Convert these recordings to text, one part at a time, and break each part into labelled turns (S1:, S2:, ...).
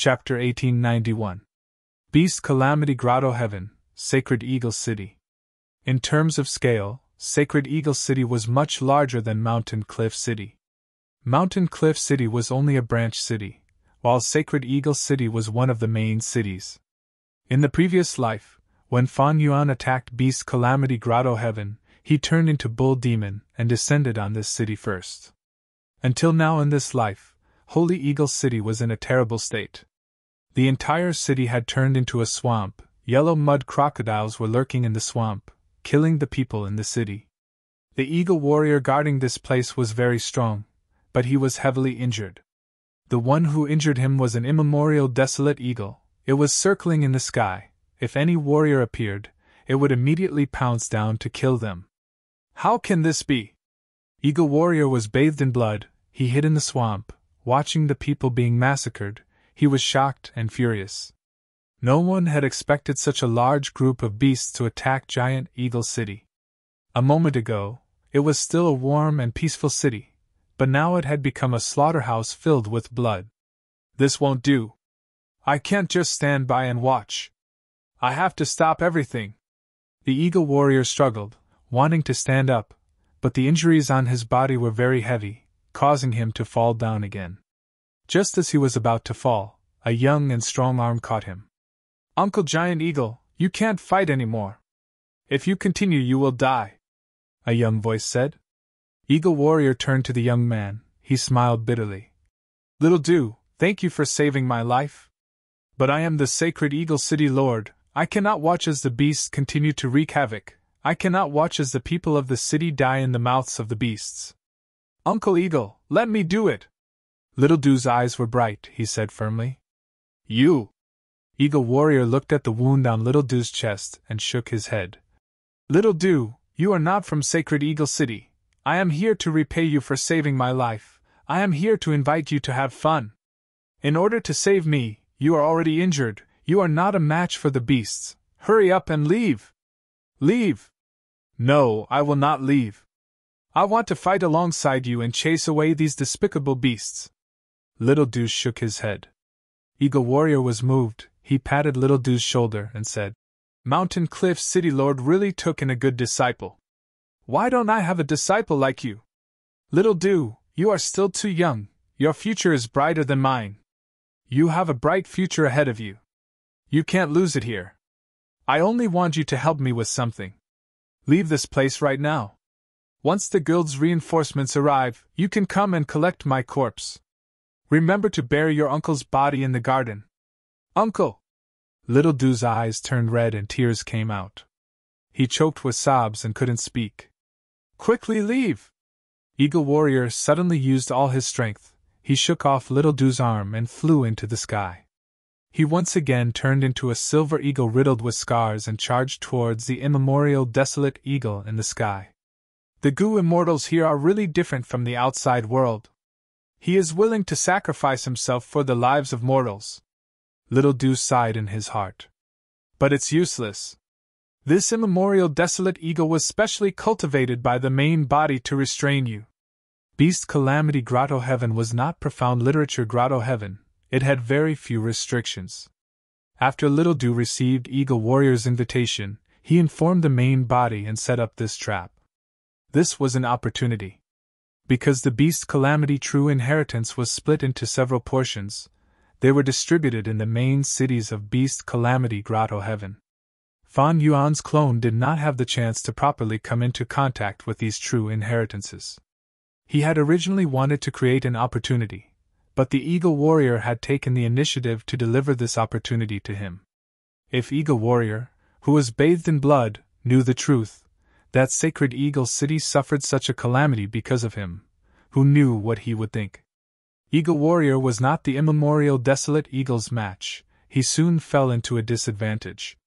S1: Chapter 1891. Beast Calamity Grotto Heaven, Sacred Eagle City. In terms of scale, Sacred Eagle City was much larger than Mountain Cliff City. Mountain Cliff City was only a branch city, while Sacred Eagle City was one of the main cities. In the previous life, when Fan Yuan attacked Beast Calamity Grotto Heaven, he turned into Bull Demon and descended on this city first. Until now in this life, Holy Eagle City was in a terrible state. The entire city had turned into a swamp. Yellow mud crocodiles were lurking in the swamp, killing the people in the city. The eagle warrior guarding this place was very strong, but he was heavily injured. The one who injured him was an immemorial desolate eagle. It was circling in the sky. If any warrior appeared, it would immediately pounce down to kill them. How can this be? Eagle warrior was bathed in blood. He hid in the swamp, watching the people being massacred. He was shocked and furious. No one had expected such a large group of beasts to attack Giant Eagle City. A moment ago, it was still a warm and peaceful city, but now it had become a slaughterhouse filled with blood. This won't do. I can't just stand by and watch. I have to stop everything. The eagle warrior struggled, wanting to stand up, but the injuries on his body were very heavy, causing him to fall down again. Just as he was about to fall, a young and strong arm caught him. Uncle Giant Eagle, you can't fight anymore. If you continue, you will die, a young voice said. Eagle warrior turned to the young man. He smiled bitterly. Little Do, thank you for saving my life. But I am the Sacred Eagle City Lord. I cannot watch as the beasts continue to wreak havoc. I cannot watch as the people of the city die in the mouths of the beasts. Uncle Eagle, let me do it. Little Do's eyes were bright, he said firmly. You! Eagle warrior looked at the wound on Little Do's chest and shook his head. Little Do, you are not from Sacred Eagle City. I am here to repay you for saving my life. I am here to invite you to have fun. In order to save me, you are already injured. You are not a match for the beasts. Hurry up and leave. Leave. No, I will not leave. I want to fight alongside you and chase away these despicable beasts. Little Do shook his head. Eagle warrior was moved. He patted Little Do's shoulder and said, Mountain Cliff City Lord really took in a good disciple. Why don't I have a disciple like you? Little Do, you are still too young. Your future is brighter than mine. You have a bright future ahead of you. You can't lose it here. I only want you to help me with something. Leave this place right now. Once the guild's reinforcements arrive, you can come and collect my corpse. Remember to bury your uncle's body in the garden. Uncle! Little Do's eyes turned red and tears came out. He choked with sobs and couldn't speak. Quickly leave! Eagle warrior suddenly used all his strength. He shook off Little Do's arm and flew into the sky. He once again turned into a silver eagle riddled with scars and charged towards the immemorial desolate eagle in the sky. The Gu immortals here are really different from the outside world. He is willing to sacrifice himself for the lives of mortals. Little Do sighed in his heart. But it's useless. This immemorial desolate eagle was specially cultivated by the main body to restrain you. Beast Calamity Grotto Heaven was not profound literature Grotto Heaven. It had very few restrictions. After Little Do received Eagle Warrior's invitation, he informed the main body and set up this trap. This was an opportunity. Because the Beast Calamity true inheritance was split into several portions, they were distributed in the main cities of Beast Calamity Grotto Heaven. Fan Yuan's clone did not have the chance to properly come into contact with these true inheritances. He had originally wanted to create an opportunity, but the Eagle Warrior had taken the initiative to deliver this opportunity to him. If Eagle Warrior, who was bathed in blood, knew the truth, that Sacred Eagle City suffered such a calamity because of him, who knew what he would think? Eagle Warrior was not the immemorial desolate eagle's match. He soon fell into a disadvantage.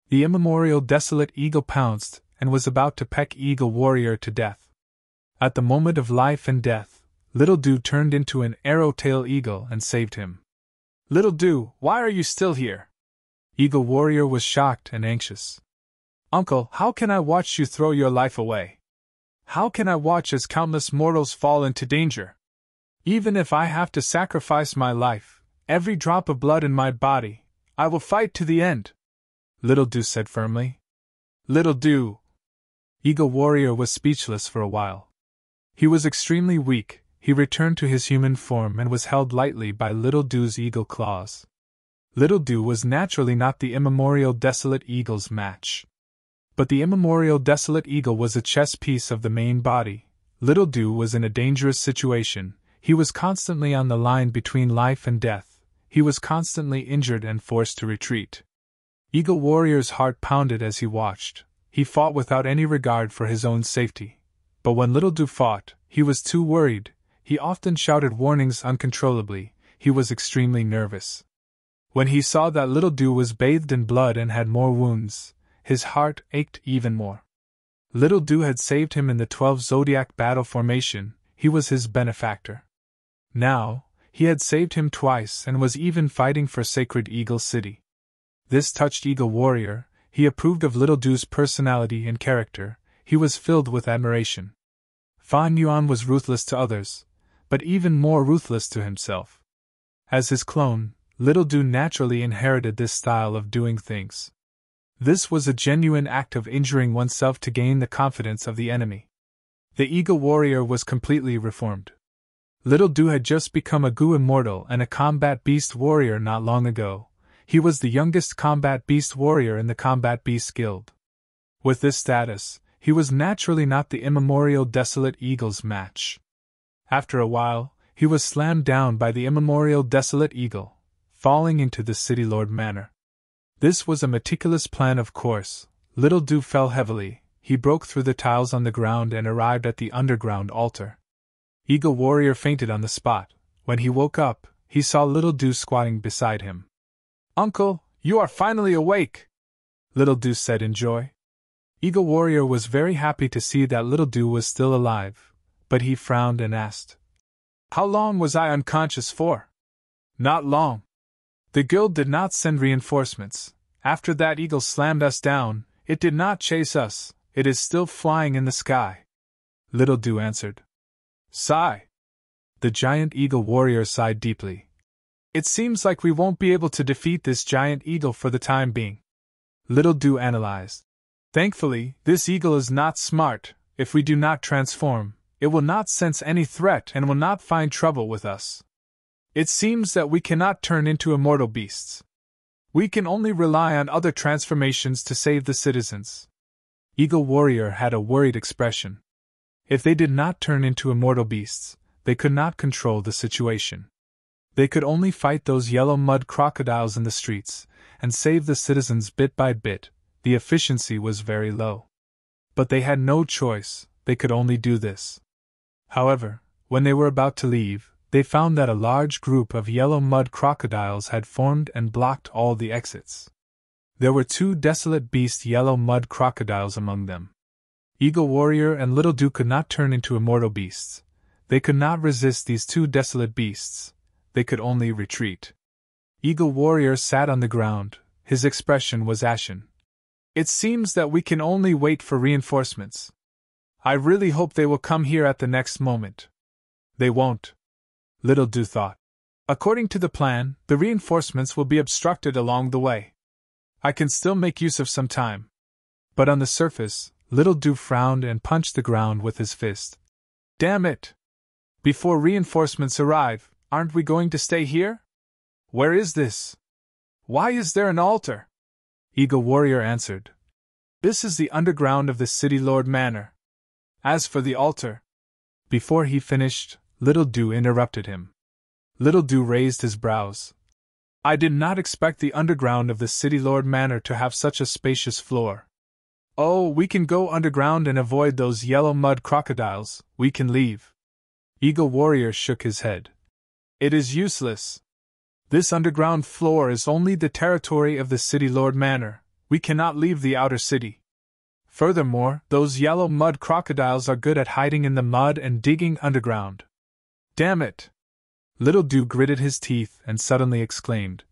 S1: The immemorial desolate eagle pounced and was about to peck Eagle Warrior to death. At the moment of life and death, Little Do turned into an arrow-tail eagle and saved him. Little Do, why are you still here? Eagle Warrior was shocked and anxious. Uncle, how can I watch you throw your life away? How can I watch as countless mortals fall into danger? Even if I have to sacrifice my life, Every drop of blood in my body, I will fight to the end, Little Do said firmly. Little Do! Eagle Warrior was speechless for a while. He was extremely weak. He returned to his human form and was held lightly by Little Do's eagle claws. Little Do was naturally not the immemorial desolate eagle's match. But the immemorial desolate eagle was a chess piece of the main body. Little Do was in a dangerous situation. He was constantly on the line between life and death. He was constantly injured and forced to retreat. Eagle Warrior's heart pounded as he watched. He fought without any regard for his own safety. But when Little Do fought, he was too worried. He often shouted warnings uncontrollably. He was extremely nervous. When he saw that Little Do was bathed in blood and had more wounds, his heart ached even more. Little Do had saved him in the 12 Zodiac battle formation. He was his benefactor. Now, he had saved him twice and was even fighting for Sacred Eagle City. This touched Eagle Warrior. He approved of Little Do's personality and character. He was filled with admiration. Fan Yuan was ruthless to others, but even more ruthless to himself. As his clone, Little Do naturally inherited this style of doing things. This was a genuine act of injuring oneself to gain the confidence of the enemy. The Eagle Warrior was completely reformed. Little Do had just become a Gu Immortal and a Combat Beast Warrior not long ago. He was the youngest Combat Beast Warrior in the Combat Beast Guild. With this status, he was naturally not the immemorial Desolate Eagle's match. After a while, he was slammed down by the immemorial Desolate Eagle, falling into the City Lord Manor. This was a meticulous plan, of course. Little Do fell heavily. He broke through the tiles on the ground and arrived at the underground altar. Eagle Warrior fainted on the spot. When he woke up, he saw Little Do squatting beside him. Uncle, you are finally awake, Little Do said in joy. Eagle Warrior was very happy to see that Little Do was still alive, but he frowned and asked, How long was I unconscious for? Not long. The guild did not send reinforcements. After that eagle slammed us down, it did not chase us. It is still flying in the sky, Little Do answered. Sigh. The giant Eagle Warrior sighed deeply. It seems like we won't be able to defeat this giant eagle for the time being, Little Do analyzed. Thankfully, this eagle is not smart. If we do not transform, it will not sense any threat and will not find trouble with us. It seems that we cannot turn into immortal beasts. We can only rely on other transformations to save the citizens. Eagle Warrior had a worried expression. If they did not turn into immortal beasts, they could not control the situation. They could only fight those yellow mud crocodiles in the streets, and save the citizens bit by bit. The efficiency was very low. But they had no choice, they could only do this. However, when they were about to leave, they found that a large group of yellow mud crocodiles had formed and blocked all the exits. There were 2 desolate beast yellow mud crocodiles among them. Eagle Warrior and Little Do could not turn into immortal beasts. They could not resist these 2 desolate beasts. They could only retreat. Eagle Warrior sat on the ground. His expression was ashen. It seems that we can only wait for reinforcements. I really hope they will come here at the next moment. They won't, Little Do thought. According to the plan, the reinforcements will be obstructed along the way. I can still make use of some time. But on the surface, Little Do frowned and punched the ground with his fist. Damn it! Before reinforcements arrive, aren't we going to stay here? Where is this? Why is there an altar? Eagle Warrior answered. This is the underground of the City Lord Manor. As for the altar... Before he finished, Little Do interrupted him. Little Do raised his brows. I did not expect the underground of the City Lord Manor to have such a spacious floor. Oh, we can go underground and avoid those yellow mud crocodiles. We can leave. Eagle Warrior shook his head. It is useless. This underground floor is only the territory of the City Lord Manor. We cannot leave the outer city. Furthermore, those yellow mud crocodiles are good at hiding in the mud and digging underground. Damn it! Little Do gritted his teeth and suddenly exclaimed.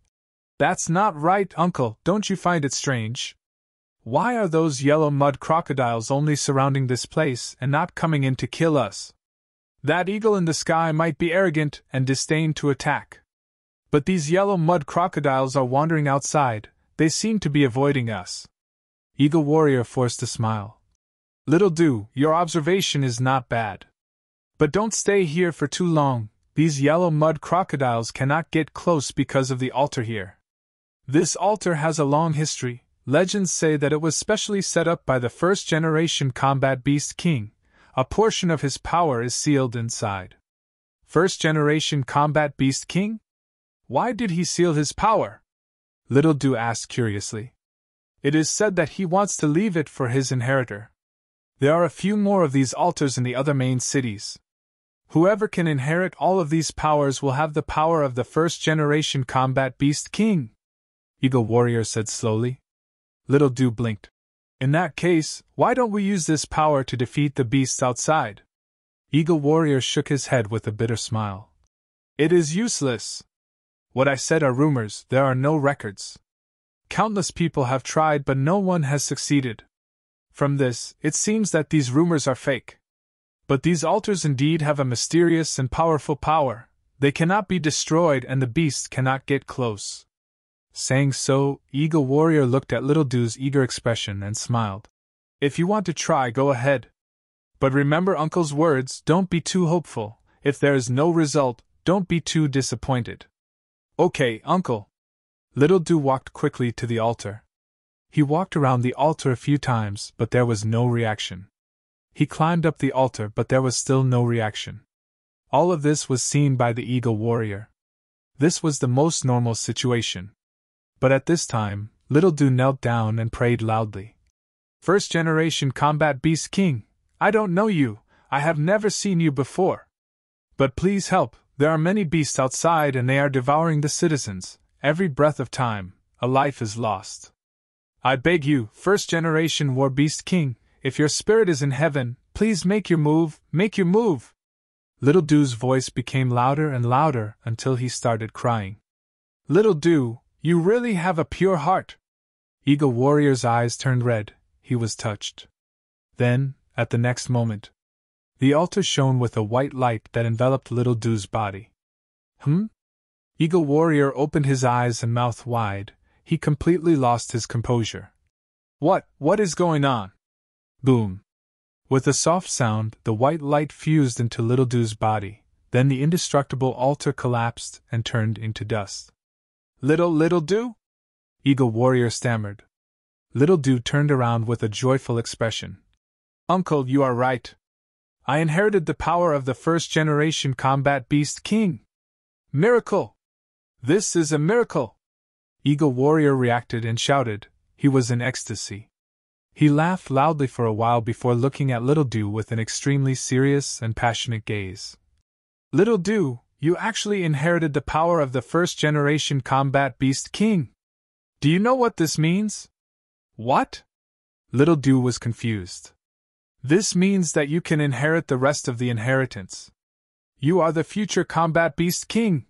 S1: That's not right, Uncle, don't you find it strange? Why are those yellow mud crocodiles only surrounding this place and not coming in to kill us? That eagle in the sky might be arrogant and disdain to attack. But these yellow mud crocodiles are wandering outside, they seem to be avoiding us. Eagle Warrior forced a smile. Little Do, your observation is not bad. But don't stay here for too long, these yellow mud crocodiles cannot get close because of the altar here. This altar has a long history. Legends say that it was specially set up by the first-generation Combat Beast King. A portion of his power is sealed inside. First-generation Combat Beast King? Why did he seal his power? Little Do asked curiously. It is said that he wants to leave it for his inheritor. There are a few more of these altars in the other main cities. Whoever can inherit all of these powers will have the power of the first-generation Combat Beast King, Eagle Warrior said slowly. Little Do blinked. In that case, why don't we use this power to defeat the beasts outside? Eagle Warrior shook his head with a bitter smile. It is useless. What I said are rumors, there are no records. Countless people have tried but no one has succeeded. From this, it seems that these rumors are fake. But these altars indeed have a mysterious and powerful power. They cannot be destroyed and the beasts cannot get close. Saying so, Eagle Warrior looked at Little Do's eager expression and smiled. If you want to try, go ahead. But remember Uncle's words, don't be too hopeful. If there is no result, don't be too disappointed. Okay, Uncle. Little Do walked quickly to the altar. He walked around the altar a few times, but there was no reaction. He climbed up the altar, but there was still no reaction. All of this was seen by the Eagle Warrior. This was the most normal situation. But at this time, Little Do knelt down and prayed loudly. First-generation Combat Beast King, I don't know you, I have never seen you before. But please help, there are many beasts outside and they are devouring the citizens. Every breath of time, a life is lost. I beg you, first-generation War Beast King, if your spirit is in heaven, please make your move, make your move. Little Do's voice became louder and louder until he started crying. Little Do, you really have a pure heart. Eagle Warrior's eyes turned red, he was touched. Then, at the next moment, the altar shone with a white light that enveloped Little Do's body. Eagle Warrior opened his eyes and mouth wide, he completely lost his composure. What is going on? Boom. With a soft sound, the white light fused into Little Do's body, then the indestructible altar collapsed and turned into dust. Little Do? Eagle Warrior stammered. Little Do turned around with a joyful expression. Uncle, you are right. I inherited the power of the first-generation Combat Beast King. Miracle! This is a miracle! Eagle Warrior reacted and shouted. He was in ecstasy. He laughed loudly for a while before looking at Little Do with an extremely serious and passionate gaze. Little Do, you actually inherited the power of the first-generation Combat Beast King. Do you know what this means? What? Little Do was confused. This means that you can inherit the rest of the inheritance. You are the future Combat Beast King.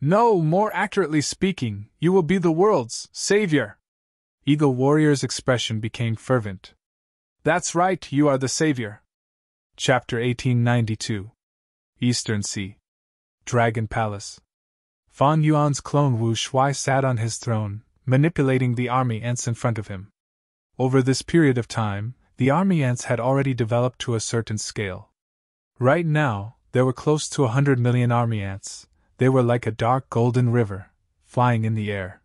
S1: No, more accurately speaking, you will be the world's savior. Eagle Warrior's expression became fervent. That's right, you are the savior. Chapter 1892. Eastern Sea. Dragon Palace. Fan Yuan's clone Wu Shuai sat on his throne, manipulating the army ants in front of him. Over this period of time, the army ants had already developed to a certain scale. Right now, there were close to 100 million army ants. They were like a dark golden river, flying in the air.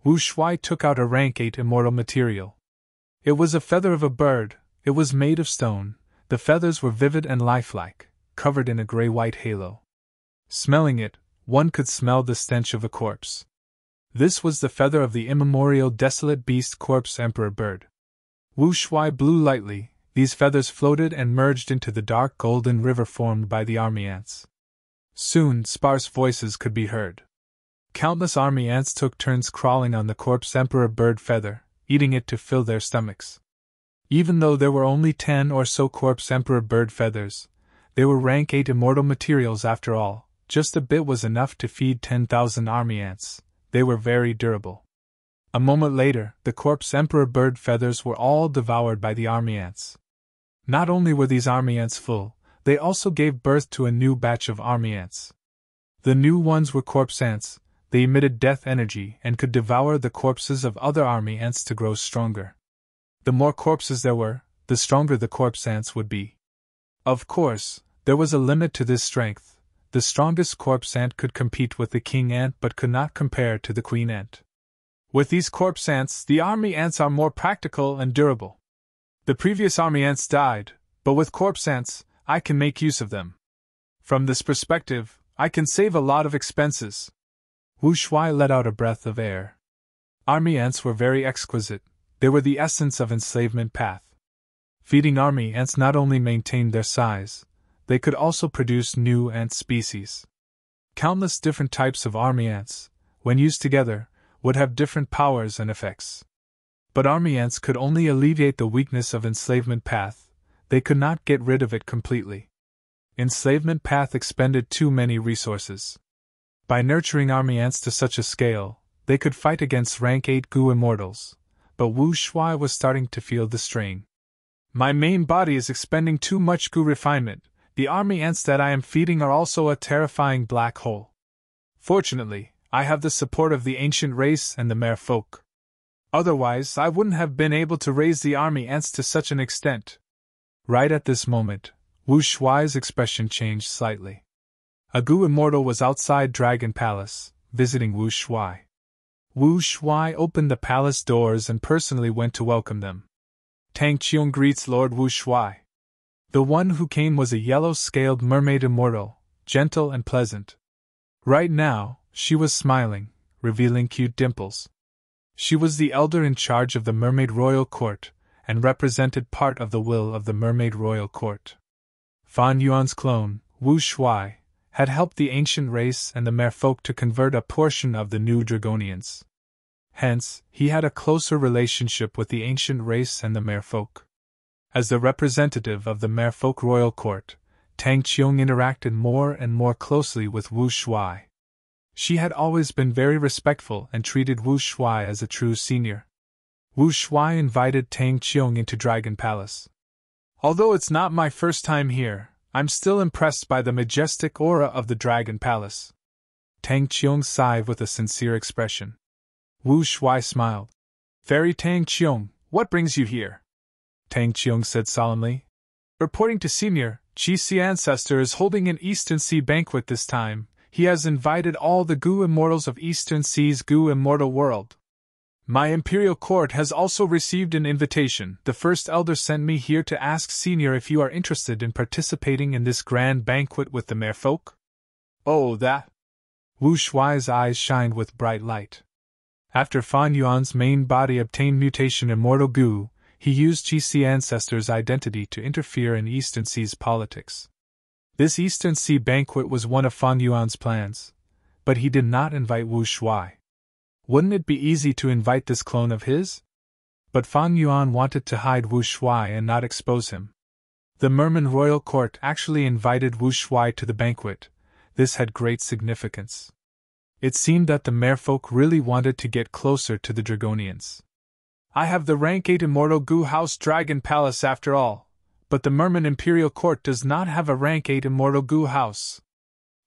S1: Wu Shuai took out a rank 8 immortal material. It was a feather of a bird, it was made of stone, the feathers were vivid and lifelike, covered in a gray-white halo. Smelling it, one could smell the stench of a corpse. This was the feather of the immemorial desolate beast corpse emperor bird. Wu Shuai blew lightly, these feathers floated and merged into the dark golden river formed by the army ants. Soon sparse voices could be heard. Countless army ants took turns crawling on the corpse emperor bird feather, eating it to fill their stomachs. Even though there were only 10 or so corpse emperor bird feathers, they were rank 8 immortal materials after all. Just a bit was enough to feed 10,000 army ants. They were very durable. A moment later, the corpse emperor bird feathers were all devoured by the army ants. Not only were these army ants full, they also gave birth to a new batch of army ants. The new ones were corpse ants. they emitted death energy and could devour the corpses of other army ants to grow stronger. The more corpses there were, the stronger the corpse ants would be. Of course, there was a limit to this strength. The strongest corpse ant could compete with the king ant but could not compare to the queen ant. With these corpse ants, the army ants are more practical and durable. The previous army ants died, but with corpse ants, I can make use of them. From this perspective, I can save a lot of expenses. Wu Shuai let out a breath of air. Army ants were very exquisite. They were the essence of enslavement path. Feeding army ants not only maintained their size, they could also produce new ant species. Countless different types of army ants, when used together, would have different powers and effects. But army ants could only alleviate the weakness of enslavement path, they could not get rid of it completely. Enslavement path expended too many resources. By nurturing army ants to such a scale, they could fight against rank 8 Gu immortals, but Wu Shuai was starting to feel the strain. My main body is expending too much Gu refinement, the army ants that I am feeding are also a terrifying black hole. Fortunately, I have the support of the ancient race and the mere folk. Otherwise, I wouldn't have been able to raise the army ants to such an extent. Right at this moment, Wu Shuai's expression changed slightly. A Gu immortal was outside Dragon Palace, visiting Wu Shuai. Wu Shuai opened the palace doors and personally went to welcome them. Tang Qiong greets Lord Wu Shuai. The one who came was a yellow-scaled mermaid immortal, gentle and pleasant. Right now, she was smiling, revealing cute dimples. She was the elder in charge of the Mermaid Royal Court, and represented part of the will of the Mermaid Royal Court. Fan Yuan's clone, Wu Shuai, had helped the ancient race and the merfolk to convert a portion of the new Dragonians. Hence, he had a closer relationship with the ancient race and the merfolk. As the representative of the merfolk royal court, Tang Qiong interacted more and more closely with Wu Shuai. She had always been very respectful and treated Wu Shuai as a true senior. Wu Shuai invited Tang Qiong into Dragon Palace. Although it's not my first time here, I'm still impressed by the majestic aura of the Dragon Palace. Tang Qiong sighed with a sincere expression. Wu Shuai smiled. Fairy Tang Qiong, what brings you here? Tang Qiong said solemnly. Reporting to Senior, Qi Ancestor is holding an Eastern Sea banquet this time. He has invited all the Gu immortals of Eastern Sea's Gu immortal world. My imperial court has also received an invitation. The first elder sent me here to ask Senior if you are interested in participating in this grand banquet with the merfolk. Oh, that! Wu Shuai's eyes shined with bright light. After Fan Yuan's main body obtained mutation immortal Gu, he used Qi Ancestor's identity to interfere in Eastern Sea's politics. This Eastern Sea banquet was one of Fan Yuan's plans, but he did not invite Wu Shuai. Wouldn't it be easy to invite this clone of his? But Fan Yuan wanted to hide Wu Shuai and not expose him. The Merman royal court actually invited Wu Shuai to the banquet. This had great significance. It seemed that the merfolk really wanted to get closer to the Dragonians. I have the rank 8 immortal Gu House Dragon Palace after all, but the Merman Imperial Court does not have a rank 8 immortal Gu House.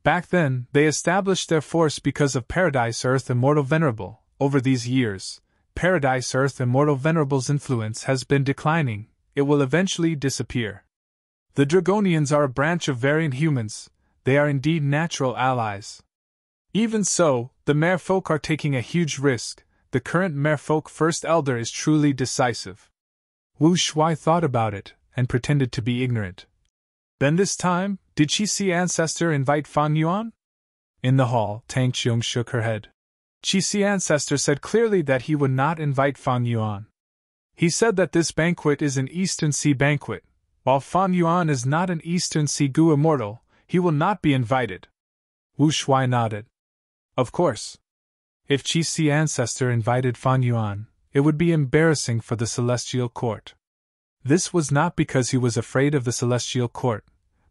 S1: Back then, they established their force because of Paradise Earth Immortal Venerable. Over these years, Paradise Earth Immortal Venerable's influence has been declining. It will eventually disappear. The Dragonians are a branch of variant humans. They are indeed natural allies. Even so, the merfolk are taking a huge risk. The current merfolk First Elder is truly decisive. Wu Shuai thought about it, and pretended to be ignorant. Then this time, did Qi Ancestor invite Fan Yuan? In the hall, Tang Qiong shook her head. Qi Ancestor said clearly that he would not invite Fan Yuan. He said that this banquet is an Eastern Sea banquet. While Fan Yuan is not an Eastern Sea Gu immortal, he will not be invited. Wu Shuai nodded. Of course. If Qi Ancestor invited Fan Yuan, it would be embarrassing for the Celestial Court. This was not because he was afraid of the Celestial Court,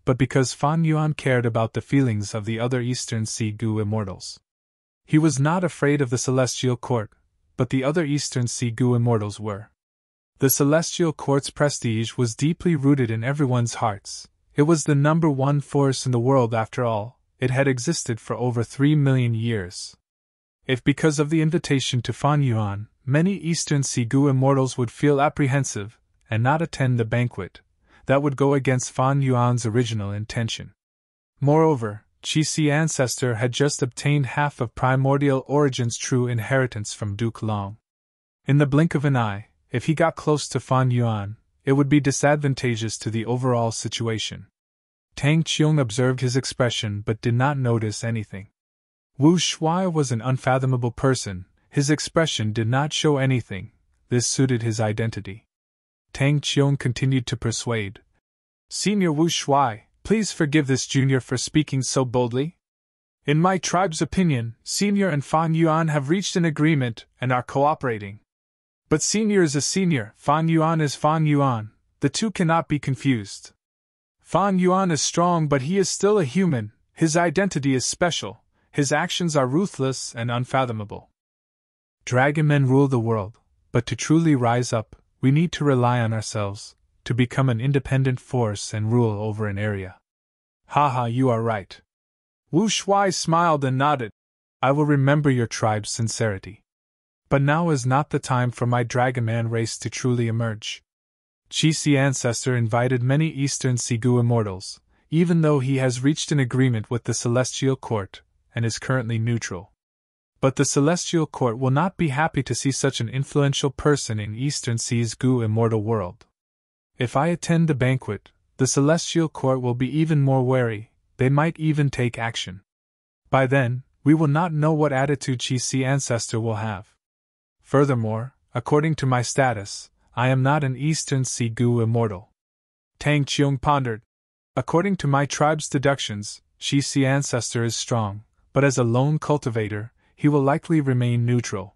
S1: but because Fan Yuan cared about the feelings of the other Eastern Sea Gu immortals. He was not afraid of the Celestial Court, but the other Eastern Sea Gu immortals were. The Celestial Court's prestige was deeply rooted in everyone's hearts. It was the number one force in the world after all. It had existed for over 3 million years. If because of the invitation to Fan Yuan, many Eastern Sigu immortals would feel apprehensive and not attend the banquet, that would go against Fan Yuan's original intention. Moreover, Qixi ancestor had just obtained half of Primordial Origin's true inheritance from Duke Long. In the blink of an eye, if he got close to Fan Yuan, it would be disadvantageous to the overall situation. Tang Qiong observed his expression but did not notice anything. Wu Shuai was an unfathomable person, his expression did not show anything, this suited his identity. Tang Qiong continued to persuade. Senior Wu Shuai, please forgive this junior for speaking so boldly. In my tribe's opinion, Senior and Fan Yuan have reached an agreement and are cooperating. But Senior is a senior, Fan Yuan is Fan Yuan, the two cannot be confused. Fan Yuan is strong but he is still a human, his identity is special, his actions are ruthless and unfathomable. Dragon men rule the world, but to truly rise up, we need to rely on ourselves, to become an independent force and rule over an area. Haha, you are right. Wu Shuai smiled and nodded. I will remember your tribe's sincerity. But now is not the time for my Dragonman race to truly emerge. Qixi ancestor invited many Eastern Sigu immortals, even though he has reached an agreement with the Celestial Court, and is currently neutral. But the Celestial Court will not be happy to see such an influential person in Eastern Sigu immortal world. If I attend the banquet, the Celestial Court will be even more wary, they might even take action. By then, we will not know what attitude Qixi ancestor will have. Furthermore, according to my status, I am not an Eastern Sigu immortal. Tang Qiong pondered. According to my tribe's deductions, Qixi ancestor is strong, but as a lone cultivator, he will likely remain neutral.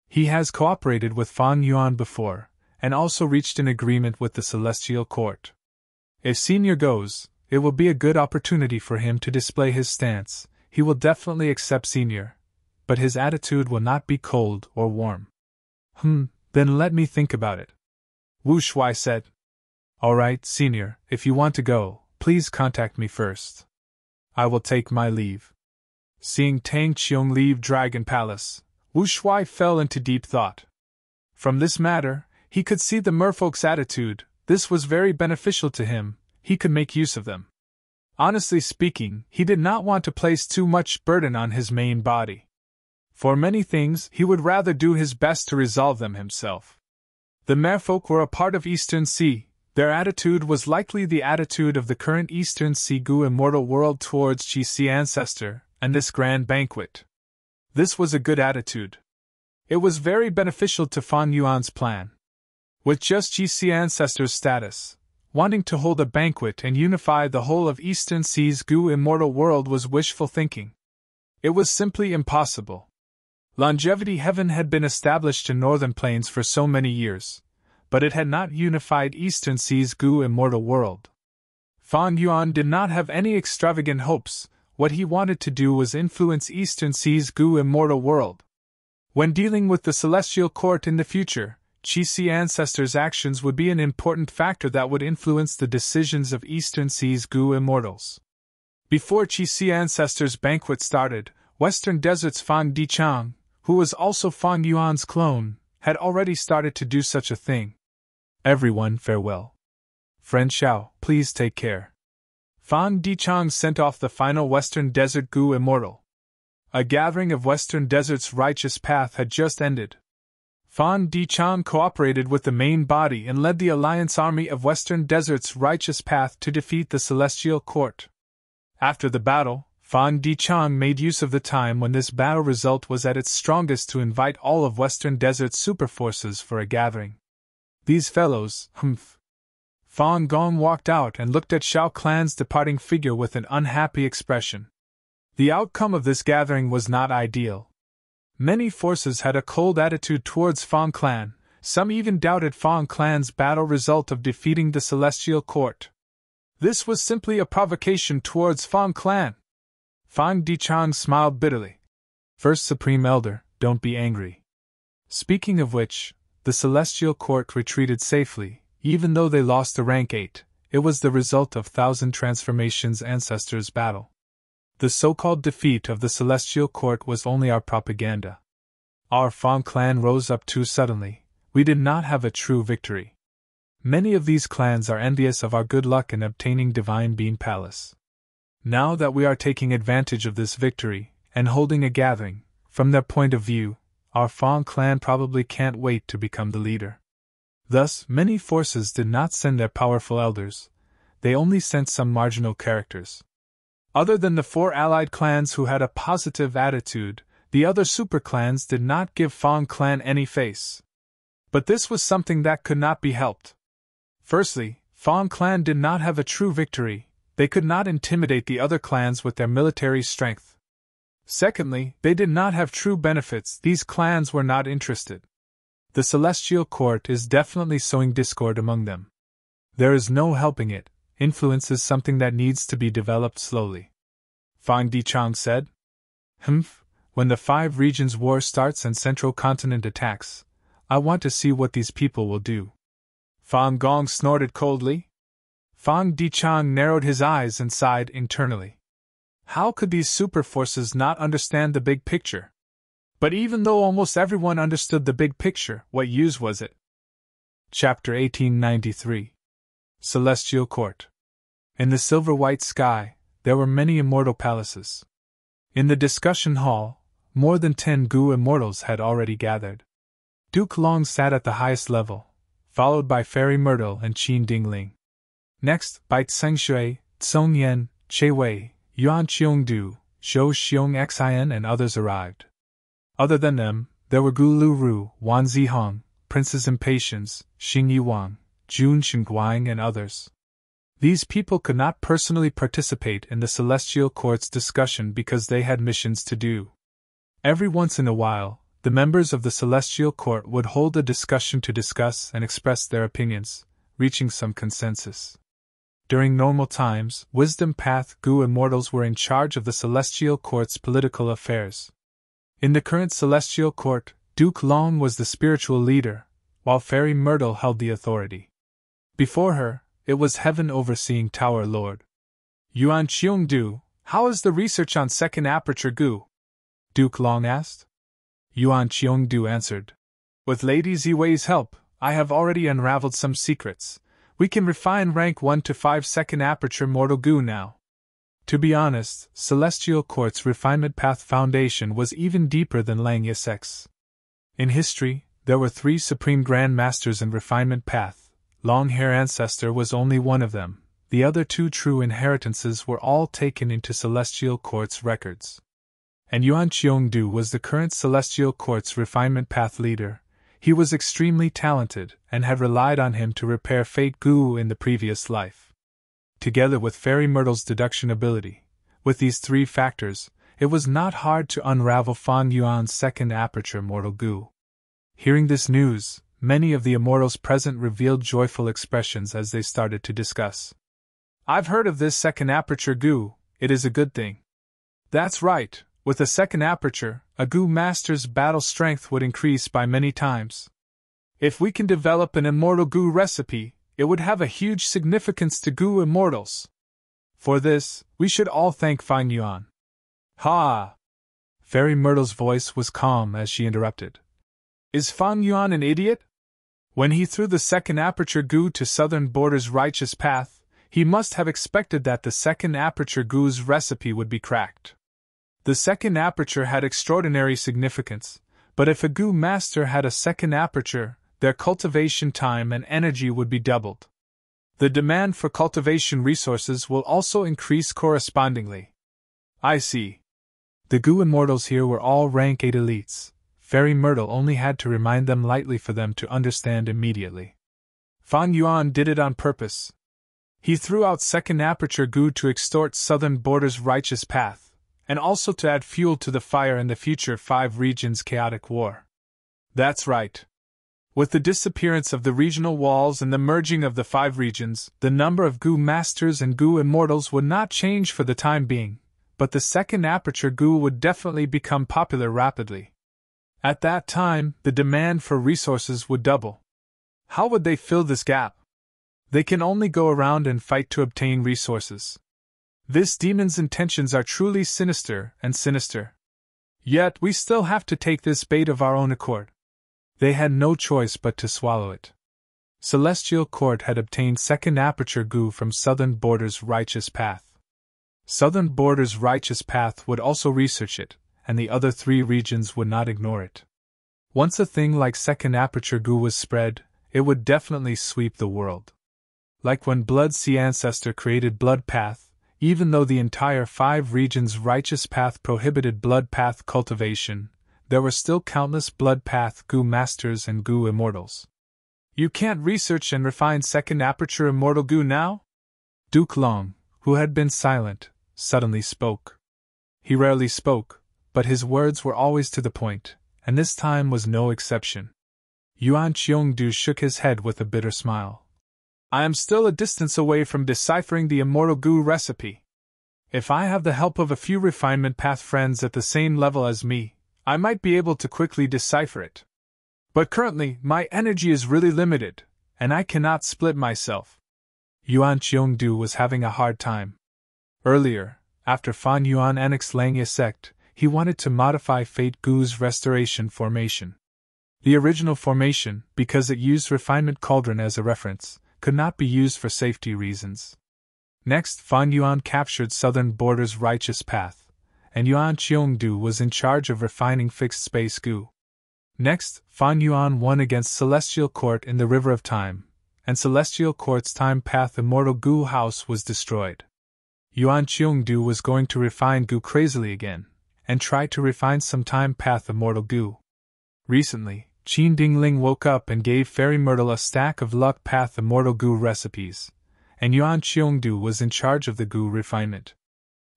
S1: He has cooperated with Fan Yuan before, and also reached an agreement with the Celestial Court. If Senior goes, it will be a good opportunity for him to display his stance. He will definitely accept Senior, but his attitude will not be cold or warm. Then let me think about it. Wu Shuai said. All right, Senior, if you want to go, please contact me first. I will take my leave. Seeing Tang Qiong leave Dragon Palace, Wu Shuai fell into deep thought. From this matter, he could see the merfolk's attitude, this was very beneficial to him, he could make use of them. Honestly speaking, he did not want to place too much burden on his main body. For many things, he would rather do his best to resolve them himself. The merfolk were a part of Eastern Sea, their attitude was likely the attitude of the current Eastern Sigu immortal world towards Qixi ancestor, and this grand banquet. This was a good attitude. It was very beneficial to Fan Yuan's plan. With just Qixi ancestor's status, wanting to hold a banquet and unify the whole of Eastern Sigu immortal world was wishful thinking. It was simply impossible. Longevity Heaven had been established in Northern Plains for so many years, but it had not unified Eastern Sigu immortal world. Fan Yuan did not have any extravagant hopes, what he wanted to do was influence Eastern Sigu immortal world. When dealing with the Celestial Court in the future, Qixi ancestors' actions would be an important factor that would influence the decisions of Eastern Sigu immortals. Before Qixi ancestors' banquet started, Western Desert's Fan Dichang, who was also Fan Yuan's clone, had already started to do such a thing. Everyone farewell. Friend Xiao, please take care. Fan Dichang sent off the final Western Desert Gu immortal. A gathering of Western Desert's righteous path had just ended. Fan Dichang cooperated with the main body and led the alliance army of Western Desert's righteous path to defeat the Celestial Court. After the battle, Fan Dichang made use of the time when this battle result was at its strongest to invite all of Western Desert's superforces for a gathering. These fellows, Fan Gong walked out and looked at Shao Clan's departing figure with an unhappy expression. The outcome of this gathering was not ideal. Many forces had a cold attitude towards Fan Clan, some even doubted Fan Clan's battle result of defeating the Celestial Court. This was simply a provocation towards Fan Clan. Fan Dichang smiled bitterly. First Supreme Elder, don't be angry. Speaking of which, the Celestial Court retreated safely, even though they lost the rank 8, it was the result of 1,000 Transformations Ancestors battle. The so-called defeat of the Celestial Court was only our propaganda. Our Fang clan rose up too suddenly. We did not have a true victory. Many of these clans are envious of our good luck in obtaining Divine Bean Palace. Now that we are taking advantage of this victory, and holding a gathering, from their point of view, our Fang clan probably can't wait to become the leader. Thus, many forces did not send their powerful elders, they only sent some marginal characters. Other than the 4 allied clans who had a positive attitude, the other super clans did not give Fang clan any face. But this was something that could not be helped. Firstly, Fang clan did not have a true victory, they could not intimidate the other clans with their military strength. Secondly, they did not have true benefits, these clans were not interested. The Celestial Court is definitely sowing discord among them. There is no helping it, influence is something that needs to be developed slowly. Fang Dichang said. When the 5 regions war starts and Central Continent attacks, I want to see what these people will do. Fang Gong snorted coldly. Fang Dichang narrowed his eyes and sighed internally. How could these super forces not understand the big picture? But even though almost everyone understood the big picture, what use was it? Chapter 1893. Celestial Court. In the silver-white sky, there were many immortal palaces. In the discussion hall, more than 10 Gu immortals had already gathered. Duke Long sat at the highest level, followed by Fairy Myrtle and Qin Dingling. Next, Bai Tseng-shui, Tsong Yen, Che Wei, Yuan Qiongdu, Zhou Xiong Xin and others arrived. Other than them, there were Gu Lu Ru, Wan Zihong, Princess Impatience, Xing Yiwang, Jun Shengguang and others. These people could not personally participate in the Celestial Court's discussion because they had missions to do. Every once in a while, the members of the Celestial Court would hold a discussion to discuss and express their opinions, reaching some consensus. During normal times, Wisdom Path Gu immortals were in charge of the Celestial Court's political affairs. In the current Celestial Court, Duke Long was the spiritual leader, while Fairy Myrtle held the authority. Before her, it was Heaven overseeing Tower Lord. Yuan Qiongdu, how is the research on second aperture Gu? Duke Long asked. Yuan Qiongdu answered. With Lady Ziwei's help, I have already unraveled some secrets. We can refine rank 1 to 5 second aperture mortal Gu now. To be honest, Celestial Court's refinement path foundation was even deeper than Lang Yisek's. In history, there were 3 supreme grand masters in refinement path. Long Hair Ancestor was only one of them. The other 2 true inheritances were all taken into Celestial Court's records. And Yuan Qiongdu was the current Celestial Court's refinement path leader. He was extremely talented, and had relied on him to repair Fate Gu in the previous life. Together with Fairy Myrtle's deduction ability, with these 3 factors, it was not hard to unravel Fang Yuan's second aperture mortal Gu. Hearing this news, many of the immortals present revealed joyful expressions as they started to discuss. I've heard of this second aperture Gu, it is a good thing. That's right, with a second aperture, a Gu master's battle strength would increase by many times. If we can develop an immortal Gu recipe, it would have a huge significance to Gu immortals. For this, we should all thank Fang Yuan. Ha! Fairy Myrtle's voice was calm as she interrupted. Is Fang Yuan an idiot? When he threw the second aperture Gu to Southern Border's righteous path, he must have expected that the second aperture Gu's recipe would be cracked. The second aperture had extraordinary significance, but if a Gu master had a second aperture, their cultivation time and energy would be doubled. The demand for cultivation resources will also increase correspondingly. I see. The Gu immortals here were all rank 8 elites. Fairy Myrtle only had to remind them lightly for them to understand immediately. Fang Yuan did it on purpose. He threw out second aperture Gu to extort Southern Border's righteous path, and also to add fuel to the fire in the future 5 regions' chaotic war. That's right. With the disappearance of the regional walls and the merging of the 5 regions, the number of Gu masters and Gu immortals would not change for the time being, but the second aperture Gu would definitely become popular rapidly. At that time, the demand for resources would double. How would they fill this gap? They can only go around and fight to obtain resources. This demon's intentions are truly sinister and sinister. Yet we still have to take this bait of our own accord. They had no choice but to swallow it. Celestial Court had obtained second aperture goo from Southern Border's righteous path. Southern Border's righteous path would also research it, and the other 3 regions would not ignore it. Once a thing like second aperture goo was spread, it would definitely sweep the world. Like when Blood Sea Ancestor created Blood Path, even though the entire 5 regions' righteous path prohibited blood path cultivation, there were still countless blood path goo masters and goo immortals. You can't research and refine second aperture immortal goo now? Duke Long, who had been silent, suddenly spoke. He rarely spoke, but his words were always to the point, and this time was no exception. Yuan Cheongdu shook his head with a bitter smile. I am still a distance away from deciphering the immortal goo recipe. If I have the help of a few refinement path friends at the same level as me, I might be able to quickly decipher it. But currently, my energy is really limited, and I cannot split myself. Yuan Cheongdu was having a hard time. Earlier, after Fan Yuan annexed Langya sect, he wanted to modify Fate Goo's restoration formation. The original formation, because it used Refinement Cauldron as a reference, could not be used for safety reasons. Next, Fan Yuan captured Southern Border's righteous path, and Yuan Cheongdu was in charge of refining fixed space goo. Next, Fan Yuan won against Celestial Court in the River of Time, and Celestial Court's time path immortal goo house was destroyed. Yuan Cheongdu was going to refine goo crazily again, and try to refine some time path immortal goo. Recently, Qin Dingling woke up and gave Fairy Myrtle a stack of luck path immortal goo recipes, and Yuan Cheongdu was in charge of the goo refinement.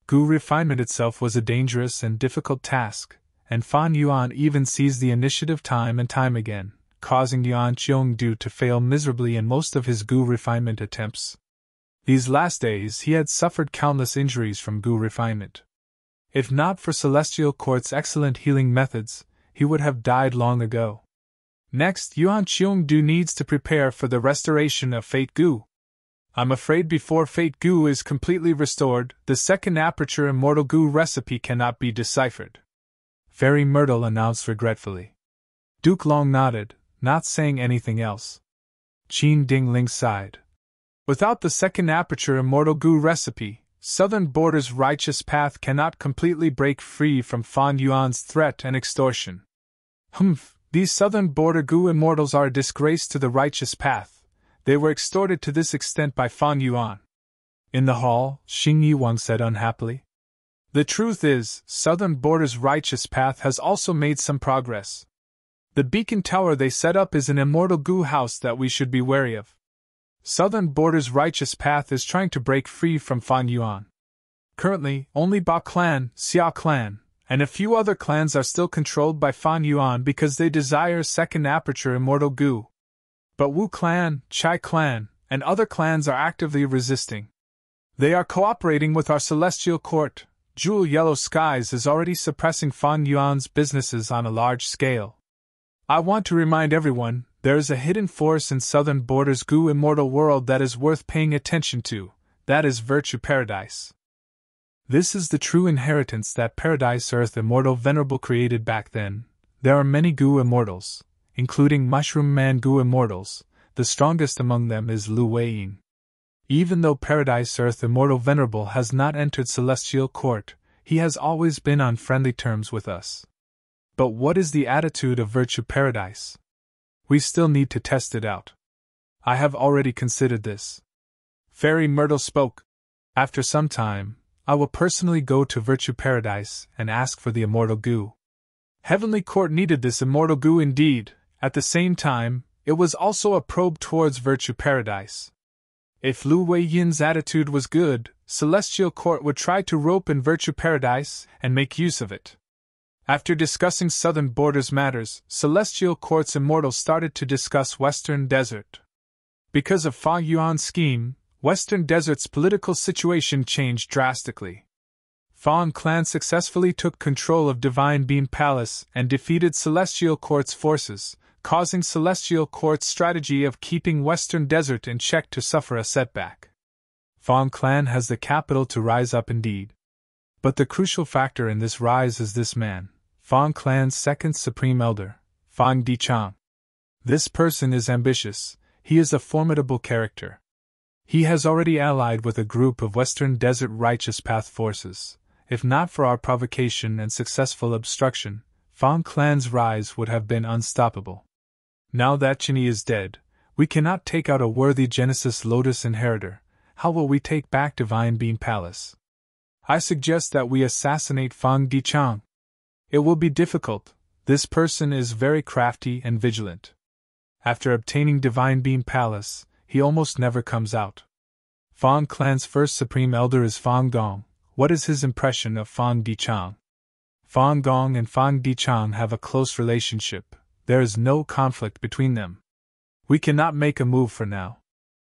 S1: Goo refinement itself was a dangerous and difficult task, and Fan Yuan even seized the initiative time and time again, causing Yuan Cheongdu to fail miserably in most of his goo refinement attempts. These last days he had suffered countless injuries from goo refinement. If not for Celestial Court's excellent healing methods, he would have died long ago. Next, Yuan Cheongdu needs to prepare for the restoration of Fate Goo. I'm afraid before Fate Goo is completely restored, the second aperture immortal goo recipe cannot be deciphered. Fairy Myrtle announced regretfully. Duke Long nodded, not saying anything else. Qin Dingling sighed. Without the second aperture immortal goo recipe, Southern Border's righteous path cannot completely break free from Fan Yuan's threat and extortion. Humph. These Southern Border goo immortals are a disgrace to the righteous path. They were extorted to this extent by Fan Yuan. In the hall, Xing Yiwang said unhappily. The truth is, Southern Border's righteous path has also made some progress. The beacon tower they set up is an immortal goo house that we should be wary of. Southern Border's righteous path is trying to break free from Fan Yuan. Currently, only Ba Clan, Xia Clan, and a few other clans are still controlled by Fan Yuan because they desire second aperture immortal goo. But Wu Clan, Chai Clan, and other clans are actively resisting. They are cooperating with our Celestial Court. Jewel Yellow Skies is already suppressing Fan Yuan's businesses on a large scale. I want to remind everyone, there is a hidden force in Southern Border's goo immortal world that is worth paying attention to, that is Virtue Paradise. This is the true inheritance that Paradise Earth Immortal Venerable created back then. There are many goo immortals, including Mushroom Man goo immortals. The strongest among them is Lu Weiying. Even though Paradise Earth Immortal Venerable has not entered Celestial Court, he has always been on friendly terms with us. But what is the attitude of Virtue Paradise? We still need to test it out. I have already considered this. Fairy Myrtle spoke. After some time, I will personally go to Virtue Paradise and ask for the immortal goo. Heavenly Court needed this immortal goo indeed. At the same time, it was also a probe towards Virtue Paradise. If Lu Weiyin's attitude was good, Celestial Court would try to rope in Virtue Paradise and make use of it. After discussing Southern Border's matters, Celestial Court's immortals started to discuss Western Desert. Because of Fa Yuan's scheme, Western Desert's political situation changed drastically. Fan Clan successfully took control of Divine Beam Palace and defeated Celestial Court's forces, causing Celestial Court's strategy of keeping Western Desert in check to suffer a setback. Fang clan has the capital to rise up indeed. But the crucial factor in this rise is this man, Fang clan's second supreme elder, Fang Dichang. This person is ambitious, he is a formidable character. He has already allied with a group of Western Desert Righteous Path forces. If not for our provocation and successful obstruction, Fang clan's rise would have been unstoppable. Now that Chini is dead, we cannot take out a worthy Genesis Lotus inheritor. How will we take back Divine Beam Palace? I suggest that we assassinate Fang Dichang. It will be difficult. This person is very crafty and vigilant. After obtaining Divine Beam Palace, he almost never comes out. Fang clan's first supreme elder is Fang Gong. What is his impression of Fang Dichang? Fang Gong and Fang Dichang have a close relationship. There is no conflict between them. We cannot make a move for now.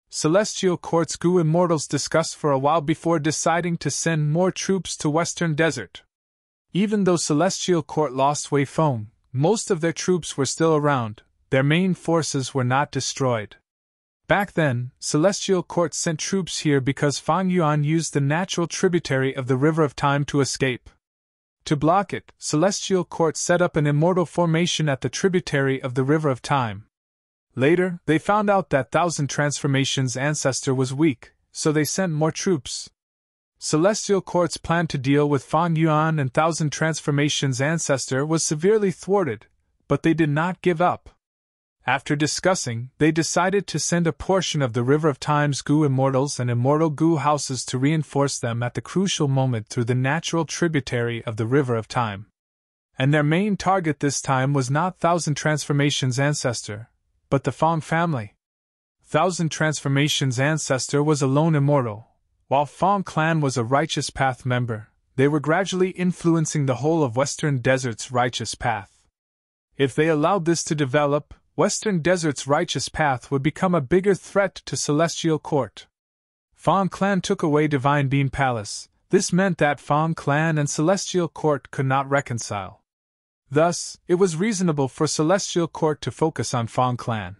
S1: Celestial Court's Gu immortals discussed for a while before deciding to send more troops to Western Desert. Even though Celestial Court lost Wei Feng, most of their troops were still around. Their main forces were not destroyed. Back then, Celestial Court sent troops here because Fang Yuan used the natural tributary of the River of Time to escape. To block it, Celestial Court set up an immortal formation at the tributary of the River of Time. Later, they found out that Thousand Transformations' ancestor was weak, so they sent more troops. Celestial Court's plan to deal with Fang Yuan and Thousand Transformations' ancestor was severely thwarted, but they did not give up. After discussing, they decided to send a portion of the River of Time's Gu immortals and immortal Gu houses to reinforce them at the crucial moment through the natural tributary of the River of Time. And their main target this time was not Thousand Transformations' ancestor, but the Fang family. Thousand Transformations' ancestor was a lone immortal, while Fang clan was a Righteous Path member. They were gradually influencing the whole of Western Desert's Righteous Path. If they allowed this to develop, Western Desert's Righteous Path would become a bigger threat to Celestial Court. Fang clan took away Divine Beam Palace. This meant that Fang clan and Celestial Court could not reconcile. Thus, it was reasonable for Celestial Court to focus on Fang clan.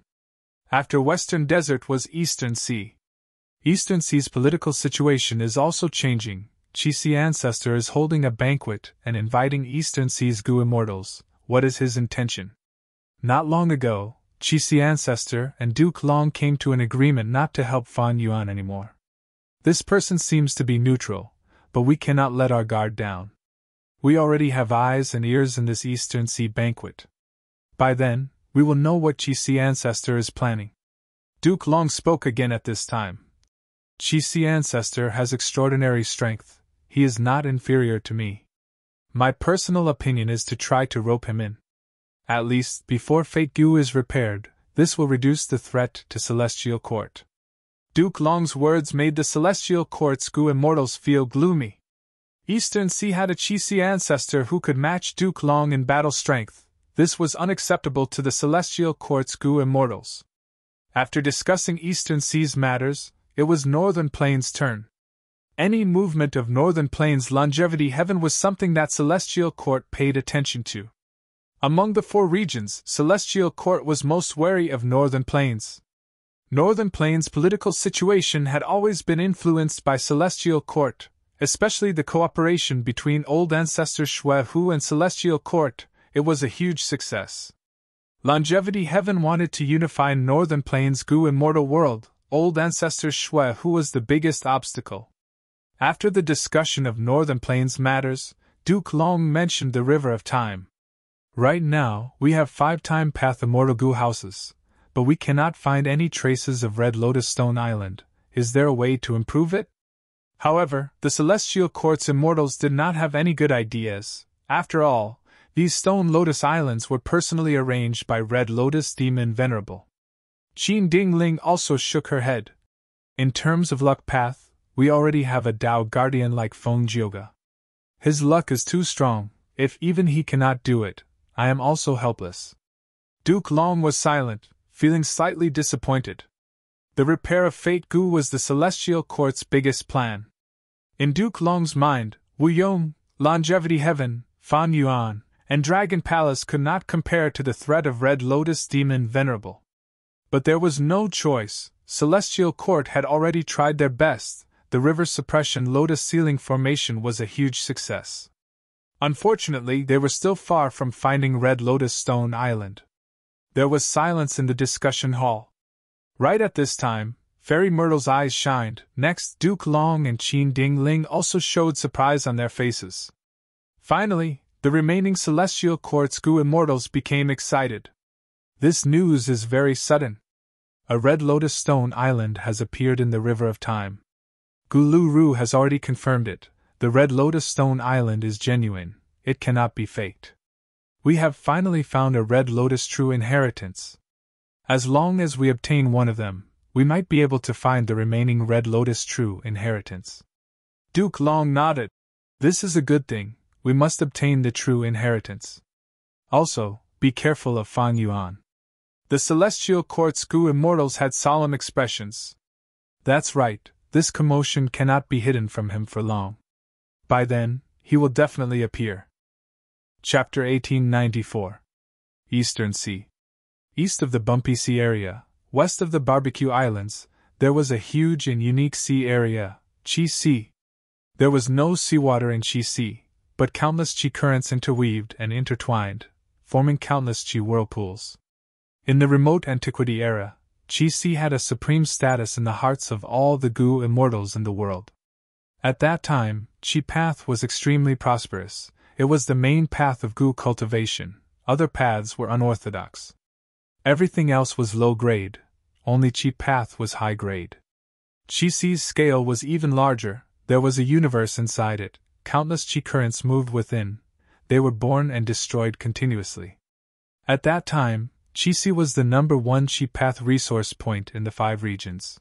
S1: After Western Desert was Eastern Sea. Eastern Sea's political situation is also changing. Qixi ancestor is holding a banquet and inviting Eastern Sea's Gu immortals. What is his intention? Not long ago, Qixi ancestor and Duke Long came to an agreement not to help Fang Yuan anymore. This person seems to be neutral, but we cannot let our guard down. We already have eyes and ears in this Eastern Sea banquet. By then, we will know what Qixi ancestor is planning. Duke Long spoke again at this time. Qixi ancestor has extraordinary strength. He is not inferior to me. My personal opinion is to try to rope him in. At least, before Fate Gu is repaired, this will reduce the threat to Celestial Court. Duke Long's words made the Celestial Court's Gu immortals feel gloomy. Eastern Sea had a Qixi ancestor who could match Duke Long in battle strength. This was unacceptable to the Celestial Court's Gu immortals. After discussing Eastern Sea's matters, it was Northern Plains' turn. Any movement of Northern Plains' longevity heaven was something that Celestial Court paid attention to. Among the 4 regions, Celestial Court was most wary of Northern Plains. Northern Plains' political situation had always been influenced by Celestial Court, especially the cooperation between old ancestors Shui Hu and Celestial Court. It was a huge success. Longevity Heaven wanted to unify Northern Plains' Gu immortal world. Old ancestors Shui Hu was the biggest obstacle. After the discussion of Northern Plains matters, Duke Long mentioned the River of Time. Right now, we have 5 Time Path immortal Gu houses, but we cannot find any traces of Red Lotus Stone Island. Is there a way to improve it? However, the Celestial Court's immortals did not have any good ideas. After all, these Stone Lotus Islands were personally arranged by Red Lotus Demon Venerable. Qin Dingling also shook her head. In terms of luck path, we already have a Dao guardian like Feng Jioga. His luck is too strong. If even he cannot do it, I am also helpless. Duke Long was silent, feeling slightly disappointed. The repair of Fate Gu was the Celestial Court's biggest plan. In Duke Long's mind, Wu Yong, Longevity Heaven, Fan Yuan, and Dragon Palace could not compare to the threat of Red Lotus Demon Venerable. But there was no choice. Celestial Court had already tried their best. the river suppression lotus ceiling formation was a huge success. Unfortunately, they were still far from finding Red Lotus Stone Island. There was silence in the discussion hall. Right at this time, Fairy Myrtle's eyes shined. Next, Duke Long and Qin Ding Ling also showed surprise on their faces. Finally, the remaining Celestial Quartz Goo Immortals became excited. This news is very sudden. A Red Lotus Stone Island has appeared in the River of Time. Gulu-Ru has already confirmed it. The Red Lotus Stone Island is genuine. It cannot be faked. We have finally found a Red Lotus true inheritance. As long as we obtain one of them, we might be able to find the remaining Red Lotus true inheritance. Duke Long nodded. This is a good thing. We must obtain the true inheritance. Also, be careful of Fan Yuan. The Celestial Quartz Goo Immortals had solemn expressions. That's right, this commotion cannot be hidden from him for long. By then, he will definitely appear. Chapter 1894. Eastern Sea. East of the Bumpy Sea area, west of the Barbecue Islands, there was a huge and unique sea area, Chi Sea. There was no seawater in Chi Sea, but countless Chi currents interweaved and intertwined, forming countless Chi whirlpools. In the remote antiquity era, Chi Sea had a supreme status in the hearts of all the Goo Immortals in the world. At that time, Chi Path was extremely prosperous. It was the main path of Goo cultivation. Other paths were unorthodox. Everything else was low grade, only Chi Path was high grade. Chi Sea's scale was even larger. There was a universe inside it. Countless Chi currents moved within. They were born and destroyed continuously. At that time, Chi Sea was the #1 Chi Path resource point in the 5 regions.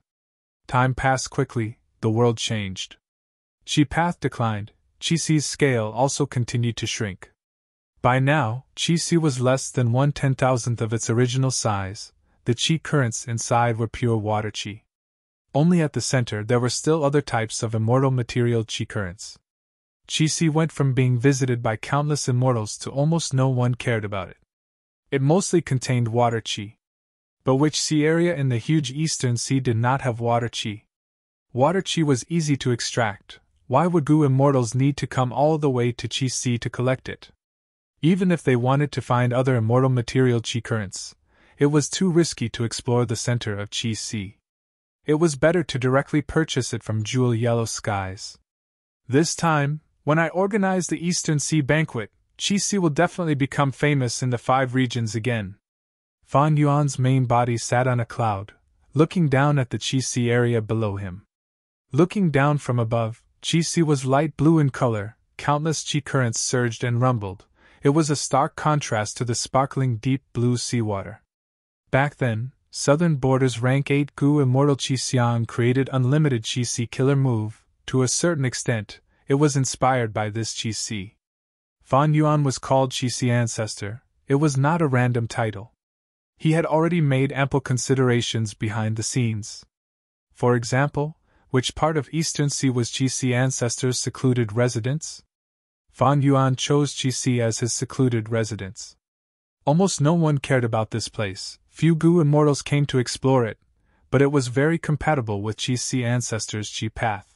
S1: Time passed quickly, the world changed. Chi Path declined, Chi Sea's scale also continued to shrink. By now, Chi Sea was less than 1/10,000th of its original size. The Chi currents inside were pure water Chi. Only at the center there were still other types of immortal material Chi currents. Chi Sea went from being visited by countless immortals to almost no one cared about it. It mostly contained water Chi. But which sea area in the huge Eastern Sea did not have water Chi? Water Chi was easy to extract. Why would Goo Immortals need to come all the way to Chi Sea to collect it? Even if they wanted to find other immortal material Chi currents, it was too risky to explore the center of Chi Sea. It was better to directly purchase it from Jewel Yellow Skies. This time, when I organize the Eastern Sea banquet, Chi Sea will definitely become famous in the 5 regions again. Fan Yuan's main body sat on a cloud, looking down at the Chi Sea area below him. Looking down from above, Chi Sea was light blue in color. Countless Chi currents surged and rumbled. It was a stark contrast to the sparkling deep blue seawater. Back then, Southern Border's Rank 8 Goo Immortal Chi Xiang created unlimited Chi Sea killer move. To a certain extent, it was inspired by this Chi Sea. Fan Yuan was called Chi Sea Ancestor. It was not a random title. He had already made ample considerations behind the scenes. For example, which part of Eastern Sea was Chi Sea Ancestor's secluded residence? Fan Yuan chose Chi Sea as his secluded residence. Almost no one cared about this place. Few Goo Immortals came to explore it, but it was very compatible with Chi Sea Ancestor's Chi Path.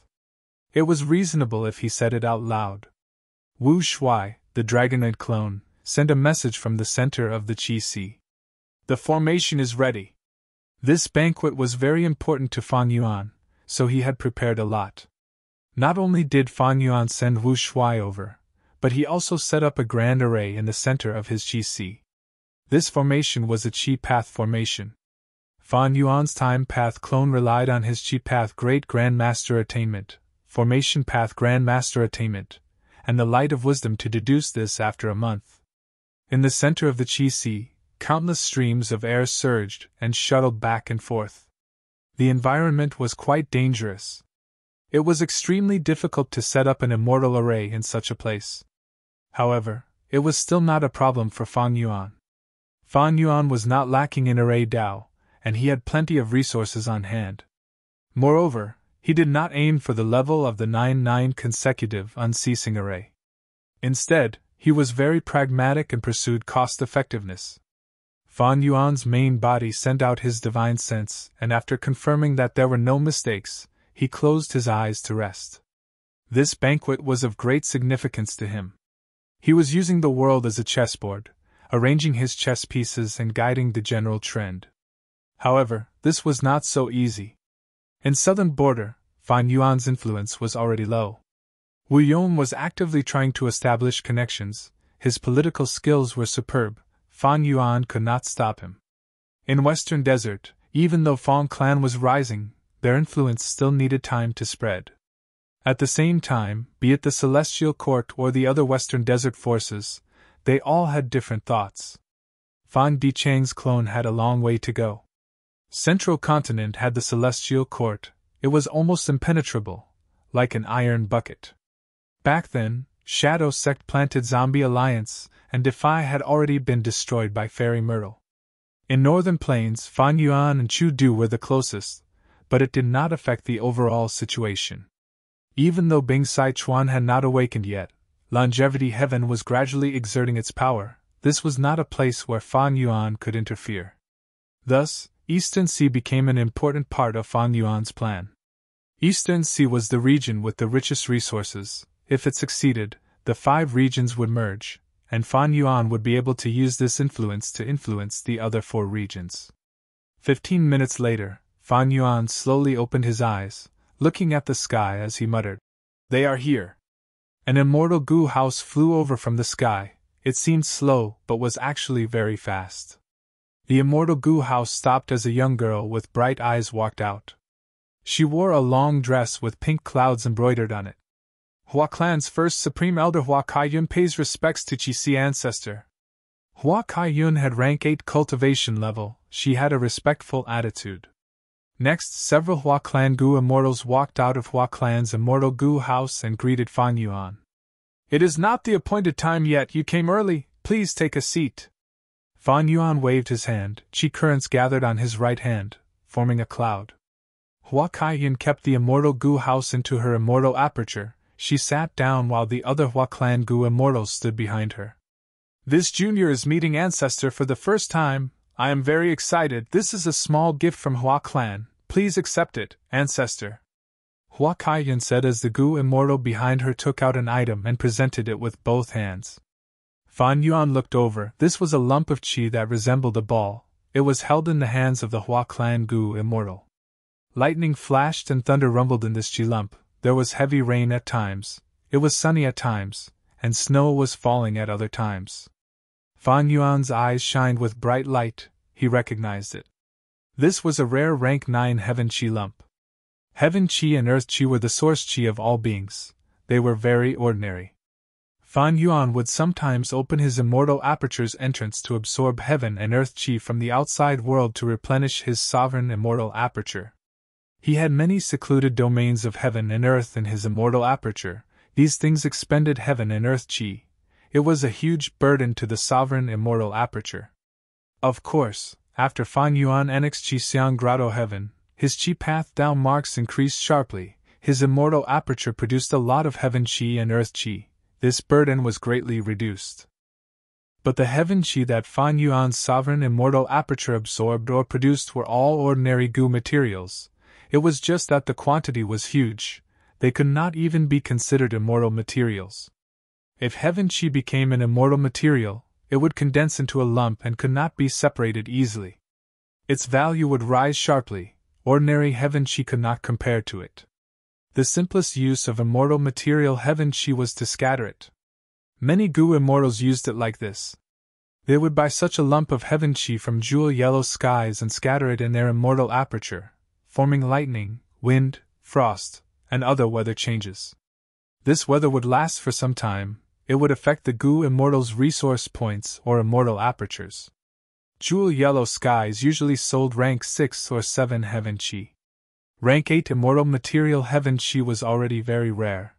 S1: It was reasonable if he said it out loud. Wu Shuai, the Dragonite clone, sent a message from the center of the Chi Sea. The formation is ready. This banquet was very important to Fan Yuan, so he had prepared a lot. Not only did Fan Yuan send Wu Shuai over, but he also set up a grand array in the center of his Chi Sea. This formation was a Chi Path formation. Fan Yuan's Time Path clone relied on his Chi Path Great Grand Master Attainment, Formation Path Grand Master Attainment, and the Light of Wisdom to deduce this after a month. In the center of the Chi Sea, countless streams of air surged and shuttled back and forth. The environment was quite dangerous. It was extremely difficult to set up an immortal array in such a place. However, it was still not a problem for Fan Yuan. Fan Yuan was not lacking in array Dao, and he had plenty of resources on hand. Moreover, he did not aim for the level of the 9-9 consecutive unceasing array. Instead, he was very pragmatic and pursued cost-effectiveness. Fan Yuan's main body sent out his divine sense, and after confirming that there were no mistakes, he closed his eyes to rest. This banquet was of great significance to him. He was using the world as a chessboard, arranging his chess pieces and guiding the general trend. However, this was not so easy. In southern border, Fan Yuan's influence was already low. Wu Yong was actively trying to establish connections. His political skills were superb. Fan Yuan could not stop him. In Western Desert, even though Fang clan was rising, their influence still needed time to spread. At the same time, be it the Celestial Court or the other Western Desert forces, they all had different thoughts. Fan Dichang's clone had a long way to go. Central Continent had the Celestial Court. It was almost impenetrable, like an iron bucket. Back then, Shadow Sect planted Zombie Alliance, and Defy had already been destroyed by Fairy Myrtle. In Northern Plains, Fan Yuan and Chu Du were the closest, but it did not affect the overall situation. Even though Bing Sai Chuan had not awakened yet, Longevity Heaven was gradually exerting its power. This was not a place where Fan Yuan could interfere. Thus, Eastern Sea became an important part of Fan Yuan's plan. Eastern Sea was the region with the richest resources. If it succeeded, the 5 regions would merge, and Fan Yuan would be able to use this influence to influence the other 4 regions. 15 minutes later, Fan Yuan slowly opened his eyes, looking at the sky as he muttered, "They are here." An immortal goo house flew over from the sky. It seemed slow, but was actually very fast. The immortal goo house stopped as a young girl with bright eyes walked out. She wore a long dress with pink clouds embroidered on it. Hua Clan's first Supreme Elder Hua Kaiyun pays respects to Qi ancestor. Hua Kaiyun had rank 8 cultivation level. She had a respectful attitude. Next, several Hua Clan Gu immortals walked out of Hua Clan's immortal Gu house and greeted Fan Yuan. "It is not the appointed time yet, you came early, please take a seat." Fan Yuan waved his hand. Qi currents gathered on his right hand, forming a cloud. Hua Kaiyun kept the immortal Gu house into her immortal aperture. She sat down while the other Hua Clan Gu immortals stood behind her. "This junior is meeting ancestor for the first time. I am very excited. This is a small gift from Hua Clan. Please accept it, ancestor." Hua Kaiyun said as the Gu immortal behind her took out an item and presented it with both hands. Fan Yuan looked over. This was a lump of qi that resembled a ball. It was held in the hands of the Hua Clan Gu immortal. Lightning flashed and thunder rumbled in this qi lump. There was heavy rain at times, it was sunny at times, and snow was falling at other times. Fan Yuan's eyes shined with bright light. He recognized it. This was a rare rank 9 Heaven Qi lump. Heaven Qi and Earth Qi were the source Qi of all beings. They were very ordinary. Fan Yuan would sometimes open his immortal aperture's entrance to absorb Heaven and Earth Qi from the outside world to replenish his sovereign immortal aperture. He had many secluded domains of Heaven and Earth in his immortal aperture. These things expended Heaven and Earth Qi. It was a huge burden to the sovereign immortal aperture. Of course, after Fan Yuan annexed Xiang Grotto Heaven, his Qi path down marks increased sharply. His immortal aperture produced a lot of Heaven Qi and Earth Qi. This burden was greatly reduced. But the Heaven Qi that Fan Yuan's sovereign immortal aperture absorbed or produced were all ordinary Gu materials. It was just that the quantity was huge. They could not even be considered immortal materials. If Heaven Qi became an immortal material, it would condense into a lump and could not be separated easily. Its value would rise sharply. Ordinary Heaven Qi could not compare to it. The simplest use of immortal material Heaven Qi was to scatter it. Many Gu immortals used it like this. They would buy such a lump of Heaven Qi from jewel yellow skies and scatter it in their immortal aperture, forming lightning, wind, frost, and other weather changes. This weather would last for some time. It would affect the Gu immortals' resource points or immortal apertures. Jewel yellow skies usually sold rank 6 or 7 Heaven Qi. Rank 8 immortal material Heaven Qi was already very rare.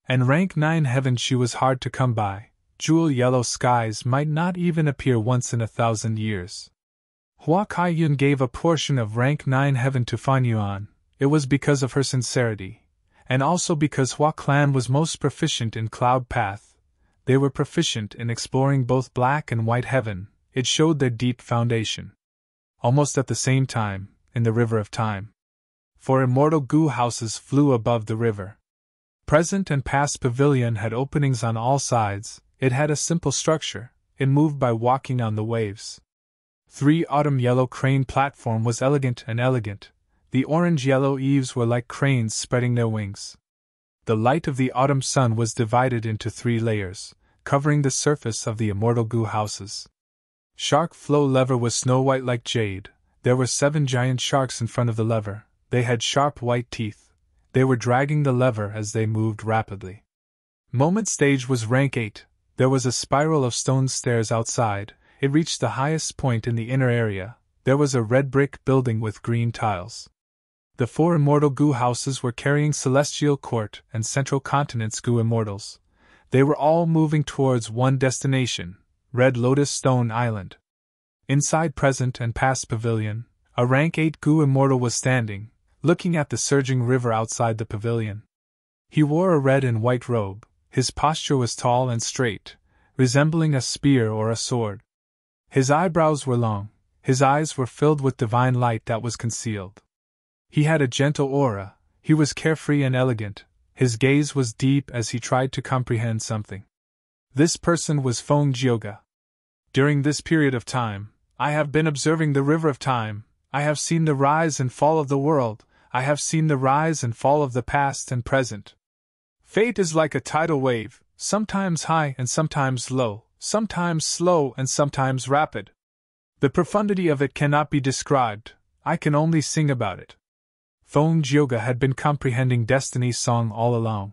S1: And rank 9 Heaven Qi was hard to come by. Jewel yellow skies might not even appear once in 1,000 years. Hua Kaiyun gave a portion of rank 9 Heaven to Fan Yuan. It was because of her sincerity, and also because Hua Clan was most proficient in Cloud Path. They were proficient in exploring both black and white heaven. It showed their deep foundation. Almost at the same time, in the River of Time, 4 immortal goo houses flew above the river. Present and past pavilion had openings on all sides. It had a simple structure. It moved by walking on the waves. 3 autumn yellow crane platform was elegant and elegant. The orange-yellow eaves were like cranes spreading their wings. The light of the autumn sun was divided into 3 layers, covering the surface of the immortal goo houses. Shark flow lever was snow-white like jade. There were 7 giant sharks in front of the lever. They had sharp white teeth. They were dragging the lever as they moved rapidly. Moment stage was rank 8. There was a spiral of stone stairs outside. It reached the highest point in the inner area. There was a red brick building with green tiles. The 4 immortal goo houses were carrying Celestial Court and Central Continent's goo immortals. They were all moving towards one destination, Red Lotus Stone Island. Inside present and past pavilion, a rank 8 goo immortal was standing, looking at the surging river outside the pavilion. He wore a red and white robe. His posture was tall and straight, resembling a spear or a sword. His eyebrows were long. His eyes were filled with divine light that was concealed. He had a gentle aura. He was carefree and elegant. His gaze was deep as he tried to comprehend something. This person was Feng Jioge. During this period of time, I have been observing the river of time. I have seen the rise and fall of the world. I have seen the rise and fall of the past and present. Fate is like a tidal wave, sometimes high and sometimes low, sometimes slow and sometimes rapid. The profundity of it cannot be described. I can only sing about it. Feng Jioge had been comprehending Destiny's song all along.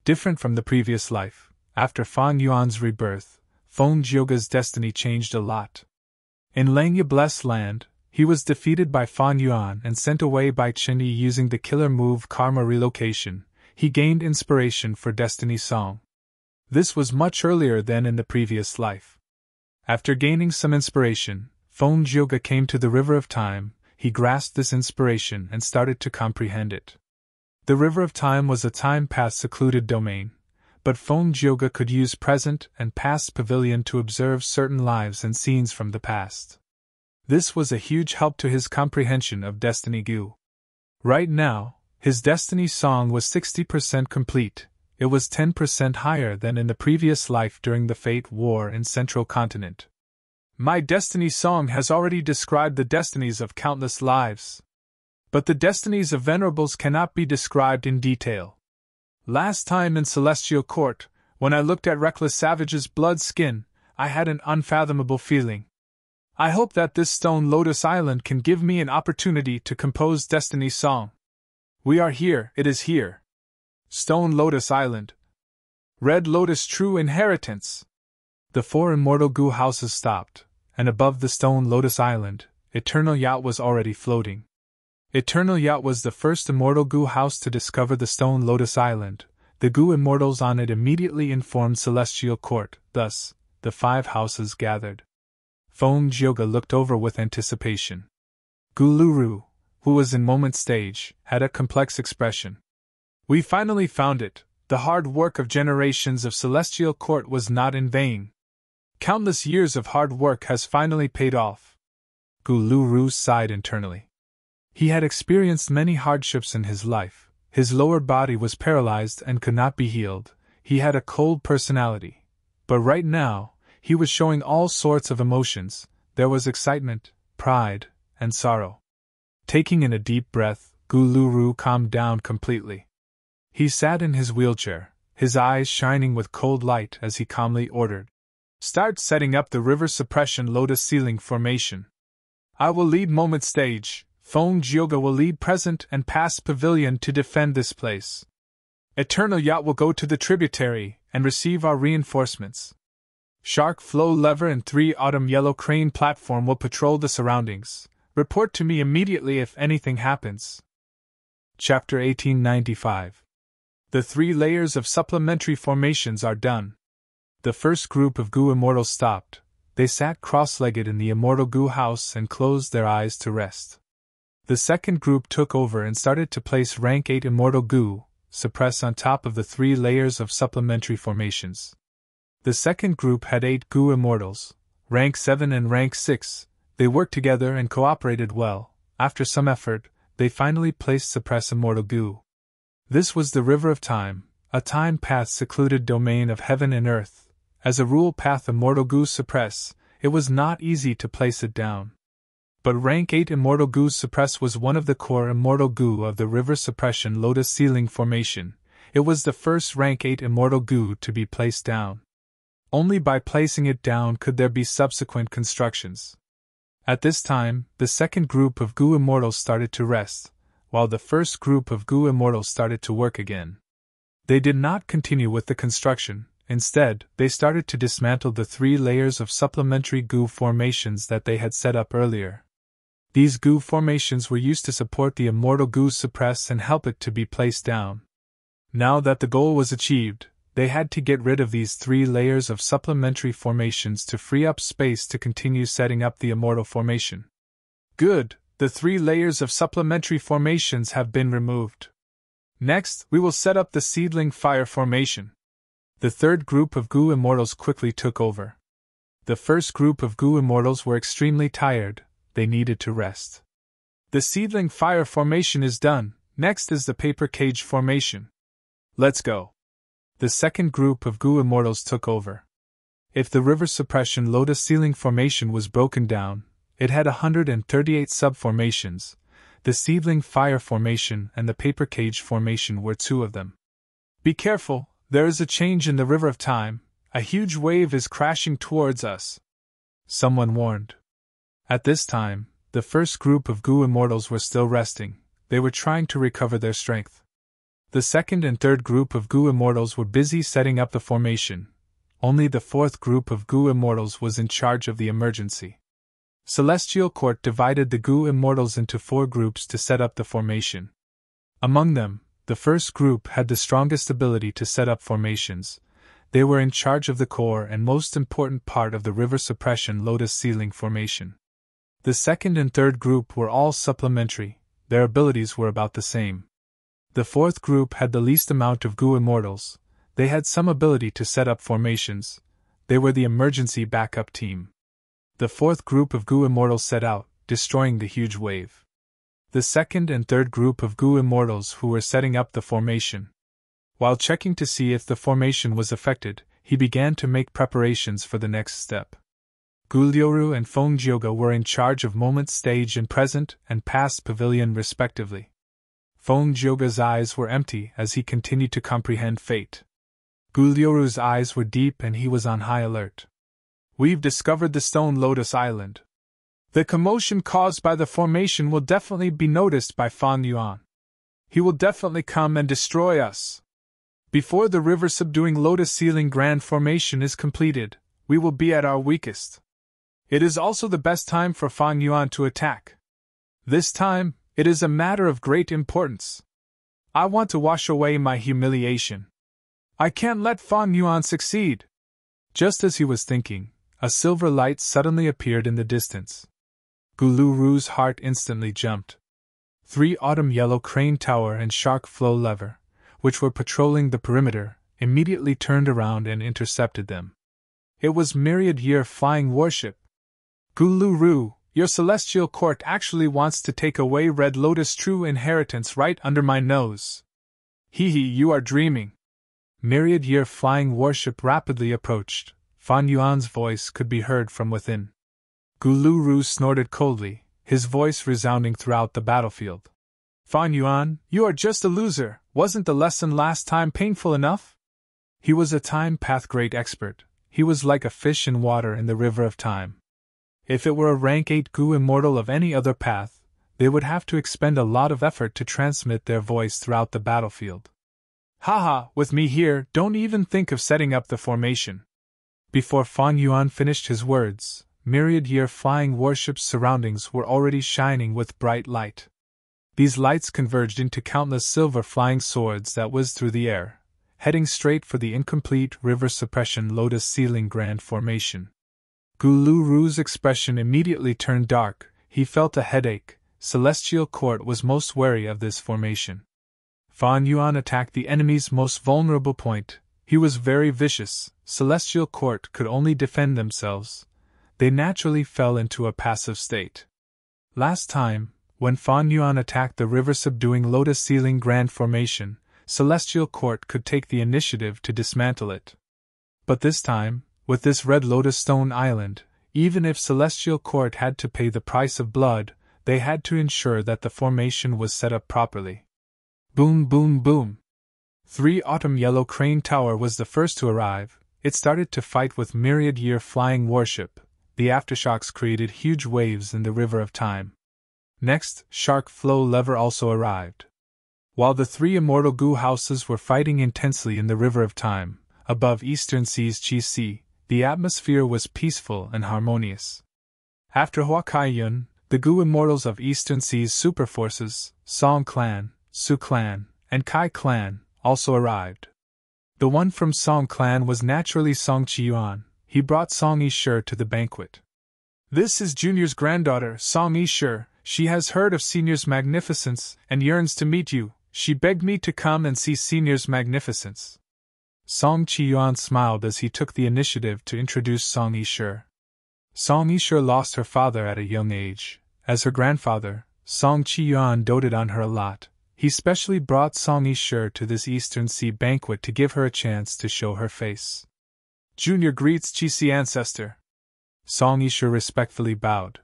S1: Different from the previous life, after Fang Yuan's rebirth, Feng Jioge's destiny changed a lot. In Langya Blessed Land, he was defeated by Fang Yuan and sent away by Chen Yi using the killer move Karma Relocation. He gained inspiration for Destiny's song. This was much earlier than in the previous life. After gaining some inspiration, Feng Jioge came to the River of Time. He grasped this inspiration and started to comprehend it. The River of Time was a time-past secluded domain, but Feng Jioge could use present and past pavilion to observe certain lives and scenes from the past. This was a huge help to his comprehension of Destiny Goo. Right now, his Destiny song was 60% complete. It was 10% higher than in the previous life during the Fate War in Central Continent. My Destiny song has already described the destinies of countless lives. But the destinies of Venerables cannot be described in detail. Last time in Celestial Court, when I looked at Reckless Savage's blood skin, I had an unfathomable feeling. I hope that this Stone Lotus Island can give me an opportunity to compose Destiny's song. We are here, it is here. Stone Lotus Island. Red Lotus True Inheritance. The 4 immortal goo houses stopped, and above the Stone Lotus Island, Eternal Yacht was already floating. Eternal Yacht was the first immortal goo house to discover the Stone Lotus Island. The goo immortals on it immediately informed Celestial Court, thus, the 5 houses gathered. Feng Jioge looked over with anticipation. Guluru, who was in moment stage, had a complex expression. We finally found it. The hard work of generations of Celestial Court was not in vain. Countless years of hard work has finally paid off. Guluru sighed internally. He had experienced many hardships in his life. His lower body was paralyzed and could not be healed. He had a cold personality. But right now, he was showing all sorts of emotions. There was excitement, pride, and sorrow. Taking in a deep breath, Guluru calmed down completely. He sat in his wheelchair, his eyes shining with cold light as he calmly ordered. Start setting up the river suppression lotus ceiling formation. I will lead moment stage. Feng Jioge will lead present and past pavilion to defend this place. Eternal Yacht will go to the tributary and receive our reinforcements. Shark Flow Lever and 3 Autumn Yellow Crane Platform will patrol the surroundings. Report to me immediately if anything happens. Chapter 1895. The 3 layers of supplementary formations are done. The first group of goo immortals stopped. They sat cross-legged in the immortal goo house and closed their eyes to rest. The second group took over and started to place rank 8 immortal goo, suppress on top of the 3 layers of supplementary formations. The second group had 8 goo immortals, rank 7 and rank 6. They worked together and cooperated well. After some effort, they finally placed suppress immortal goo. This was the river of time, a time path secluded domain of heaven and earth. As a rule path immortal goo suppress, it was not easy to place it down. But rank 8 immortal goo suppress was one of the core immortal goo of the river suppression lotus ceiling formation. It was the first rank 8 immortal goo to be placed down. Only by placing it down could there be subsequent constructions. At this time, the second group of goo immortals started to rest, while the first group of goo immortals started to work again. They did not continue with the construction. Instead, they started to dismantle the 3 layers of supplementary goo formations that they had set up earlier. These goo formations were used to support the immortal goo suppress and help it to be placed down. Now that the goal was achieved, they had to get rid of these 3 layers of supplementary formations to free up space to continue setting up the immortal formation. Good, the 3 layers of supplementary formations have been removed. Next, we will set up the seedling fire formation. The third group of goo immortals quickly took over. The first group of goo immortals were extremely tired, they needed to rest. The seedling fire formation is done, next is the paper cage formation. Let's go. The second group of goo immortals took over. If the river suppression lotus ceiling formation was broken down, it had 138 subformations. The seedling fire formation and the paper cage formation were 2 of them. Be careful, there is a change in the river of time, a huge wave is crashing towards us. Someone warned. At this time, the first group of goo immortals were still resting, they were trying to recover their strength. The second and third group of goo immortals were busy setting up the formation. Only the fourth group of goo immortals was in charge of the emergency. Celestial Court divided the goo immortals into 4 groups to set up the formation. Among them, the first group had the strongest ability to set up formations. They were in charge of the core and most important part of the river suppression lotus ceiling formation. The second and third group were all supplementary, their abilities were about the same. The fourth group had the least amount of goo immortals, they had some ability to set up formations, they were the emergency backup team. The fourth group of goo immortals set out, destroying the huge wave. The second and third group of goo immortals who were setting up the formation. While checking to see if the formation was affected, he began to make preparations for the next step. Gulyoru and Fonggyoga were in charge of moment stage and present and past pavilion respectively. Fonggyoga's eyes were empty as he continued to comprehend fate. Gulyoru's eyes were deep and he was on high alert. We've discovered the Stone Lotus Island. The commotion caused by the formation will definitely be noticed by Fan Yuan. He will definitely come and destroy us. Before the river subduing lotus ceiling grand formation is completed, we will be at our weakest. It is also the best time for Fan Yuan to attack. This time, it is a matter of great importance. I want to wash away my humiliation. I can't let Fan Yuan succeed. Just as he was thinking, a silver light suddenly appeared in the distance. Guluru's heart instantly jumped. 3 autumn yellow crane tower and shark flow lever, which were patrolling the perimeter, immediately turned around and intercepted them. It was myriad year flying warship. Guluru, your celestial court actually wants to take away Red Lotus' true inheritance right under my nose. Hee, you are dreaming. Myriad year flying warship rapidly approached. Fan Yuan's voice could be heard from within. Guluru snorted coldly, his voice resounding throughout the battlefield. Fan Yuan, you are just a loser, wasn't the lesson last time painful enough? He was a time path great expert, he was like a fish in water in the river of time. If it were a rank 8 goo immortal of any other path, they would have to expend a lot of effort to transmit their voice throughout the battlefield. Haha, with me here, don't even think of setting up the formation. Before Fan Yuan finished his words, myriad year flying warships' surroundings were already shining with bright light. These lights converged into countless silver flying swords that whizzed through the air, heading straight for the incomplete river suppression lotus ceiling grand formation. Guluru's expression immediately turned dark, he felt a headache. Celestial Court was most wary of this formation. Fan Yuan attacked the enemy's most vulnerable point. He was very vicious. Celestial Court could only defend themselves. They naturally fell into a passive state. Last time, when Fan Yuan attacked the river-subduing lotus-ceiling Grand Formation, Celestial Court could take the initiative to dismantle it. But this time, with this red lotus stone island, even if Celestial Court had to pay the price of blood, they had to ensure that the formation was set up properly. Boom, boom, boom. 3 Autumn Yellow Crane Tower was the first to arrive. It started to fight with myriad-year flying warship. The aftershocks created huge waves in the river of time. Next, Shark Flow Lever also arrived. While the 3 immortal goo houses were fighting intensely in the river of time, above Eastern Sea's Chi Sea, the atmosphere was peaceful and harmonious. After Hua Kai-yun, the goo immortals of Eastern Sea's superforces, Song Clan, Su Clan, and Kai Clan, also arrived. The one from Song Clan was naturally Song Chi-yuan. He brought Song Yi-shi to the banquet. This is Junior's granddaughter, Song Yi-shi. She has heard of Senior's magnificence and yearns to meet you. She begged me to come and see Senior's magnificence. Song Chi-yuan smiled as he took the initiative to introduce Song Yi-shi. Song Yi-shi lost her father at a young age. As her grandfather, Song Chi-yuan doted on her a lot. He specially brought Song Yi-shi to this Eastern Sea banquet to give her a chance to show her face. Junior greets Chi-Sea ancestor. Song Yi-shi respectfully bowed.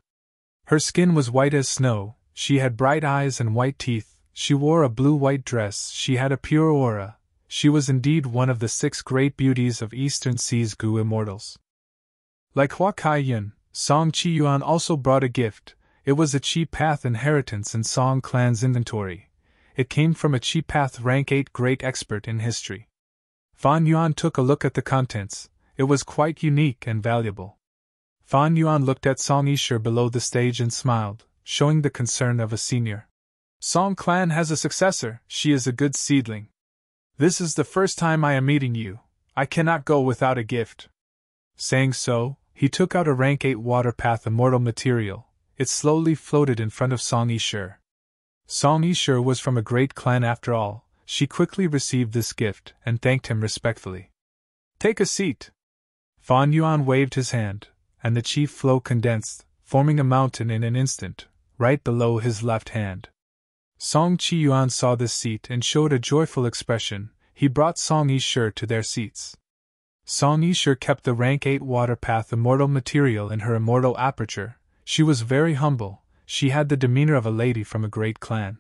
S1: Her skin was white as snow, she had bright eyes and white teeth, she wore a blue-white dress, she had a pure aura. She was indeed one of the 6 great beauties of Eastern Sea's goo immortals. Like Hua Kai-yun, Song Chi-yuan also brought a gift. It was a Chi Path inheritance in Song Clan's inventory. It came from a Chi Path rank 8 great expert in history. Fan Yuan took a look at the contents. It was quite unique and valuable. Fan Yuan looked at Song Yi-shi below the stage and smiled, showing the concern of a senior. Song Clan has a successor, she is a good seedling. This is the first time I am meeting you. I cannot go without a gift. Saying so, he took out a rank 8 water path immortal material. It slowly floated in front of Song Yi-shi. Song Yi-shi was from a great clan after all. She quickly received this gift and thanked him respectfully. Take a seat. Fan Yuan waved his hand, and the chi flow condensed, forming a mountain in an instant, right below his left hand. Song Chi-yuan saw this seat and showed a joyful expression. He brought Song Yi-shi to their seats. Song Yi-shi kept the rank 8 water path immortal material in her immortal aperture. She was very humble. She had the demeanor of a lady from a great clan.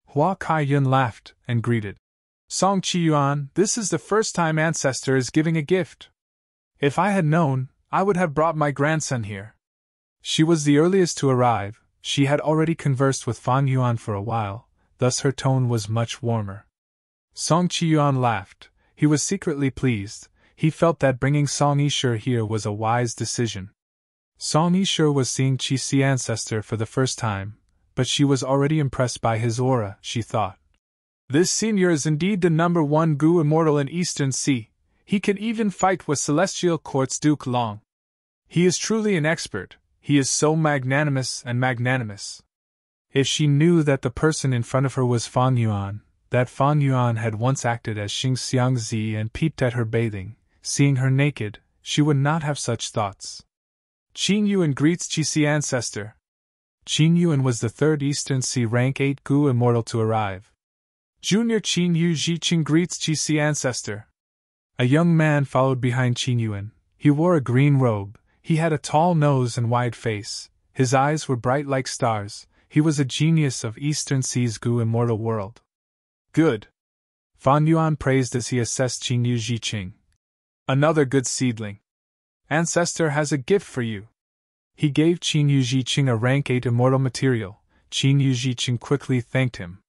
S1: Hua Kai-yun laughed and greeted. Song Chi-yuan, this is the first time ancestor is giving a gift. If I had known, I would have brought my grandson here. She was the earliest to arrive. She had already conversed with Fan Yuan for a while, thus her tone was much warmer. Song Chi-yuan laughed. He was secretly pleased. He felt that bringing Song Yi-shi here was a wise decision. Song Yi-shi was seeing Chi-Sea ancestor for the first time, but she was already impressed by his aura, she thought. This senior is indeed the number 1 goo immortal in Eastern Sea. He can even fight with Celestial Court's Duke Long. He is truly an expert. He is so magnanimous and magnanimous. If she knew that the person in front of her was Fan Yuan, that Fan Yuan had once acted as Xing Xiangzi and peeped at her bathing, seeing her naked, she would not have such thoughts. Qin Yuan greets Chi-Sea ancestor. Qin Yuan was the 3rd Eastern Sea rank 8 goo immortal to arrive. Junior Qin Yu Zhiqing greets Chi-Sea ancestor. A young man followed behind Qin Yuan. He wore a green robe. He had a tall nose and wide face. His eyes were bright like stars. He was a genius of Eastern Sea's goo immortal world. Good. Fan Yuan praised as he assessed Qin Yu Zhiqing. Another good seedling. Ancestor has a gift for you. He gave Qin Yu Zhiqing a rank 8 immortal material. Qin Yu Zhiqing quickly thanked him.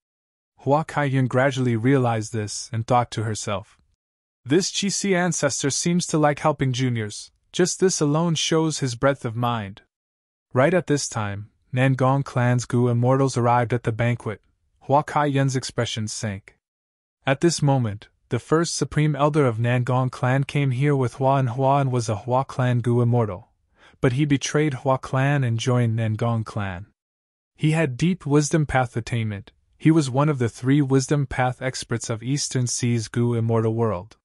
S1: Hua Kai-yun gradually realized this and thought to herself. This Chi-Sea ancestor seems to like helping juniors. Just this alone shows his breadth of mind. Right at this time, Nangong clan's goo immortals arrived at the banquet. Hua Kai-yun's expression sank. At this moment, the first supreme elder of Nangong clan came here with Hua and was a Hua clan goo immortal. But he betrayed Hua clan and joined Nangong clan. He had deep wisdom path attainment. He was one of the 3 wisdom path experts of Eastern Sea's goo immortal world.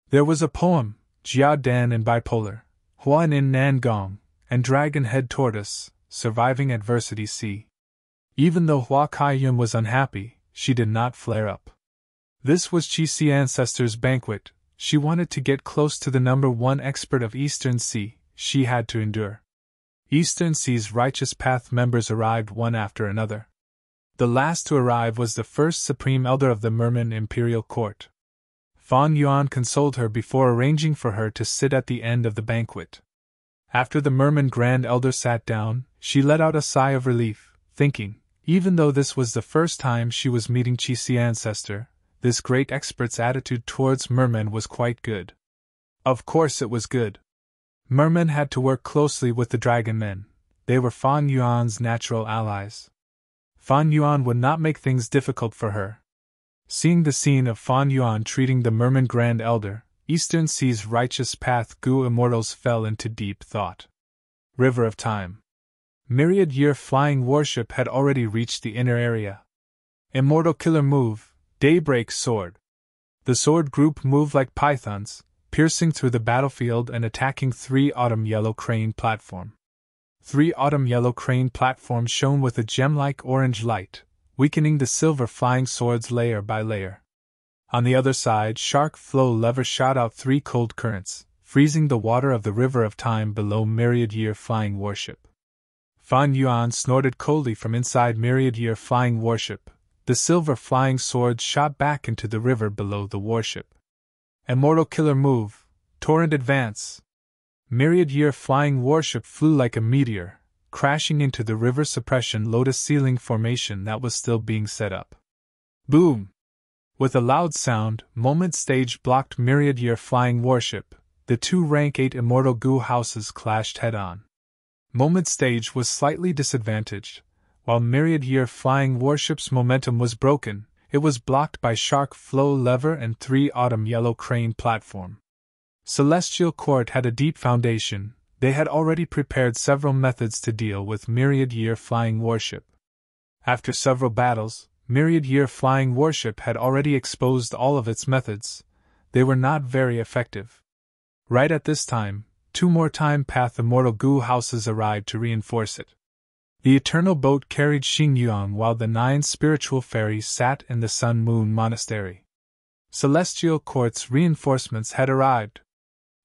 S1: There was a poem, Jia Dan in Bipolar, Huan in Nangong, and Dragon Head Tortoise, Surviving Adversity C. Even though Hua Kaiyun was unhappy, she did not flare up. This was Qixi Ancestor's banquet. She wanted to get close to the number one expert of Eastern Sea. She had to endure. Eastern Sea's Righteous Path members arrived one after another. The last to arrive was the first Supreme Elder of the Merman Imperial Court. Fan Yuan consoled her before arranging for her to sit at the end of the banquet. After the Merman Grand Elder sat down, she let out a sigh of relief, thinking, even though this was the first time she was meeting Qixi Ancestor, this great expert's attitude towards mermen was quite good. Of course it was good. Mermen had to work closely with the dragon men. They were Fan Yuan's natural allies. Fan Yuan would not make things difficult for her. Seeing the scene of Fan Yuan treating the Merman Grand Elder, Eastern Sea's Righteous Path Gu Immortals fell into deep thought. River of Time. Myriad Year Flying Warship had already reached the inner area. Immortal Killer Move, Daybreak Sword. The sword group moved like pythons, piercing through the battlefield and attacking 3 Autumn Yellow Crane platform. 3 Autumn Yellow Crane platforms shone with a gem-like orange light, weakening the silver flying swords layer by layer. On the other side, Shark Flow Lever shot out 3 cold currents, freezing the water of the River of Time below Myriad Year Flying Warship. Fan Yuan snorted coldly from inside Myriad Year Flying Warship. The silver flying swords shot back into the river below the warship. Immortal Killer Move, Torrent Advance. Myriad Year Flying Warship flew like a meteor, crashing into the river suppression lotus ceiling formation that was still being set up. Boom! With a loud sound, Moment Stage blocked Myriad Year Flying Warship. The 2 Rank 8 Immortal Goo houses clashed head-on. Moment Stage was slightly disadvantaged. While Myriad Year Flying Warship's momentum was broken, it was blocked by Shark Flow Lever and 3 Autumn Yellow Crane platform. Celestial Court had a deep foundation. They had already prepared several methods to deal with Myriad Year Flying Warship. After several battles, Myriad Year Flying Warship had already exposed all of its methods. They were not very effective. Right at this time, 2 more Time Path Immortal Goo houses arrived to reinforce it. The Eternal Boat carried Xing Yuan while the 9 spiritual fairies sat in the Sun Moon Monastery. Celestial Court's reinforcements had arrived.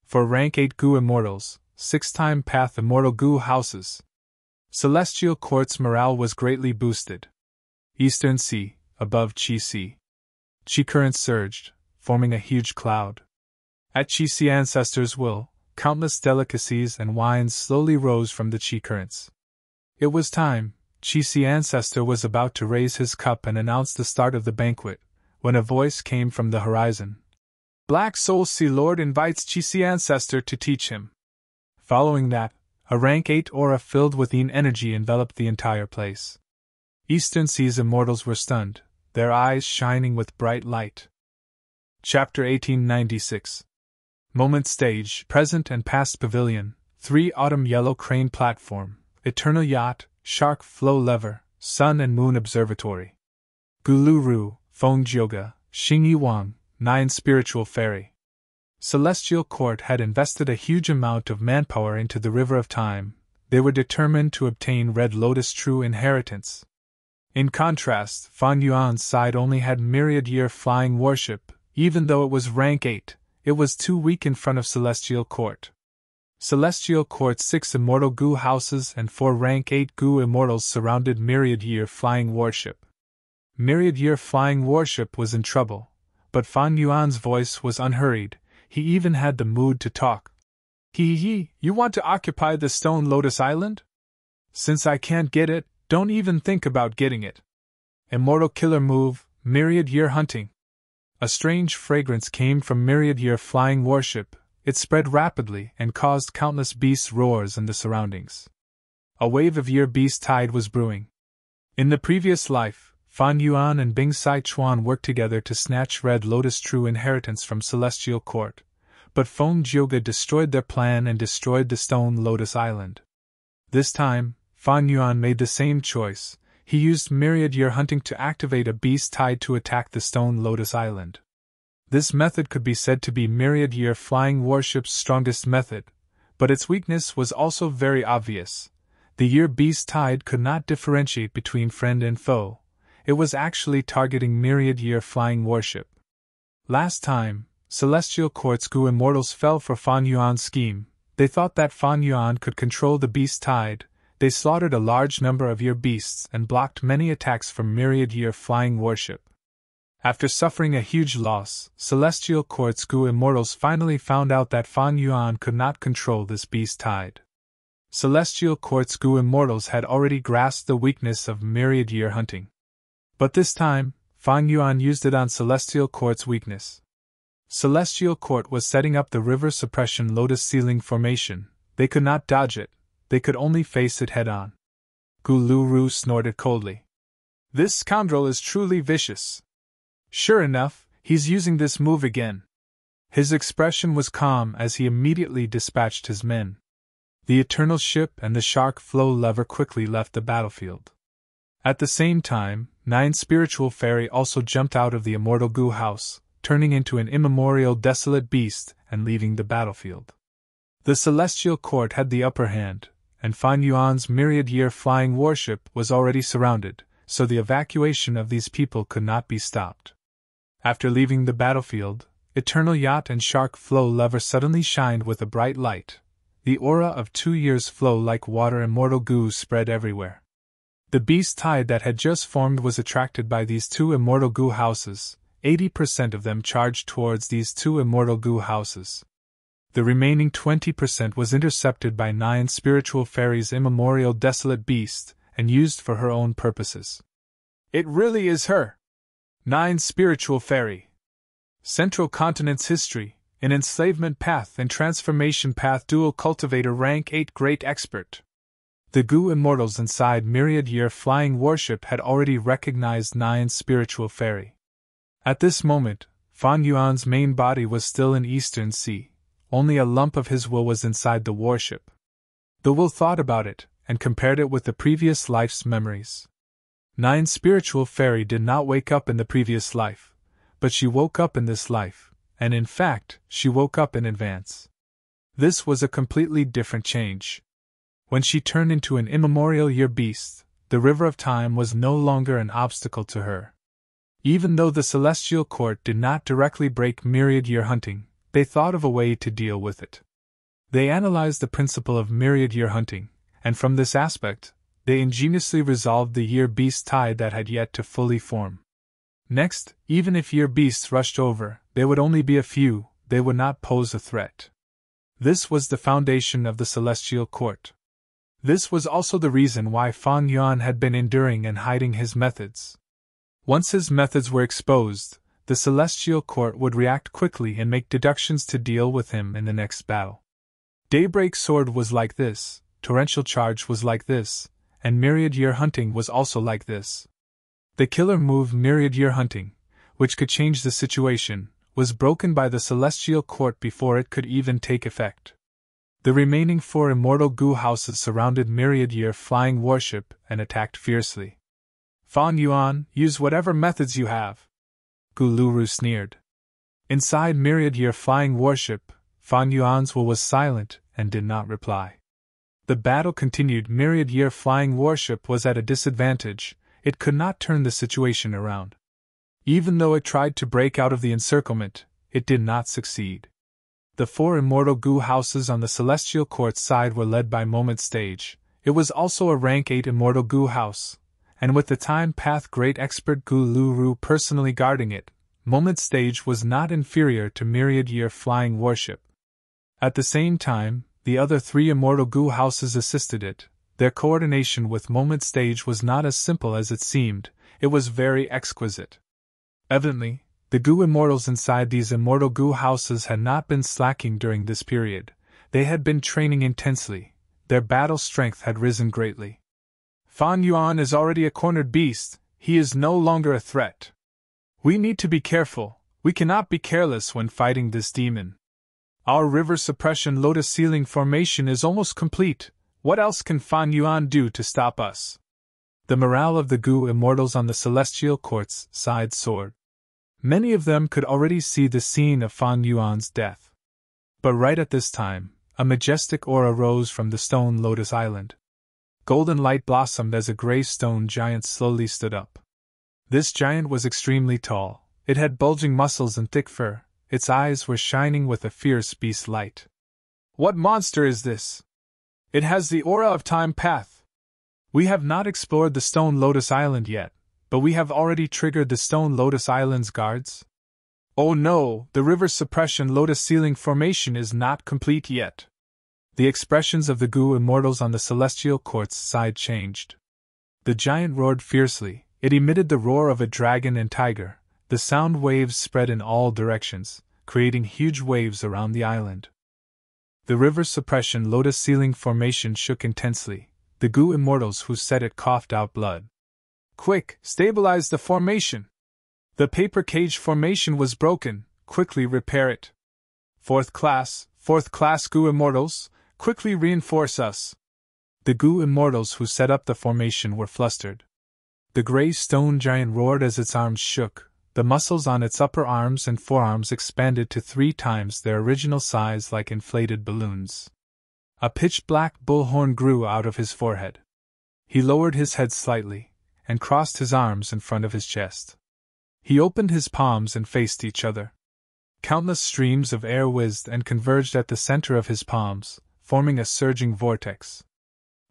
S1: For Rank 8 Goo Immortals, 6 Time Path Immortal Goo houses. Celestial Court's morale was greatly boosted. Eastern Sea, above Qi Sea. Qi currents surged, forming a huge cloud. At Qixi Ancestor's will, countless delicacies and wines slowly rose from the Qi currents. It was time. Qixi Ancestor was about to raise his cup and announce the start of the banquet, when a voice came from the horizon. Black Soul Sea Lord invites Qixi Ancestor to teach him. Following that, a Rank 8 aura filled with Yin energy enveloped the entire place. Eastern Sea's immortals were stunned, their eyes shining with bright light. Chapter 1896. Moment Stage, Present and Past Pavilion, 3 Autumn Yellow Crane Platform, Eternal Yacht, Shark Flow Lever, Sun and Moon Observatory. Guluru, Feng Jioga, Xing Yuang, 9 Spiritual Fairy. Celestial Court had invested a huge amount of manpower into the River of Time. They were determined to obtain Red Lotus True Inheritance. In contrast, Fan Yuan's side only had Myriad Year Flying Warship. Even though it was Rank 8, it was too weak in front of Celestial Court. Celestial Court's 6 Immortal Goo houses and 4 Rank 8 Goo Immortals surrounded Myriad Year Flying Warship. Myriad Year Flying Warship was in trouble, but Fan Yuan's voice was unhurried. He even had the mood to talk. You want to occupy the Stone Lotus Island? Since I can't get it, don't even think about getting it. Immortal Killer Move, Myriad Year Hunting. A strange fragrance came from Myriad Year Flying Warship. It spread rapidly and caused countless beast roars in the surroundings. A wave of year beast tide was brewing. In the previous life, Fan Yuan and Bing Sai Chuan worked together to snatch Red Lotus True Inheritance from Celestial Court, but Feng Jioga destroyed their plan and destroyed the Stone Lotus Island. This time, Fan Yuan made the same choice. He used Myriad Year Hunting to activate a beast tide to attack the Stone Lotus Island. This method could be said to be Myriad Year Flying Warship's strongest method, but its weakness was also very obvious. The year beast tide could not differentiate between friend and foe. It was actually targeting myriad year flying warship. Last time, celestial court's Gu immortals fell for Fan Yuan's scheme. They thought that Fan Yuan could control the beast tide. They slaughtered a large number of year beasts and blocked many attacks from myriad year flying warship. After suffering a huge loss, celestial court's Gu immortals finally found out that Fan Yuan could not control this beast tide. Celestial court's Gu immortals had already grasped the weakness of myriad year hunting. But this time, Fan Yuan used it on celestial court's weakness. Celestial court was setting up the river suppression lotus ceiling formation. They could not dodge it, they could only face it head on. Gu Lu snorted coldly. This scoundrel is truly vicious. Sure enough, he's using this move again. His expression was calm as he immediately dispatched his men. The Eternal Ship and the Shark Flow lever quickly left the battlefield. At the same time, 9 spiritual fairy also jumped out of the immortal Gu house, turning into an immemorial desolate beast and leaving the battlefield. The celestial court had the upper hand, and Fan Yuan's myriad year flying warship was already surrounded, so the evacuation of these people could not be stopped. After leaving the battlefield, Eternal Yacht and Shark Flow lever suddenly shined with a bright light. The aura of 2 years' flow like water immortal Gu spread everywhere. The beast tide that had just formed was attracted by these 2 immortal Gu houses. 80% of them charged towards these 2 immortal Gu houses. The remaining 20% was intercepted by 9 spiritual fairies' immemorial desolate beast and used for her own purposes. It really is her! 9 spiritual fairy. Central Continent's history. An enslavement path and transformation path dual cultivator rank 8 great expert. The Gu immortals inside myriad year flying warship had already recognized 9 spiritual fairy. At this moment, Fan Yuan's main body was still in Eastern Sea. Only a lump of his will was inside the warship. The will thought about it and compared it with the previous life's memories. 9 spiritual fairy did not wake up in the previous life, but she woke up in this life. And in fact, she woke up in advance. This was a completely different change. When she turned into an immemorial year beast, the river of time was no longer an obstacle to her. Even though the celestial court did not directly break myriad year hunting, they thought of a way to deal with it. They analyzed the principle of myriad year hunting, and from this aspect, they ingeniously resolved the year beast tide that had yet to fully form. Next, even if year beasts rushed over, there would only be a few, they would not pose a threat. This was the foundation of the celestial court. This was also the reason why Fan Yuan had been enduring and hiding his methods. Once his methods were exposed, the celestial court would react quickly and make deductions to deal with him in the next battle. Daybreak Sword was like this, Torrential Charge was like this, and Myriad Year Hunting was also like this. The killer move Myriad Year Hunting, which could change the situation, was broken by the celestial court before it could even take effect. The remaining 4 immortal Gu houses surrounded Myriad Year flying warship and attacked fiercely. Fan Yuan, use whatever methods you have. Gu Luru sneered. Inside Myriad Year flying warship, Fan Yuan's will was silent and did not reply. The battle continued. Myriad Year flying warship was at a disadvantage. It could not turn the situation around. Even though it tried to break out of the encirclement, it did not succeed. The 4 immortal Gu houses on the celestial court side were led by Moment Stage. It was also a rank 8 immortal Gu house, and with the time path great expert Gu Luru personally guarding it, Moment Stage was not inferior to Myriad Year flying warship. At the same time, the other 3 immortal Gu houses assisted it. Their coordination with Moment Stage was not as simple as it seemed, it was very exquisite. Evidently, the Gu immortals inside these immortal Gu houses had not been slacking during this period. They had been training intensely. Their battle strength had risen greatly. Fan Yuan is already a cornered beast, he is no longer a threat. We need to be careful, we cannot be careless when fighting this demon. Our river suppression lotus ceiling formation is almost complete. What else can Fan Yuan do to stop us? The morale of the Gu immortals on the celestial court's side soared. Many of them could already see the scene of Fan Yuan's death. But right at this time, a majestic aura rose from the stone lotus island. Golden light blossomed as a gray stone giant slowly stood up. This giant was extremely tall. It had bulging muscles and thick fur. Its eyes were shining with a fierce beast light. What monster is this? It has the aura of Time Path. We have not explored the Stone Lotus Island yet, but we have already triggered the Stone Lotus Island's guards. Oh no, the river suppression Lotus Ceiling formation is not complete yet. The expressions of the Gu immortals on the celestial court's side changed. The giant roared fiercely. It emitted the roar of a dragon and tiger. The sound waves spread in all directions, creating huge waves around the island. The river suppression Lotus Ceiling formation shook intensely. The Gu immortals who set it coughed out blood. Quick, stabilize the formation! The paper cage formation was broken. Quickly repair it. Fourth class Gu immortals, quickly reinforce us. The Gu immortals who set up the formation were flustered. The gray stone giant roared as its arms shook. The muscles on its upper arms and forearms expanded to 3 times their original size like inflated balloons. A pitch-black bullhorn grew out of his forehead. He lowered his head slightly, and crossed his arms in front of his chest. He opened his palms and faced each other. Countless streams of air whizzed and converged at the center of his palms, forming a surging vortex.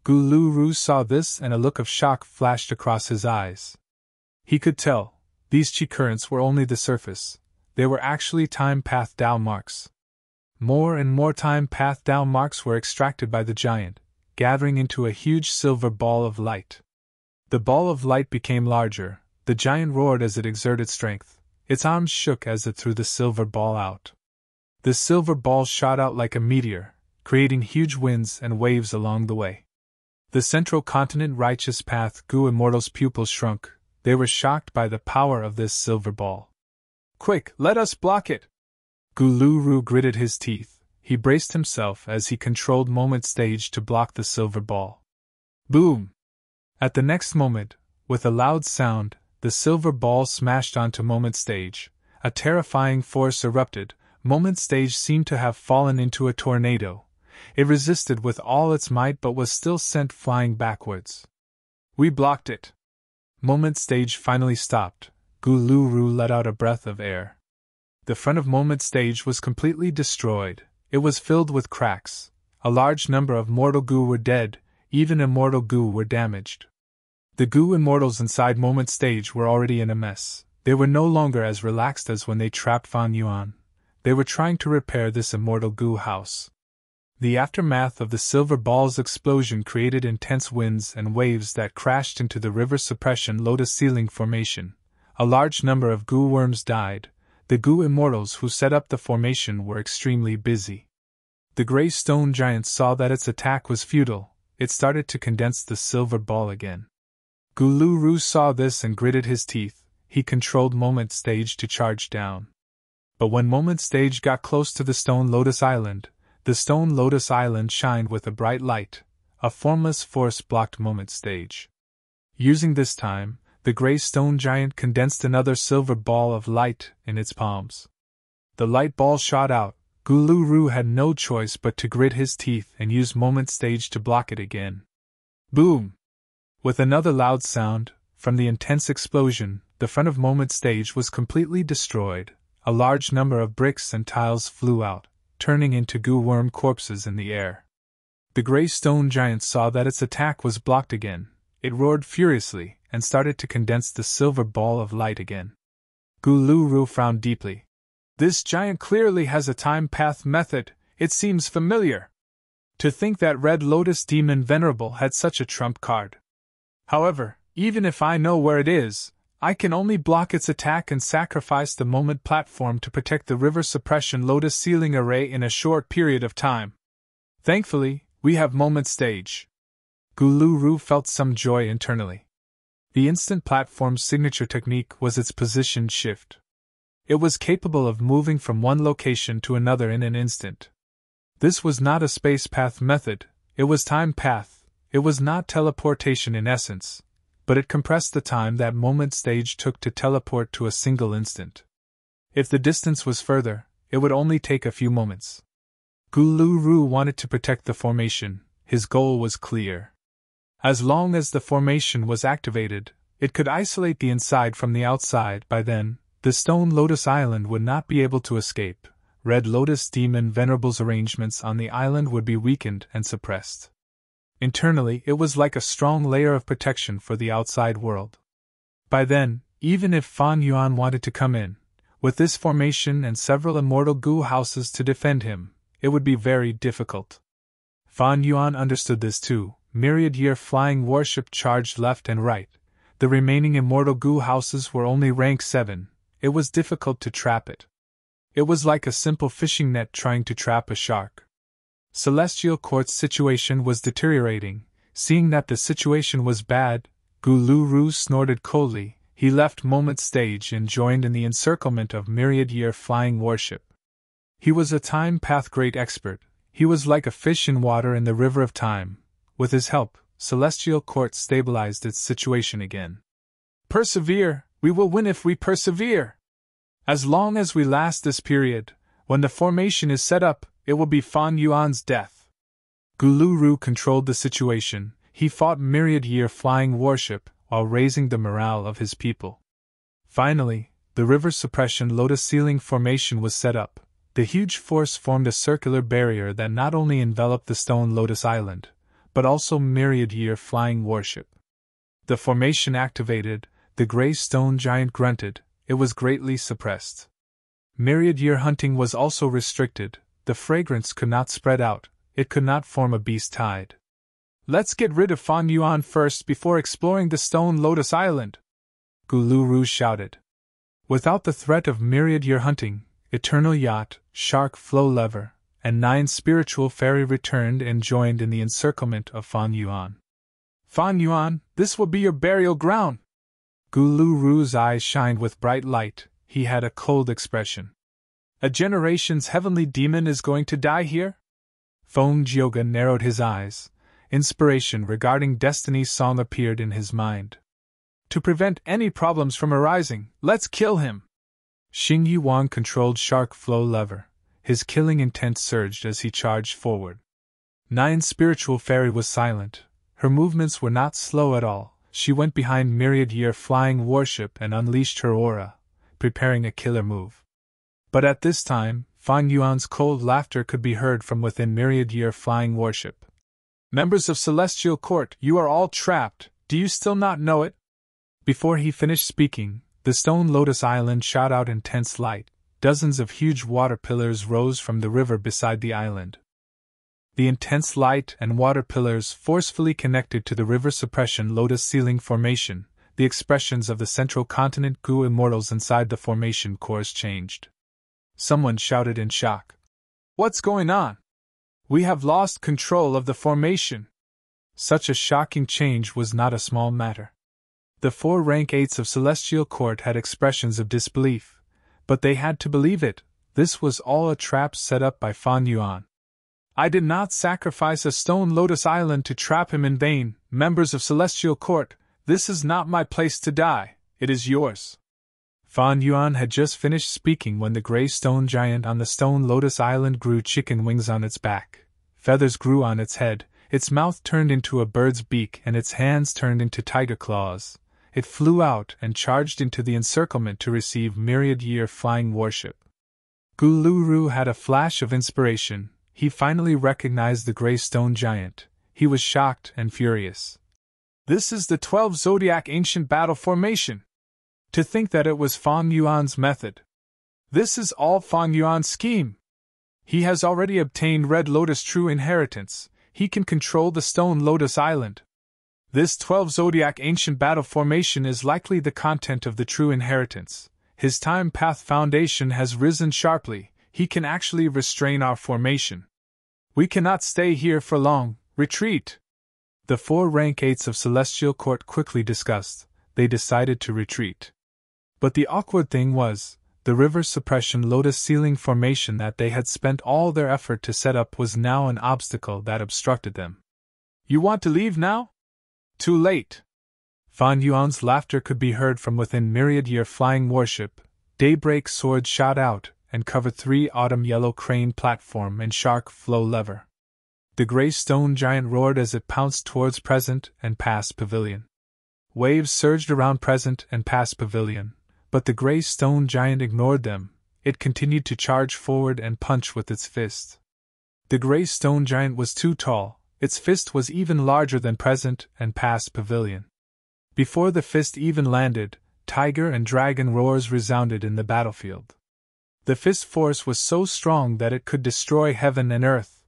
S1: Gulu-Ru saw this and a look of shock flashed across his eyes. He could tell, these chi currents were only the surface. They were actually Time Path Dao marks. More and more Time Path Dao marks were extracted by the giant, gathering into a huge silver ball of light. The ball of light became larger. The giant roared as it exerted strength. Its arms shook as it threw the silver ball out. The silver ball shot out like a meteor, creating huge winds and waves along the way. The central continent Righteous Path Gu Immortals' pupils shrunk. They were shocked by the power of this silver ball. Quick, let us block it! Gulu-Ru gritted his teeth. He braced himself as he controlled Moment Stage to block the silver ball. Boom! At the next moment, with a loud sound, the silver ball smashed onto Moment Stage. A terrifying force erupted. Moment Stage seemed to have fallen into a tornado. It resisted with all its might but was still sent flying backwards. We blocked it. Moment Stage finally stopped. Gulu-Ru let out a breath of air. The front of Moment Stage was completely destroyed. It was filled with cracks. A large number of mortal Gu were dead. Even immortal Gu were damaged. The Gu immortals inside Moment Stage were already in a mess. They were no longer as relaxed as when they trapped Fan Yuan. They were trying to repair this immortal Gu house. The aftermath of the silver ball's explosion created intense winds and waves that crashed into the river suppression Lotus Ceiling formation. A large number of Gu worms died. The Gu immortals who set up the formation were extremely busy. The gray stone giant saw that its attack was futile. It started to condense the silver ball again. Gulu-Ru saw this and gritted his teeth. He controlled Moment Stage to charge down. But when Moment Stage got close to the Stone Lotus Island, the Stone Lotus Island shined with a bright light. A formless force blocked Moment Stage. Using this time, the gray stone giant condensed another silver ball of light in its palms. The light ball shot out. Gulu-Ru had no choice but to grit his teeth and use Moment Stage to block it again. Boom! With another loud sound, from the intense explosion, the front of Moment Stage was completely destroyed. A large number of bricks and tiles flew out, turning into Gu worm corpses in the air. The gray stone giant saw that its attack was blocked again. It roared furiously and started to condense the silver ball of light again. Gulu-Ru frowned deeply. This giant clearly has a time path method. It seems familiar. To think that Red Lotus Demon Venerable had such a trump card. However, even if I know where it is, I can only block its attack and sacrifice the Moment platform to protect the river suppression Lotus Ceiling array in a short period of time. Thankfully, we have Moment Stage. Gulu-Ru felt some joy internally. The instant platform's signature technique was its position shift. It was capable of moving from one location to another in an instant. This was not a space path method, it was time path. It was not teleportation in essence, but it compressed the time that Moment Stage took to teleport to a single instant. If the distance was further, it would only take a few moments. Gulu-Ru wanted to protect the formation. His goal was clear. As long as the formation was activated, it could isolate the inside from the outside. By then, the Stone Lotus Island would not be able to escape. Red Lotus Demon Venerable's arrangements on the island would be weakened and suppressed. Internally, it was like a strong layer of protection for the outside world. By then, even if Fan Yuan wanted to come in, with this formation and several immortal goo houses to defend him, it would be very difficult. Fan Yuan understood this too. Myriad-year flying warship charged left and right. The remaining immortal goo houses were only rank 7. It was difficult to trap it. It was like a simple fishing net trying to trap a shark. Celestial Court's situation was deteriorating. Seeing that the situation was bad, Gulu-Ru snorted coldly. He left Moment Stage and joined in the encirclement of Myriad-year flying warship. He was a time path great expert. He was like a fish in water in the river of time. With his help, Celestial Court stabilized its situation again. Persevere, we will win if we persevere. As long as we last this period, when the formation is set up, it will be Fan Yuan's death. Gulu-Ru controlled the situation. He fought Myriad-year flying warship while raising the morale of his people. Finally, the river suppression lotus ceiling formation was set up. The huge force formed a circular barrier that not only enveloped the Stone Lotus Island, but also Myriad-year flying warship. The formation activated, the gray stone giant grunted. It was greatly suppressed. Myriad-year hunting was also restricted. The fragrance could not spread out. It could not form a beast tide. Let's get rid of Fan Yuan first before exploring the Stone Lotus Island, Gulu-Ru shouted. Without the threat of Myriad-year hunting, Eternal Yacht, Shark Flow Lever, and 9 Spiritual Fairy returned and joined in the encirclement of Fan Yuan. Fan Yuan, this will be your burial ground. Gulu-Ru's eyes shined with bright light. He had a cold expression. A generation's heavenly demon is going to die here? Feng Jioga narrowed his eyes. Inspiration regarding Destiny's song appeared in his mind. To prevent any problems from arising, let's kill him. Xing Yuan controlled Shark Flow Lever. His killing intent surged as he charged forward. 9 Spiritual Fairy was silent. Her movements were not slow at all. She went behind Myriad-year flying warship and unleashed her aura, preparing a killer move. But at this time, Fan Yuan's cold laughter could be heard from within Myriad-year flying warship. Members of Celestial Court, you are all trapped. Do you still not know it? Before he finished speaking, the Stone Lotus Island shot out intense light. Dozens of huge water pillars rose from the river beside the island. The intense light and water pillars forcefully connected to the river suppression lotus ceiling formation. The expressions of the central continent goo immortals inside the formation cores changed. Someone shouted in shock. What's going on? We have lost control of the formation. Such a shocking change was not a small matter. The 4 rank 8s of Celestial Court had expressions of disbelief, but they had to believe it. This was all a trap set up by Fan Yuan. I did not sacrifice a Stone Lotus Island to trap him in vain. Members of Celestial Court, this is not my place to die, it is yours. Fan Yuan had just finished speaking when the gray stone giant on the Stone Lotus Island grew chicken wings on its back. Feathers grew on its head, its mouth turned into a bird's beak and its hands turned into tiger claws. It flew out and charged into the encirclement to receive Myriad-year flying warship. Gulu-Ru had a flash of inspiration. He finally recognized the gray stone giant. He was shocked and furious. This is the 12 Zodiac Ancient Battle Formation. To think that it was Fan Yuan's method. This is all Fan Yuan's scheme. He has already obtained Red Lotus True Inheritance. He can control the Stone Lotus Island. This 12 Zodiac Ancient Battle Formation is likely the content of the True Inheritance. His time path foundation has risen sharply. He can actually restrain our formation. We cannot stay here for long. Retreat. The 4 rank 8s of Celestial Court quickly discussed. They decided to retreat. But the awkward thing was, the river suppression lotus ceiling formation that they had spent all their effort to set up was now an obstacle that obstructed them. You want to leave now? Too late. Fan Yuan's laughter could be heard from within Myriad-year flying warship. Daybreak swords shot out and covered 3 autumn yellow crane platform and shark flow lever. The gray stone giant roared as it pounced towards present and past pavilion. Waves surged around present and past pavilion, but the gray stone giant ignored them. It continued to charge forward and punch with its fist. The gray stone giant was too tall, its fist was even larger than present and past pavilion. Before the fist even landed, tiger and dragon roars resounded in the battlefield. The fist force was so strong that it could destroy heaven and earth.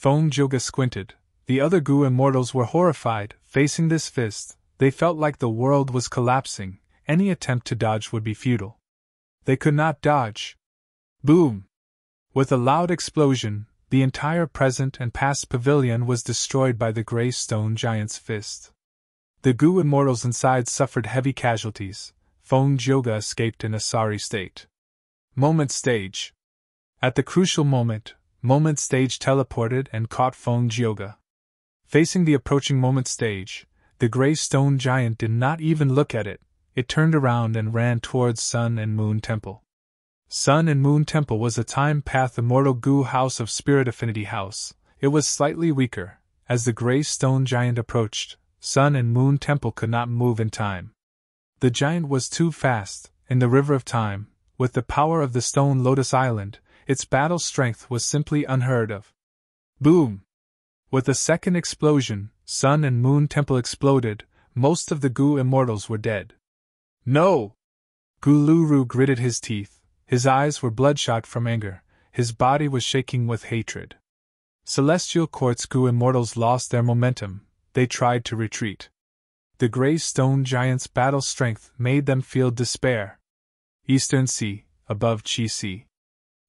S1: Fong Joga squinted. The other Gu immortals were horrified. Facing this fist, they felt like the world was collapsing. Any attempt to dodge would be futile. They could not dodge. Boom! With a loud explosion, the entire present and past pavilion was destroyed by the gray stone giant's fist. The Gu immortals inside suffered heavy casualties. Fong Joga escaped in a sorry state. Moment stage. At the crucial moment, Moment stage teleported and caught Fong Joga. Facing the approaching Moment stage, the gray stone giant did not even look at it. It turned around and ran towards Sun and Moon Temple. Sun and Moon Temple was a time path immortal Gu house of Spirit Affinity House. It was slightly weaker. As the gray stone giant approached, Sun and Moon Temple could not move in time. The giant was too fast. In the river of time, with the power of the stone Lotus Island, its battle strength was simply unheard of. Boom! With a second explosion, Sun and Moon Temple exploded. Most of the Gu immortals were dead. No! Guluru gritted his teeth. His eyes were bloodshot from anger. His body was shaking with hatred. Celestial Court's Gu immortals lost their momentum. They tried to retreat. The gray stone giant's battle strength made them feel despair. Eastern Sea, above Chi Sea.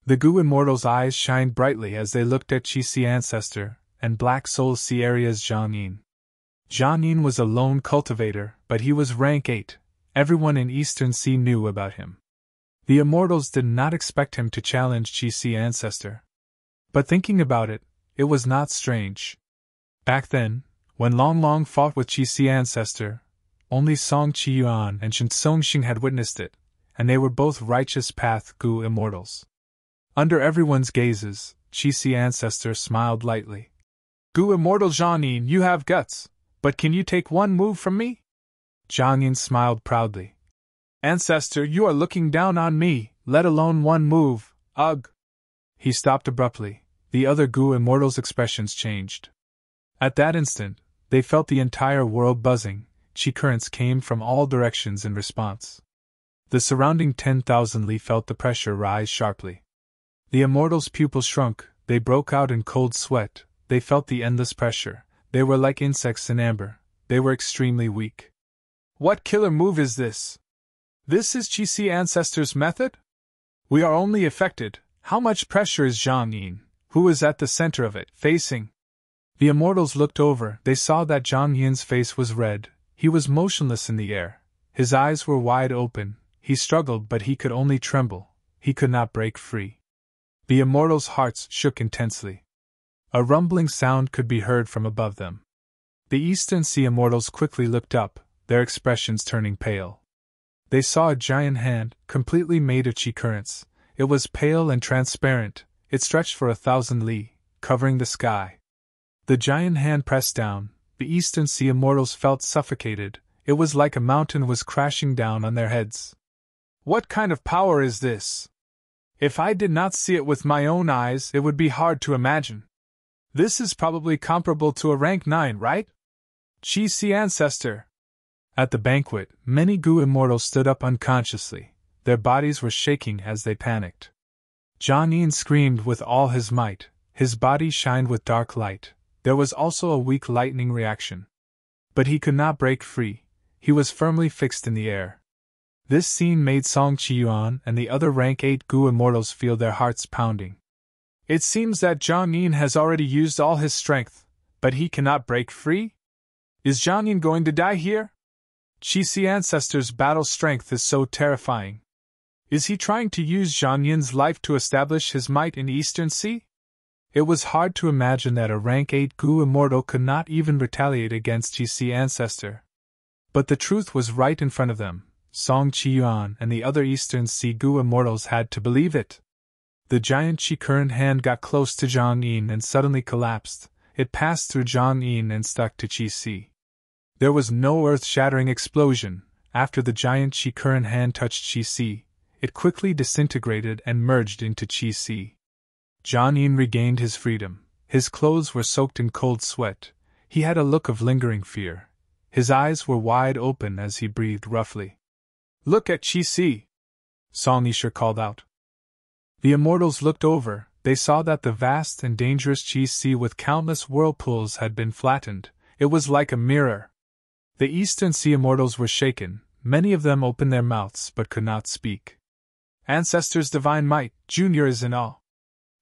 S1: The Gu immortals' eyes shined brightly as they looked at Chi Sea Ancestor and Black Soul Sea Area's Zhang Yin. Zhang Yin was a lone cultivator, but he was rank 8. Everyone in Eastern Sea knew about him. The immortals did not expect him to challenge Chi Sea Ancestor. But thinking about it, it was not strange. Back then, when Long Long fought with Chi Sea Ancestor, only Song Chi Yuan and Shen Songxing had witnessed it, and they were both righteous path Gu immortals. Under everyone's gazes, Chi Sea Ancestor smiled lightly. Gu immortal Zhang Yin, you have guts, but can you take one move from me? Zhang Yin smiled proudly. Ancestor, you are looking down on me, let alone one move, ugh! He stopped abruptly. The other Gu immortals' expressions changed. At that instant, they felt the entire world buzzing. Chi currents came from all directions in response. The surrounding 10,000 Li felt the pressure rise sharply. The immortals' pupils shrunk, they broke out in cold sweat, they felt the endless pressure, they were like insects in amber, they were extremely weak. What killer move is this? This is Chi Sea Ancestor's method? We are only affected. How much pressure is Zhang Yin, who is at the center of it, facing? The immortals looked over, they saw that Zhang Yin's face was red, he was motionless in the air, his eyes were wide open, he struggled but he could only tremble, he could not break free. The immortals' hearts shook intensely. A rumbling sound could be heard from above them. The Eastern Sea immortals quickly looked up, their expressions turning pale. They saw a giant hand, completely made of chi currents. It was pale and transparent, it stretched for 1,000 li, covering the sky. The giant hand pressed down, the Eastern Sea immortals felt suffocated, it was like a mountain was crashing down on their heads. What kind of power is this? If I did not see it with my own eyes, it would be hard to imagine. This is probably comparable to a rank 9, right? Chi Sea Ancestor. At the banquet, many Gu immortals stood up unconsciously. Their bodies were shaking as they panicked. Zhang Yin screamed with all his might. His body shined with dark light. There was also a weak lightning reaction. But he could not break free. He was firmly fixed in the air. This scene made Song Chi Yuan and the other rank 8 Gu immortals feel their hearts pounding. It seems that Zhang Yin has already used all his strength, but he cannot break free? Is Zhang Yin going to die here? Chi Sea Ancestor's battle strength is so terrifying. Is he trying to use Zhang Yin's life to establish his might in Eastern Sea? It was hard to imagine that a rank 8 Gu immortal could not even retaliate against Chi Sea Ancestor. But the truth was right in front of them. Song Chi Yuan and the other Eastern Sea Gu immortals had to believe it. The giant Chi current hand got close to Zhang Yin and suddenly collapsed. it passed through Zhang Yin and stuck to Qi Si. There was no earth-shattering explosion. After the giant Qi current hand touched Qi Si, it quickly disintegrated and merged into Qi Si. Zhang Yin regained his freedom. His clothes were soaked in cold sweat. He had a look of lingering fear. His eyes were wide open as he breathed roughly. "Look at Qi Si!" Song Yisha called out. The immortals looked over. They saw that the vast and dangerous Qi Si with countless whirlpools had been flattened. It was like a mirror. The Eastern Sea immortals were shaken. Many of them opened their mouths but could not speak. "Ancestors' divine might, Junior is in awe."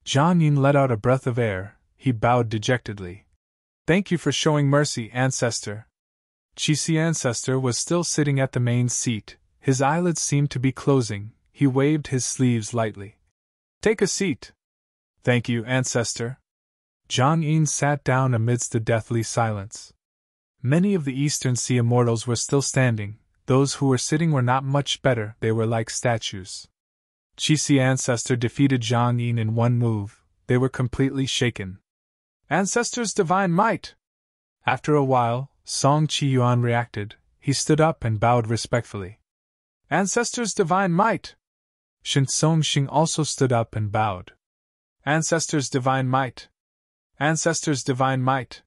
S1: Zhang Yin let out a breath of air. He bowed dejectedly. "Thank you for showing mercy, Ancestor." Qi Si Ancestor was still sitting at the main seat. His eyelids seemed to be closing. He waved his sleeves lightly. "Take a seat." "Thank you, Ancestor." Zhang Yin sat down amidst the deathly silence. Many of the Eastern Sea immortals were still standing. Those who were sitting were not much better, they were like statues. Qi Si Ancestor defeated Zhang Yin in one move. They were completely shaken. "Ancestors' divine might!" After a while, Song Qiyuan reacted. He stood up and bowed respectfully. "Ancestors' divine might!" Shen Xing also stood up and bowed. "Ancestors' divine might! Ancestors' divine might!"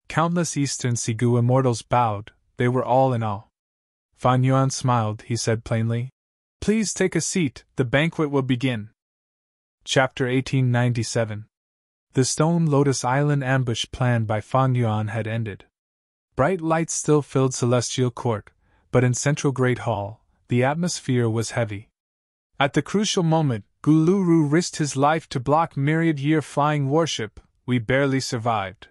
S1: Countless Eastern Sigu immortals bowed. They were all in awe. Fan Yuan smiled. He said plainly, "Please take a seat, the banquet will begin." Chapter 1897. The Stone Lotus Island ambush planned by Fan Yuan had ended. Bright lights still filled Celestial Court, but in Central Great Hall, the atmosphere was heavy. At the crucial moment, Guluru risked his life to block myriad-year flying warship. "We barely survived,"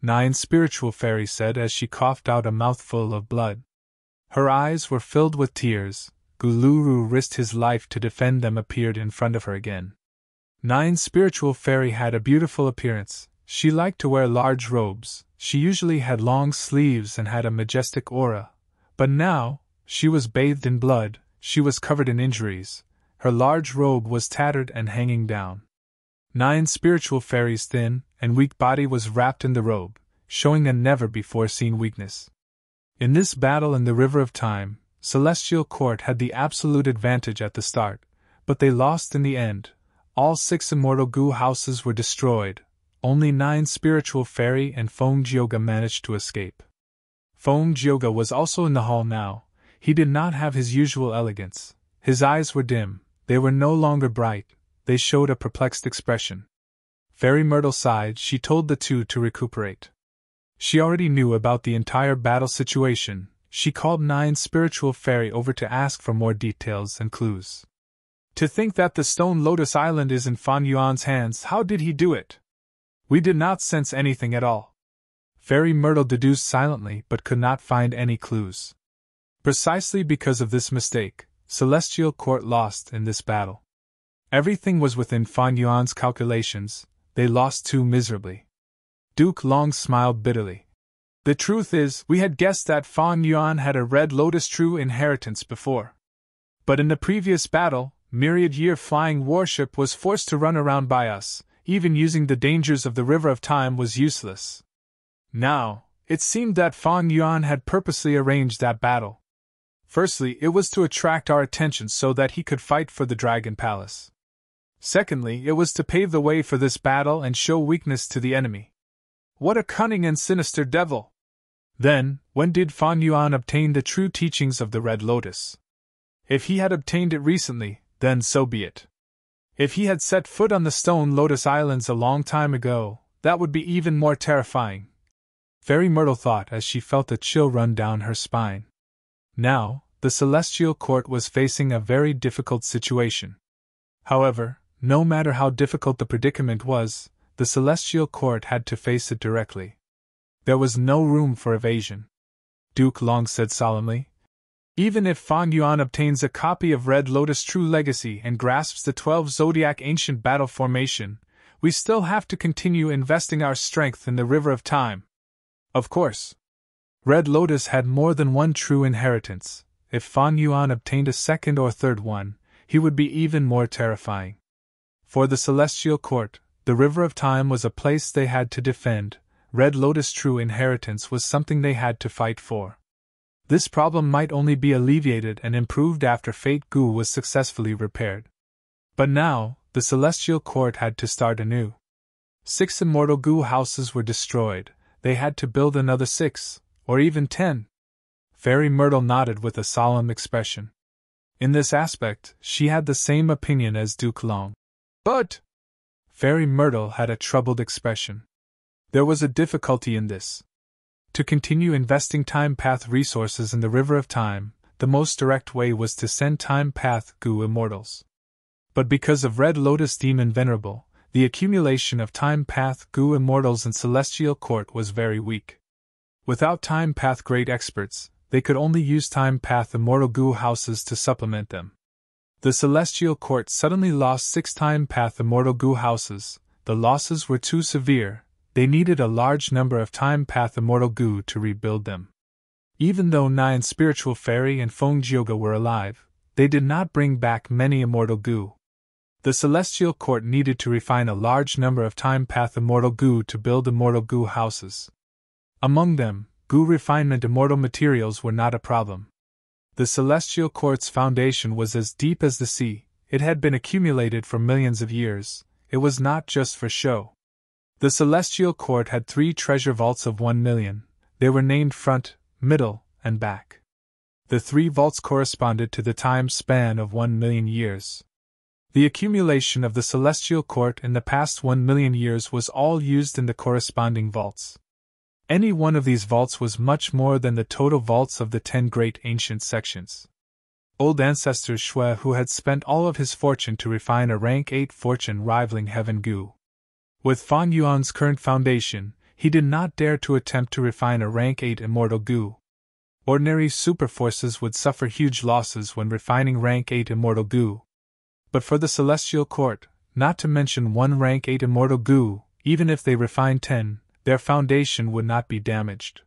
S1: Nine Spiritual Fairy said as she coughed out a mouthful of blood. Her eyes were filled with tears. Guluru risked his life to defend them appeared in front of her again. Nine Spiritual Fairy had a beautiful appearance. She liked to wear large robes. She usually had long sleeves and had a majestic aura. But now, she was bathed in blood, she was covered in injuries. Her large robe was tattered and hanging down. Nine Spiritual Fairy's thin and weak body was wrapped in the robe, showing a never-before-seen weakness. In this battle in the River of Time, Celestial Court had the absolute advantage at the start, but they lost in the end. All 6 immortal Gu houses were destroyed. Only 9 Spiritual Fairy and Feng Jioga managed to escape. Feng Jioga was also in the hall now. He did not have his usual elegance. His eyes were dim. They were no longer bright. They showed a perplexed expression. Fairy Myrtle sighed. She told the two to recuperate. She already knew about the entire battle situation. She called 9 Spiritual Fairy over to ask for more details and clues. "To think that the Stone Lotus Island is in Fan Yuan's hands, how did he do it? We did not sense anything at all." Fairy Myrtle deduced silently but could not find any clues. Precisely because of this mistake, Celestial Court lost in this battle. Everything was within Fan Yuan's calculations. They lost too miserably. Duke Long smiled bitterly. "The truth is, we had guessed that Fan Yuan had a Red Lotus true inheritance before. But in the previous battle, myriad-year flying warship was forced to run around by us. Even using the dangers of the River of Time was useless. Now, it seemed that Fan Yuan had purposely arranged that battle. Firstly, it was to attract our attention so that he could fight for the Dragon Palace. Secondly, it was to pave the way for this battle and show weakness to the enemy. What a cunning and sinister devil! Then, when did Fan Yuan obtain the true teachings of the Red Lotus? If he had obtained it recently, then so be it. If he had set foot on the Stone Lotus Islands a long time ago, that would be even more terrifying." Fairy Myrtle thought as she felt a chill run down her spine. Now, the Celestial Court was facing a very difficult situation. However, no matter how difficult the predicament was, the Celestial Court had to face it directly. There was no room for evasion. Duke Long said solemnly, "Even if Fan Yuan obtains a copy of Red Lotus True Legacy and grasps the 12 Zodiac Ancient Battle Formation, we still have to continue investing our strength in the River of Time. Of course, Red Lotus had more than one true inheritance. If Fan Yuan obtained a second or third one, he would be even more terrifying. For the Celestial Court, The River of Time was a place they had to defend. Red Lotus' true inheritance was something they had to fight for. This problem might only be alleviated and improved after Fate Gu was successfully repaired. But now, the Celestial Court had to start anew. 6 immortal Gu houses were destroyed. They had to build another 6, or even 10. Fairy Myrtle nodded with a solemn expression. In this aspect, she had the same opinion as Duke Long. But Fairy Myrtle had a troubled expression. There was a difficulty in this. To continue investing Time Path resources in the River of Time, the most direct way was to send Time Path Gu immortals. But because of Red Lotus Demon Venerable, the accumulation of Time Path Gu immortals in Celestial Court was very weak. Without Time Path great experts, they could only use Time Path immortal Gu houses to supplement them. The Celestial Court suddenly lost 6 Time Path immortal Gu houses. The losses were too severe. They needed a large number of Time Path immortal Gu to rebuild them. Even though Nine Spiritual Fairy and Feng Jioga were alive, they did not bring back many immortal Gu. The Celestial Court needed to refine a large number of Time Path immortal Gu to build immortal Gu houses. Among them, Gu refinement immortal materials were not a problem. The Celestial Court's foundation was as deep as the sea. It had been accumulated for millions of years. It was not just for show. The Celestial Court had 3 treasure vaults of 1 million. They were named Front, Middle, and Back. The 3 vaults corresponded to the time span of 1 million years. The accumulation of the Celestial Court in the past 1 million years was all used in the corresponding vaults. Any one of these vaults was much more than the total vaults of the 10 great ancient sections. Old ancestor Shui, who had spent all of his fortune to refine a rank 8 fortune rivaling Heaven Gu. With Fan Yuan's current foundation, he did not dare to attempt to refine a rank 8 immortal Gu. Ordinary superforces would suffer huge losses when refining rank 8 immortal Gu. But for the Celestial Court, not to mention 1 rank 8 immortal Gu, even if they refined 10, their foundation would not be damaged.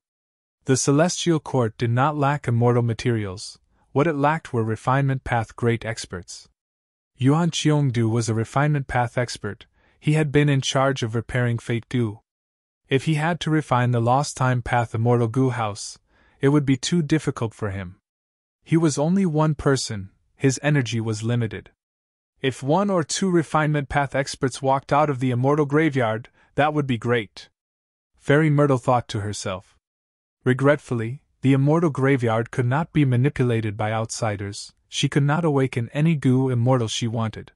S1: The Celestial Court did not lack immortal materials. What it lacked were refinement path great experts. Yuan Qiongdu was a refinement path expert. He had been in charge of repairing Fate Gu. If he had to refine the lost Time Path immortal Gu house, it would be too difficult for him. He was only one person, his energy was limited. If 1 or 2 refinement path experts walked out of the immortal graveyard, that would be great. Fairy Myrtle thought to herself. Regretfully, the immortal graveyard could not be manipulated by outsiders. She could not awaken any Gu immortal she wanted.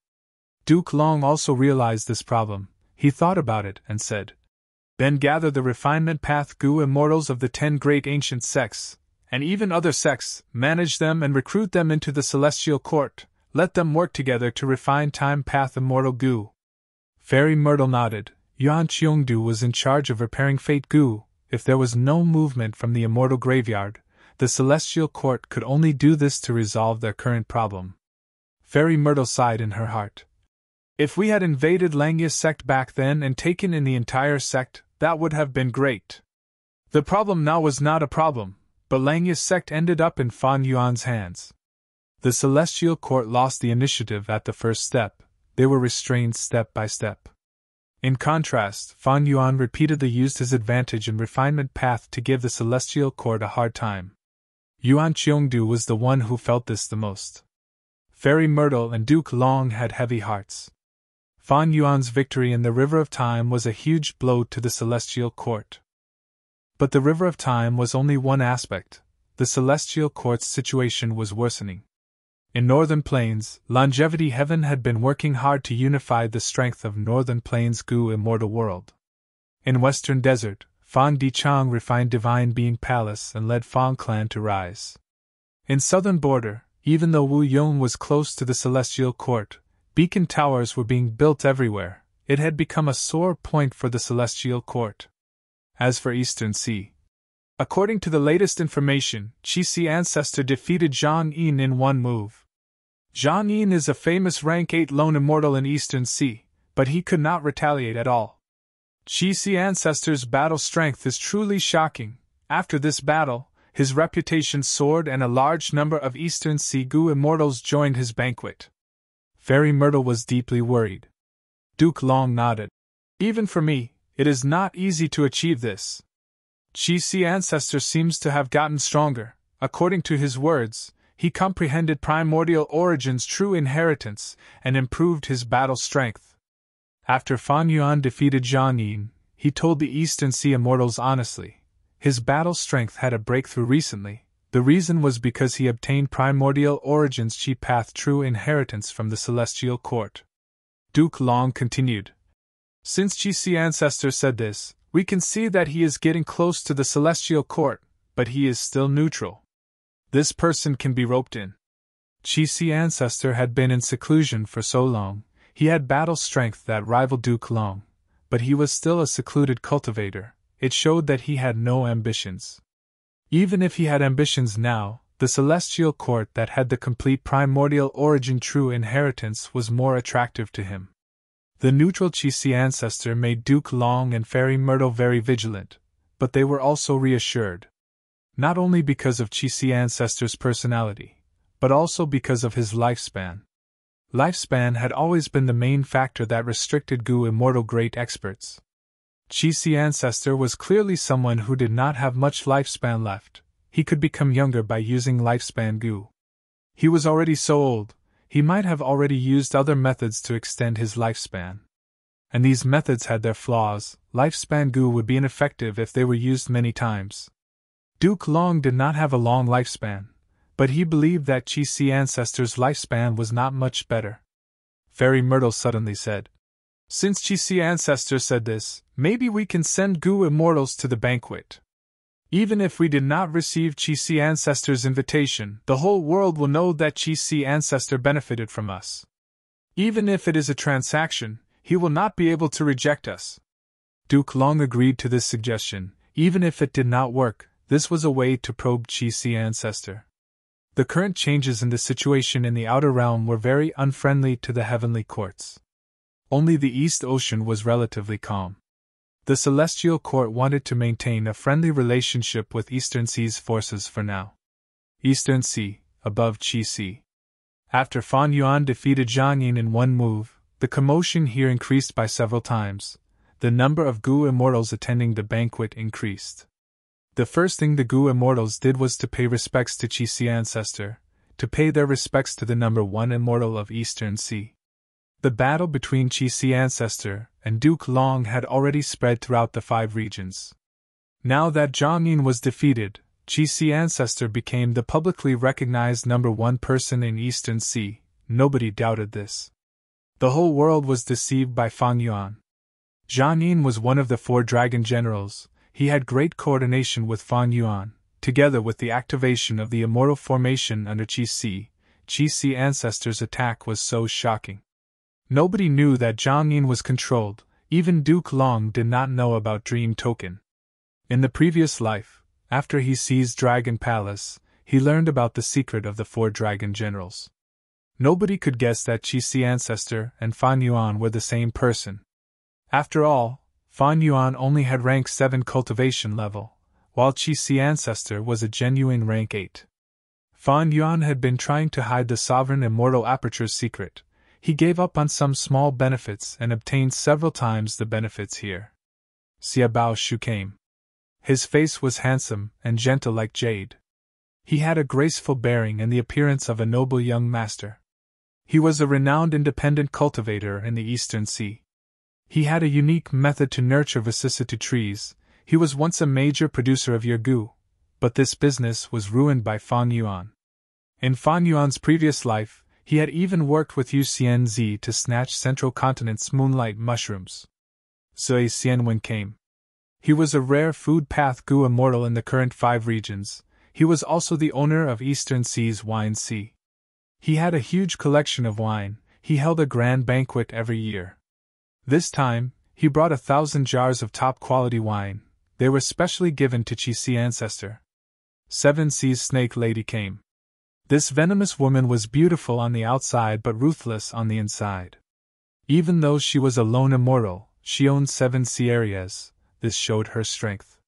S1: Duke Long also realized this problem. He thought about it and said, "Then gather the refinement path Gu immortals of the 10 great ancient sects, and even other sects, manage them and recruit them into the Celestial Court. Let them work together to refine Time Path immortal Gu." Fairy Myrtle nodded. Yuan Qiongdu was in charge of repairing Fate Gu. If there was no movement from the immortal graveyard, the Celestial Court could only do this to resolve their current problem. Fairy Myrtle sighed in her heart. If we had invaded Langya's sect back then and taken in the entire sect, that would have been great. The problem now was not a problem, but Langya's sect ended up in Fan Yuan's hands. The Celestial Court lost the initiative at the first step. They were restrained step by step. In contrast, Fan Yuan repeatedly used his advantage in refinement path to give the Celestial Court a hard time. Yuan Qiongdu was the one who felt this the most. Fairy Myrtle and Duke Long had heavy hearts. Fan Yuan's victory in the River of Time was a huge blow to the Celestial Court. But the River of Time was only one aspect. The Celestial Court's situation was worsening. In Northern Plains, Longevity Heaven had been working hard to unify the strength of Northern Plains Gu immortal world. In Western Desert, Fan Dichang refined Divine Being Palace and led Fang Clan to rise. In Southern Border, even though Wu Yong was close to the Celestial Court, beacon towers were being built everywhere. It had become a sore point for the Celestial Court. As for Eastern Sea, according to the latest information, Qixi Ancestor defeated Zhang Yin in one move. Zhang Yin is a famous rank 8 lone immortal in Eastern Sea, but he could not retaliate at all. Qixi Ancestor's battle strength is truly shocking. After this battle, his reputation soared and a large number of Eastern Sea Gu immortals joined his banquet. Fairy Myrtle was deeply worried. Duke Long nodded. Even for me, it is not easy to achieve this. Qi ancestor seems to have gotten stronger. According to his words, he comprehended primordial origin's true inheritance and improved his battle strength. After Fan Yuan defeated Zhang Yin, he told the Eastern Sea immortals honestly, his battle strength had a breakthrough recently. The reason was because he obtained primordial origin's Qi path true inheritance from the celestial court. Duke Long continued. Since Qi ancestor said this, we can see that he is getting close to the celestial court, but he is still neutral. This person can be roped in. Qi ancestor had been in seclusion for so long, he had battle strength that rivaled Duke Long, but he was still a secluded cultivator. It showed that he had no ambitions. Even if he had ambitions now, the celestial court that had the complete primordial origin true inheritance was more attractive to him. The neutral Qi ancestor made Duke Long and Fairy Myrtle very vigilant, but they were also reassured. Not only because of Qi ancestor's personality, but also because of his lifespan. Lifespan had always been the main factor that restricted Gu immortal great experts. Qi ancestor was clearly someone who did not have much lifespan left. He could become younger by using lifespan Gu. He was already so old, he might have already used other methods to extend his lifespan. And these methods had their flaws. Lifespan Gu would be ineffective if they were used many times. Duke Long did not have a long lifespan, but he believed that Qi ancestor's lifespan was not much better. Fairy Myrtle suddenly said, "Since Qi ancestor said this, maybe we can send Gu immortals to the banquet. Even if we did not receive Qi ancestor's invitation, the whole world will know that Qi ancestor benefited from us. Even if it is a transaction, he will not be able to reject us." Duke Long agreed to this suggestion. Even if it did not work, this was a way to probe Qi ancestor. The current changes in the situation in the outer realm were very unfriendly to the heavenly courts. Only the East Ocean was relatively calm. The Celestial Court wanted to maintain a friendly relationship with Eastern Sea's forces for now. Eastern Sea, above Qi. After Fan Yuan defeated Zhang Yin in one move, the commotion here increased by several times. The number of Gu immortals attending the banquet increased. The first thing the Gu immortals did was to pay respects to Qi ancestor, to pay their respects to the number one immortal of Eastern Sea. The battle between Qi ancestor and Duke Long had already spread throughout the 5 regions. Now that Zhang Yin was defeated, Qi ancestor became the publicly recognized number one person in Eastern Sea. Nobody doubted this. The whole world was deceived by Fan Yuan. Zhang Yin was one of the 4 dragon generals. He had great coordination with Fan Yuan, together with the activation of the immortal formation under Qi. Qi ancestor's attack was so shocking. Nobody knew that Zhang Yin was controlled. Even Duke Long did not know about Dream Token. In the previous life, after he seized Dragon Palace, he learned about the secret of the 4 dragon generals. Nobody could guess that Qi ancestor and Fan Yuan were the same person. After all, Fan Yuan only had rank 7 cultivation level, while Qi ancestor was a genuine rank 8. Fan Yuan had been trying to hide the sovereign immortal aperture's secret. He gave up on some small benefits and obtained several times the benefits here. Xia Bao Shu came. His face was handsome and gentle like jade. He had a graceful bearing and the appearance of a noble young master. He was a renowned independent cultivator in the Eastern Sea. He had a unique method to nurture vicissitude trees. He was once a major producer of Yergu, but this business was ruined by Fan Yuan. In Fan Yuan's previous life, he had even worked with Yu Xianzi to snatch Central Continent's moonlight mushrooms. Zui Xianwen came. He was a rare food path Gu immortal in the current 5 regions. He was also the owner of Eastern Sea's Wine Sea. He had a huge collection of wine. He held a grand banquet every year. This time, he brought 1,000 jars of top-quality wine. They were specially given to Qi ancestor. 7 Seas Snake Lady came. This venomous woman was beautiful on the outside but ruthless on the inside. Even though she was a lone immortal, she owned 7 sea areas. This showed her strength.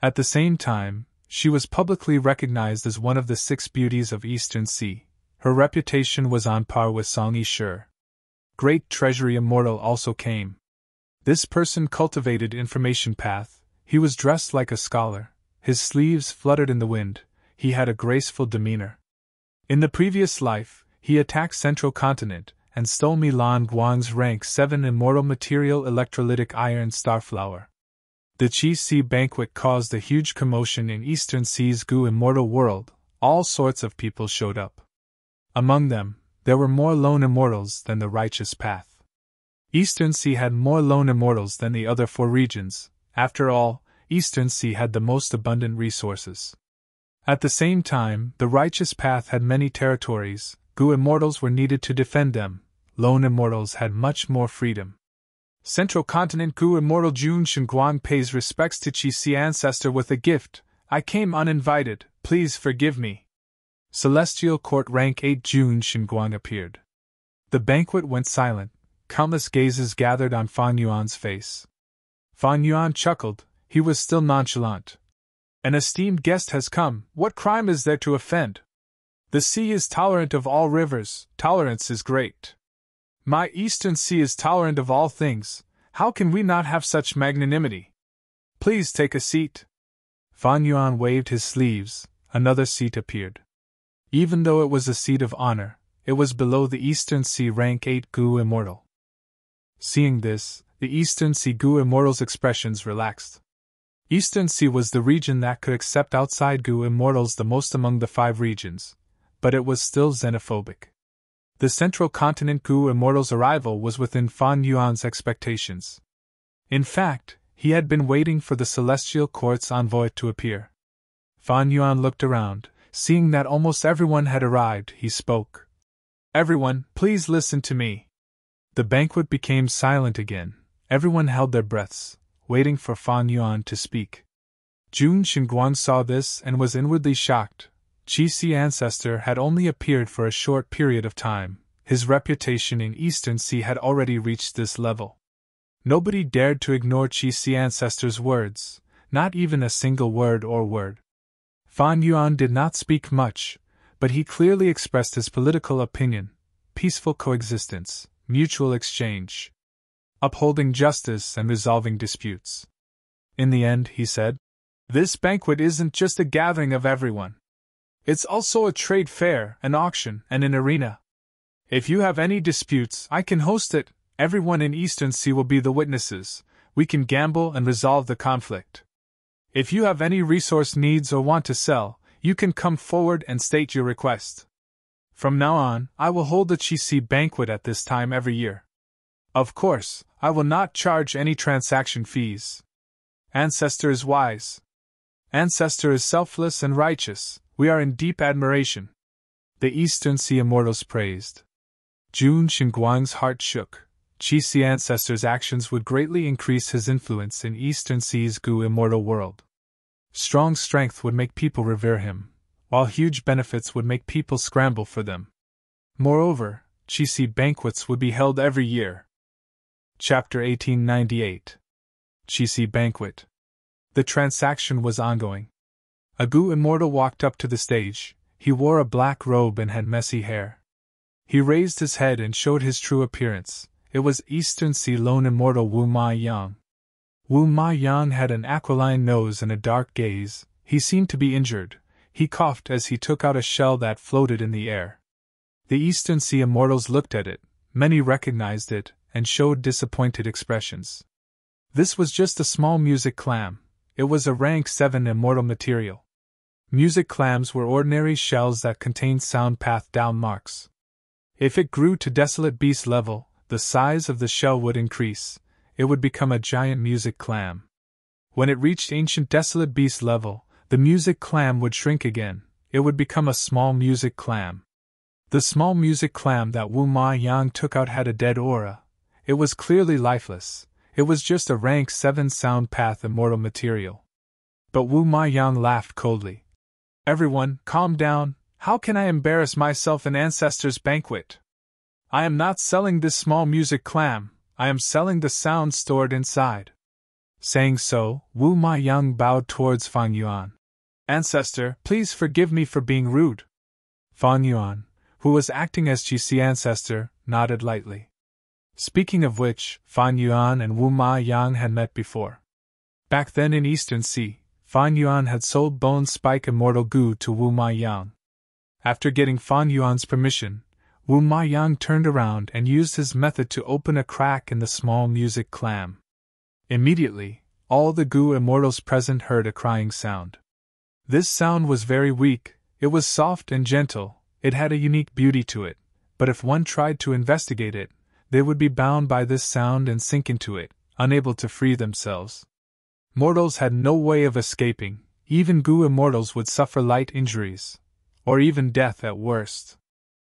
S1: At the same time, she was publicly recognized as one of the 6 beauties of Eastern Sea. Her reputation was on par with Song Yi Shi. Great Treasury Immortal also came. This person cultivated information path, he was dressed like a scholar, his sleeves fluttered in the wind, he had a graceful demeanor. In the previous life, he attacked Central Continent and stole Milan Guang's rank 7 immortal material electrolytic iron starflower. The Qi Si banquet caused a huge commotion in Eastern Sea's Gu immortal world. All sorts of people showed up. Among them, there were more lone immortals than the righteous path. Eastern Sea had more lone immortals than the other 4 regions. After all, Eastern Sea had the most abundant resources. At the same time, the righteous path had many territories. Gu immortals were needed to defend them. Lone immortals had much more freedom. Central Continent Gu immortal Jun Shenguang pays respects to Qi Si ancestor with a gift. I came uninvited, please forgive me. Celestial Court rank 8 Jun Shenguang appeared. The banquet went silent. Countless gazes gathered on Fan Yuan's face. Fan Yuan chuckled, he was still nonchalant. An esteemed guest has come, what crime is there to offend? The sea is tolerant of all rivers, tolerance is great. My Eastern Sea is tolerant of all things, how can we not have such magnanimity? Please take a seat. Fan Yuan waved his sleeves, another seat appeared. Even though it was a seat of honor, it was below the Eastern Sea rank 8 Gu immortal. Seeing this, the Eastern Sea Gu immortals' expressions relaxed. Eastern Sea was the region that could accept outside Gu immortals the most among the 5 regions, but it was still xenophobic. The Central Continent Gu immortals' arrival was within Fan Yuan's expectations. In fact, he had been waiting for the Celestial Court's envoy to appear. Fan Yuan looked around. Seeing that almost everyone had arrived, he spoke. Everyone, please listen to me. The banquet became silent again. Everyone held their breaths, waiting for Fan Yuan to speak. Jun Shenguang saw this and was inwardly shocked. Qi Si ancestor had only appeared for a short period of time. His reputation in Eastern Sea had already reached this level. Nobody dared to ignore Qi Si ancestor's words, not even a single word or word. Fan Yuan did not speak much, but he clearly expressed his political opinion: peaceful coexistence, mutual exchange, upholding justice and resolving disputes. In the end, he said, this banquet isn't just a gathering of everyone. It's also a trade fair, an auction, and an arena. If you have any disputes, I can host it. Everyone in Eastern Sea will be the witnesses. We can gamble and resolve the conflict. If you have any resource needs or want to sell, you can come forward and state your request. From now on, I will hold the Qi Si banquet at this time every year. Of course, I will not charge any transaction fees. Ancestor is wise. Ancestor is selfless and righteous. We are in deep admiration. The Eastern Sea immortals praised. Jun Shenguang's heart shook. Qi Si ancestor's actions would greatly increase his influence in Eastern Sea's Gu immortal world. Strong strength would make people revere him, while huge benefits would make people scramble for them. Moreover, Qi Si banquets would be held every year. Chapter 1898. Qi Si banquet. The transaction was ongoing. A Gu immortal walked up to the stage. He wore a black robe and had messy hair. He raised his head and showed his true appearance. It was Eastern Sea lone immortal Wu Ma Yang. Wu Ma Yang had an aquiline nose and a dark gaze. He seemed to be injured. He coughed as he took out a shell that floated in the air. The Eastern Sea immortals looked at it. Many recognized it and showed disappointed expressions. This was just a small music clam. It was a rank 7 immortal material. Music clams were ordinary shells that contained sound path down marks. If it grew to desolate beast level, the size of the shell would increase. It would become a giant music clam. When it reached ancient desolate beast level, the music clam would shrink again. It would become a small music clam. The small music clam that Wu Ma Yang took out had a dead aura. It was clearly lifeless. It was just a rank 7 sound path immortal material. But Wu Ma Yang laughed coldly. Everyone, calm down. How can I embarrass myself in Ancestor's banquet? I am not selling this small music clam. I am selling the sound stored inside. Saying so, Wu Ma Yang bowed towards Fan Yuan. Ancestor, please forgive me for being rude. Fan Yuan, who was acting as Qi Si ancestor, nodded lightly. Speaking of which, Fan Yuan and Wu Ma Yang had met before. Back then in Eastern Sea, Fan Yuan had sold Bone Spike Immortal Goo to Wu Ma Yang. After getting Fan Yuan's permission, Wu Ma Yang turned around and used his method to open a crack in the small music clam. Immediately, all the Goo Immortals present heard a crying sound. This sound was very weak, it was soft and gentle, it had a unique beauty to it, but if one tried to investigate it, they would be bound by this sound and sink into it, unable to free themselves. Mortals had no way of escaping, even Goo Immortals would suffer light injuries, or even death at worst.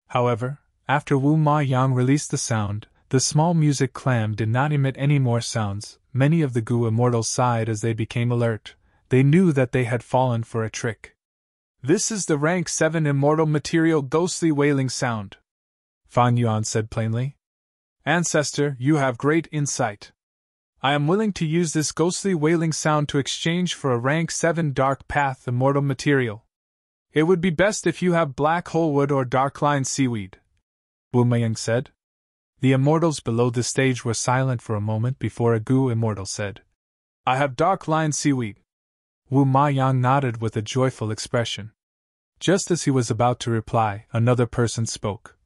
S1: However, after Wu Ma Yang released the sound, the small music clam did not emit any more sounds. Many of the Goo Immortals sighed as they became alert. They knew that they had fallen for a trick. "This is the rank 7 immortal material ghostly wailing sound," Fan Yuan said plainly. "Ancestor, you have great insight. I am willing to use this ghostly wailing sound to exchange for a rank 7 dark path immortal material. It would be best if you have black hole wood or dark line seaweed," Wu Mayang said. The immortals below the stage were silent for a moment before a Goo Immortal said, "I have dark line seaweed." Wu Ma Yang nodded with a joyful expression. Just as he was about to reply, another person spoke.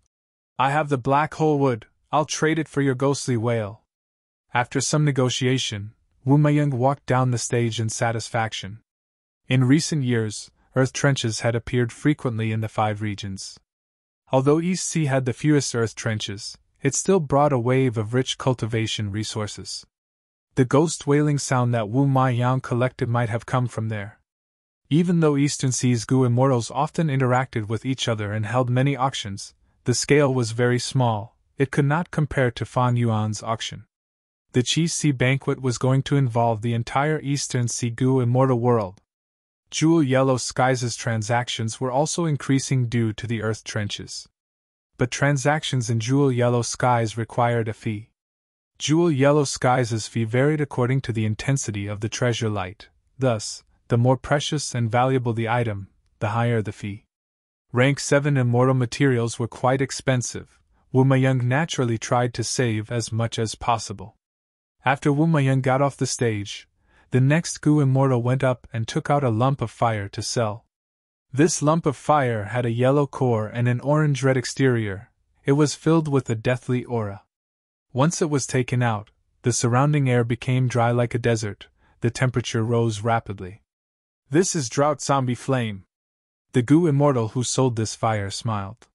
S1: "I have the black hole wood, I'll trade it for your ghostly wail." After some negotiation, Wu Mayang walked down the stage in satisfaction. In recent years, earth trenches had appeared frequently in the 5 regions. Although East Sea had the fewest earth trenches, it still brought a wave of rich cultivation resources. The ghost wailing sound that Wu Ma Yang collected might have come from there. Even though Eastern Sea's Goo Immortals often interacted with each other and held many auctions, the scale was very small, it could not compare to Fan Yuan's auction. The Chi Sea banquet was going to involve the entire Eastern Sea Goo Immortal world. Jewel Yellow Skies' transactions were also increasing due to the earth trenches. But transactions in Jewel Yellow Skies required a fee. Jewel Yellow Skies' fee varied according to the intensity of the treasure light, thus, the more precious and valuable the item, the higher the fee. Rank 7 immortal materials were quite expensive. Wu Mayang naturally tried to save as much as possible. After Wu Mayang got off the stage, the next Goo Immortal went up and took out a lump of fire to sell. This lump of fire had a yellow core and an orange-red exterior. It was filled with a deathly aura. Once it was taken out, the surrounding air became dry like a desert. The temperature rose rapidly. "This is Drought Zombie Flame." The Goo Immortal who sold this fire smiled.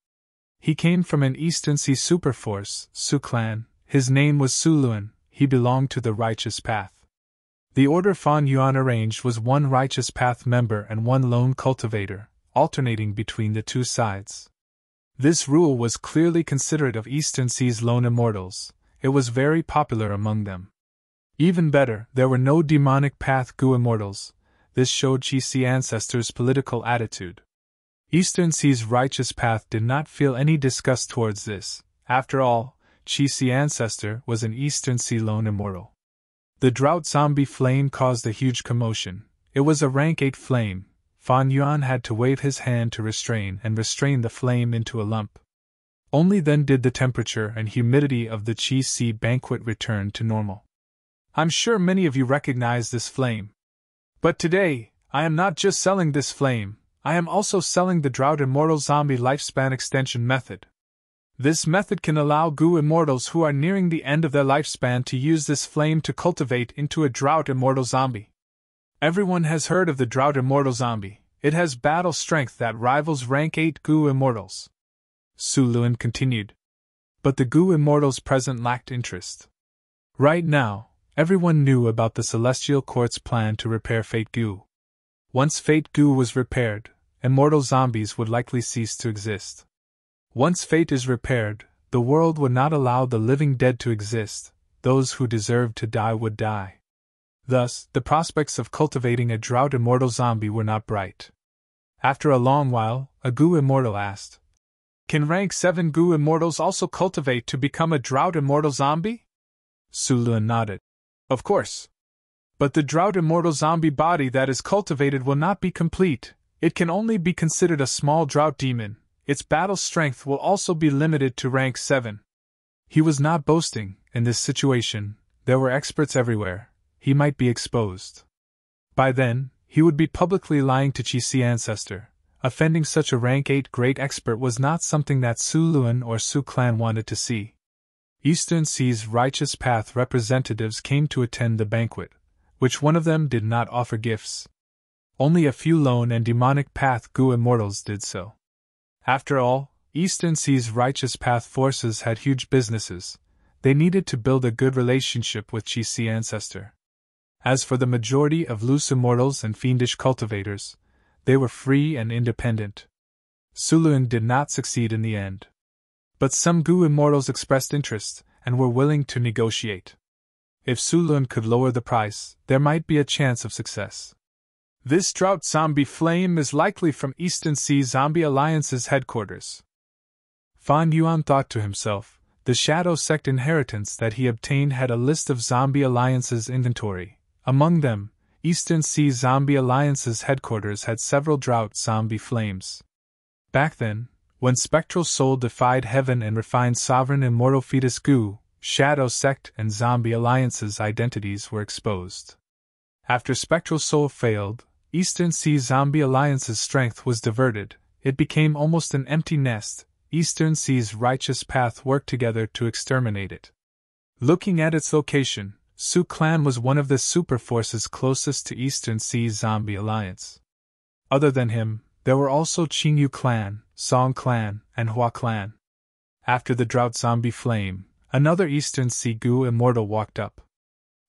S1: He came from an Eastern Sea superforce, Su clan. His name was Suluan. He belonged to the Righteous Path. The order Fan Yuan arranged was 1 Righteous Path member and 1 lone cultivator, alternating between the 2 sides. This rule was clearly considerate of Eastern Sea's lone immortals. It was very popular among them. Even better, there were no demonic path Goo Immortals. This showed Chi Sea ancestors' political attitude. Eastern Sea's Righteous Path did not feel any disgust towards this. After all, Chi Sea ancestor was an Eastern Sea lone immortal. The Drought Zombie Flame caused a huge commotion. It was a rank 8 flame. Fan Yuan had to wave his hand to restrain the flame into a lump. Only then did the temperature and humidity of the Chi Sea banquet return to normal. "I'm sure many of you recognize this flame. But today, I am not just selling this flame, I am also selling the Drought Immortal Zombie Lifespan Extension Method. This method can allow Goo Immortals who are nearing the end of their lifespan to use this flame to cultivate into a Drought Immortal Zombie. Everyone has heard of the Drought Immortal Zombie. It has battle strength that rivals rank 8 Goo Immortals," Su Luan continued. But the Goo Immortals present lacked interest. Right now, everyone knew about the Celestial Court's plan to repair Fate Goo. Once Fate Goo was repaired, immortal zombies would likely cease to exist. Once Fate is repaired, the world would not allow the living dead to exist. Those who deserved to die would die. Thus, the prospects of cultivating a Drought Immortal Zombie were not bright. After a long while, a Goo Immortal asked, "Can rank 7 Goo Immortals also cultivate to become a Drought Immortal Zombie?" Su Luan nodded. "Of course. But the Drought Immortal Zombie body that is cultivated will not be complete. It can only be considered a small drought demon. Its battle strength will also be limited to rank 7. He was not boasting. In this situation, there were experts everywhere. He might be exposed. By then, he would be publicly lying to Chi-Si ancestor. Offending such a rank 8 great expert was not something that Su Luan or Su clan wanted to see. Eastern Sea's righteous path representatives came to attend the banquet, which one of them did not offer gifts. Only a few lone and demonic path Gu immortals did so. After all, Eastern Sea's righteous path forces had huge businesses. They needed to build a good relationship with Chi-Si ancestor. As for the majority of loose immortals and fiendish cultivators, they were free and independent. Suluan did not succeed in the end. But some Gu immortals expressed interest and were willing to negotiate. If Suluan could lower the price, there might be a chance of success. This drought zombie flame is likely from Eastern Sea Zombie Alliance's headquarters. Fan Yuan thought to himself. The Shadow Sect inheritance that he obtained had a list of Zombie Alliance's inventory. Among them, Eastern Sea Zombie Alliance's headquarters had several drought zombie flames. Back then, when Spectral Soul defied heaven and refined sovereign immortal fetus Gu, Shadow Sect and Zombie Alliance's identities were exposed. After Spectral Soul failed, Eastern Sea Zombie Alliance's strength was diverted. It became almost an empty nest. Eastern Sea's righteous path worked together to exterminate it. Looking at its location, Su clan was one of the super forces closest to Eastern Sea Zombie Alliance. Other than him, there were also Qingyu clan, Song clan, and Hua clan. After the drought zombie flame, another Eastern Sea Gu immortal walked up.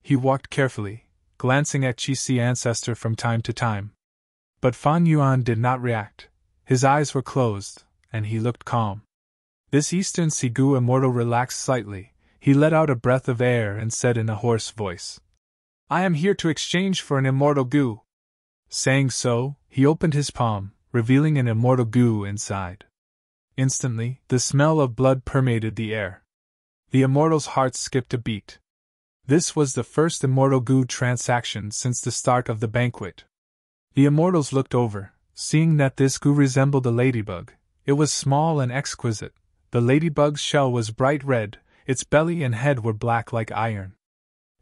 S1: He walked carefully, glancing at Chi-Si ancestor from time to time. But Fan Yuan did not react. His eyes were closed, and he looked calm. This Eastern Sea Gu immortal relaxed slightly. He let out a breath of air and said in a hoarse voice, "I am here to exchange for an immortal Gu." Saying so, he opened his palm, revealing an immortal Gu inside. Instantly, the smell of blood permeated the air. The immortal's heart skipped a beat. This was the first immortal Gu transaction since the start of the banquet. The immortals looked over, seeing that this Gu resembled a ladybug. It was small and exquisite. The ladybug's shell was bright red, its belly and head were black like iron.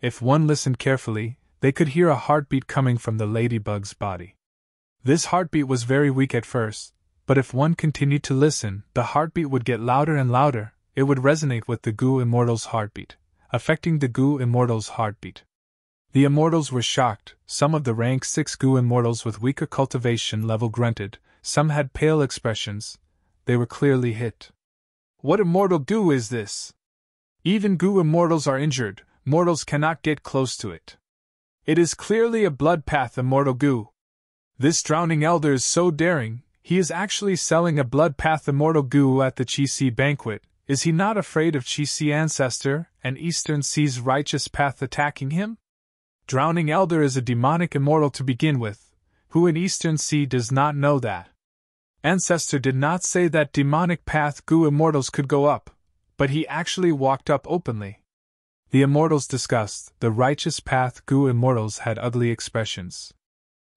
S1: If one listened carefully, they could hear a heartbeat coming from the ladybug's body. This heartbeat was very weak at first, but if one continued to listen, the heartbeat would get louder and louder. It would resonate with the Gu immortal's heartbeat, affecting the Gu immortal's heartbeat. The immortals were shocked. Some of the rank 6 Gu immortals with weaker cultivation level grunted, some had pale expressions. They were clearly hit. What immortal Gu is this? Even Gu immortals are injured, mortals cannot get close to it. It is clearly a blood path immortal Gu. This drowning elder is so daring, he is actually selling a blood path immortal Gu at the Chi-Si banquet. Is he not afraid of Chi-Si ancestor and Eastern Sea's righteous path attacking him? Drowning elder is a demonic immortal to begin with. Who in Eastern Sea does not know that? Ancestor did not say that demonic path Gu immortals could go up, but he actually walked up openly. The immortals discussed. The righteous path Gu immortals had ugly expressions.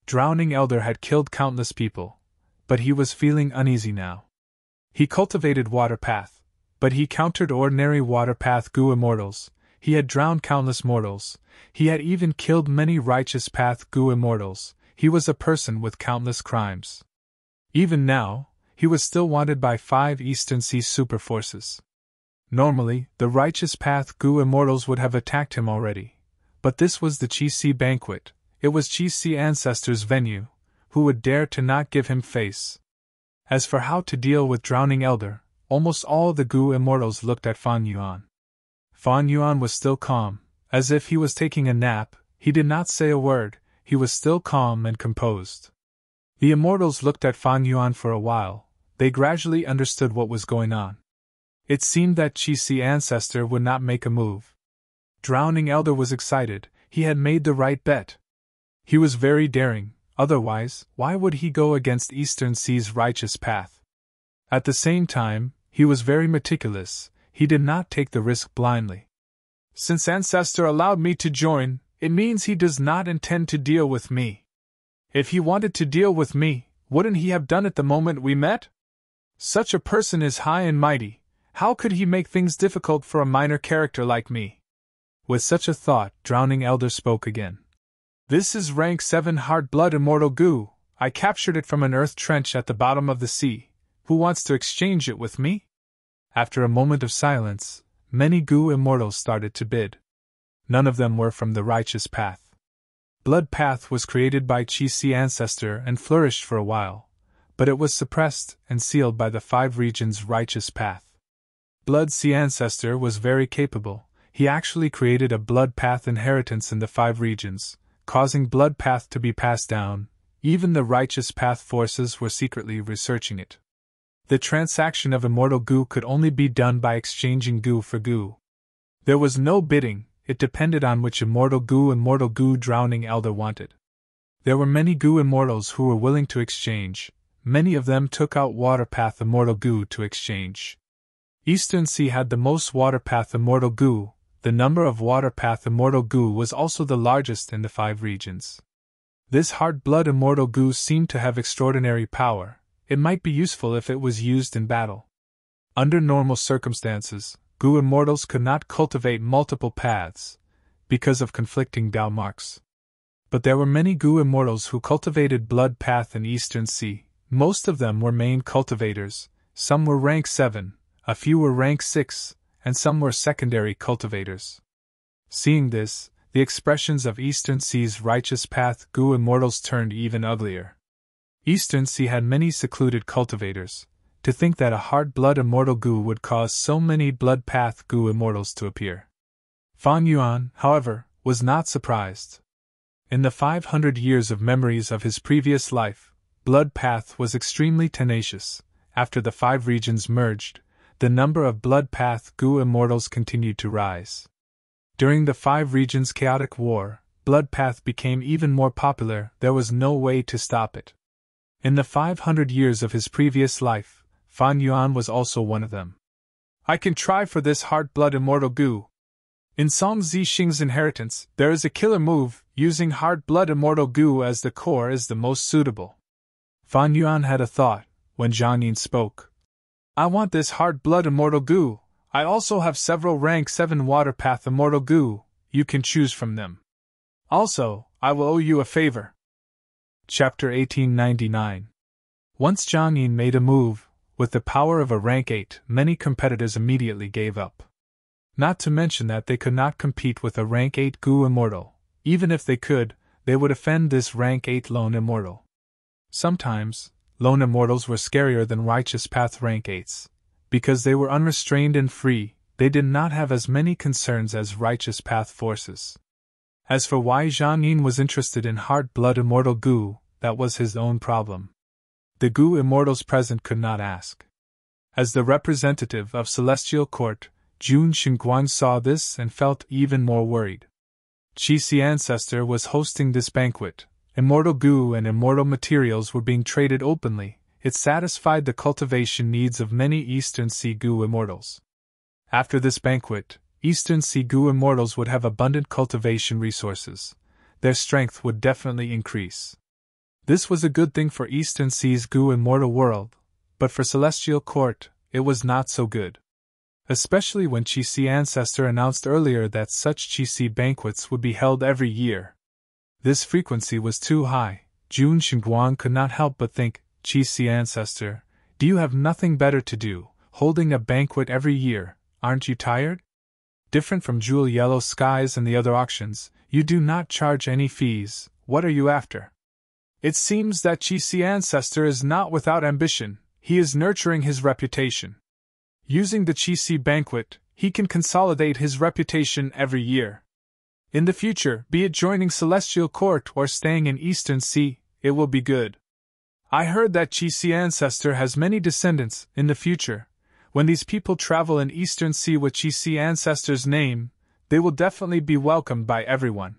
S1: Drowning elder had killed countless people, but he was feeling uneasy now. He cultivated water path, but he countered ordinary water path Gu immortals. He had drowned countless mortals. He had even killed many righteous path Gu immortals. He was a person with countless crimes. Even now, he was still wanted by 5 Eastern Sea super forces. Normally, the righteous path Gu immortals would have attacked him already. But this was the Chi-Si banquet. It was Chi-Si ancestors' venue. Who would dare to not give him face? As for how to deal with drowning elder, almost all the Gu immortals looked at Fan Yuan. Fan Yuan was still calm, as if he was taking a nap. He did not say a word. He was still calm and composed. The immortals looked at Fan Yuan for a while. They gradually understood what was going on. It seemed that Chi-Si ancestor would not make a move. Drowning elder was excited. He had made the right bet. He was very daring. Otherwise, why would he go against Eastern Sea's righteous path? At the same time, he was very meticulous. He did not take the risk blindly. Since ancestor allowed me to join, it means he does not intend to deal with me. If he wanted to deal with me, wouldn't he have done it the moment we met? Such a person is high and mighty. How could he make things difficult for a minor character like me? With such a thought, Drowning Elder spoke again. This is rank 7 hard-blood immortal goo. I captured it from an earth trench at the bottom of the sea. Who wants to exchange it with me? After a moment of silence, many goo immortals started to bid. None of them were from the righteous path. Blood path was created by Chi-Si ancestor and flourished for a while, but it was suppressed and sealed by the 5 regions righteous path. Blood Sea ancestor was very capable. He actually created a blood path inheritance in the 5 regions, causing blood path to be passed down. Even the righteous path forces were secretly researching it. The transaction of immortal goo could only be done by exchanging goo for goo. There was no bidding, it depended on which immortal goo Drowning Elder wanted. There were many goo immortals who were willing to exchange. Many of them took out water path immortal goo to exchange. Eastern Sea had the most water path immortal goo. The number of water path immortal goo was also the largest in the 5 regions. This hard-blood immortal goo seemed to have extraordinary power. It might be useful if it was used in battle. Under normal circumstances, goo immortals could not cultivate multiple paths, because of conflicting Dao marks. But there were many goo immortals who cultivated blood path in Eastern Sea. Most of them were main cultivators, some were rank 7, a few were rank 6, and some were secondary cultivators. Seeing this, the expressions of Eastern Sea's righteous path goo immortals turned even uglier. Eastern Sea had many secluded cultivators. To think that a hard-blood immortal goo would cause so many blood path goo immortals to appear. Fan Yuan, however, was not surprised. In the 500 years of memories of his previous life, blood path was extremely tenacious. After the 5 regions merged, the number of blood path goo immortals continued to rise. During the 5 regions' chaotic war, blood path became even more popular. There was no way to stop it. In the 500 years of his previous life, Fan Yuan was also one of them. I can try for this hard-blood immortal goo. In Song Zixing's inheritance, there is a killer move. Using hard-blood immortal goo as the core is the most suitable. Fan Yuan had a thought when Zhang Yin spoke. I want this hard-blood immortal goo. I also have several rank 7 water path immortal goo. You can choose from them. Also, I will owe you a favor. Chapter 1899. Once Zhang Yin made a move, with the power of a rank 8, many competitors immediately gave up. Not to mention that they could not compete with a rank 8 goo immortal. Even if they could, they would offend this rank 8 lone immortal. Sometimes, lone immortals were scarier than righteous path rank 8s. Because they were unrestrained and free, they did not have as many concerns as righteous path forces. As for why Zhang Yin was interested in hard-blood immortal goo, that was his own problem. The goo immortals present could not ask. As the representative of Celestial Court, Jun Xinguang saw this and felt even more worried. Chi-Si ancestor was hosting this banquet. Immortal goo and immortal materials were being traded openly. It satisfied the cultivation needs of many Eastern Sea goo immortals. After this banquet, Eastern Sea goo immortals would have abundant cultivation resources. Their strength would definitely increase. This was a good thing for Eastern Sea's goo immortal world, but for Celestial Court, it was not so good. Especially when Chi-Si ancestor announced earlier that such Chi-Si banquets would be held every year. This frequency was too high. Jun Xinguang could not help but think, Chi-Si ancestor, do you have nothing better to do, holding a banquet every year? Aren't you tired? Different from Jewel Yellow Skies and the other auctions, you do not charge any fees. What are you after? It seems that Chi-Si ancestor is not without ambition. He is nurturing his reputation. Using the Chi-Si banquet, he can consolidate his reputation every year. In the future, be it joining Celestial Court or staying in Eastern Sea, it will be good. I heard that Chi-Si ancestor has many descendants. In the future, when these people travel in Eastern Sea with Chi-Si ancestor's name, they will definitely be welcomed by everyone.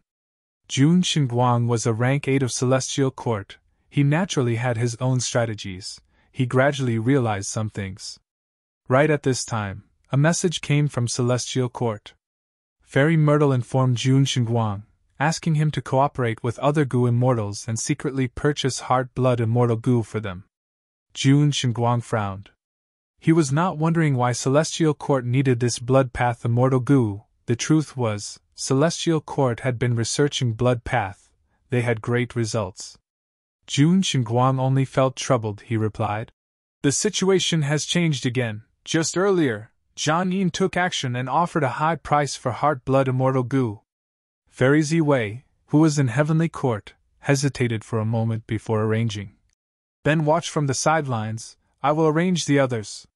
S1: Jun Xinguang was a rank 8 of Celestial Court. He naturally had his own strategies. He gradually realized some things. Right at this time, a message came from Celestial Court. Fairy Myrtle informed Jun Xinguang, asking him to cooperate with other goo immortals and secretly purchase hard-blood immortal goo for them. Jun Xinguang frowned. He was not wondering why Celestial Court needed this blood path immortal goo. The truth was, Celestial Court had been researching blood path. They had great results. Jun Xinguang only felt troubled, he replied. The situation has changed again. Just earlier, Zhang Yin took action and offered a high price for heart blood immortal goo. Fairy Ziwei, who was in Heavenly Court, hesitated for a moment before arranging. Then watch from the sidelines, I will arrange the others.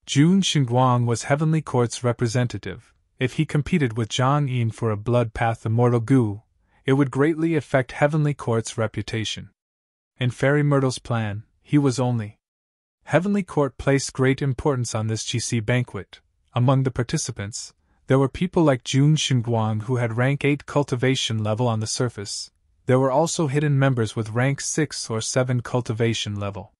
S1: Jun Xinguang was Heavenly Court's representative. If he competed with Zhang Yin for a blood path immortal goo, it would greatly affect Heavenly Court's reputation. In Fairy Myrtle's plan, he was only. Heavenly Court placed great importance on this Qixi banquet. Among the participants, there were people like Jun Xinguang who had rank 8 cultivation level on the surface. There were also hidden members with rank 6 or 7 cultivation level.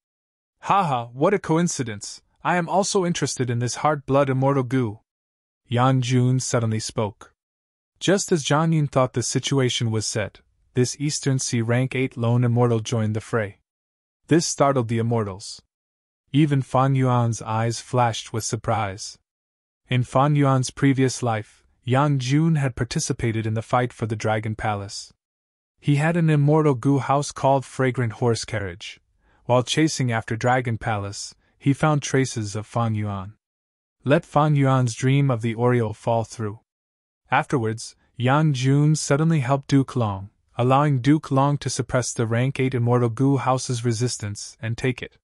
S1: Haha, what a coincidence! I am also interested in this heart blood immortal goo. Yang Jun suddenly spoke. Just as Zhang Yin thought the situation was set, this Eastern Sea rank 8 lone immortal joined the fray. This startled the immortals. Even Fan Yuan's eyes flashed with surprise. In Fan Yuan's previous life, Yang Jun had participated in the fight for the Dragon Palace. He had an immortal goo house called Fragrant Horse Carriage. While chasing after Dragon Palace, he found traces of Fan Yuan. Let Fan Yuan's dream of the Oriole fall through. Afterwards, Yang Jun suddenly helped Duke Long, allowing Duke Long to suppress the rank 8 immortal goo house's resistance and take it.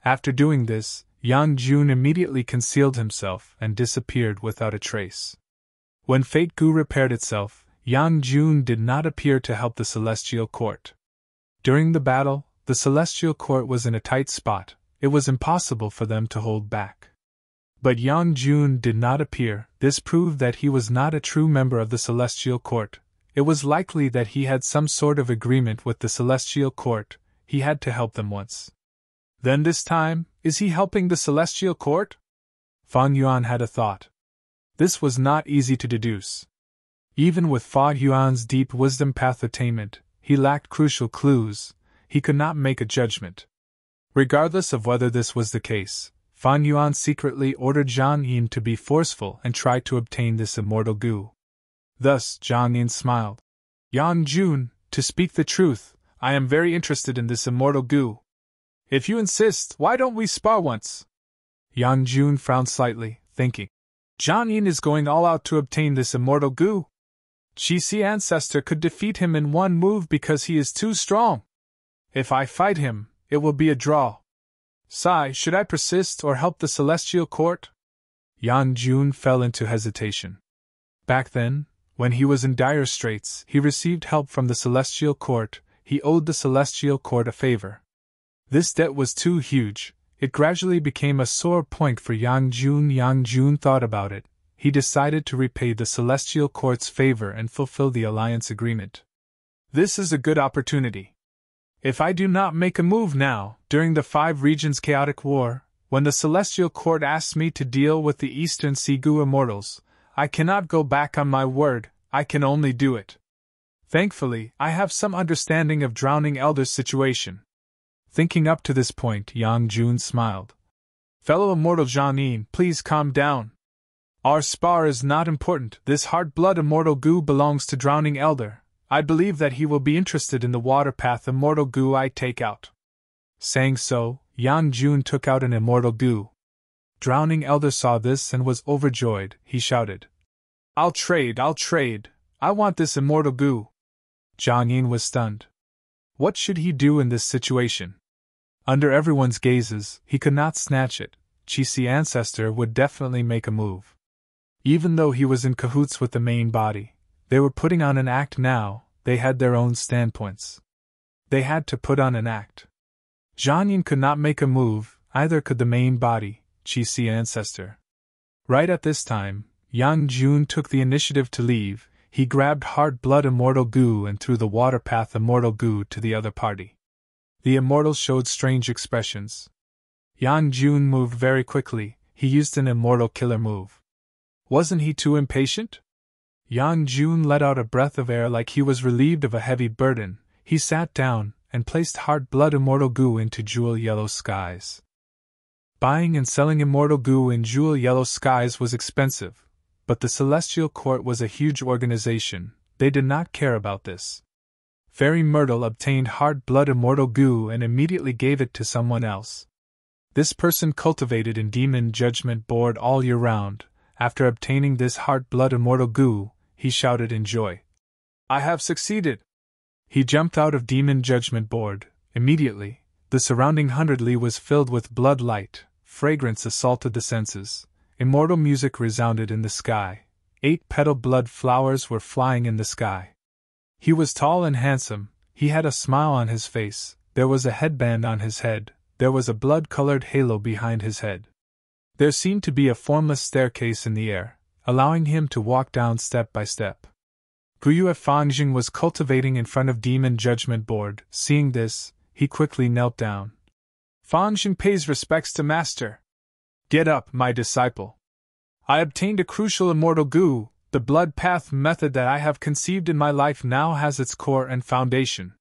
S1: After doing this, Yang Jun immediately concealed himself and disappeared without a trace. When Fate Goo repaired itself, Yang Jun did not appear to help the Celestial Court. During the battle, the Celestial Court was in a tight spot. It was impossible for them to hold back. But Yang Jun did not appear. This proved that he was not a true member of the Celestial Court. It was likely that he had some sort of agreement with the Celestial Court. He had to help them once. Then this time, is he helping the Celestial Court? Fan Yuan had a thought. This was not easy to deduce. Even with Fa Yuan's deep wisdom path attainment, he lacked crucial clues. He could not make a judgment. Regardless of whether this was the case, Fan Yuan secretly ordered Zhang Yin to be forceful and try to obtain this immortal goo. Thus, Zhang Yin smiled. Yang Jun, to speak the truth, I am very interested in this immortal goo. If you insist, why don't we spar once? Yang Jun frowned slightly, thinking. Zhang Yin is going all out to obtain this immortal goo. Qixi Ancestor could defeat him in one move because he is too strong. If I fight him, it will be a draw. Sai, should I persist or help the Celestial Court? Yang Jun fell into hesitation. Back then, when he was in dire straits, he received help from the Celestial Court. He owed the Celestial Court a favor. This debt was too huge. It gradually became a sore point for Yang Jun. Yang Jun thought about it. He decided to repay the Celestial Court's favor and fulfill the alliance agreement. This is a good opportunity. If I do not make a move now, during the 5 Regions Chaotic War, when the Celestial Court asks me to deal with the Eastern Sea Goo Immortals, I cannot go back on my word. I can only do it. Thankfully, I have some understanding of Drowning Elder's situation. Thinking up to this point, Yang Jun smiled. Fellow immortal Zhang Yin, please calm down. Our spar is not important. This heart-blood immortal goo belongs to Drowning Elder. I believe that he will be interested in the water path immortal goo I take out. Saying so, Yang Jun took out an immortal goo. Drowning Elder saw this and was overjoyed. He shouted, I'll trade. I want this immortal goo. Zhang Yin was stunned. What should he do in this situation? Under everyone's gazes, he could not snatch it. Qixi Ancestor would definitely make a move. Even though he was in cahoots with the main body, they were putting on an act now. They had their own standpoints. They had to put on an act. Zhang Yin could not make a move, either could the main body, Qixi Ancestor. Right at this time, Yang Jun took the initiative to leave. He grabbed Heart Blood Immortal Goo and threw the Water Path Immortal Goo to the other party. The immortals showed strange expressions. Yang Jun moved very quickly. He used an immortal killer move. Wasn't he too impatient? Yang Jun let out a breath of air like he was relieved of a heavy burden. He sat down and placed Heart Blood Immortal Goo into jewel yellow skies. Buying and selling immortal goo in jewel yellow skies was expensive, but the Celestial Court was a huge organization. They did not care about this. Fairy Myrtle obtained hard blood immortal goo and immediately gave it to someone else. This person cultivated in Demon Judgment Board all year round. After obtaining this heart blood immortal goo, he shouted in joy, "I have succeeded!" He jumped out of Demon Judgment Board. Immediately, the surrounding 100 li was filled with blood light, fragrance assaulted the senses, immortal music resounded in the sky, 8-petal blood flowers were flying in the sky. He was tall and handsome, he had a smile on his face, there was a headband on his head, there was a blood-colored halo behind his head. There seemed to be a formless staircase in the air, allowing him to walk down step by step. Guyue Fangjing was cultivating in front of Demon Judgment Board. Seeing this, he quickly knelt down. "Fangjing pays respects to Master. Get up, my disciple. I obtained a crucial immortal goo. The blood path method that I have conceived in my life now has its core and foundation.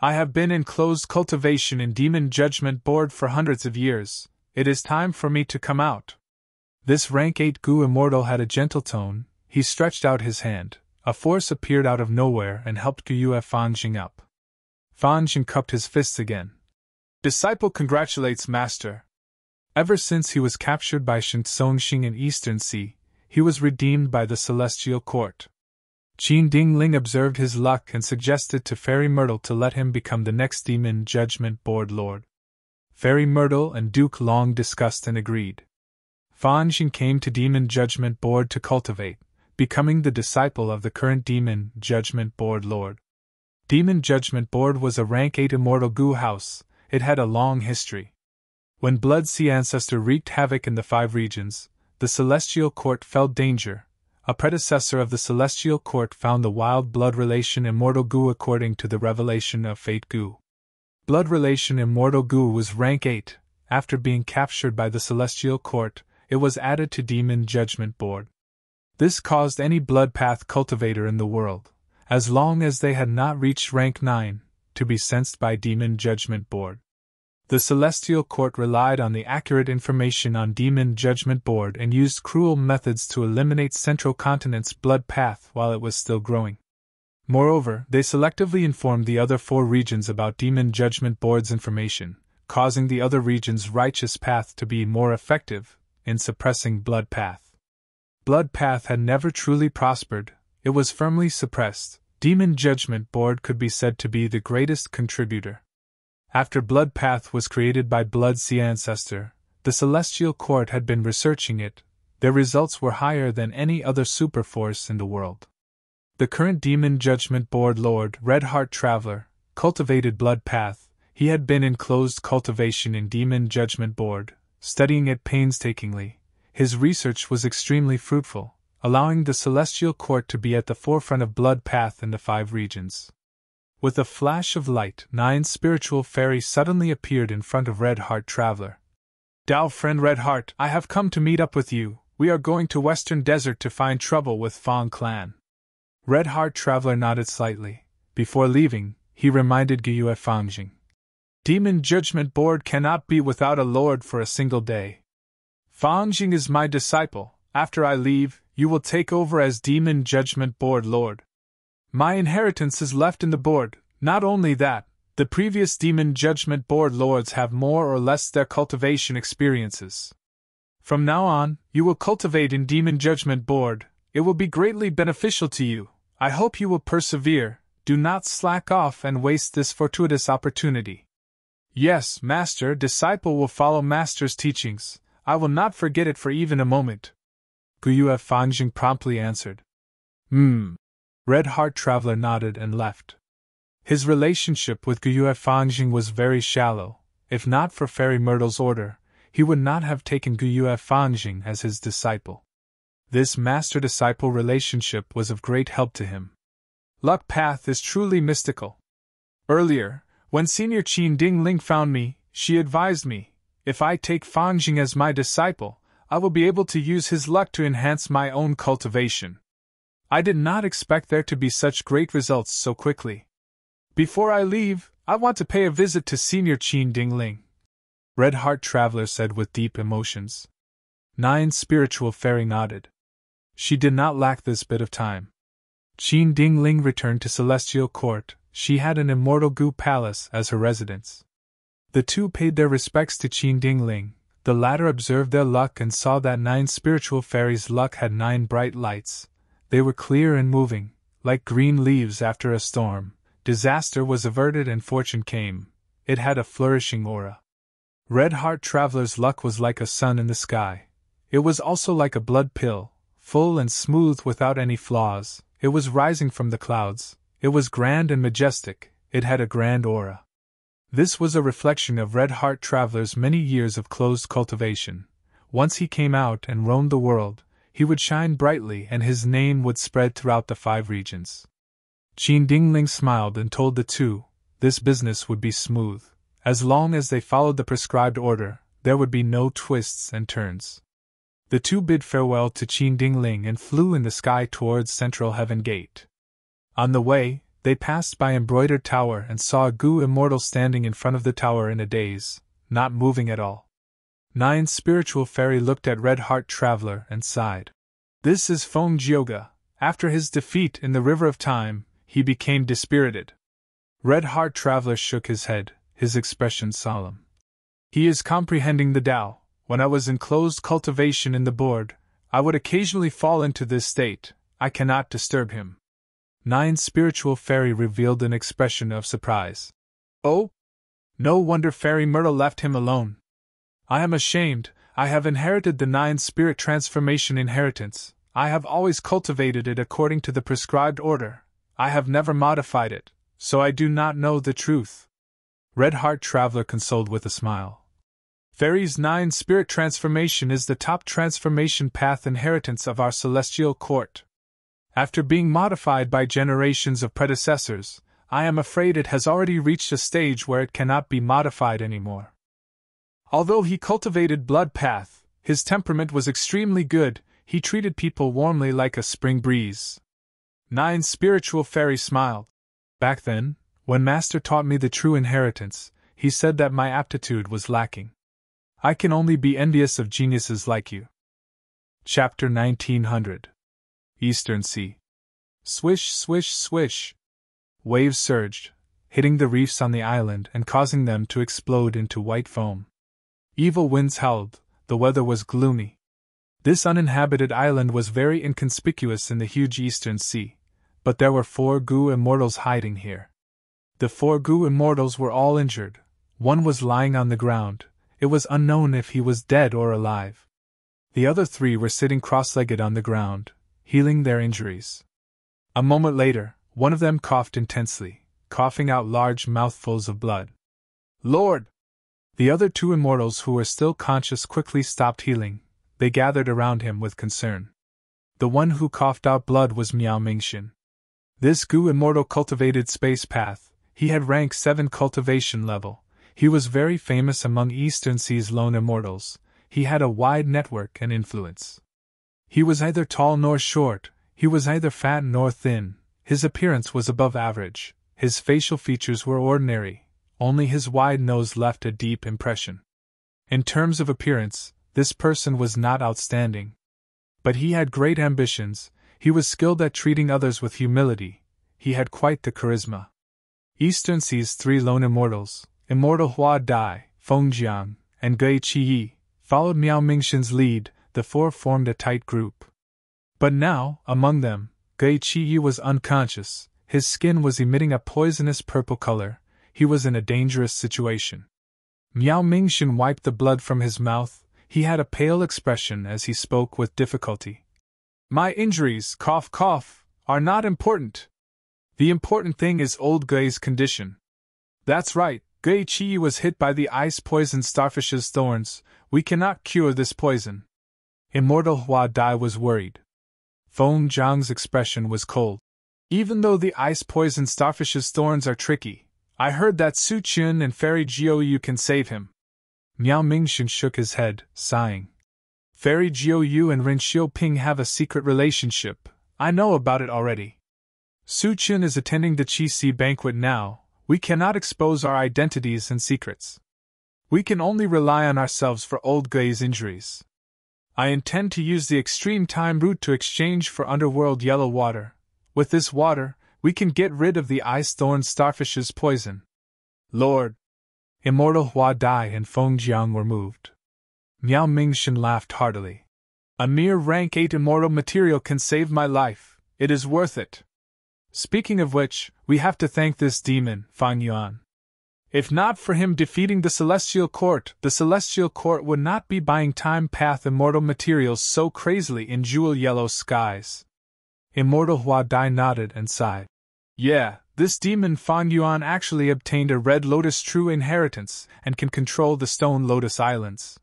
S1: I have been in closed cultivation in Demon Judgment Board for hundreds of years. It is time for me to come out." This rank 8 goo immortal had a gentle tone. He stretched out his hand. A force appeared out of nowhere and helped Guyue Fangjing up. Fangjing cupped his fists again. "Disciple congratulates Master." Ever since he was captured by Shinsongxing in Eastern Sea, he was redeemed by the Celestial Court. Qin Dingling observed his luck and suggested to Fairy Myrtle to let him become the next Demon Judgment Board Lord. Fairy Myrtle and Duke Long discussed and agreed. Fangjing came to Demon Judgment Board to cultivate, becoming the disciple of the current Demon Judgment Board Lord. Demon Judgment Board was a rank 8 immortal goo house. It had a long history. When Blood Sea Ancestor wreaked havoc in the 5 regions, the Celestial Court felt danger. A predecessor of the Celestial Court found the wild blood relation immortal goo according to the revelation of Fate Goo. Blood relation immortal goo was rank 8. After being captured by the Celestial Court, it was added to Demon Judgment Board. This caused any blood path cultivator in the world, as long as they had not reached rank 9, to be sensed by Demon Judgment Board. The Celestial Court relied on the accurate information on Demon Judgment Board and used cruel methods to eliminate Central Continent's blood path while it was still growing. Moreover, they selectively informed the other 4 regions about Demon Judgment Board's information, causing the other regions' righteous path to be more effective in suppressing blood path. Blood path had never truly prospered, it was firmly suppressed. Demon Judgment Board could be said to be the greatest contributor. After blood path was created by Blood Sea Ancestor, the Celestial Court had been researching it. Their results were higher than any other superforce in the world. The current Demon Judgment Board Lord, Red Heart Traveler, cultivated blood path. He had been in closed cultivation in Demon Judgment Board, studying it painstakingly. His research was extremely fruitful, allowing the Celestial Court to be at the forefront of blood path in the 5 regions. With a flash of light, 9 spiritual fairies suddenly appeared in front of Red Heart Traveler. "Dao friend Red Heart, I have come to meet up with you. We are going to Western Desert to find trouble with Fang Clan." Red Heart Traveler nodded slightly. Before leaving, he reminded Guyue Fangjing. "Demon Judgment Board cannot be without a lord for a single day. Fangjing is my disciple. After I leave, you will take over as Demon Judgment Board Lord. My inheritance is left in the board. Not only that, the previous Demon Judgment Board Lords have more or less their cultivation experiences. From now on, you will cultivate in Demon Judgment Board. It will be greatly beneficial to you. I hope you will persevere. Do not slack off and waste this fortuitous opportunity." "Yes, Master, disciple will follow Master's teachings. I will not forget it for even a moment," Guyue Fangjing promptly answered. Red Heart Traveler nodded and left. His relationship with Guyue Fangjing was very shallow. If not for Fairy Myrtle's order, he would not have taken Guyue Fangjing as his disciple. This master-disciple relationship was of great help to him. Luck path is truly mystical. Earlier, when Senior Qin Dingling found me, she advised me, if I take Fangjing as my disciple, I will be able to use his luck to enhance my own cultivation. I did not expect there to be such great results so quickly. Before I leave, I want to pay a visit to Senior Qin Dingling. Red Heart Traveler said with deep emotions. 9 Spiritual Fairy nodded. She did not lack this bit of time. Qin Ding Ling returned to Celestial Court. She had an immortal Gu Palace as her residence. The two paid their respects to Qin Ding Ling. The latter observed their luck and saw that 9 spiritual fairies' luck had 9 bright lights. They were clear and moving, like green leaves after a storm. Disaster was averted and fortune came. It had a flourishing aura. Red Heart Traveler's luck was like a sun in the sky. It was also like a blood pill, full and smooth without any flaws. It was rising from the clouds. It was grand and majestic. It had a grand aura. This was a reflection of Red Heart Traveler's many years of closed cultivation. Once he came out and roamed the world, he would shine brightly and his name would spread throughout the 5 regions. Qin Dingling smiled and told the two, this business would be smooth. As long as they followed the prescribed order, there would be no twists and turns. The two bid farewell to Qin Dingling and flew in the sky towards Central Heaven Gate. On the way, they passed by Embroidered Tower and saw a Gu Immortal standing in front of the tower in a daze, not moving at all. 9 Spiritual Fairy looked at Red Heart Traveler and sighed. This is Feng Jioga. After his defeat in the River of Time, he became dispirited. Red Heart Traveler shook his head, his expression solemn. He is comprehending the Tao. When I was in closed cultivation in the board, I would occasionally fall into this state. I cannot disturb him. 9 Spiritual Fairy revealed an expression of surprise. Oh? No wonder Fairy Myrtle left him alone. I am ashamed. I have inherited the 9 Spirit Transformation inheritance. I have always cultivated it according to the prescribed order. I have never modified it, so I do not know the truth. Red Heart Traveler consoled with a smile. Fairy's 9 Spirit Transformation is the top transformation path inheritance of our Celestial Court. After being modified by generations of predecessors, I am afraid it has already reached a stage where it cannot be modified anymore. Although he cultivated Blood Path, his temperament was extremely good. He treated people warmly like a spring breeze. 9 Spiritual Fairy smiled. Back then, when Master taught me the true inheritance, he said that my aptitude was lacking. I can only be envious of geniuses like you. Chapter 1900. Eastern Sea. Swish, swish, swish. Waves surged, hitting the reefs on the island and causing them to explode into white foam. Evil winds howled. The weather was gloomy. This uninhabited island was very inconspicuous in the huge Eastern Sea, but there were 4 Gu Immortals hiding here. The 4 Gu Immortals were all injured. One was lying on the ground. It was unknown if he was dead or alive. The other 3 were sitting cross-legged on the ground, healing their injuries. A moment later, one of them coughed intensely, coughing out large mouthfuls of blood. Lord! The other 2 immortals who were still conscious quickly stopped healing. They gathered around him with concern. The one who coughed out blood was Miao Mingxin. This Gu Immortal cultivated space path. He had rank 7 cultivation level. He was very famous among Eastern Sea's lone immortals. He had a wide network and influence. He was neither tall nor short. He was neither fat nor thin. His appearance was above average. His facial features were ordinary. Only his wide nose left a deep impression. In terms of appearance, this person was not outstanding. But he had great ambitions. He was skilled at treating others with humility. He had quite the charisma. Eastern Sea's 3 lone immortals, Immortal Hua Dai, Feng Jiang, and Gui Qi, followed Miao Mingxin's lead. The 4 formed a tight group. But now, among them, Gui Qi was unconscious. His skin was emitting a poisonous purple color. He was in a dangerous situation. Miao Mingxin wiped the blood from his mouth. He had a pale expression as he spoke with difficulty. My injuries, cough cough, are not important. The important thing is old Gui's condition. That's right, Gui Qi was hit by the ice-poisoned starfish's thorns. We cannot cure this poison. Immortal Hua Dai was worried. Feng Jiang's expression was cold. Even though the ice-poisoned starfish's thorns are tricky, I heard that Su Chun and Fairy Jiu can save him. Miao Mingxin shook his head, sighing. Fairy Jiu and Ren Xiuping have a secret relationship. I know about it already. Su Chun is attending the Qi Si banquet now. We cannot expose our identities and secrets. We can only rely on ourselves for old Guy's injuries. I intend to use the extreme time route to exchange for underworld yellow water. With this water, we can get rid of the ice thorn starfish's poison. Lord! Immortal Hua Dai and Feng Jiang were moved. Miao Mingxin laughed heartily. A mere rank 8 immortal material can save my life. It is worth it. Speaking of which, we have to thank this demon, Fan Yuan. If not for him defeating the Celestial Court would not be buying time path immortal materials so crazily in jewel yellow skies. Immortal Hua Dai nodded and sighed. Yeah, this demon Fan Yuan actually obtained a Red Lotus true inheritance and can control the Stone Lotus Islands.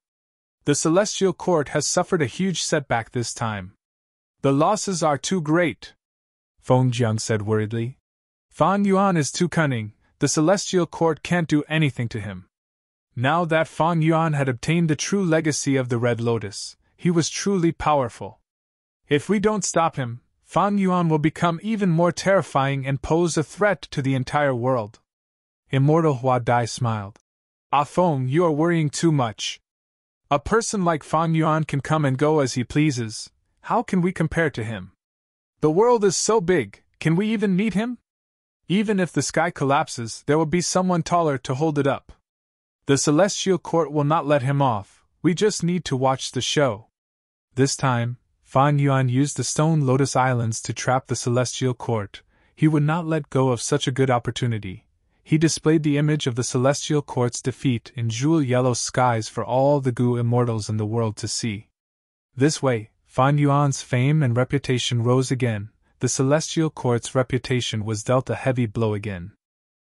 S1: The Celestial Court has suffered a huge setback this time. The losses are too great, Feng Jiang said worriedly. Fan Yuan is too cunning. The Celestial Court can't do anything to him. Now that Fan Yuan had obtained the true legacy of the Red Lotus, he was truly powerful. If we don't stop him, Fan Yuan will become even more terrifying and pose a threat to the entire world. Immortal Hua Dai smiled. Ah Feng, you are worrying too much. A person like Fan Yuan can come and go as he pleases. How can we compare to him? The world is so big, can we even meet him? Even if the sky collapses, there will be someone taller to hold it up. The Celestial Court will not let him off, we just need to watch the show. This time, Fan Yuan used the Stone Lotus Islands to trap the Celestial Court. He would not let go of such a good opportunity. He displayed the image of the Celestial Court's defeat in jewel yellow skies for all the Gu immortals in the world to see. This way, Fan Yuan's fame and reputation rose again. The Celestial Court's reputation was dealt a heavy blow again.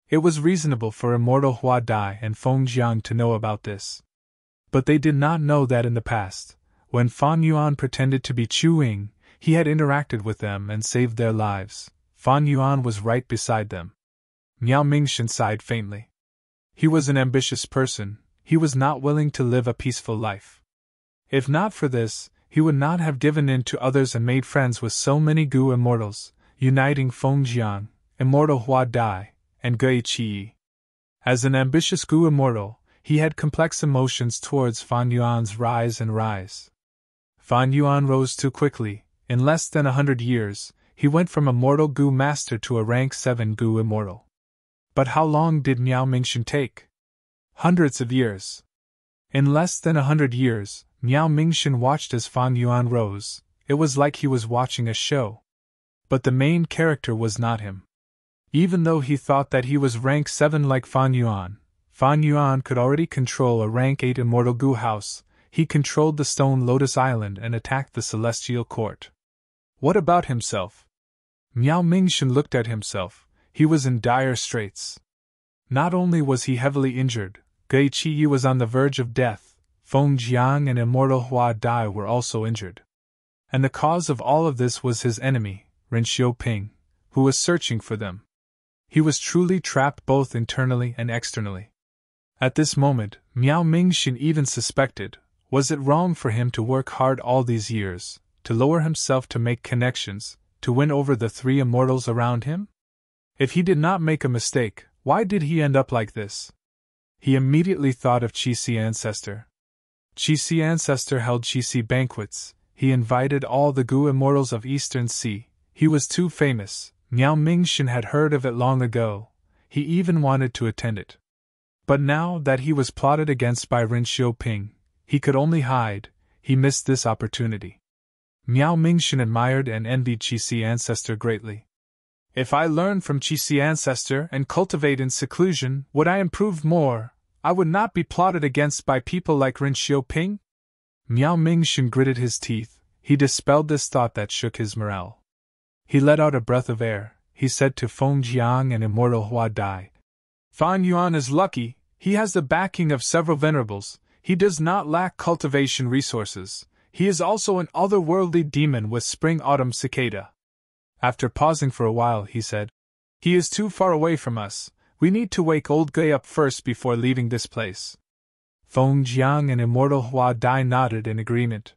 S1: It was reasonable for Immortal Hua Dai and Feng Jiang to know about this. But they did not know that in the past, when Fan Yuan pretended to be Chu Ying, he had interacted with them and saved their lives. Fan Yuan was right beside them. Miao Mingxin sighed faintly. He was an ambitious person, he was not willing to live a peaceful life. If not for this, he would not have given in to others and made friends with so many Gu immortals, uniting Feng Jiang, Immortal Hua Dai, and Gui Qi. As an ambitious Gu immortal, he had complex emotions towards Fan Yuan's rise. Fan Yuan rose too quickly. In less than 100 years, he went from a mortal Gu master to a rank 7 Gu immortal. But how long did Miao Mingxin take? Hundreds of years. In less than 100 years, Miao Mingxin watched as Fan Yuan rose. It was like he was watching a show. But the main character was not him. Even though he thought that he was rank 7 like Fan Yuan could already control a rank 8 immortal Gu house. He controlled the Stone Lotus Island and attacked the Celestial Court. What about himself? Miao Mingxin looked at himself. He was in dire straits. Not only was he heavily injured, Gui Qi was on the verge of death. Feng Jiang and Immortal Hua Dai were also injured. And the cause of all of this was his enemy, Ren Xiaoping, who was searching for them. He was truly trapped both internally and externally. At this moment, Miao Mingxin even suspected, was it wrong for him to work hard all these years, to lower himself to make connections, to win over the 3 immortals around him? If he did not make a mistake, why did he end up like this? He immediately thought of Qixi Ancestor. Qixi Ancestor held Qixi banquets. He invited all the Gu immortals of Eastern Sea. He was too famous. Miao Mingxin had heard of it long ago. He even wanted to attend it. But now that he was plotted against by Ren Xiaoping, he could only hide. He missed this opportunity. Miao Mingxin admired and envied Qixi Ancestor greatly. If I learn from Qixi Ancestor and cultivate in seclusion, would I improve more? I would not be plotted against by people like Ren Xiaoping? Miao Mingxin gritted his teeth. He dispelled this thought that shook his morale. He let out a breath of air. He said to Feng Jiang and Immortal Hua Dai, Fan Yuan is lucky. He has the backing of several venerables. He does not lack cultivation resources. He is also an otherworldly demon with spring-autumn cicada. After pausing for a while, he said, He is too far away from us. We need to wake old Gui up first before leaving this place. Feng Jiang and Immortal Hua Dai nodded in agreement.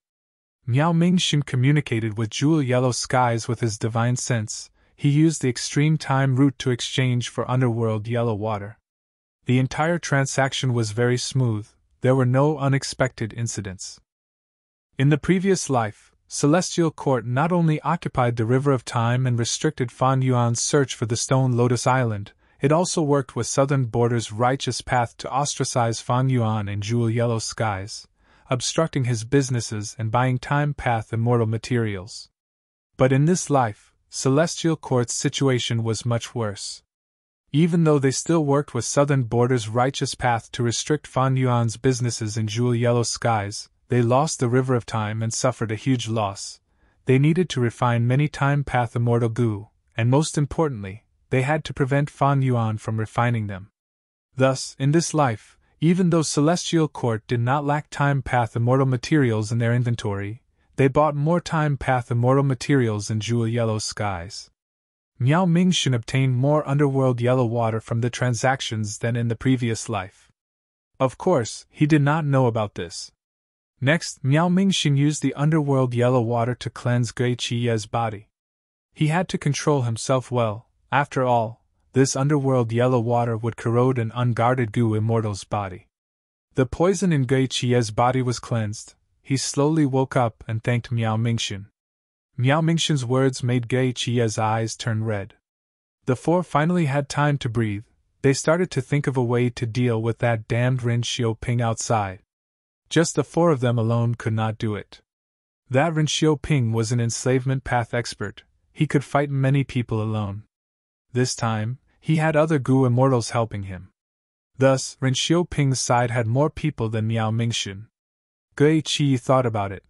S1: Miao Mingxin communicated with jewel yellow skies with his divine sense. He used the extreme time route to exchange for underworld yellow water. The entire transaction was very smooth, there were no unexpected incidents. In the previous life, Celestial Court not only occupied the River of Time and restricted Fan Yuan's search for the Stone Lotus Island, it also worked with Southern Border's righteous path to ostracize Fan Yuan in Jewel Yellow Skies, obstructing his businesses and buying Time Path immortal materials. But in this life, Celestial Court's situation was much worse. Even though they still worked with Southern Border's righteous path to restrict Fan Yuan's businesses in Jewel Yellow Skies, they lost the River of Time and suffered a huge loss. They needed to refine many Time Path immortal goo, and most importantly, they had to prevent Fan Yuan from refining them. Thus, in this life, even though Celestial Court did not lack Time Path immortal materials in their inventory, they bought more Time Path immortal materials in Jewel Yellow Skies. Miao Mingxin obtained more underworld yellow water from the transactions than in the previous life. Of course, he did not know about this. Next, Miao Mingxin used the underworld yellow water to cleanse Gui Qiye's body. He had to control himself well. After all, this underworld yellow water would corrode an unguarded Gu immortal's body. The poison in Gui Qiye's body was cleansed. He slowly woke up and thanked Miao Mingxin. Miao Mingxin's words made Gui Qiye's eyes turn red. The four finally had time to breathe. They started to think of a way to deal with that damned Ren Xiaoping outside. Just the four of them alone could not do it. That Ren Xiaoping was an enslavement path expert. He could fight many people alone. This time, he had other Gu immortals helping him. Thus, Ren Xiaoping's side had more people than Miao Mingxin. Gui Qi thought about it.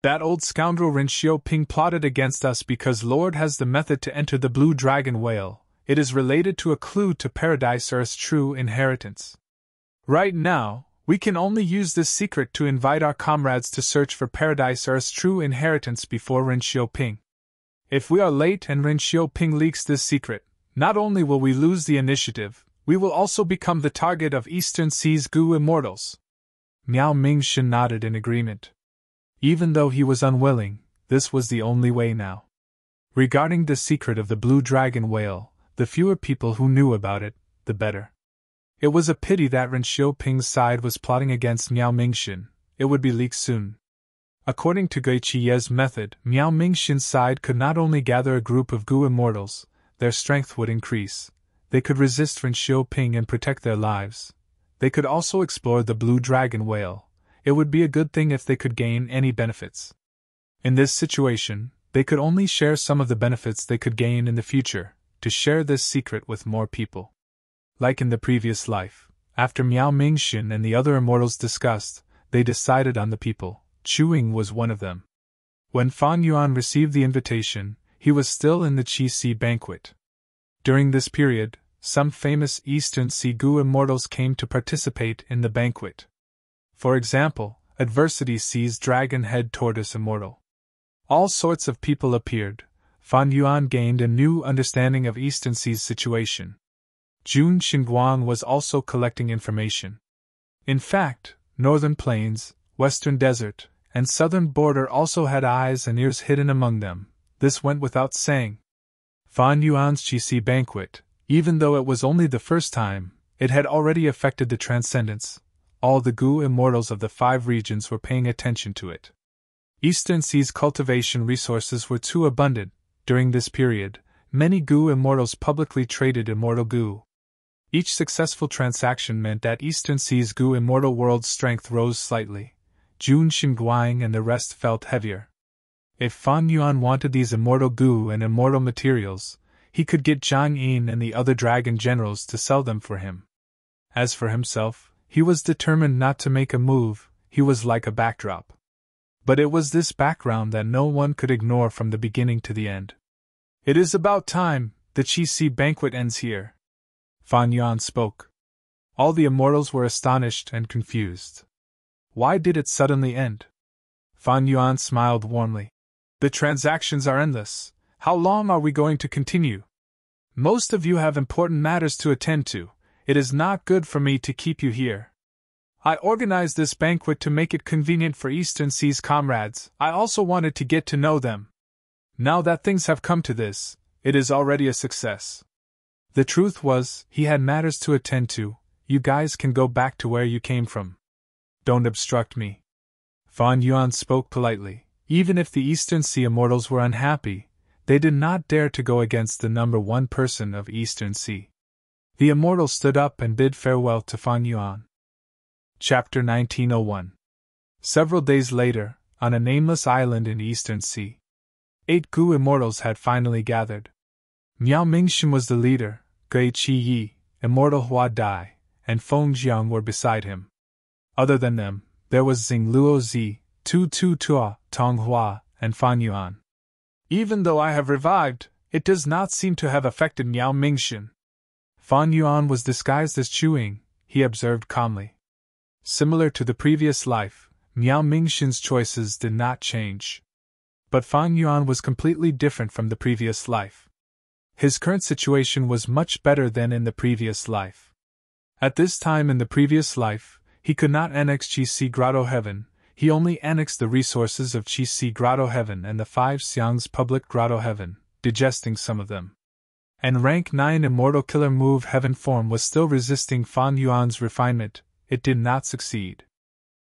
S1: That old scoundrel Ren Xiaoping plotted against us because Lord has the method to enter the Blue Dragon Whale. It is related to a clue to Paradise Earth's true inheritance. Right now, we can only use this secret to invite our comrades to search for Paradise Earth's true inheritance before Ren Xiaoping. If we are late and Ren Xiaoping leaks this secret, not only will we lose the initiative, we will also become the target of Eastern Sea's Gu immortals. Miao Mingxin nodded in agreement. Even though he was unwilling, this was the only way now. Regarding the secret of the Blue Dragon Whale, the fewer people who knew about it, the better. It was a pity that Ren Xiaoping's side was plotting against Miao Mingxin. It would be leaked soon. According to Gui Qiye's method, Miao Mingxin's side could not only gather a group of Gu immortals, their strength would increase. They could resist Ren Xiaoping and protect their lives. They could also explore the Blue Dragon Whale. It would be a good thing if they could gain any benefits. In this situation, they could only share some of the benefits they could gain in the future, to share this secret with more people. Like in the previous life, after Miao Mingxin and the other immortals discussed, they decided on the people. Chuing was one of them. When Fan Yuan received the invitation, he was still in the Qi Si banquet. During this period, some famous Eastern Sea Gu immortals came to participate in the banquet. For example, Adversity Sea's Dragon Head Tortoise immortal. All sorts of people appeared. Fan Yuan gained a new understanding of Eastern Sea's situation. Jun Xinguang was also collecting information. In fact, Northern Plains, Western Desert, and Southern Border also had eyes and ears hidden among them. This went without saying. Fan Yuan's Qi Si banquet, even though it was only the first time, it had already affected the transcendence. All the Gu immortals of the 5 regions were paying attention to it. Eastern Sea's cultivation resources were too abundant. During this period, many Gu immortals publicly traded immortal Gu. Each successful transaction meant that Eastern Sea's Gu immortal world's strength rose slightly. Jun Xinguang and the rest felt heavier. If Fan Yuan wanted these immortal Gu and immortal materials, he could get Zhang Yin and the other dragon generals to sell them for him. As for himself, he was determined not to make a move. He was like a backdrop. But it was this background that no one could ignore from the beginning to the end. It is about time. The Qi Si banquet ends here. Fan Yuan spoke. All the immortals were astonished and confused. Why did it suddenly end? Fan Yuan smiled warmly. The transactions are endless. How long are we going to continue? Most of you have important matters to attend to. It is not good for me to keep you here. I organized this banquet to make it convenient for Eastern Sea's comrades. I also wanted to get to know them. Now that things have come to this, it is already a success. The truth was, he had matters to attend to. you guys can go back to where you came from. Don't obstruct me. Fan Yuan spoke politely. Even if the Eastern Sea immortals were unhappy, they did not dare to go against the number one person of Eastern Sea. The immortal stood up and bid farewell to Fan Yuan. Chapter 1901. Several days later, on a nameless island in Eastern Sea, 8 Gu immortals had finally gathered. Miao Mingxin was the leader, Gui Qi, Immortal Hua Dai, and Feng Jiang were beside him. Other than them, there was Xing Luo Zi, Tu Tu Tua, Tong Hua, and Fan Yuan. Even though I have revived, it does not seem to have affected Miao Mingxin. Fan Yuan was disguised as Chuing, he observed calmly. Similar to the previous life, Miao Mingxin's choices did not change. But Fan Yuan was completely different from the previous life. His current situation was much better than in the previous life. At this time in the previous life, he could not annex Qi Grotto Heaven, he only annexed the resources of Qi Grotto Heaven and the 5 Xiang's public Grotto Heaven, digesting some of them. And rank 9 Immortal Killer Move Heaven form was still resisting Fan Yuan's refinement, it did not succeed.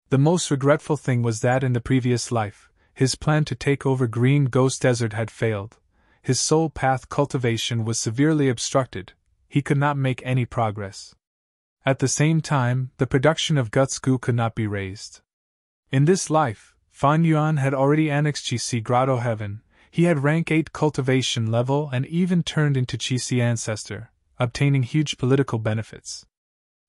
S1: The most regretful thing was that in the previous life, his plan to take over Green Ghost Desert had failed. His soul path cultivation was severely obstructed, he could not make any progress. At the same time, the production of Guts Gu could not be raised. In this life, Fan Yuan had already annexed Qi Grotto Heaven, he had rank 8 cultivation level and even turned into Qi Ancestor, obtaining huge political benefits.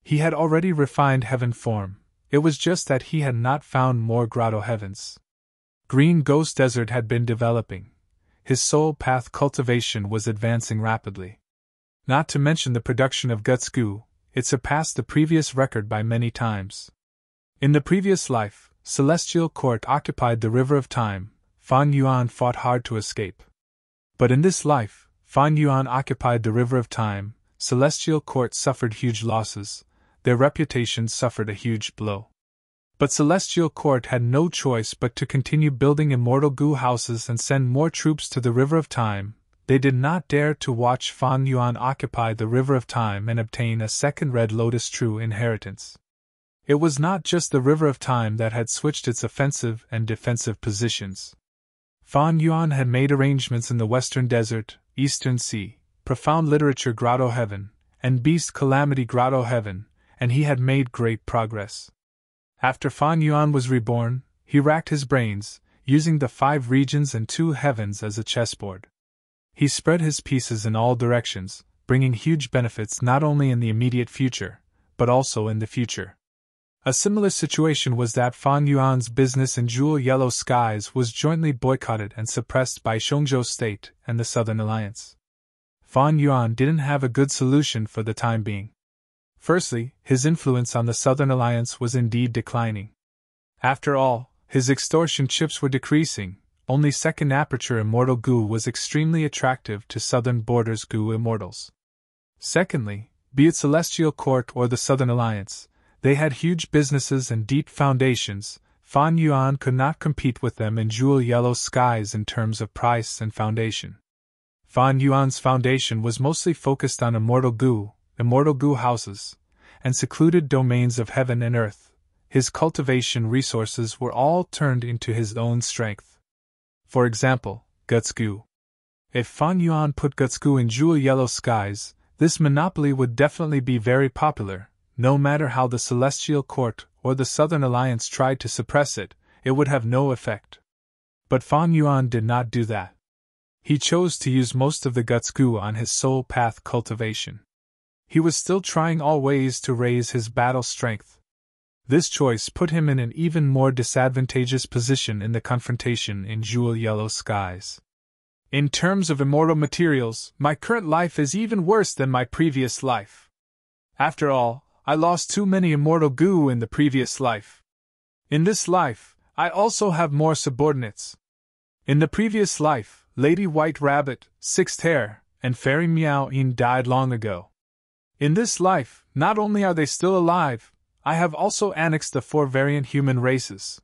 S1: He had already refined heaven form, it was just that he had not found more Grotto Heavens. Green Ghost Desert had been developing. His soul path cultivation was advancing rapidly. Not to mention the production of Guts Gu, it surpassed the previous record by many times. In the previous life, Celestial Court occupied the River of Time, Fan Yuan fought hard to escape. But in this life, Fan Yuan occupied the River of Time, Celestial Court suffered huge losses, their reputation suffered a huge blow. But Celestial Court had no choice but to continue building immortal Gu houses and send more troops to the River of Time. They did not dare to watch Fan Yuan occupy the River of Time and obtain a second Red Lotus true inheritance. It was not just the River of Time that had switched its offensive and defensive positions. Fan Yuan had made arrangements in the Western Desert, Eastern Sea, Profound Literature Grotto Heaven, and Beast Calamity Grotto Heaven, and he had made great progress. After Fan Yuan was reborn, he racked his brains, using the 5 regions and 2 heavens as a chessboard. He spread his pieces in all directions, bringing huge benefits not only in the immediate future, but also in the future. A similar situation was that Fan Yuan's business in Jewel Yellow Skies was jointly boycotted and suppressed by Shongzhou State and the Southern Alliance. Fan Yuan didn't have a good solution for the time being. Firstly, his influence on the Southern Alliance was indeed declining. After all, his extortion chips were decreasing, only Second Aperture Immortal Gu was extremely attractive to Southern Borders Gu Immortals. Secondly, be it Celestial Court or the Southern Alliance, they had huge businesses and deep foundations. Fan Yuan could not compete with them in Jewel Yellow Skies in terms of price and foundation. Fan Yuan's foundation was mostly focused on Immortal Gu houses, and secluded domains of heaven and earth. His cultivation resources were all turned into his own strength. For example, Guts Gu. If Fan Yuan put Guts Gu in Jewel Yellow Skies, this monopoly would definitely be very popular. No matter how the Celestial Court or the Southern Alliance tried to suppress it, it would have no effect. But Fan Yuan did not do that. He chose to use most of the Guts Gu on his soul path cultivation. He was still trying all ways to raise his battle strength. This choice put him in an even more disadvantageous position in the confrontation in Jewel Yellow Skies. In terms of immortal materials, my current life is even worse than my previous life. After all, I lost too many immortal Gu in the previous life. In this life, I also have more subordinates. In the previous life, Lady White Rabbit, Sixth Hare, and Fairy Meow Yin died long ago. In this life, not only are they still alive, I have also annexed the 4 variant human races.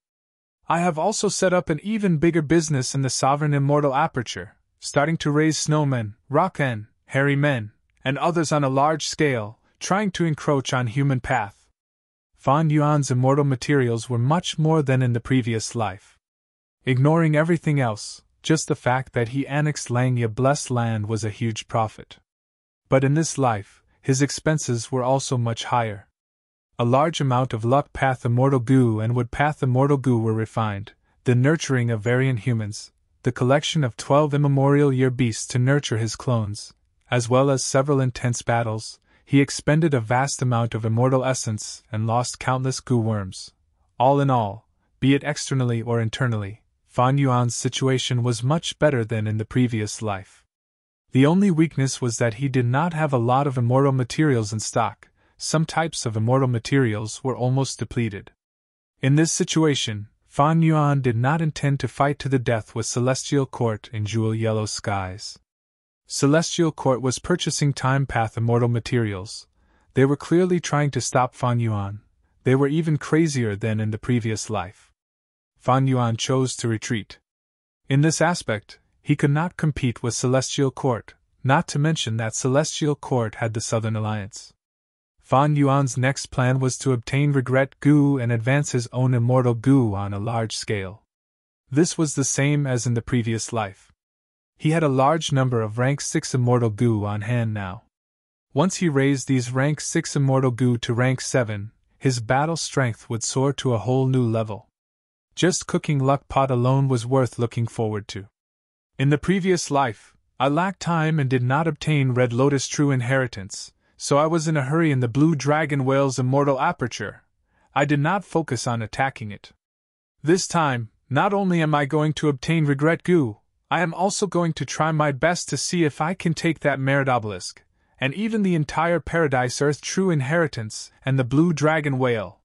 S1: I have also set up an even bigger business in the Sovereign Immortal Aperture, starting to raise snowmen, rock-en, hairy men, and others on a large scale, trying to encroach on human path. Fan Yuan's immortal materials were much more than in the previous life. Ignoring everything else, just the fact that he annexed Langya blessed land was a huge profit. But in this life, his expenses were also much higher. A large amount of luck path immortal goo and wood path immortal goo were refined, the nurturing of variant humans, the collection of 12 immemorial year beasts to nurture his clones, as well as several intense battles. He expended a vast amount of immortal essence and lost countless goo worms. All in all, be it externally or internally, Fan Yuan's situation was much better than in the previous life. The only weakness was that he did not have a lot of immortal materials in stock. Some types of immortal materials were almost depleted. In this situation, Fan Yuan did not intend to fight to the death with Celestial Court in jewel yellow skies. Celestial Court was purchasing time path immortal materials. They were clearly trying to stop Fan Yuan. They were even crazier than in the previous life. Fan Yuan chose to retreat. In this aspect, he could not compete with Celestial Court, not to mention that Celestial Court had the Southern Alliance. Fan Yuan's next plan was to obtain regret goo and advance his own immortal goo on a large scale. This was the same as in the previous life. He had a large number of rank 6 immortal goo on hand now. Once he raised these rank 6 immortal goo to rank 7, his battle strength would soar to a whole new level. Just cooking luck pot alone was worth looking forward to. In the previous life, I lacked time and did not obtain Red Lotus True Inheritance, so I was in a hurry in the Blue Dragon Whale's immortal aperture. I did not focus on attacking it. This time, not only am I going to obtain regret goo, I am also going to try my best to see if I can take that Merit Obelisk, and even the entire Paradise Earth True Inheritance and the Blue Dragon Whale.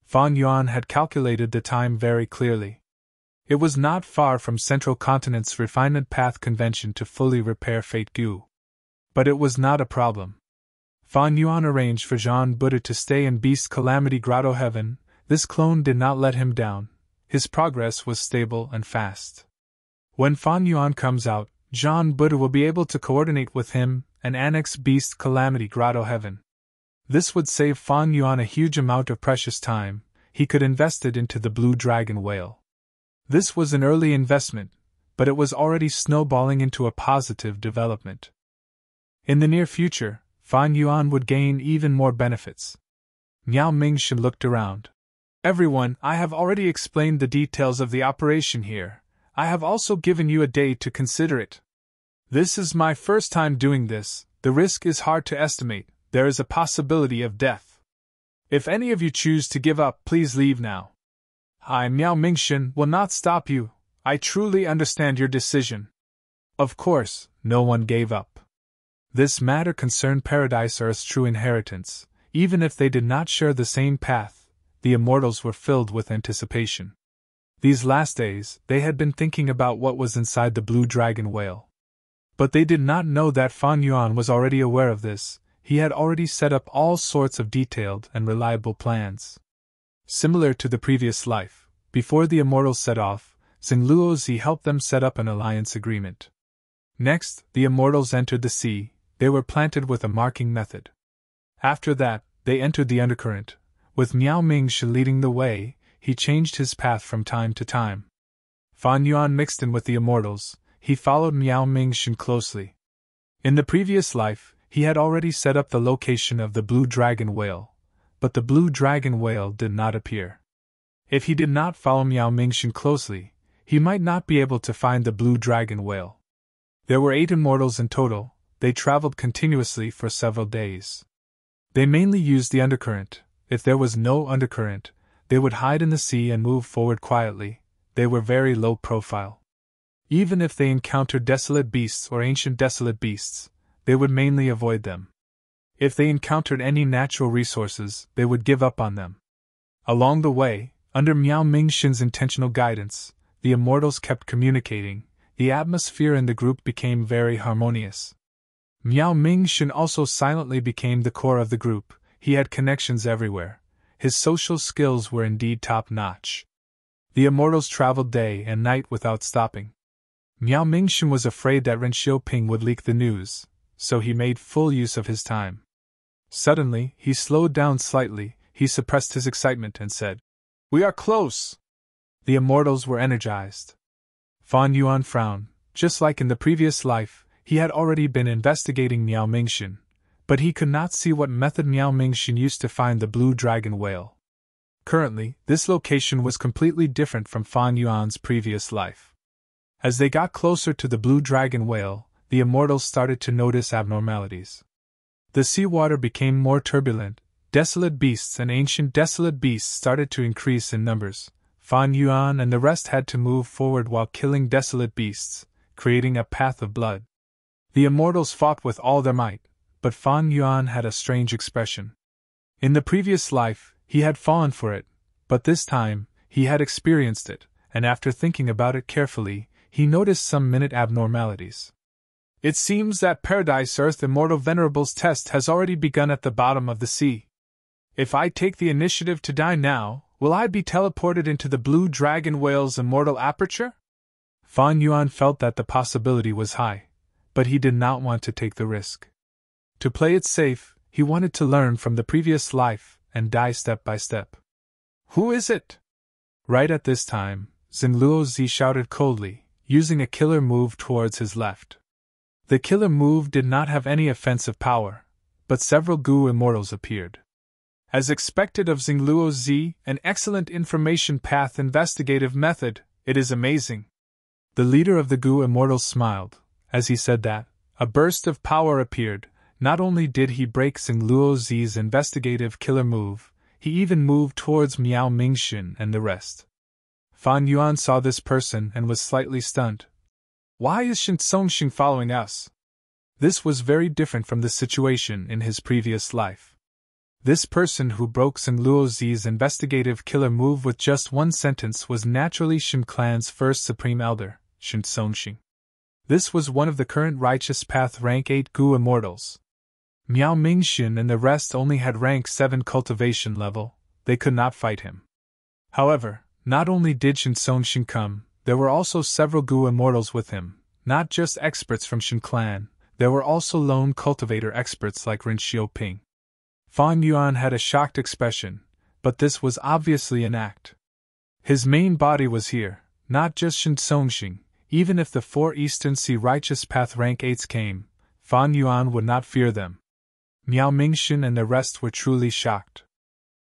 S1: Fan Yuan had calculated the time very clearly. It was not far from Central Continent's Refinement Path Convention to fully repair Fate Goo. But it was not a problem. Fan Yuan arranged for Jean Buddha to stay in Beast Calamity Grotto Heaven. This clone did not let him down. His progress was stable and fast. When Fan Yuan comes out, Jean Buddha will be able to coordinate with him and annex Beast Calamity Grotto Heaven. This would save Fan Yuan a huge amount of precious time. He could invest it into the Blue Dragon Whale. This was an early investment, but it was already snowballing into a positive development. In the near future, Fan Yuan would gain even more benefits. Miao Mingshan looked around. Everyone, I have already explained the details of the operation here. I have also given you a day to consider it. This is my first time doing this. The risk is hard to estimate. There is a possibility of death. If any of you choose to give up, please leave now. I, Miao Mingshan, will not stop you. I truly understand your decision. Of course, no one gave up. This matter concerned Paradise Earth's true inheritance. Even if they did not share the same path, the immortals were filled with anticipation. These last days, they had been thinking about what was inside the Blue Dragon Whale. But they did not know that Fan Yuan was already aware of this. He had already set up all sorts of detailed and reliable plans. Similar to the previous life, before the immortals set off, Xingluozi helped them set up an alliance agreement. Next, the immortals entered the sea. They were planted with a marking method. After that, they entered the undercurrent. With Miao Mingshan leading the way, he changed his path from time to time. Fan Yuan mixed in with the immortals. He followed Miao Mingshan closely. In the previous life, he had already set up the location of the Blue Dragon Whale, but the Blue Dragon Whale did not appear. If he did not follow Miao Mingshan closely, he might not be able to find the Blue Dragon Whale. There were 8 immortals in total. They traveled continuously for several days. They mainly used the undercurrent. If there was no undercurrent, they would hide in the sea and move forward quietly. They were very low profile. Even if they encountered desolate beasts or ancient desolate beasts, they would mainly avoid them. If they encountered any natural resources, they would give up on them. Along the way, under Miao Mingshan's intentional guidance, the immortals kept communicating. The atmosphere in the group became very harmonious. Miao Mingshan also silently became the core of the group. He had connections everywhere. His social skills were indeed top-notch. The immortals traveled day and night without stopping. Miao Mingshan was afraid that Ren Xiuping would leak the news, so he made full use of his time. Suddenly, he slowed down slightly, he suppressed his excitement and said, "We are close!" The immortals were energized. Fan Yuan frowned. Just like in the previous life, he had already been investigating Miao Mingxin, but he could not see what method Miao Mingxin used to find the blue dragon whale. Currently, this location was completely different from Fan Yuan's previous life. As they got closer to the blue dragon whale, the immortals started to notice abnormalities. The seawater became more turbulent, desolate beasts and ancient desolate beasts started to increase in numbers. Fan Yuan and the rest had to move forward while killing desolate beasts, creating a path of blood. The immortals fought with all their might, but Fan Yuan had a strange expression. In the previous life, he had fallen for it, but this time, he had experienced it, and after thinking about it carefully, he noticed some minute abnormalities. It seems that Paradise Earth Immortal Venerable's test has already begun at the bottom of the sea. If I take the initiative to die now, will I be teleported into the blue dragon whale's immortal aperture? Fan Yuan felt that the possibility was high, but he did not want to take the risk. To play it safe, he wanted to learn from the previous life and die step by step. Who is it? Right at this time, Xingluo Zi shouted coldly, using a killer move towards his left. The killer move did not have any offensive power, but several Gu immortals appeared. As expected of Xingluo Zi, an excellent information path investigative method, it is amazing. The leader of the Gu immortals smiled. As he said that, a burst of power appeared. Not only did he break Xingluo Zi's investigative killer move, he even moved towards Miao Mingxin and the rest. Fan Yuan saw this person and was slightly stunned. Why is Shen Songxing following us? This was very different from the situation in his previous life. This person who broke Xingluo Zi's investigative killer move with just one sentence was naturally Shen Clan's first supreme elder, Shen Songxing. This was one of the current Righteous Path rank 8 Gu immortals. Miao Mingxin and the rest only had rank 7 cultivation level, they could not fight him. However, not only did Shen Songxing come, there were also several Gu immortals with him, not just experts from Shen Clan, there were also lone cultivator experts like Ren Xiaoping. Fan Yuan had a shocked expression, but this was obviously an act. His main body was here, not just Shen Songxing. Even if the 4 Eastern Sea Righteous Path rank 8s came, Fan Yuan would not fear them. Miao Mingxin and the rest were truly shocked.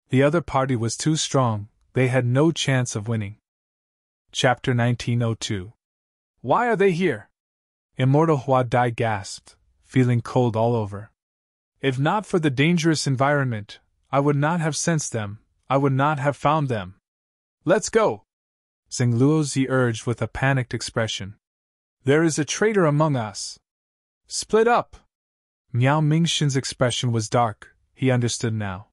S1: The other party was too strong, they had no chance of winning. Chapter 1902. Why are they here? Immortal Hua Dai gasped, feeling cold all over. If not for the dangerous environment, I would not have sensed them, I would not have found them. Let's go! Xingluo Zi urged with a panicked expression. There is a traitor among us. Split up! Miao Mingxin's expression was dark, he understood now.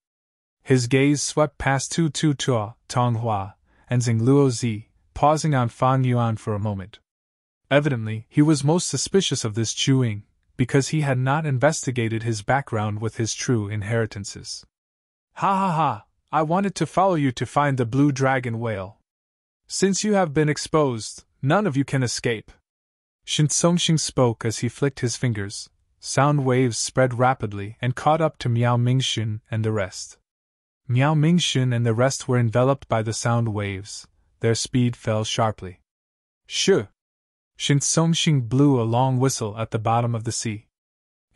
S1: His gaze swept past Tu Tua, Tong Hua, and Xingluo Zi, pausing on Fan Yuan for a moment. Evidently, he was most suspicious of this Chu Ying, because he had not investigated his background with his true inheritances. Ha ha ha, I wanted to follow you to find the blue dragon whale. Since you have been exposed, none of you can escape. Shen Songxing spoke as he flicked his fingers. Sound waves spread rapidly and caught up to Miao Mingxin and the rest. Miao Mingxin and the rest were enveloped by the sound waves. Their speed fell sharply. Shoo! Shen Songxing blew a long whistle at the bottom of the sea.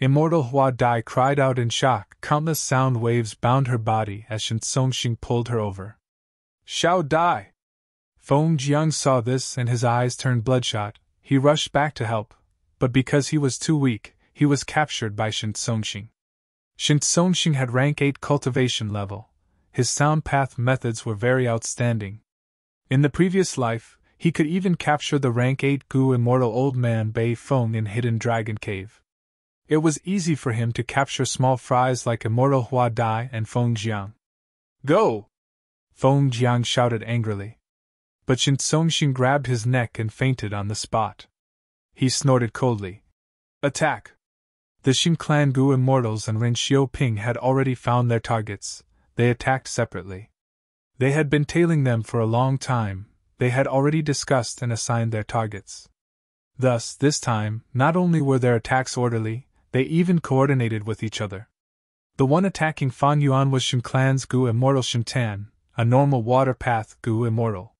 S1: Immortal Hua Dai cried out in shock. Countless sound waves bound her body as Shen Songxing pulled her over. Xiao Dai! Feng Jiang saw this and his eyes turned bloodshot. He rushed back to help, but because he was too weak, he was captured by Shen Songxing. Shen Songxing had rank 8 cultivation level. His sound path methods were very outstanding. In the previous life, he could even capture the rank 8 Gu immortal old man Bei Feng in Hidden Dragon Cave. It was easy for him to capture small fries like Immortal Hua Dai and Feng Jiang. Go! Feng Jiang shouted angrily. But Shen Songxing grabbed his neck and fainted on the spot. He snorted coldly. Attack! The Shen Clan Gu immortals and Ren Xiaoping had already found their targets. They attacked separately. They had been tailing them for a long time. They had already discussed and assigned their targets. Thus, this time, not only were their attacks orderly, they even coordinated with each other. The one attacking Fan Yuan was Shen Clan's Gu Immortal Shintan, a normal water path Gu Immortal.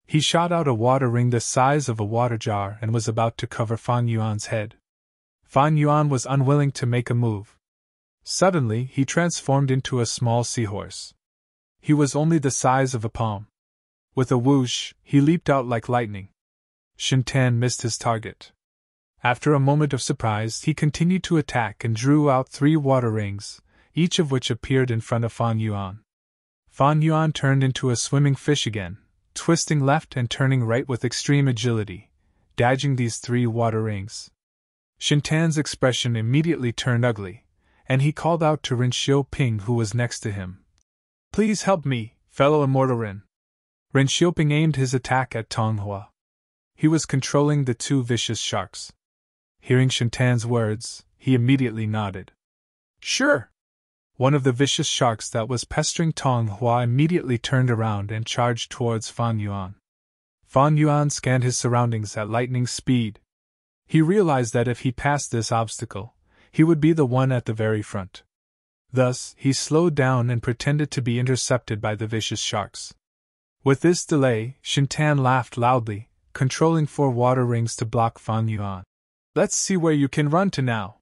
S1: He shot out a water ring the size of a water jar and was about to cover Fan Yuan's head. Fan Yuan was unwilling to make a move. Suddenly, he transformed into a small seahorse. He was only the size of a palm. With a whoosh, he leaped out like lightning. Shintan missed his target. After a moment of surprise, he continued to attack and drew out 3 water rings, each of which appeared in front of Fan Yuan. Fan Yuan turned into a swimming fish again, twisting left and turning right with extreme agility, dodging these 3 water rings. Shintan's expression immediately turned ugly, and he called out to Rin Xiaoping, who was next to him. "Please help me, fellow Immortal Rin." Rin Xiaoping aimed his attack at Tonghua. He was controlling the 2 vicious sharks. Hearing Shintan's words, he immediately nodded. "Sure." One of the vicious sharks that was pestering Tonghua immediately turned around and charged towards Fan Yuan. Fan Yuan scanned his surroundings at lightning speed. He realized that if he passed this obstacle, he would be the one at the very front. Thus, he slowed down and pretended to be intercepted by the vicious sharks. With this delay, Shintan laughed loudly, controlling 4 water rings to block Fan Yuan. "Let's see where you can run to now."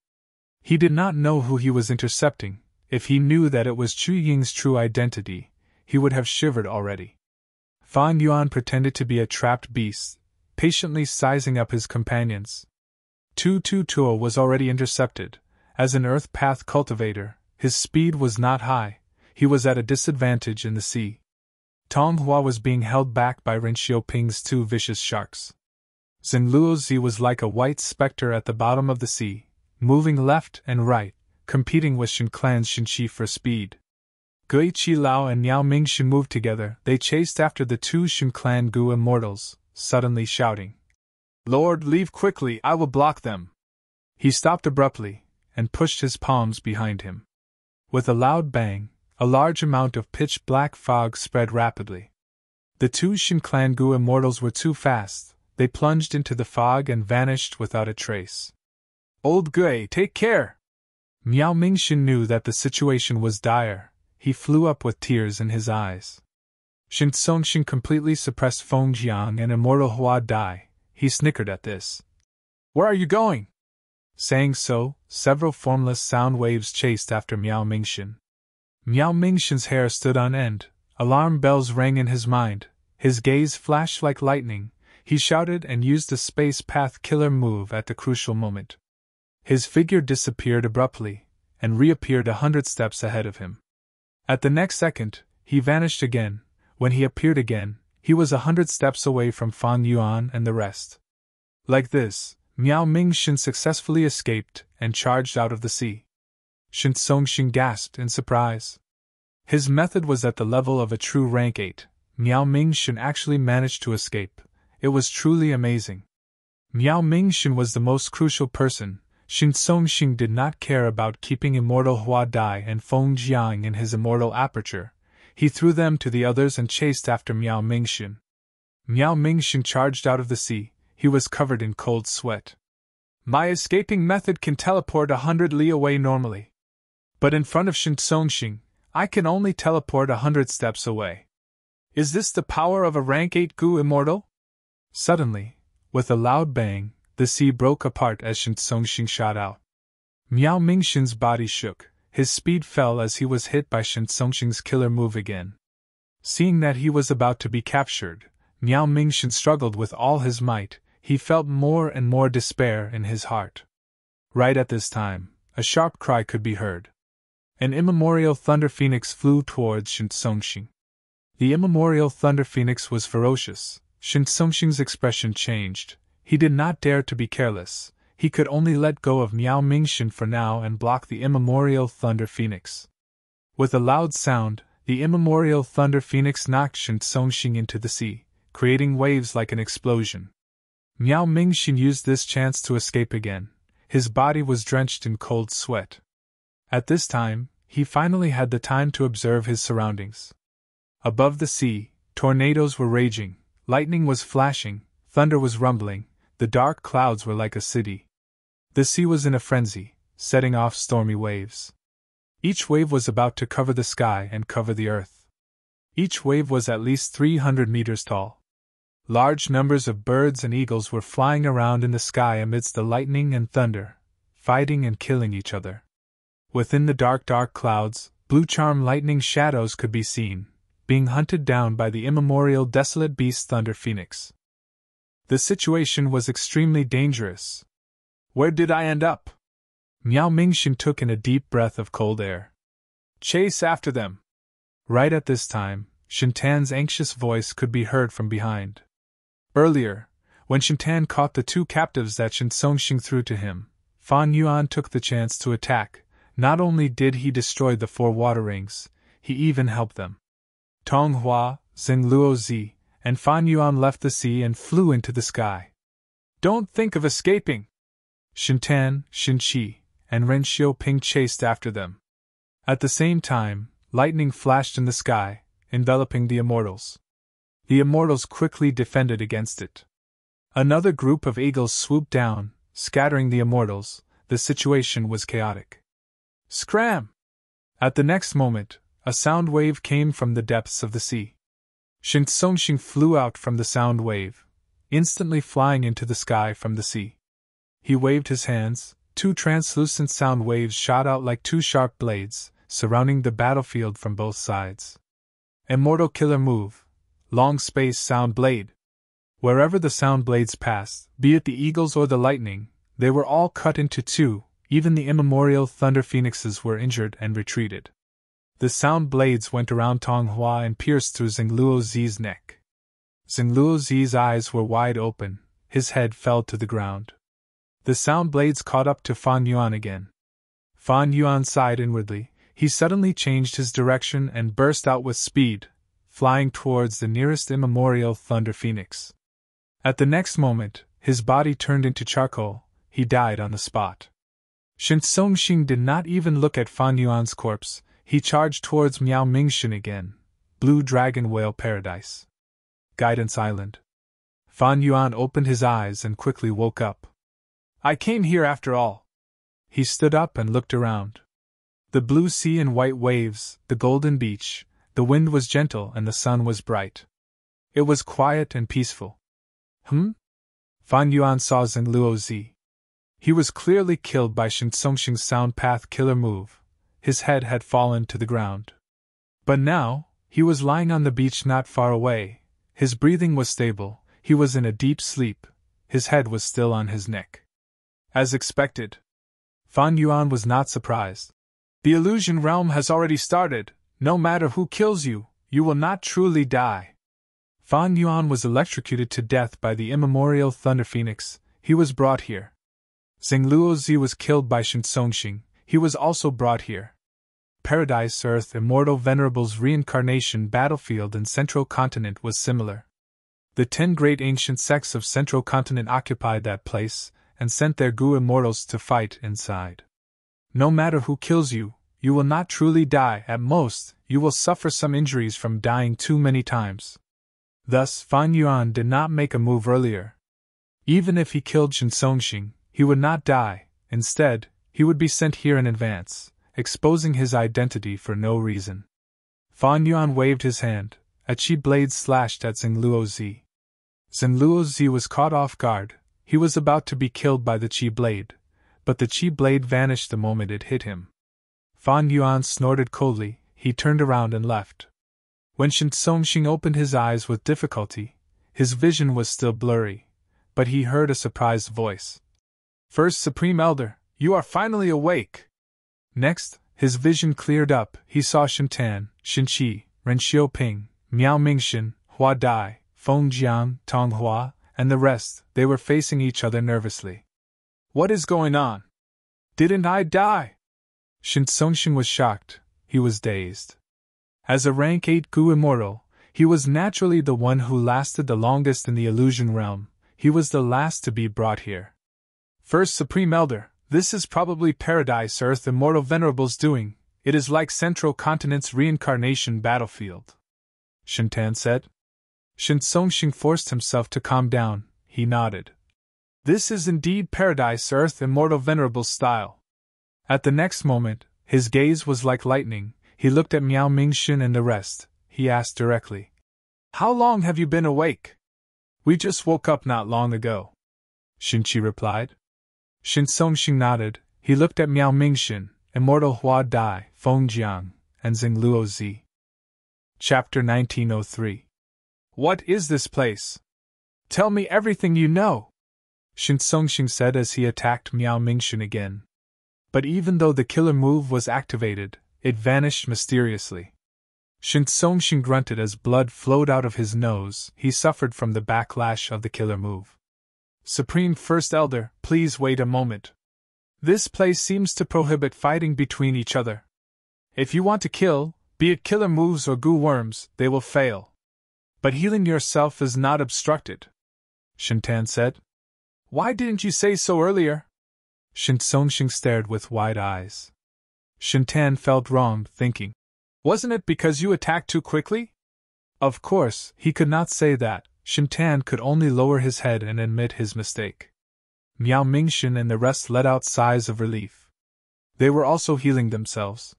S1: He did not know who he was intercepting. If he knew that it was Chu Ying's true identity, he would have shivered already. Fan Yuan pretended to be a trapped beast, patiently sizing up his companions. Tu Tuo was already intercepted. As an earth path cultivator, his speed was not high. He was at a disadvantage in the sea. Tonghua was being held back by Rin Xiaoping's 2 vicious sharks. Zhenluozi was like a white specter at the bottom of the sea, moving left and right, competing with Shen Clan's Shen Qi for speed. Gui Qi Lao and Miao Mingshin moved together. They chased after the 2 Shen Clan Gu Immortals, suddenly shouting, "Lord, leave quickly, I will block them." He stopped abruptly, and pushed his palms behind him. With a loud bang, a large amount of pitch-black fog spread rapidly. The 2 Shen Clan Gu Immortals were too fast. They plunged into the fog and vanished without a trace. "Old Gui, take care!" Miao Mingshin knew that the situation was dire. He flew up with tears in his eyes. Shin Songshin completely suppressed Feng Jiang and Immortal Hua Dai. He snickered at this. "Where are you going?" Saying so, several formless sound waves chased after Miao Mingshin. Miao Mingshin's hair stood on end. Alarm bells rang in his mind. His gaze flashed like lightning. He shouted and used a space path killer move at the crucial moment. His figure disappeared abruptly, and reappeared 100 steps ahead of him. At the next second, he vanished again. When he appeared again, he was 100 steps away from Fan Yuan and the rest. Like this, Miao Mingshin successfully escaped and charged out of the sea. Shin Songshin gasped in surprise. His method was at the level of a true rank 8. Miao Mingshin actually managed to escape. It was truly amazing. Miao Mingshin was the most crucial person. Shin Songshin did not care about keeping Immortal Hua Dai and Feng Jiang in his immortal aperture. He threw them to the others and chased after Miao Mingshin. Miao Mingshin charged out of the sea. He was covered in cold sweat. "My escaping method can teleport 100 li away normally. But in front of Shin Songshin, I can only teleport 100 steps away. Is this the power of a rank 8 Gu Immortal?" Suddenly, with a loud bang, the sea broke apart as Shin Songshin shot out. Miao Mingshin's body shook. His speed fell as he was hit by Shin Songshin's killer move again. Seeing that he was about to be captured, Miao Mingshin struggled with all his might. He felt more and more despair in his heart. Right at this time, a sharp cry could be heard. An immemorial thunder phoenix flew towards Shin Songshin. The immemorial thunder phoenix was ferocious. Shin Songshin's expression changed. He did not dare to be careless. He could only let go of Miao Mingshin for now and block the immemorial thunder phoenix. With a loud sound, the immemorial thunder phoenix knocked Shin Songshin into the sea, creating waves like an explosion. Miao Mingshin used this chance to escape again. His body was drenched in cold sweat. At this time, he finally had the time to observe his surroundings. Above the sea, tornadoes were raging, lightning was flashing, thunder was rumbling, the dark clouds were like a city. The sea was in a frenzy, setting off stormy waves. Each wave was about to cover the sky and cover the earth. Each wave was at least 300 meters tall. Large numbers of birds and eagles were flying around in the sky amidst the lightning and thunder, fighting and killing each other. Within the dark clouds, blue charm lightning shadows could be seen, being hunted down by the immemorial desolate beast Thunder Phoenix. The situation was extremely dangerous. Where did I end up? Miao Mingxin took in a deep breath of cold air. Chase after them! Right at this time, Shintan's anxious voice could be heard from behind. Earlier, when Shintan caught the two captives that Shin Songxing threw to him, Fan Yuan took the chance to attack. Not only did he destroy the 4 water rings, he even helped them. Tong Hua, Xing Luozi, and Fan Yuan left the sea and flew into the sky. Don't think of escaping! Shintan, Xin Qi, and Ren Xiaoping chased after them. At the same time, lightning flashed in the sky, enveloping the immortals. The immortals quickly defended against it. Another group of eagles swooped down, scattering the immortals. The situation was chaotic. Scram! At the next moment, a sound wave came from the depths of the sea. Shin Songxing flew out from the sound wave, instantly flying into the sky from the sea. He waved his hands, 2 translucent sound waves shot out like 2 sharp blades, surrounding the battlefield from both sides. Immortal killer move, long space sound blade. Wherever the sound blades passed, be it the eagles or the lightning, they were all cut into 2, even the immemorial thunder phoenixes were injured and retreated. The sound blades went around Tong Hua and pierced through Xing Luozi's neck. Xing Luozi's eyes were wide open, his head fell to the ground. The sound blades caught up to Fan Yuan again. Fan Yuan sighed inwardly. He suddenly changed his direction and burst out with speed, flying towards the nearest immemorial thunder phoenix. At the next moment, his body turned into charcoal. He died on the spot. Shin Songxing did not even look at Fan Yuan's corpse. He charged towards Miao Mingxin again. Blue Dragon Whale Paradise. Guidance Island. Fan Yuan opened his eyes and quickly woke up. I came here after all. He stood up and looked around. The blue sea and white waves, the golden beach, the wind was gentle and the sun was bright. It was quiet and peaceful. Fan Yuan saw Xing Luozi. He was clearly killed by Shin Songxing's sound path killer move. His head had fallen to the ground. But now, he was lying on the beach not far away. His breathing was stable, he was in a deep sleep, his head was still on his neck. As expected. Fan Yuan was not surprised. The illusion realm has already started. No matter who kills you, you will not truly die. Fan Yuan was electrocuted to death by the immemorial Thunder Phoenix. He was brought here. Xing Luozi was killed by Shin Songxing. He was also brought here. Paradise Earth Immortal Venerable's reincarnation battlefield in Central Continent was similar. The 10 great ancient sects of Central Continent occupied that place, and sent their Gu immortals to fight inside. No matter who kills you, you will not truly die. At most, you will suffer some injuries from dying too many times. Thus, Fan Yuan did not make a move earlier. Even if he killed Shin Songxing, he would not die. Instead, he would be sent here in advance, exposing his identity for no reason. Fan Yuan waved his hand. A chi blade slashed at Xing Luozi. Xing Luozi was caught off guard. He was about to be killed by the chi blade, but the chi blade vanished the moment it hit him. Fan Yuan snorted coldly. He turned around and left. When Shin Songxing opened his eyes with difficulty, his vision was still blurry, but he heard a surprised voice. First Supreme Elder, you are finally awake! Next, his vision cleared up. He saw Shintan, Xin Qi, Ren Xiaoping, Miao Mingxin, Hua Dai, Feng Jiang, Tong Hua, and the rest. They were facing each other nervously. What is going on? Didn't I die? Shin Songxing was shocked. He was dazed. As a rank 8 Gu immortal, he was naturally the one who lasted the longest in the illusion realm. He was the last to be brought here. First Supreme Elder, this is probably Paradise Earth Immortal Venerable's doing. It is like Central Continent's reincarnation battlefield. Shintan said. Shin Songxing forced himself to calm down. He nodded. This is indeed Paradise Earth Immortal Venerable's style. At the next moment, His gaze was like lightning. He looked at Miao Mingxin and the rest. He asked directly, "How long have you been awake?" "We just woke up not long ago," Xinqi replied. Shin Songxing nodded. He looked at Miao Mingxin, Immortal Hua Dai, Feng Jiang, and Xing Luo Zi. Chapter 1903. What is this place? Tell me everything you know, Shin Songxing said as he attacked Miao Mingxin again. But even though the killer move was activated, it vanished mysteriously. Shin Songxing grunted as blood flowed out of his nose. He suffered from the backlash of the killer move. Supreme First Elder, please wait a moment. This place seems to prohibit fighting between each other. If you want to kill, be it killer moves or goo worms, they will fail. But healing yourself is not obstructed, Shintan said. Why didn't you say so earlier? Shin Songxing stared with wide eyes. Shintan felt wronged, thinking, wasn't it because you attacked too quickly? Of course, he could not say that. Shintan could only lower his head and admit his mistake. Miao Mingxin and the rest let out sighs of relief. They were also healing themselves.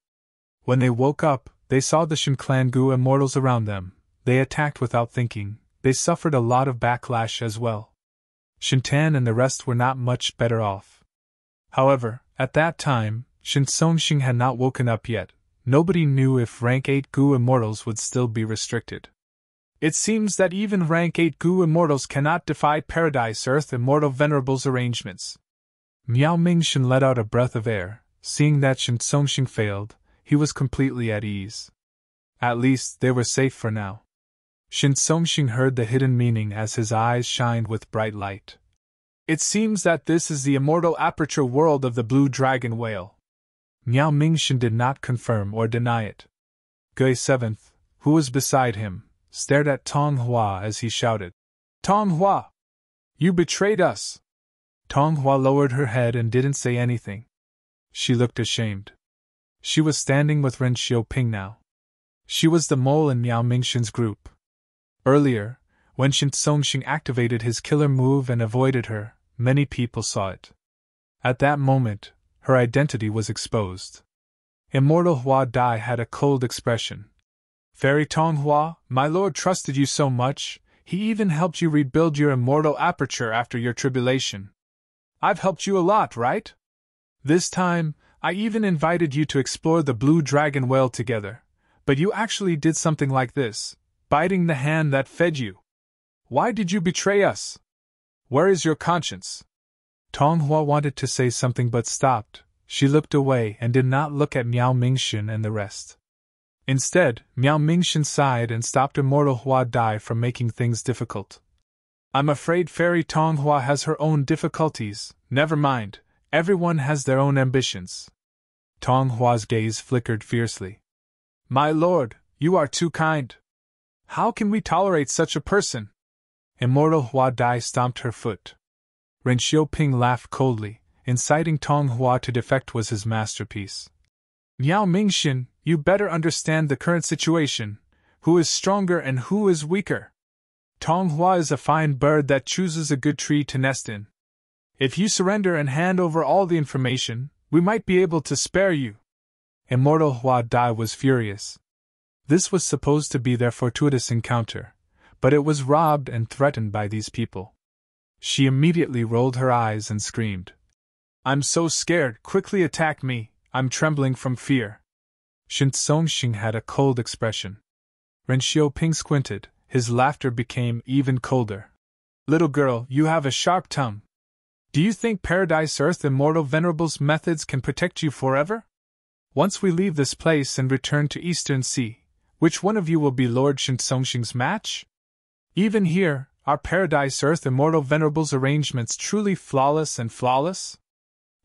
S1: When they woke up, they saw the Shin Clan Gu immortals around them. They attacked without thinking. They suffered a lot of backlash as well. Shintan and the rest were not much better off. However, at that time, Shin Songxing had not woken up yet. Nobody knew if rank 8 Gu immortals would still be restricted. It seems that even rank 8 Gu immortals cannot defy Paradise Earth Immortal Venerables arrangements. Miao Mingxin let out a breath of air. Seeing that Shin Songxing failed, he was completely at ease. At least, they were safe for now. Shin Songxing heard the hidden meaning as his eyes shined with bright light. It seems that this is the immortal aperture world of the blue dragon whale. Miao Mingxin did not confirm or deny it. Gui 7th, who was beside him, stared at Tong Hua as he shouted, Tong Hua! You betrayed us! Tong Hua lowered her head and didn't say anything. She looked ashamed. She was standing with Ren Xiaoping now. She was the mole in Miao Mingxin's group. Earlier, when Shin Songxing activated his killer move and avoided her, many people saw it. At that moment, her identity was exposed. Immortal Hua Dai had a cold expression. Fairy Tong Hua, my lord trusted you so much, he even helped you rebuild your immortal aperture after your tribulation. I've helped you a lot, right? This time, I even invited you to explore the blue dragon whale together, but you actually did something like this, biting the hand that fed you. Why did you betray us? Where is your conscience? Tong Hua wanted to say something but stopped. She looked away and did not look at Miao Mingxin and the rest. Instead, Miao Mingxin sighed and stopped Immortal Hua Dai from making things difficult. I'm afraid Fairy Tong Hua has her own difficulties. Never mind, everyone has their own ambitions. Tong Hua's gaze flickered fiercely. My lord, you are too kind. How can we tolerate such a person? Immortal Hua Dai stomped her foot. Ren Xiaoping laughed coldly. Inciting Tong Hua to defect was his masterpiece. Miao Mingxin, you better understand the current situation. Who is stronger and who is weaker? Tong Hua is a fine bird that chooses a good tree to nest in. If you surrender and hand over all the information, we might be able to spare you. Immortal Hua Dai was furious. This was supposed to be their fortuitous encounter, but it was robbed and threatened by these people. She immediately rolled her eyes and screamed. I'm so scared, quickly attack me, I'm trembling from fear. Shin Songxing had a cold expression. Ren Xiaoping squinted, his laughter became even colder. Little girl, you have a sharp tongue. Do you think Paradise Earth Immortal Venerables methods can protect you forever? Once we leave this place and return to Eastern Sea, which one of you will be Lord Shin Songxing's match? Even here, are Paradise Earth Immortal Venerables arrangements truly flawless and flawless?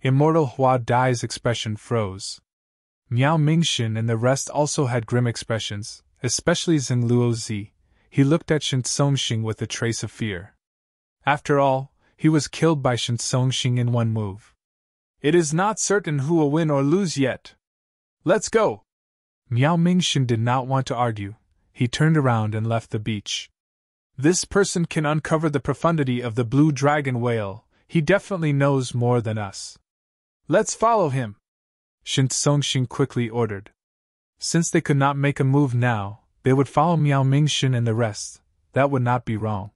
S1: Immortal Hua Dai's expression froze. Miao Mingxin and the rest also had grim expressions, especially Xing Luo Zi. He looked at Shin Songxing with a trace of fear. After all, he was killed by Shin Songxing in one move. It is not certain who will win or lose yet. Let's go! Miao Mingxin did not want to argue. He turned around and left the beach. This person can uncover the profundity of the blue dragon whale. He definitely knows more than us. Let's follow him. Shin Songxing quickly ordered. Since they could not make a move now, they would follow Miao Mingshin and the rest. That would not be wrong.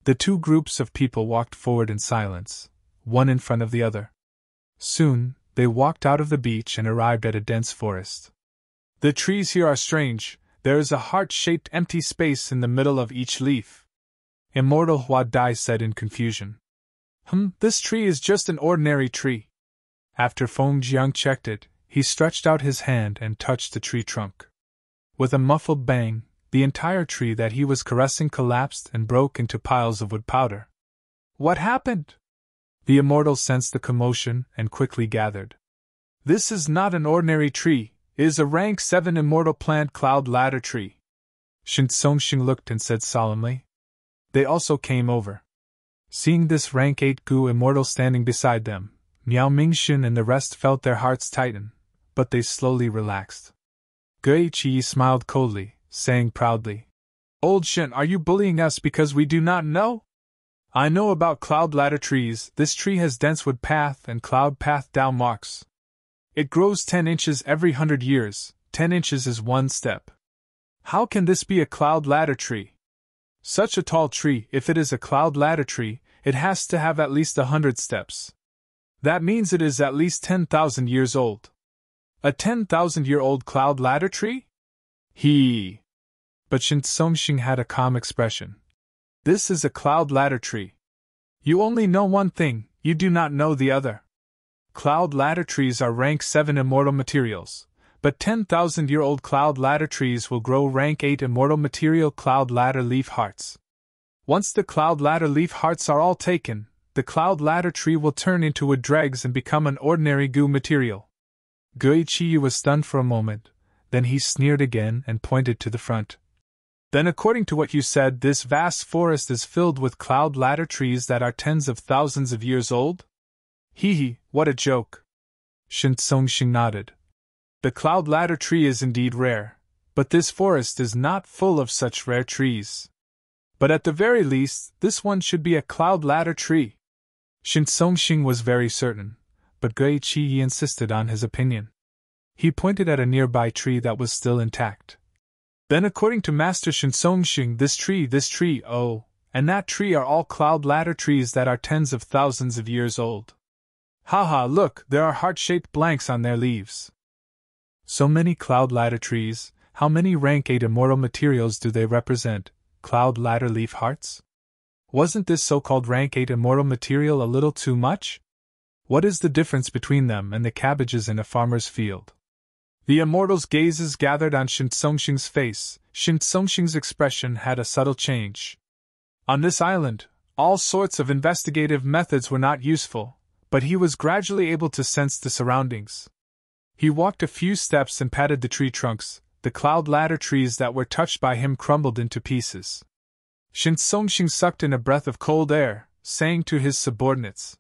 S1: The two groups of people walked forward in silence, one in front of the other. Soon, they walked out of the beach and arrived at a dense forest. The trees here are strange. There is a heart-shaped empty space in the middle of each leaf. Immortal Hua Dai said in confusion. This tree is just an ordinary tree. After Feng Jiang checked it, he stretched out his hand and touched the tree trunk. With a muffled bang, the entire tree that he was caressing collapsed and broke into piles of wood powder. What happened? The immortal sensed the commotion and quickly gathered. This is not an ordinary tree, it is a rank 7 immortal plant cloud ladder tree. Shin Songxing looked and said solemnly. They also came over. Seeing this rank 8 Gu immortal standing beside them, Miao Mingshin and the rest felt their hearts tighten, but they slowly relaxed. Gui Qi smiled coldly, saying proudly, Old Shin, are you bullying us because we do not know? I know about cloud ladder trees. This tree has dense wood path and cloud path down marks. It grows 10 inches every 100 years, 10 inches is 1 step. How can this be a cloud ladder tree? Such a tall tree, if it is a cloud ladder tree, it has to have at least 100 steps. That means it is at least 10,000 years old. A 10,000-year-old cloud ladder tree? But Shin Songxing had a calm expression. This is a cloud ladder tree. You only know one thing, you do not know the other. Cloud ladder trees are rank 7 immortal materials, but 10,000-year-old cloud ladder trees will grow rank 8 immortal material cloud ladder leaf hearts. Once the cloud ladder leaf hearts are all taken, the cloud ladder tree will turn into wood dregs and become an ordinary Gu material. Gui Qi was stunned for a moment, then he sneered again and pointed to the front. Then according to what you said, this vast forest is filled with cloud ladder trees that are tens of thousands of years old? What a joke. Shin Songxing nodded. The cloud ladder tree is indeed rare, but this forest is not full of such rare trees. But at the very least, this one should be a cloud ladder tree. Shin Songxing was very certain, but Gui Qi insisted on his opinion. He pointed at a nearby tree that was still intact. Then according to Master Shin Songxing, this tree, oh, and that tree are all cloud ladder trees that are tens of thousands of years old. Look, there are heart-shaped blanks on their leaves. So many cloud ladder trees, how many rank 8 immortal materials do they represent, cloud ladder leaf hearts? Wasn't this so-called rank 8 immortal material a little too much? What is the difference between them and the cabbages in a farmer's field? The immortal's gazes gathered on Shin Songxing's face. Shin Songxing's expression had a subtle change. On this island, all sorts of investigative methods were not useful, but he was gradually able to sense the surroundings. He walked a few steps and patted the tree trunks. The cloud ladder trees that were touched by him crumbled into pieces. Shin Songxing sucked in a breath of cold air, saying to his subordinates,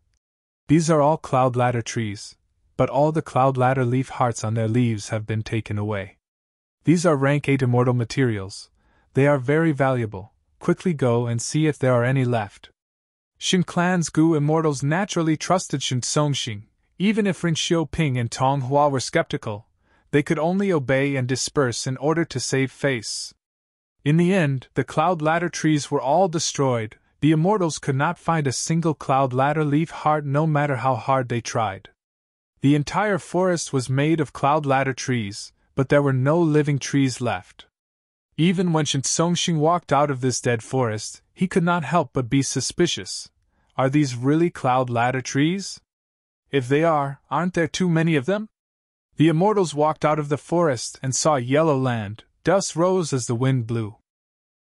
S1: These are all cloud ladder trees, but all the cloud ladder leaf hearts on their leaves have been taken away. These are rank 8 immortal materials. They are very valuable. Quickly go and see if there are any left. Shin Clan's Gu immortals naturally trusted Shin Songxing. Even if Rin Xiuping and Tong Hua were skeptical, they could only obey and disperse in order to save face. In the end, the cloud ladder trees were all destroyed. The immortals could not find a single cloud ladder leaf heart no matter how hard they tried. The entire forest was made of cloud ladder trees, but there were no living trees left. Even when Shin Songxing walked out of this dead forest, he could not help but be suspicious. Are these really cloud ladder trees? If they are, aren't there too many of them? The immortals walked out of the forest and saw yellow land. Dust rose as the wind blew.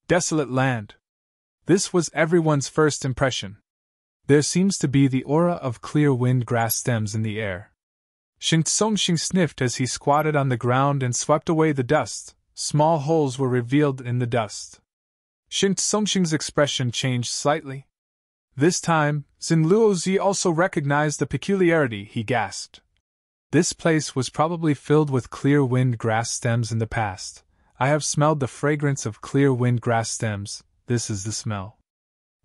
S1: Desolate land. This was everyone's first impression. There seems to be the aura of clear wind grass stems in the air. Shin Songxing sniffed as he squatted on the ground and swept away the dust. Small holes were revealed in the dust. Shin Songxing's expression changed slightly. This time, Xin Luozi also recognized the peculiarity. He gasped. This place was probably filled with clear wind grass stems in the past. I have smelled the fragrance of clear wind grass stems. This is the smell.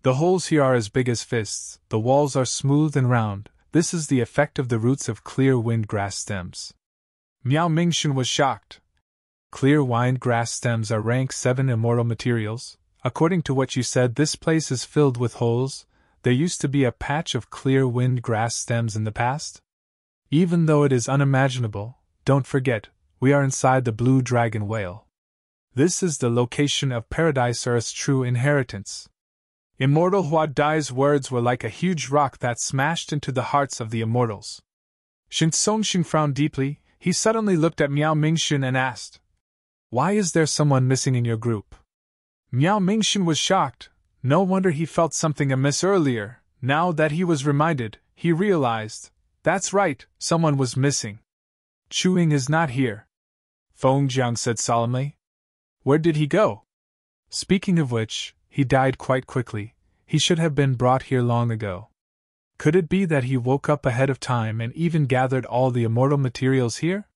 S1: The holes here are as big as fists. The walls are smooth and round. This is the effect of the roots of clear wind grass stems. Miao Mingxun was shocked. Clear wind grass stems are rank 7 immortal materials. According to what you said, this place is filled with holes. There used to be a patch of clear wind grass stems in the past? Even though it is unimaginable, don't forget, we are inside the blue dragon whale. This is the location of Paradise Earth's true inheritance. Immortal Hua Dai's words were like a huge rock that smashed into the hearts of the immortals. Shin Songxing frowned deeply. He suddenly looked at Miao Mingxun and asked, "Why is there someone missing in your group?" Miao Mingxun was shocked. No wonder he felt something amiss earlier. Now that he was reminded, he realized, that's right, someone was missing. Chu Ying is not here, Feng Jiang said solemnly. Where did he go? Speaking of which, he died quite quickly. He should have been brought here long ago. Could it be that he woke up ahead of time and even gathered all the immortal materials here?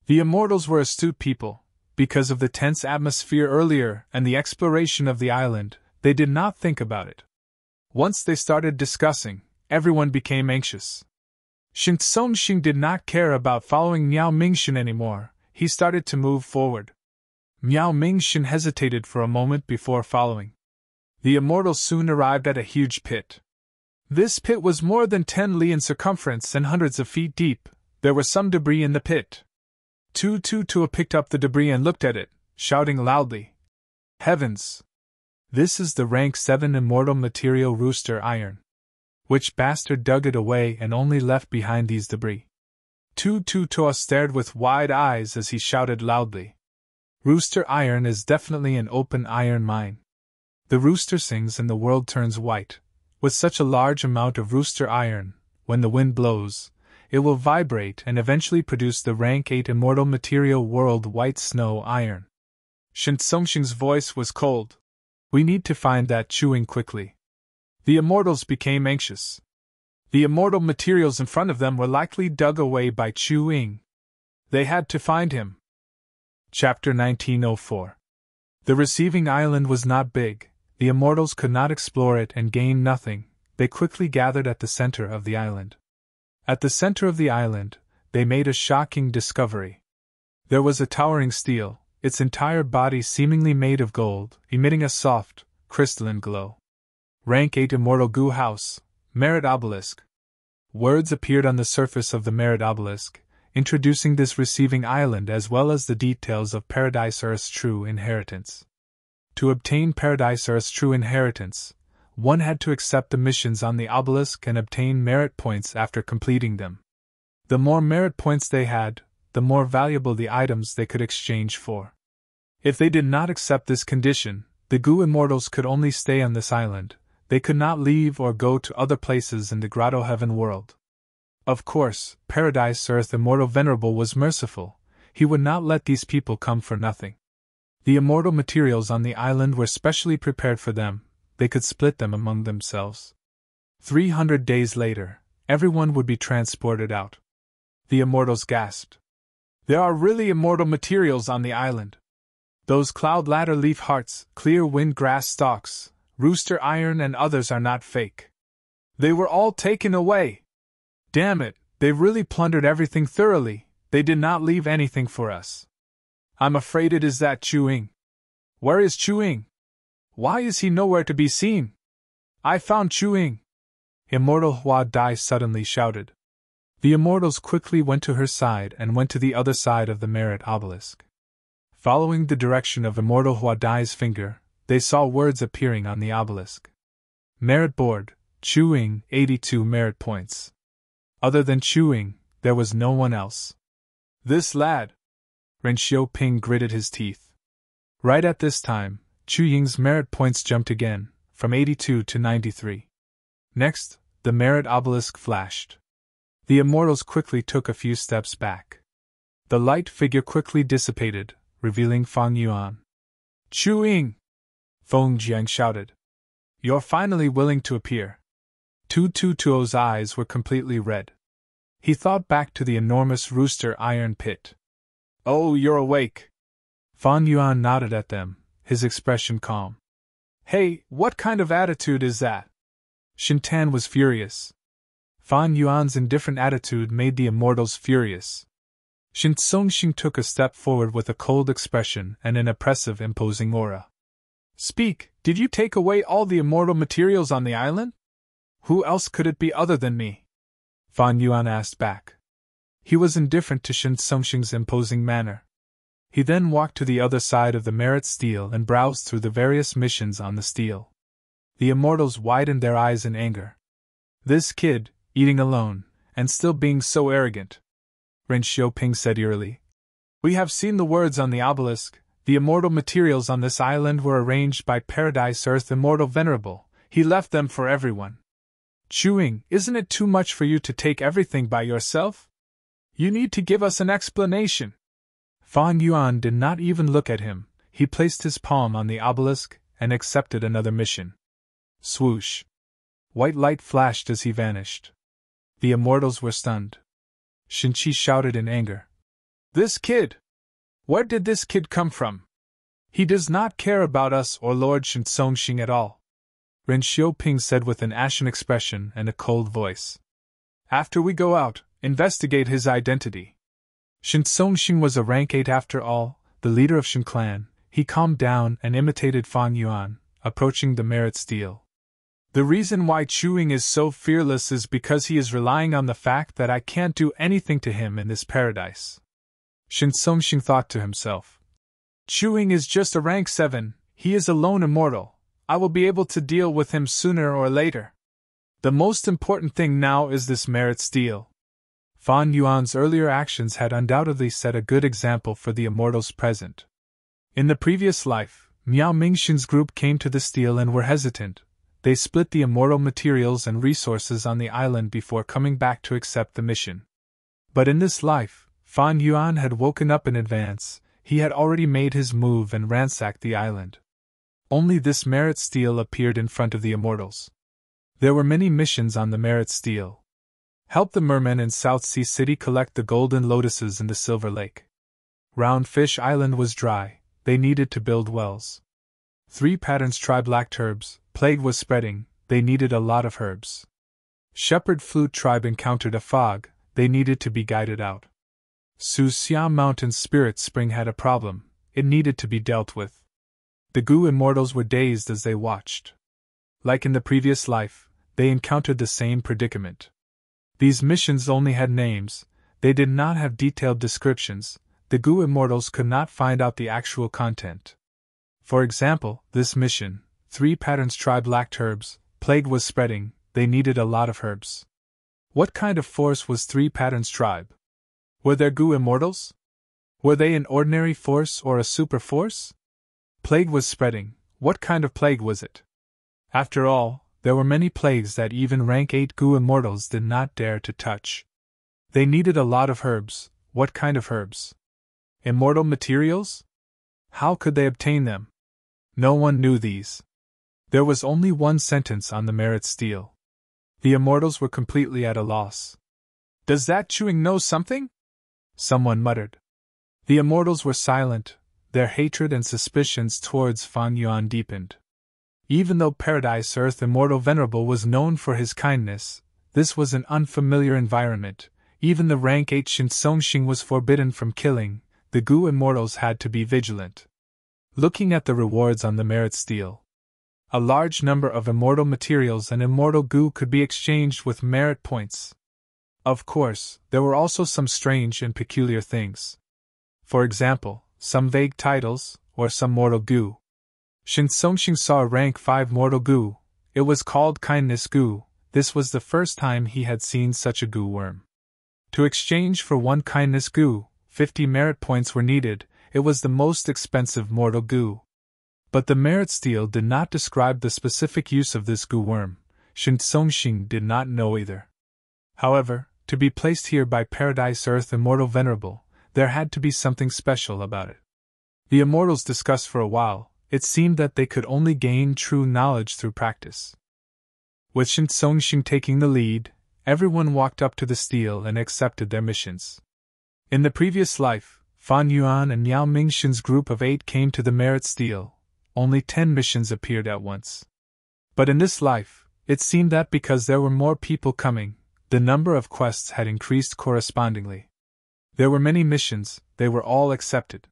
S1: The immortals were astute people. Because of the tense atmosphere earlier and the exploration of the island, they did not think about it. Once they started discussing, everyone became anxious. Shin Songxing did not care about following Miao Mingxun anymore. He started to move forward. Miao Mingxun hesitated for a moment before following. The immortals soon arrived at a huge pit. This pit was more than 10 li in circumference and hundreds of feet deep. There was some debris in the pit. Tua picked up the debris and looked at it, shouting loudly, "Heavens! This is the rank 7 immortal material rooster iron. Which bastard dug it away and only left behind these debris?" Tua stared with wide eyes as he shouted loudly, "Rooster iron is definitely an open iron mine. The rooster sings and the world turns white. With such a large amount of rooster iron, when the wind blows, it will vibrate and eventually produce the rank 8 immortal material world white snow iron." Shin Songxing's voice was cold. "We need to find that Chu Ying quickly." The immortals became anxious. The immortal materials in front of them were likely dug away by Chu Ying. They had to find him. Chapter 1904. The receiving island was not big. The immortals could not explore it and gain nothing. They quickly gathered at the center of the island. At the center of the island, they made a shocking discovery. There was a towering stele, its entire body seemingly made of gold, emitting a soft, crystalline glow. Rank 8 Immortal Gu House, Merit Obelisk. Words appeared on the surface of the Merit Obelisk, introducing this receiving island as well as the details of Paradise Earth's true inheritance. To obtain Paradise Earth's true inheritance, one had to accept the missions on the obelisk and obtain merit points after completing them. The more merit points they had, the more valuable the items they could exchange for. If they did not accept this condition, the Gu immortals could only stay on this island. They could not leave or go to other places in the Grotto Heaven world. Of course, Paradise Earth Immortal Venerable was merciful. He would not let these people come for nothing. The immortal materials on the island were specially prepared for them. They could split them among themselves. 300 days later, everyone would be transported out. The immortals gasped. There are really immortal materials on the island. Those cloud ladder leaf hearts, clear wind grass stalks, rooster iron and others are not fake. They were all taken away. Damn it, they really plundered everything thoroughly. They did not leave anything for us. I'm afraid it is that Chu Ying. Where is Chu Ying? Why is he nowhere to be seen? I found Chu Ying! Immortal Hua Dai suddenly shouted. The immortals quickly went to her side and went to the other side of the Merit Obelisk. Following the direction of Immortal Hua Dai's finger, they saw words appearing on the obelisk. Merit Board, Chu Ying, 82 merit points. Other than Chu Ying, there was no one else. This lad! Ren Xiaoping gritted his teeth. Right at this time, Chu Ying's merit points jumped again, from 82 to 93. Next, the merit obelisk flashed. The immortals quickly took a few steps back. The light figure quickly dissipated, revealing Fang Yuan. Chu Ying! Feng Jiang shouted. You're finally willing to appear. Tuo's eyes were completely red. He thought back to the enormous rooster iron pit. Oh, you're awake! Fang Yuan nodded at them, his expression calm. Hey, what kind of attitude is that? Shintan was furious. Fan Yuan's indifferent attitude made the immortals furious. Shin Songxing took a step forward with a cold expression and an oppressive, imposing aura. Speak, did you take away all the immortal materials on the island? Who else could it be other than me? Fan Yuan asked back. He was indifferent to Shin Songxing's imposing manner. He then walked to the other side of the merit stele and browsed through the various missions on the stele. The immortals widened their eyes in anger. This kid, eating alone, and still being so arrogant. Ren Xiaoping said eerily. We have seen the words on the obelisk. The immortal materials on this island were arranged by Paradise Earth Immortal Venerable. He left them for everyone. Chewing, isn't it too much for you to take everything by yourself? You need to give us an explanation. Fan Yuan did not even look at him. He placed his palm on the obelisk and accepted another mission. Swoosh. White light flashed as he vanished. The immortals were stunned. Shinchi shouted in anger. This kid! Where did this kid come from? He does not care about us or Lord Shin Songxing at all. Ren Xiaoping said with an ashen expression and a cold voice. After we go out, investigate his identity. Shin Songxing was a rank 8 after all, the leader of Shin clan. He calmed down and imitated Fan Yuan, approaching the merit stele. The reason why Chewing is so fearless is because he is relying on the fact that I can't do anything to him in this paradise. Shin Songxing thought to himself. Chewing is just a rank 7, he is a lone immortal. I will be able to deal with him sooner or later. The most important thing now is this merit stele. Fan Yuan's earlier actions had undoubtedly set a good example for the immortals present. In the previous life, Miao Mingxin's group came to the stele and were hesitant. They split the immortal materials and resources on the island before coming back to accept the mission. But in this life, Fan Yuan had woken up in advance. He had already made his move and ransacked the island. Only this merit stele appeared in front of the immortals. There were many missions on the merit stele. Help the mermen in South Sea City collect the golden lotuses in the Silver Lake. Round Fish Island was dry, they needed to build wells. 3 Patterns tribe lacked herbs, plague was spreading, they needed a lot of herbs. Shepherd Flute tribe encountered a fog, they needed to be guided out. Su Xian Mountain Spirit Spring had a problem, it needed to be dealt with. The Gu immortals were dazed as they watched. Like in the previous life, they encountered the same predicament. These missions only had names, they did not have detailed descriptions, the Gu immortals could not find out the actual content. For example, this mission, 3 Patterns tribe lacked herbs, plague was spreading, they needed a lot of herbs. What kind of force was 3 Patterns tribe? Were there Gu immortals? Were they an ordinary force or a super force? Plague was spreading, what kind of plague was it? After all, there were many plagues that even rank 8 Gu immortals did not dare to touch. They needed a lot of herbs, what kind of herbs? Immortal materials? How could they obtain them? No one knew these. There was only one sentence on the merit stele. The immortals were completely at a loss. Does that Chewing know something? Someone muttered. The immortals were silent. Their hatred and suspicions towards Fan Yuan deepened. Even though Paradise Earth Immortal Venerable was known for his kindness, this was an unfamiliar environment. Even the rank 8 Shin Songxing was forbidden from killing, the Gu immortals had to be vigilant. Looking at the rewards on the merit stele, a large number of immortal materials and immortal Gu could be exchanged with merit points. Of course, there were also some strange and peculiar things. For example, some vague titles, or some mortal Gu. Shin Songxing saw a rank 5 mortal Gu. It was called Kindness Gu. This was the first time he had seen such a Gu worm. To exchange for 1 Kindness Gu, 50 merit points were needed. It was the most expensive mortal Gu. But the merit stele did not describe the specific use of this Gu worm. Shin Songxing did not know either. However, to be placed here by Paradise Earth Immortal Venerable, there had to be something special about it. The immortals discussed for a while. It seemed that they could only gain true knowledge through practice. With Shin Songxing taking the lead, everyone walked up to the stele and accepted their missions. In the previous life, Fan Yuan and Miao Mingxin's group of 8 came to the merit stele. Only 10 missions appeared at once. But in this life, it seemed that because there were more people coming, the number of quests had increased correspondingly. There were many missions, they were all accepted.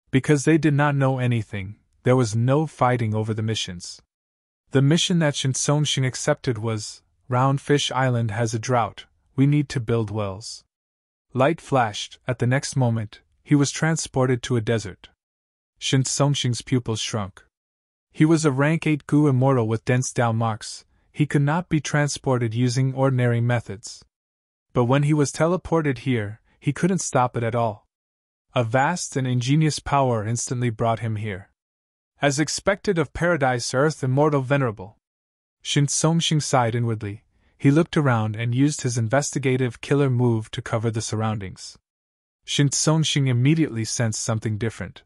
S1: Because they did not know anything, there was no fighting over the missions. The mission that Shin Song-shing accepted was, Round Fish Island has a drought, we need to build wells. Light flashed, at the next moment, he was transported to a desert. Shin Song-shing's pupils shrunk. He was a rank 8 Gu immortal with dense Dao marks, he could not be transported using ordinary methods. But when he was teleported here, he couldn't stop it at all. A vast and ingenious power instantly brought him here. As expected of Paradise Earth Immortal Venerable. Shin Song-shing sighed inwardly. He looked around and used his investigative killer move to cover the surroundings. Shin Song-shing immediately sensed something different.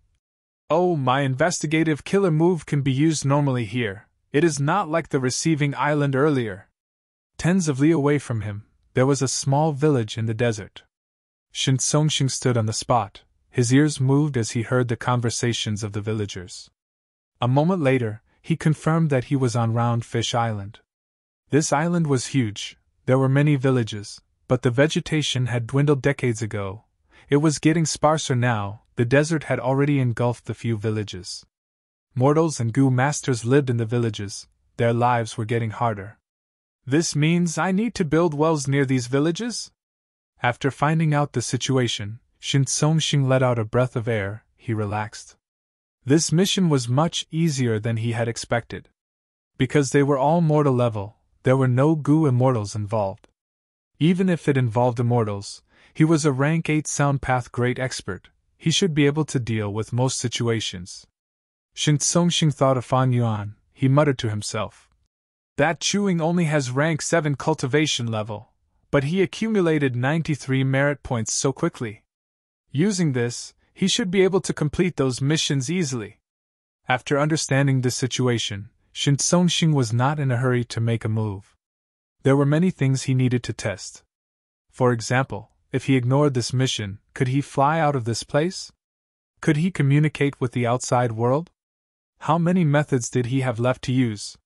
S1: Oh, my investigative killer move can be used normally here. It is not like the receiving island earlier. Tens of li away from him, there was a small village in the desert. Shin Song-shing stood on the spot. His ears moved as he heard the conversations of the villagers. A moment later, he confirmed that he was on Round Fish Island. This island was huge, there were many villages, but the vegetation had dwindled decades ago. It was getting sparser now, the desert had already engulfed the few villages. Mortals and Gu masters lived in the villages, their lives were getting harder. This means I need to build wells near these villages? After finding out the situation, Shin Song-shing let out a breath of air, he relaxed. This mission was much easier than he had expected. Because they were all mortal level, there were no Gu immortals involved. Even if it involved immortals, he was a rank 8 sound path great expert, he should be able to deal with most situations. Shin Song-shing thought of Fan Yuan, he muttered to himself. That Chewing only has rank 7 cultivation level, but he accumulated 93 merit points so quickly. Using this, he should be able to complete those missions easily. After understanding the situation, Shin Song-shing was not in a hurry to make a move. There were many things he needed to test. For example, if he ignored this mission, could he fly out of this place? Could he communicate with the outside world? How many methods did he have left to use?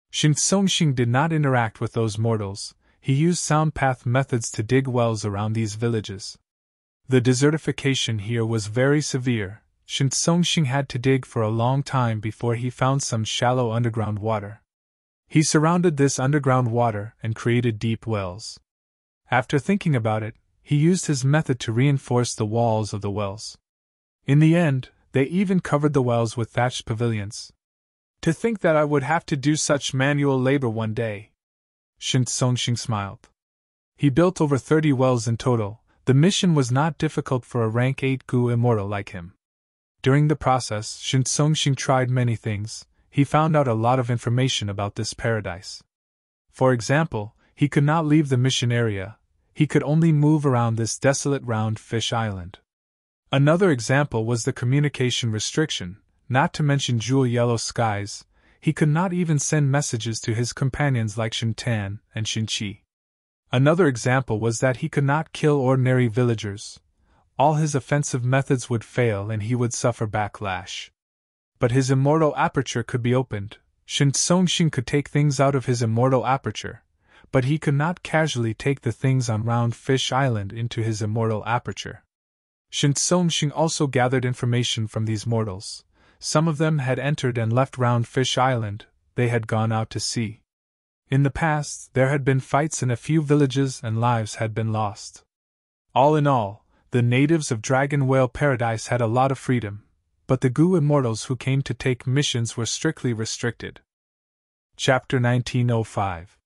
S1: Shin Song-shing did not interact with those mortals, he used sound path methods to dig wells around these villages. The desertification here was very severe. Shin Song-shing had to dig for a long time before he found some shallow underground water. He surrounded this underground water and created deep wells. After thinking about it, he used his method to reinforce the walls of the wells. In the end, they even covered the wells with thatched pavilions. To think that I would have to do such manual labor one day. Shin Song-shing smiled. He built over 30 wells in total. The mission was not difficult for a rank 8 Gu immortal like him. During the process, Shin Song-shing tried many things. He found out a lot of information about this paradise. For example, he could not leave the mission area. He could only move around this desolate Round Fish Island. Another example was the communication restriction, not to mention jewel yellow skies. He could not even send messages to his companions like Shin Tan and Shin Chi. Another example was that he could not kill ordinary villagers. All his offensive methods would fail and he would suffer backlash. But his immortal aperture could be opened. Shin Song-shing could take things out of his immortal aperture, but he could not casually take the things on Round Fish Island into his immortal aperture. Shin Song-shing also gathered information from these mortals. Some of them had entered and left Round Fish Island, they had gone out to sea. In the past, there had been fights in a few villages and lives had been lost. All in all, the natives of Dragon Whale Paradise had a lot of freedom, but the Gu immortals who came to take missions were strictly restricted. Chapter 1905.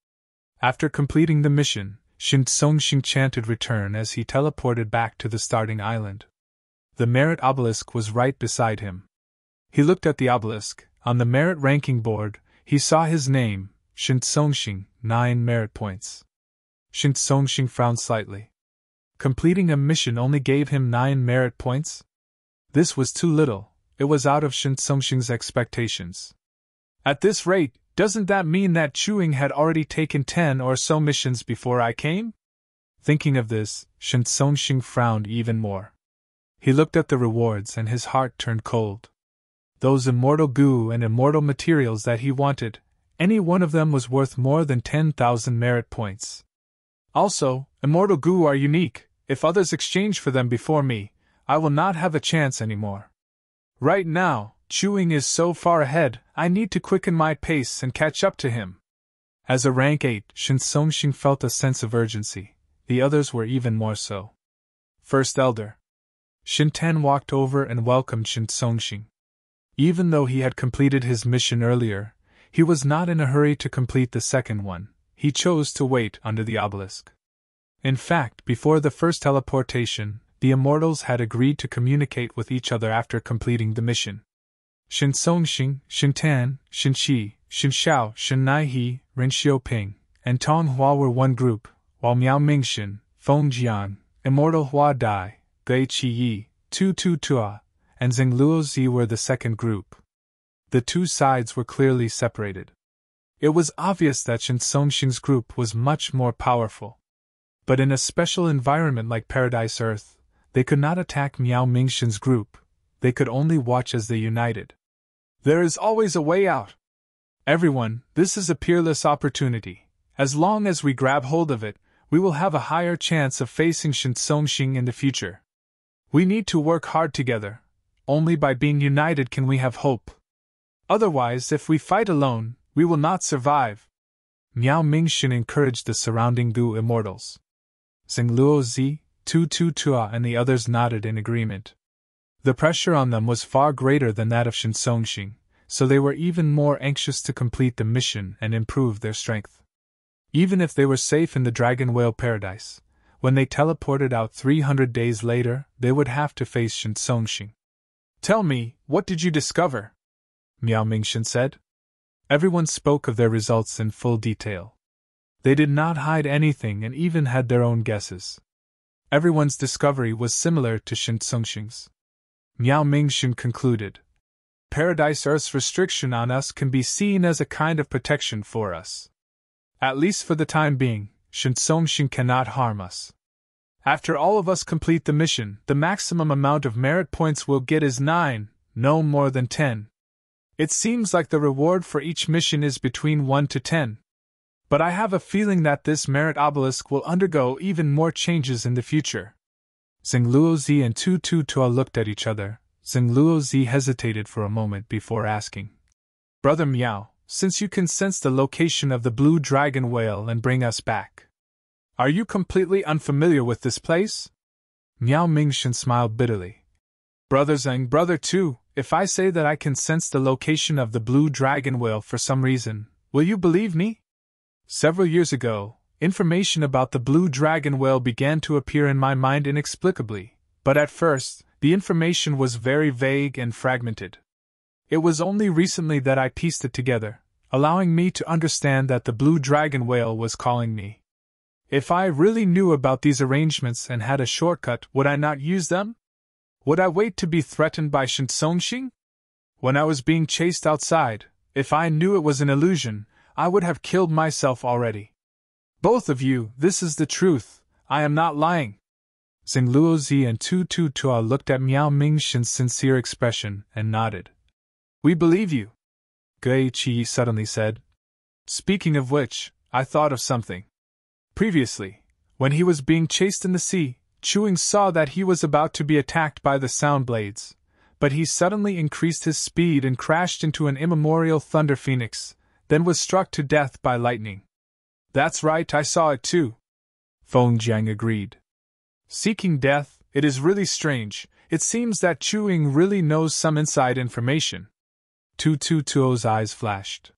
S1: After completing the mission, Shin Song-shing chanted return as he teleported back to the starting island. The merit obelisk was right beside him. He looked at the obelisk. On the merit ranking board, he saw his name, Shin Song-shing, 9 merit points. Shin Song-shing frowned slightly. Completing a mission only gave him 9 merit points? This was too little, it was out of Shin Song-shing's expectations. At this rate, doesn't that mean that Chewing had already taken 10 or so missions before I came? Thinking of this, Shin Song-shing frowned even more. He looked at the rewards and his heart turned cold. Those immortal Gu and immortal materials that he wanted, any one of them was worth more than 10,000 merit points. Also, immortal Gu are unique, if others exchange for them before me, I will not have a chance anymore. Right now, Chewing is so far ahead, I need to quicken my pace and catch up to him. As a rank 8, Shin Songxing felt a sense of urgency. The others were even more so. First Elder. Shin Tan walked over and welcomed Shin Songxing. Even though he had completed his mission earlier, he was not in a hurry to complete the second one. He chose to wait under the obelisk. In fact, before the first teleportation, the immortals had agreed to communicate with each other after completing the mission. Shin Songxing, Shin Tan, Shin Qi, Shin Xiao, Shin Naihe, Ren Xiaoping, and Tong Hua were one group, while Miao Mingxin, Feng Jiang, Immortal Hua Dai, Gui Qiyi, Tu Tu Tua, and Zheng Luozi were the second group. The two sides were clearly separated. It was obvious that Shin Songxing's group was much more powerful. But in a special environment like Paradise Earth, they could not attack Miao Mingxin's group. They could only watch as they united. There is always a way out. Everyone, this is a peerless opportunity. As long as we grab hold of it, we will have a higher chance of facing Shin Songxing in the future. We need to work hard together. Only by being united can we have hope. Otherwise, if we fight alone, we will not survive. Miao Mingxin encouraged the surrounding Gu immortals. Zheng Luozi, Tu Tu Tua and the others nodded in agreement. The pressure on them was far greater than that of Shin Songxing, so they were even more anxious to complete the mission and improve their strength. Even if they were safe in the Dragon Whale Paradise, when they teleported out 300 days later, they would have to face Shin Songxing. Tell me, what did you discover? Miao Mingxin said. Everyone spoke of their results in full detail. They did not hide anything and even had their own guesses. Everyone's discovery was similar to Shin Songxing's. Miao Mingxin concluded. Paradise Earth's restriction on us can be seen as a kind of protection for us. At least for the time being, Shin Songxing cannot harm us. After all of us complete the mission, the maximum amount of merit points we'll get is 9, no more than 10. It seems like the reward for each mission is between 1 to 10. But I have a feeling that this merit obelisk will undergo even more changes in the future. Zheng Luozi and Tu Tu Tua looked at each other. Zheng Luozi hesitated for a moment before asking. Brother Miao, since you can sense the location of the blue dragon whale and bring us back, are you completely unfamiliar with this place? Miao Mingxin smiled bitterly. Brother Zheng, Brother Tu, if I say that I can sense the location of the blue dragon whale for some reason, will you believe me? Several years ago, information about the blue dragon whale began to appear in my mind inexplicably, but at first, the information was very vague and fragmented. It was only recently that I pieced it together, allowing me to understand that the blue dragon whale was calling me. If I really knew about these arrangements and had a shortcut, would I not use them? Would I wait to be threatened by Shin Songxing? When I was being chased outside, if I knew it was an illusion, I would have killed myself already. Both of you, this is the truth, I am not lying. Zheng Luozi and Tu Tu Tua looked at Miao Mingxin's sincere expression and nodded. We believe you, Gui Qiyi suddenly said. Speaking of which, I thought of something. Previously, when he was being chased in the sea, Chewing saw that he was about to be attacked by the sound blades, but he suddenly increased his speed and crashed into an immemorial thunder phoenix, then was struck to death by lightning. That's right, I saw it too. Feng Jiang agreed. Seeking death, it is really strange. It seems that Chewing really knows some inside information. Tu Tu Tuo's eyes flashed.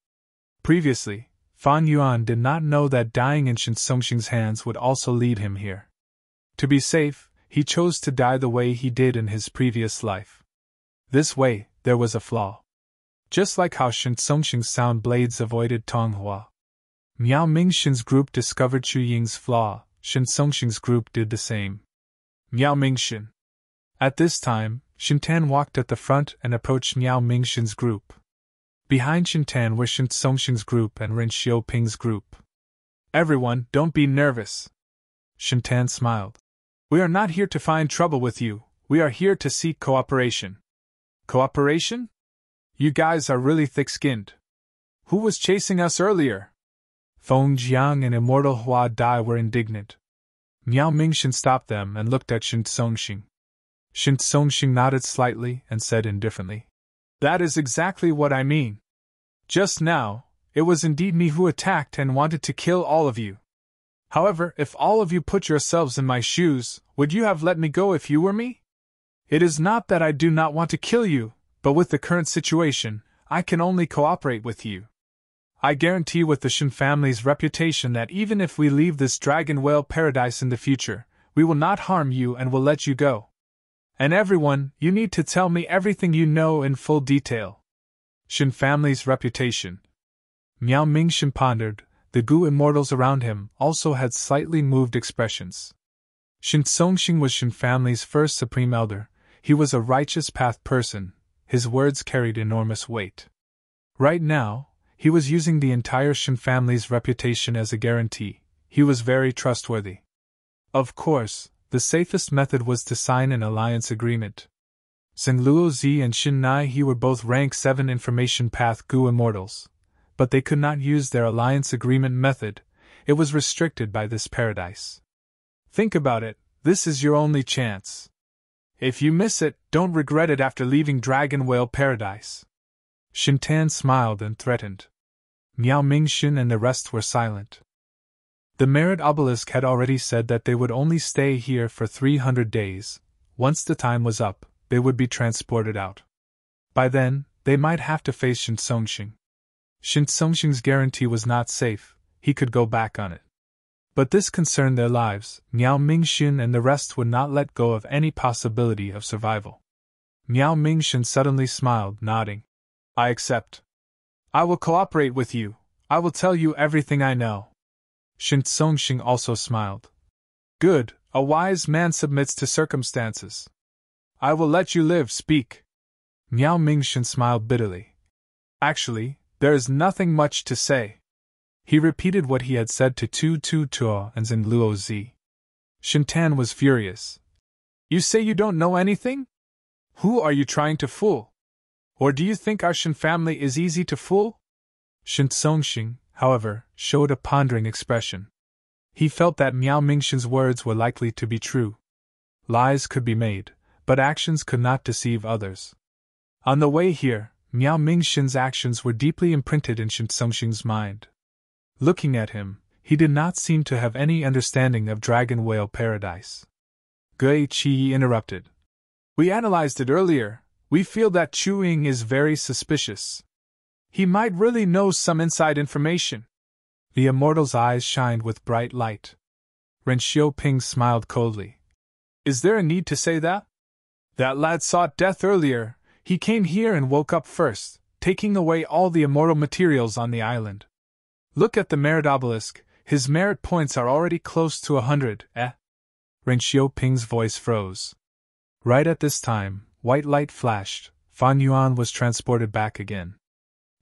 S1: Previously, Fan Yuan did not know that dying in Shin Songxing's hands would also lead him here. To be safe, he chose to die the way he did in his previous life. This way, there was a flaw. Just like how Shin Songxing's sound blades avoided Tong Hua. Miao Mingxin's group discovered Chu Ying's flaw, Shin Songxing's group did the same. Miao Mingxin. At this time, Shin Tan walked at the front and approached Miao Mingxin's group. Behind Shin Tan were Shin Songxing's group and Ren Xiaoping's group. Everyone, don't be nervous. Shin Tan smiled. We are not here to find trouble with you, we are here to seek cooperation. Cooperation? You guys are really thick-skinned. Who was chasing us earlier? Feng Jiang and Immortal Hua Dai were indignant. Miao Mingxin stopped them and looked at Shin Songxing. Shin Songxing nodded slightly and said indifferently, "That is exactly what I mean. Just now, it was indeed me who attacked and wanted to kill all of you. However, if all of you put yourselves in my shoes, would you have let me go if you were me? It is not that I do not want to kill you, but with the current situation, I can only cooperate with you. I guarantee with the Shin family's reputation that even if we leave this dragon whale paradise in the future, we will not harm you and will let you go. And everyone, you need to tell me everything you know in full detail." Shin family's reputation. Miao Mingxin pondered. The Gu immortals around him also had slightly moved expressions. Shin Songxing was Shin family's first supreme elder. He was a righteous path person. His words carried enormous weight. Right now, he was using the entire Shin family's reputation as a guarantee. He was very trustworthy. Of course, the safest method was to sign an alliance agreement. Zheng Luozi and Shin Nai He were both rank 7 information path Gu immortals, but they could not use their alliance agreement method. It was restricted by this paradise. Think about it, this is your only chance. If you miss it, don't regret it after leaving Dragon Whale Paradise. Shintan smiled and threatened. Miao Mingxin and the rest were silent. The Merit Obelisk had already said that they would only stay here for 300 days. Once the time was up, they would be transported out. By then, they might have to face Shin Songxing. Shin Songxing's guarantee was not safe, he could go back on it. But this concerned their lives. Miao Mingxin and the rest would not let go of any possibility of survival. Miao Mingxin suddenly smiled, nodding. "I accept. I will cooperate with you. I will tell you everything I know." Shin Songxing also smiled. "Good, a wise man submits to circumstances. I will let you live, speak." Miao Mingxin smiled bitterly. "Actually, there is nothing much to say." He repeated what he had said to Tu Tu Tuo and Zheng Luozi. Shintan was furious. "You say you don't know anything? Who are you trying to fool? Or do you think our Shin family is easy to fool?" Shin Songxing, however, showed a pondering expression. He felt that Miao Mingxin's words were likely to be true. Lies could be made, but actions could not deceive others. On the way here, Miao Mingxin's actions were deeply imprinted in Shin Songxing's mind. Looking at him, he did not seem to have any understanding of Dragon Whale Paradise. Gui Qi interrupted. "We analyzed it earlier. We feel that Chu Ying is very suspicious. He might really know some inside information." The immortal's eyes shined with bright light. Ren Xiaoping smiled coldly. "Is there a need to say that? That lad sought death earlier. He came here and woke up first, taking away all the immortal materials on the island. Look at the merit obelisk, his merit points are already close to 100, eh?" Ren Xiaoping's voice froze. Right at this time, white light flashed. Fan Yuan was transported back again.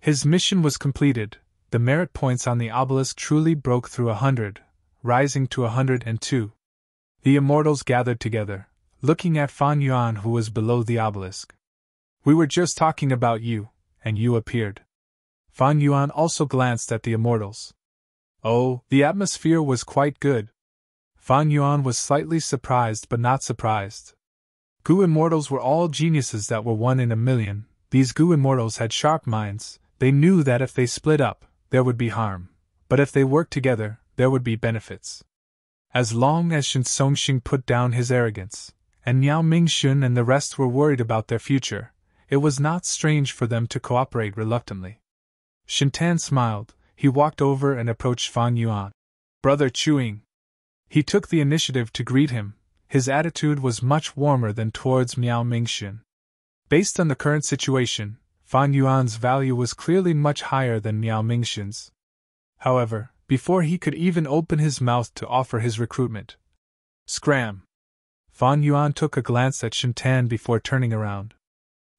S1: His mission was completed. The merit points on the obelisk truly broke through 100, rising to 102. The immortals gathered together, looking at Fan Yuan, who was below the obelisk. "We were just talking about you, and you appeared." Fan Yuan also glanced at the immortals. "Oh, the atmosphere was quite good." Fan Yuan was slightly surprised but not surprised. Gu immortals were all geniuses that were 1 in a million. These Gu immortals had sharp minds. They knew that if they split up, there would be harm, but if they worked together, there would be benefits. As long as Shin Songxing put down his arrogance, and Miao Mingxin and the rest were worried about their future, it was not strange for them to cooperate reluctantly. Shintan smiled. He walked over and approached Fan Yuan. "Brother Chu Ying." He took the initiative to greet him. His attitude was much warmer than towards Miao Mingxin. Based on the current situation, Fan Yuan's value was clearly much higher than Miao Mingxin's. However, before he could even open his mouth to offer his recruitment, scram! Fan Yuan took a glance at Shintan before turning around.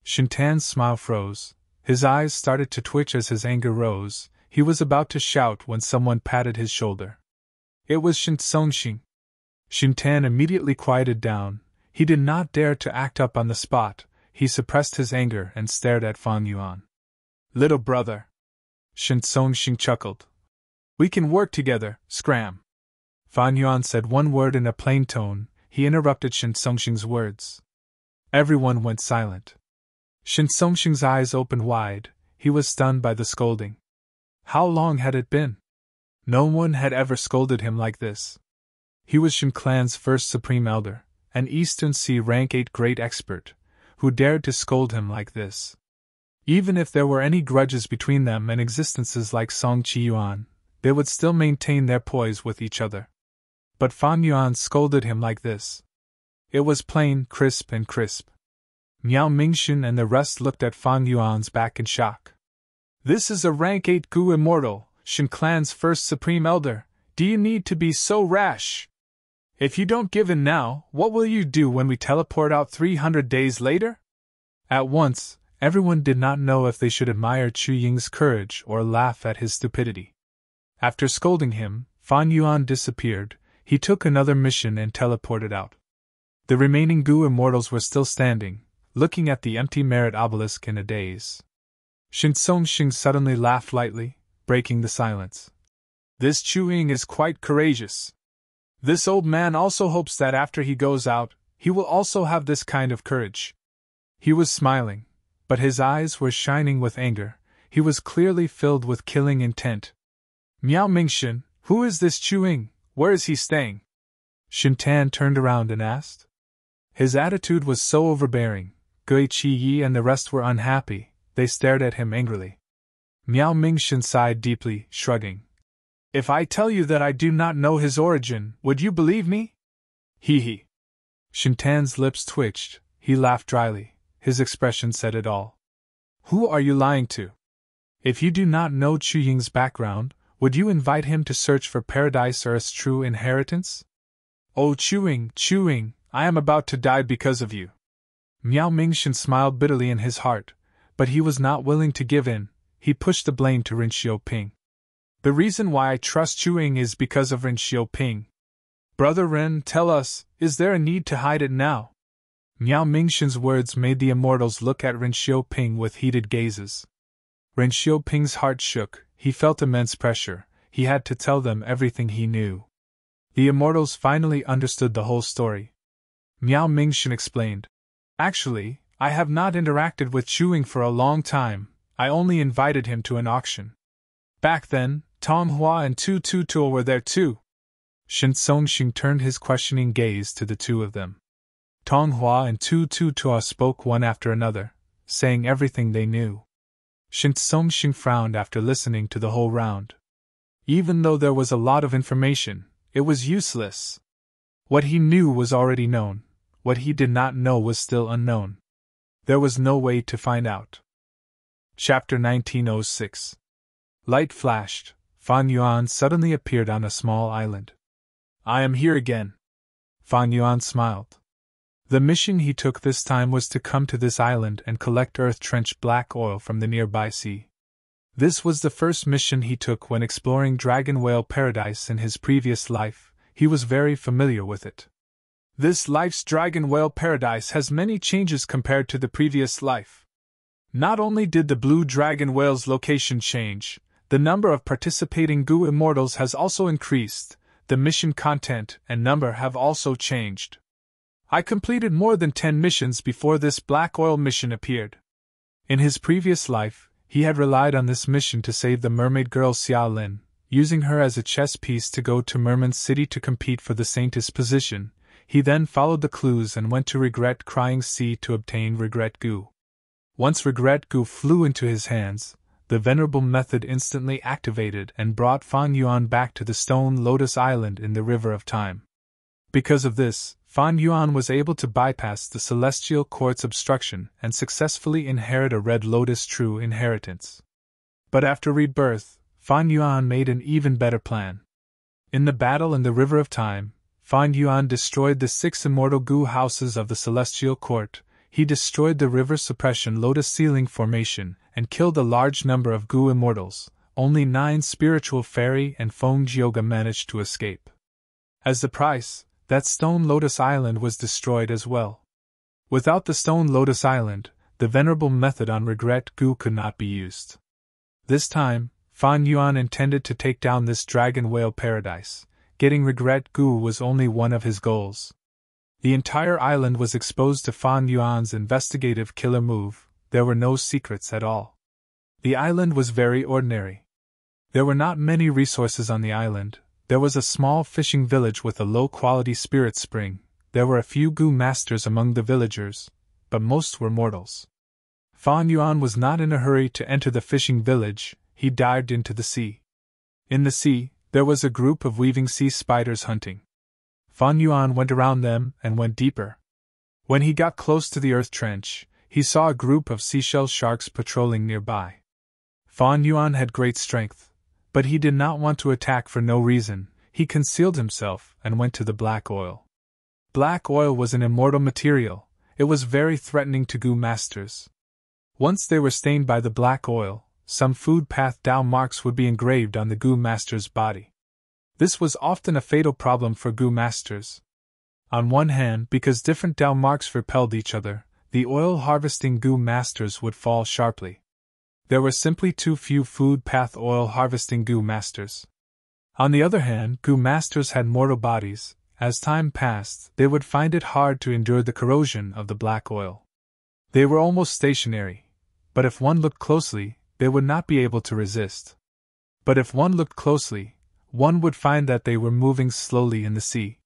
S1: Shintan's smile froze. His eyes started to twitch as his anger rose. He was about to shout when someone patted his shoulder. It was Shin Songxing. Shintan immediately quieted down. He did not dare to act up on the spot. He suppressed his anger and stared at Fan Yuan. "Little brother." Shin Songxing chuckled. "We can work together, scram." Fan Yuan said one word in a plain tone. He interrupted Shin Songxing's words. Everyone went silent. Shin Songxing's eyes opened wide. He was stunned by the scolding. How long had it been? No one had ever scolded him like this. He was Shin Clan's first Supreme Elder, an Eastern Sea rank 8 great expert, who dared to scold him like this. Even if there were any grudges between them and existences like Song Qi Yuan, they would still maintain their poise with each other. But Fan Yuan scolded him like this. It was plain, crisp and crisp. Miao Mingxun and the rest looked at Fan Yuan's back in shock. This is a rank 8 Gu immortal, Shin Clan's first Supreme Elder. Do you need to be so rash? If you don't give in now, what will you do when we teleport out 300 days later? At once, everyone did not know if they should admire Chu Ying's courage or laugh at his stupidity. After scolding him, Fan Yuan disappeared. He took another mission and teleported out. The remaining Gu immortals were still standing, looking at the empty merit obelisk in a daze. Shin Songxing suddenly laughed lightly, breaking the silence. This Chu Ying is quite courageous. This old man also hopes that after he goes out, he will also have this kind of courage. He was smiling, but his eyes were shining with anger. He was clearly filled with killing intent. Miao Mingxun, who is this Chu Ying? Where is he staying? Shin Tan turned around and asked. His attitude was so overbearing. Gui Qi Yi and the rest were unhappy. They stared at him angrily. Miao Mingxun sighed deeply, shrugging. If I tell you that I do not know his origin, would you believe me? Hee hee. Shin Tan's lips twitched. He laughed dryly. His expression said it all. Who are you lying to? If you do not know Chu Ying's background, would you invite him to search for Paradise Earth's true inheritance? Oh Chu Ying, I am about to die because of you. Miao Mingxun smiled bitterly in his heart, but he was not willing to give in. He pushed the blame to Ren Xiaoping. The reason why I trust Chu Ying is because of Ren Xiaoping. Brother Ren, tell us, is there a need to hide it now? Miao Mingxun's words made the immortals look at Ren Xiaoping with heated gazes. Ren Xiaoping's heart shook. He felt immense pressure. He had to tell them everything he knew. The immortals finally understood the whole story. Miao Mingxun explained. Actually, I have not interacted with Chu Ying for a long time. I only invited him to an auction. Back then, Tong Hua and Tu Tu Tu were there too. Shin Songxing turned his questioning gaze to the two of them. Tong Hua and Tu Tu Tu spoke one after another, saying everything they knew. Shin Songxing frowned after listening to the whole round. Even though there was a lot of information, it was useless. What he knew was already known. What he did not know was still unknown. There was no way to find out. Chapter 1906. Light flashed. Fan Yuan suddenly appeared on a small island. I am here again. Fan Yuan smiled. The mission he took this time was to come to this island and collect earth-trenched black oil from the nearby sea. This was the first mission he took when exploring Dragon Whale Paradise in his previous life. He was very familiar with it. This life's Dragon Whale Paradise has many changes compared to the previous life. Not only did the blue dragon whale's location change, the number of participating Gu immortals has also increased, the mission content and number have also changed. I completed more than 10 missions before this black oil mission appeared. In his previous life, he had relied on this mission to save the mermaid girl Xia Lin, using her as a chess piece to go to Merman City to compete for the Saintess position. He then followed the clues and went to Regret Crying Sea to obtain Regret Gu. Once Regret Gu flew into his hands, the Venerable Method instantly activated and brought Fan Yuan back to the Stone Lotus Island in the River of Time. Because of this, Fan Yuan was able to bypass the Celestial Court's obstruction and successfully inherit a Red Lotus true inheritance. But after rebirth, Fan Yuan made an even better plan. In the battle in the River of Time, Fan Yuan destroyed the 6 immortal Gu houses of the Celestial Court. He destroyed the River Suppression Lotus Ceiling Formation and killed a large number of Gu immortals. Only 9 Spiritual Fairy and Feng Yoga managed to escape. As the price, that Stone Lotus Island was destroyed as well. Without the Stone Lotus Island, the Venerable Method on Regret Gu could not be used. This time, Fan Yuan intended to take down this Dragon Whale Paradise, getting regret goo was only one of his goals. The entire island was exposed to Fan Yuan's investigative killer move. There were no secrets at all. The island was very ordinary. There were not many resources on the island. There was a small fishing village with a low-quality spirit spring. There were a few goo masters among the villagers, but most were mortals. Fan Yuan was not in a hurry to enter the fishing village. He dived into the sea. In the sea, there was a group of weaving sea spiders hunting. Fan Yuan went around them and went deeper. When he got close to the earth trench, he saw a group of seashell sharks patrolling nearby. Fan Yuan had great strength, but he did not want to attack for no reason. He concealed himself and went to the black oil. Black oil was an immortal material. It was very threatening to goo masters. Once they were stained by the black oil, some food path Dao marks would be engraved on the goo master's body. This was often a fatal problem for goo masters. On one hand, because different Dao marks repelled each other, the oil-harvesting goo masters would fall sharply. There were simply too few food path oil-harvesting goo masters. On the other hand, goo masters had mortal bodies. As time passed, they would find it hard to endure the corrosion of the black oil. They were almost stationary, but if one looked closely, they would not be able to resist. But if one looked closely, one would find that they were moving slowly in the sea.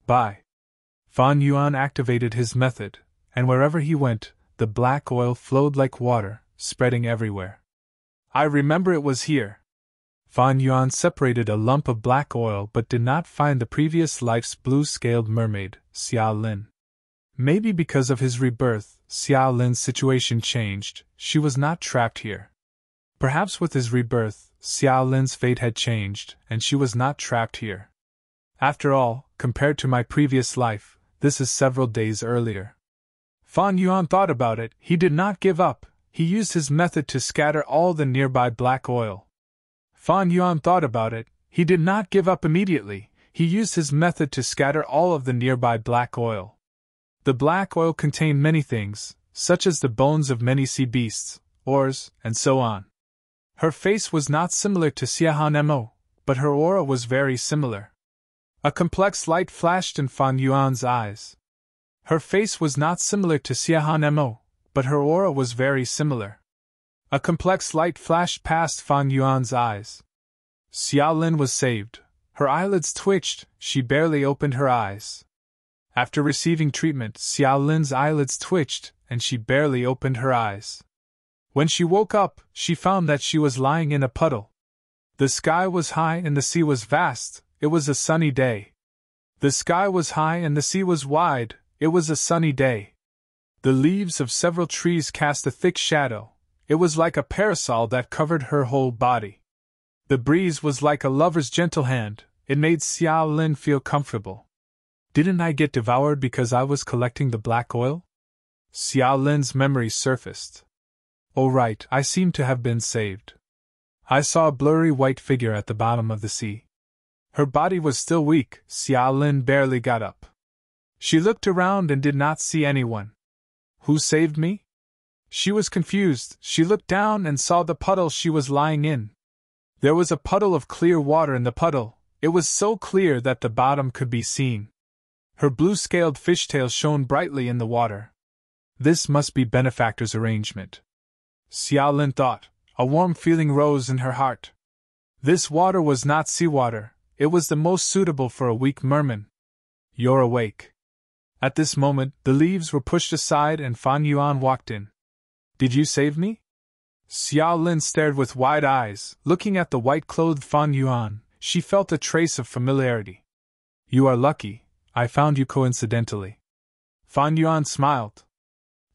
S1: Fan Yuan activated his method, and wherever he went, the black oil flowed like water, spreading everywhere. I remember it was here. Fan Yuan separated a lump of black oil but did not find the previous life's blue-scaled mermaid, Xiao Lin. Maybe because of his rebirth, Xiao Lin's situation changed. She was not trapped here. Perhaps with his rebirth, Xiao Lin's fate had changed, and she was not trapped here. After all, compared to my previous life, this is several days earlier. Fan Yuan thought about it. He did not give up. He used his method to scatter all the nearby black oil. Fan Yuan thought about it. He did not give up immediately. He used his method to scatter all of the nearby black oil. The black oil contained many things, such as the bones of many sea beasts, ores, and so on. Her face was not similar to Xiahan Mo, but her aura was very similar. A complex light flashed in Fan Yuan's eyes. Her face was not similar to Xiahan Mo, but her aura was very similar. A complex light flashed past Fan Yuan's eyes. Xiao Lin was saved. Her eyelids twitched, she barely opened her eyes. After receiving treatment, Xiao Lin's eyelids twitched, and she barely opened her eyes. When she woke up, she found that she was lying in a puddle. The sky was high and the sea was vast. It was a sunny day. The sky was high and the sea was wide. It was a sunny day. The leaves of several trees cast a thick shadow. It was like a parasol that covered her whole body. The breeze was like a lover's gentle hand. It made Xiao Lin feel comfortable. Didn't I get devoured because I was collecting the black oil? Xiao Lin's memory surfaced. Oh right, I seem to have been saved. I saw a blurry white figure at the bottom of the sea. Her body was still weak. Xiao Lin barely got up. She looked around and did not see anyone. Who saved me? She was confused. She looked down and saw the puddle she was lying in. There was a puddle of clear water in the puddle. It was so clear that the bottom could be seen. Her blue-scaled fishtail shone brightly in the water. This must be benefactor's arrangement. Xiao Lin thought. A warm feeling rose in her heart. This water was not seawater. It was the most suitable for a weak merman. You're awake. At this moment, the leaves were pushed aside and Fan Yuan walked in. Did you save me? Xiao Lin stared with wide eyes, looking at the white-clothed Fan Yuan. She felt a trace of familiarity. You are lucky. I found you coincidentally. Fan Yuan smiled.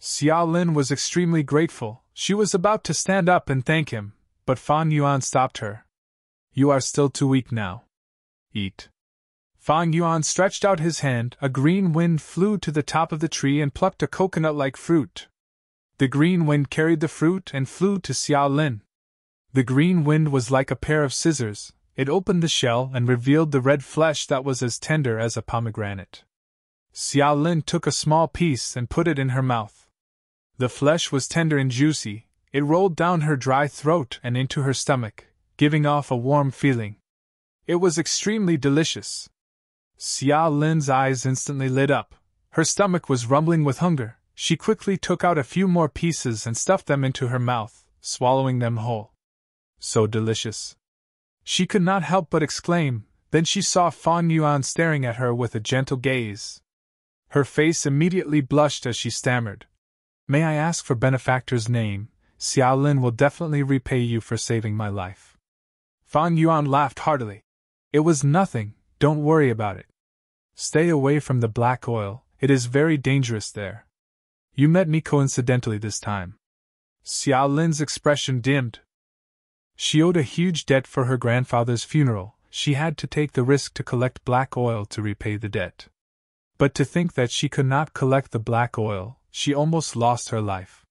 S1: Xiao Lin was extremely grateful. She was about to stand up and thank him, but Fan Yuan stopped her. You are still too weak now. Eat. Fan Yuan stretched out his hand. A green wind flew to the top of the tree and plucked a coconut-like fruit. The green wind carried the fruit and flew to Xiao Lin. The green wind was like a pair of scissors. It opened the shell and revealed the red flesh that was as tender as a pomegranate. Xiao Lin took a small piece and put it in her mouth. The flesh was tender and juicy. It rolled down her dry throat and into her stomach, giving off a warm feeling. It was extremely delicious. Xiao Lin's eyes instantly lit up. Her stomach was rumbling with hunger. She quickly took out a few more pieces and stuffed them into her mouth, swallowing them whole. So delicious. She could not help but exclaim. Then she saw Fan Yuan staring at her with a gentle gaze. Her face immediately blushed as she stammered. May I ask for benefactor's name? Xiao Lin will definitely repay you for saving my life. Fan Yuan laughed heartily. It was nothing, don't worry about it. Stay away from the black oil, it is very dangerous there. You met me coincidentally this time. Xiao Lin's expression dimmed. She owed a huge debt for her grandfather's funeral. She had to take the risk to collect black oil to repay the debt. But to think that she could not collect the black oil, she almost lost her life.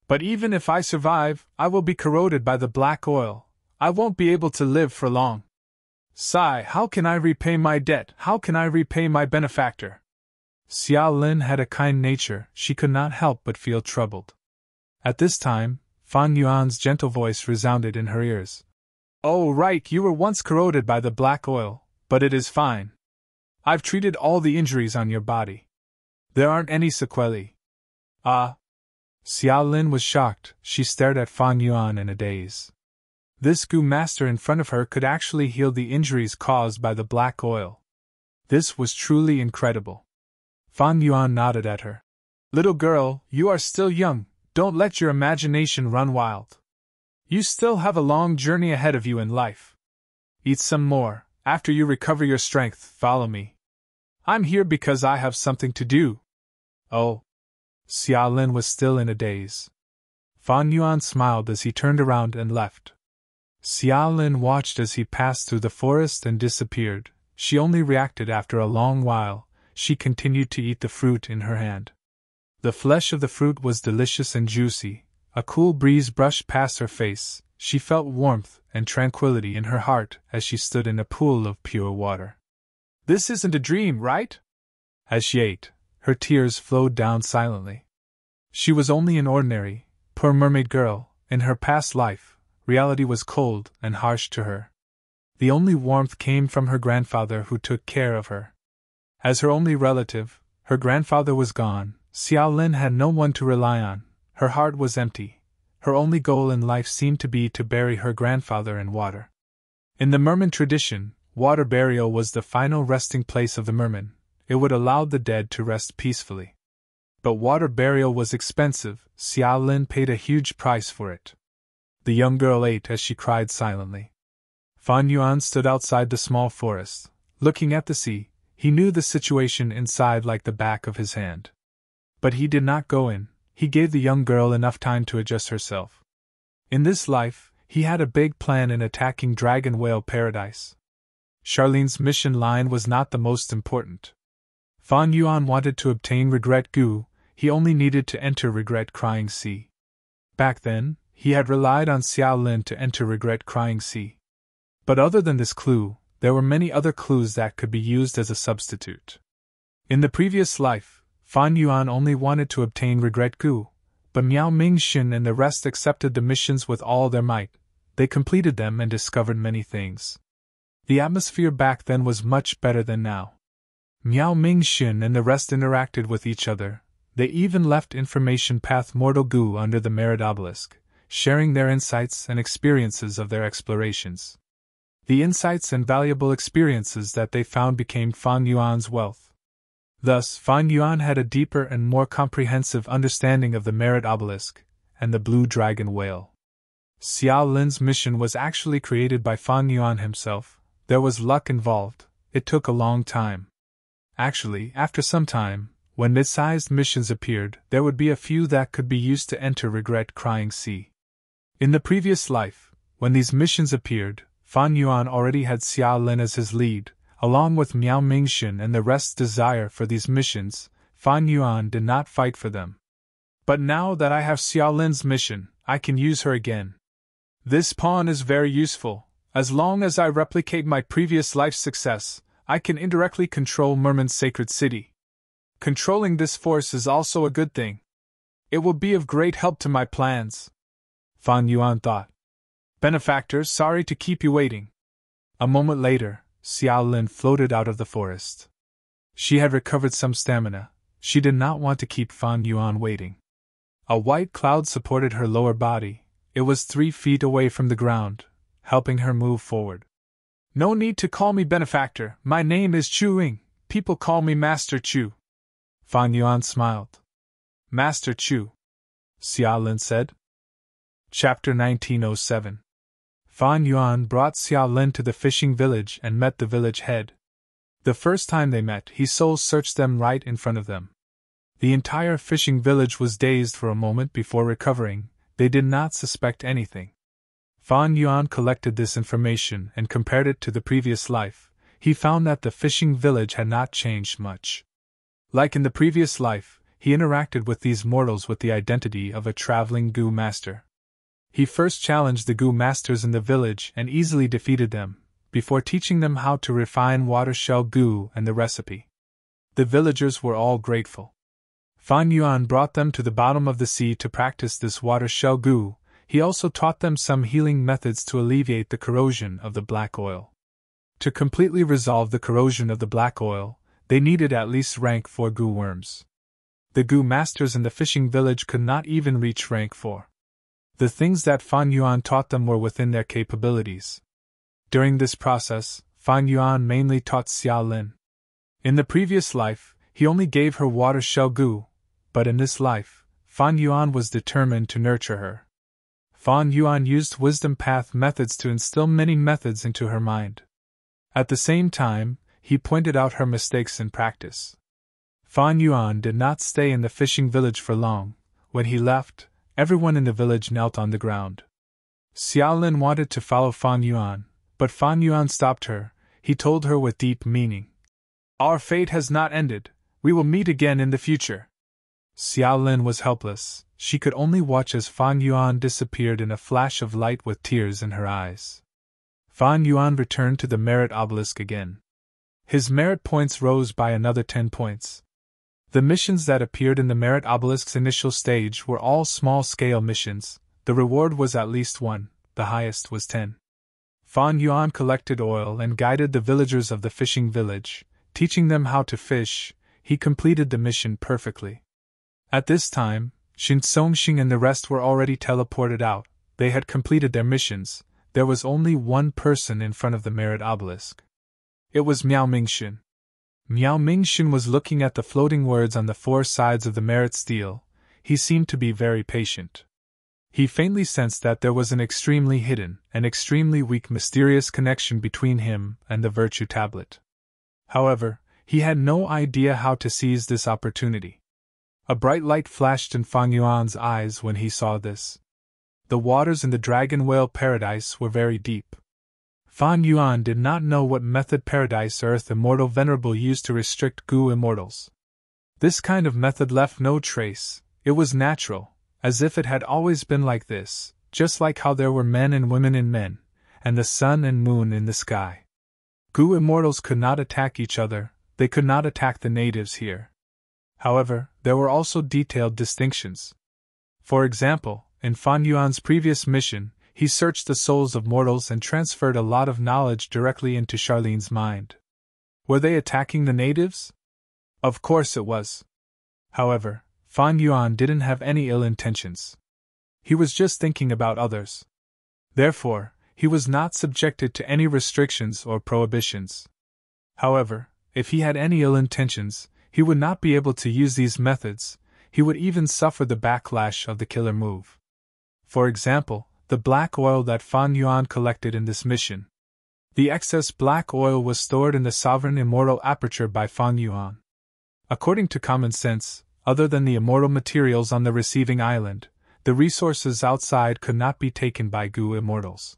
S1: But even if I survive, I will be corroded by the black oil. I won't be able to live for long. Sigh, how can I repay my debt? How can I repay my benefactor? Xiao Lin had a kind nature, she could not help but feel troubled. At this time, Fan Yuan's gentle voice resounded in her ears. Oh right, you were once corroded by the black oil, but it is fine. I've treated all the injuries on your body. There aren't any sequelae. Ah. Xiao Lin was shocked, she stared at Fan Yuan in a daze. This Gu master in front of her could actually heal the injuries caused by the black oil. This was truly incredible. Fan Yuan nodded at her. Little girl, you are still young, don't let your imagination run wild. You still have a long journey ahead of you in life. Eat some more, after you recover your strength, follow me. I'm here because I have something to do. Oh. Xiao Lin was still in a daze. Fan Yuan smiled as he turned around and left. Xiao Lin watched as he passed through the forest and disappeared. She only reacted after a long while. She continued to eat the fruit in her hand. The flesh of the fruit was delicious and juicy. A cool breeze brushed past her face. She felt warmth and tranquility in her heart as she stood in a pool of pure water. This isn't a dream, right? As she ate, her tears flowed down silently. She was only an ordinary, poor mermaid girl. In her past life, reality was cold and harsh to her. The only warmth came from her grandfather who took care of her. As her only relative, her grandfather was gone. Xiao Lin had no one to rely on. Her heart was empty. Her only goal in life seemed to be to bury her grandfather in water. In the merman tradition, water burial was the final resting place of the merman. It would allow the dead to rest peacefully. But water burial was expensive. Xiao Lin paid a huge price for it. The young girl ate as she cried silently. Fan Yuan stood outside the small forest, looking at the sea. He knew the situation inside like the back of his hand. But he did not go in. He gave the young girl enough time to adjust herself. In this life, he had a big plan in attacking Dragon Whale Paradise. Charlene's mission line was not the most important. Fan Yuan wanted to obtain Regret Gu, he only needed to enter Regret Crying Sea. Back then, he had relied on Xiao Lin to enter Regret Crying Sea. But other than this clue, there were many other clues that could be used as a substitute. In the previous life, Fan Yuan only wanted to obtain Regret Gu, but Miao Mingxin and the rest accepted the missions with all their might. They completed them and discovered many things. The atmosphere back then was much better than now. Miao Mingxin and the rest interacted with each other. They even left information path Mortal Gu under the Merit Obelisk, sharing their insights and experiences of their explorations. The insights and valuable experiences that they found became Fan Yuan's wealth. Thus, Fan Yuan had a deeper and more comprehensive understanding of the Merit Obelisk and the Blue Dragon Whale. Xiao Lin's mission was actually created by Fan Yuan himself. There was luck involved. It took a long time. Actually, after some time, when mid-sized missions appeared, there would be a few that could be used to enter Regret Crying Sea. In the previous life, when these missions appeared, Fan Yuan already had Xiao Lin as his lead, along with Miao Mingxin and the rest's desire for these missions. Fan Yuan did not fight for them. But now that I have Xiao Lin's mission, I can use her again. This pawn is very useful. As long as I replicate my previous life's success, I can indirectly control Merman's sacred city. Controlling this force is also a good thing. It will be of great help to my plans. Fan Yuan thought. Benefactor, sorry to keep you waiting. A moment later, Xiao Lin floated out of the forest. She had recovered some stamina. She did not want to keep Fan Yuan waiting. A white cloud supported her lower body. It was 3 feet away from the ground, helping her move forward. No need to call me benefactor. My name is Chu Ying. People call me Master Chu. Fan Yuan smiled. Master Chu, Xiao Lin said. Chapter 1907. Fan Yuan brought Xiao Lin to the fishing village and met the village head. The first time they met, he soul-searched them right in front of them. The entire fishing village was dazed for a moment before recovering. They did not suspect anything. Fan Yuan collected this information and compared it to the previous life. He found that the fishing village had not changed much. Like in the previous life, he interacted with these mortals with the identity of a traveling Gu master. He first challenged the Gu masters in the village and easily defeated them, before teaching them how to refine water shell Gu and the recipe. The villagers were all grateful. Fan Yuan brought them to the bottom of the sea to practice this water shell Gu. He also taught them some healing methods to alleviate the corrosion of the black oil. To completely resolve the corrosion of the black oil, they needed at least rank 4 Gu worms. The Gu masters in the fishing village could not even reach rank 4. The things that Fan Yuan taught them were within their capabilities. During this process, Fan Yuan mainly taught Xiao Lin. In the previous life, he only gave her water shell Gu, but in this life, Fan Yuan was determined to nurture her. Fan Yuan used wisdom path methods to instill many methods into her mind. At the same time, he pointed out her mistakes in practice. Fan Yuan did not stay in the fishing village for long. When he left, everyone in the village knelt on the ground. Xiao Lin wanted to follow Fan Yuan, but Fan Yuan stopped her. He told her with deep meaning, "Our fate has not ended. We will meet again in the future." Xiao Lin was helpless. She could only watch as Fan Yuan disappeared in a flash of light with tears in her eyes. Fan Yuan returned to the merit obelisk again. His merit points rose by another 10 points. The missions that appeared in the merit obelisk's initial stage were all small-scale missions. The reward was at least 1, the highest was 10. Fan Yuan collected oil and guided the villagers of the fishing village, teaching them how to fish. He completed the mission perfectly. At this time, Shin Songxing and the rest were already teleported out. They had completed their missions. There was only one person in front of the merit obelisk. It was Miao Mingxin. Miao Mingxin was looking at the floating words on the 4 sides of the merit stele. He seemed to be very patient. He faintly sensed that there was an extremely hidden, an extremely weak mysterious connection between him and the virtue tablet. However, he had no idea how to seize this opportunity. A bright light flashed in Fan Yuan's eyes when he saw this. The waters in the dragon whale paradise were very deep. Fan Yuan did not know what method Paradise Earth Immortal Venerable used to restrict Gu immortals. This kind of method left no trace. It was natural, as if it had always been like this, just like how there were men and women in men, and the sun and moon in the sky. Gu immortals could not attack each other, they could not attack the natives here. However, there were also detailed distinctions. For example, in Fan Yuan's previous mission, he searched the souls of mortals and transferred a lot of knowledge directly into Charlene's mind. Were they attacking the natives? Of course it was. However, Fan Yuan didn't have any ill intentions. He was just thinking about others. Therefore, he was not subjected to any restrictions or prohibitions. However, if he had any ill intentions, he would not be able to use these methods. He would even suffer the backlash of the killer move. For example, the black oil that Fan Yuan collected in this mission. The excess black oil was stored in the sovereign immortal aperture by Fan Yuan. According to common sense, other than the immortal materials on the receiving island, the resources outside could not be taken by Gu immortals.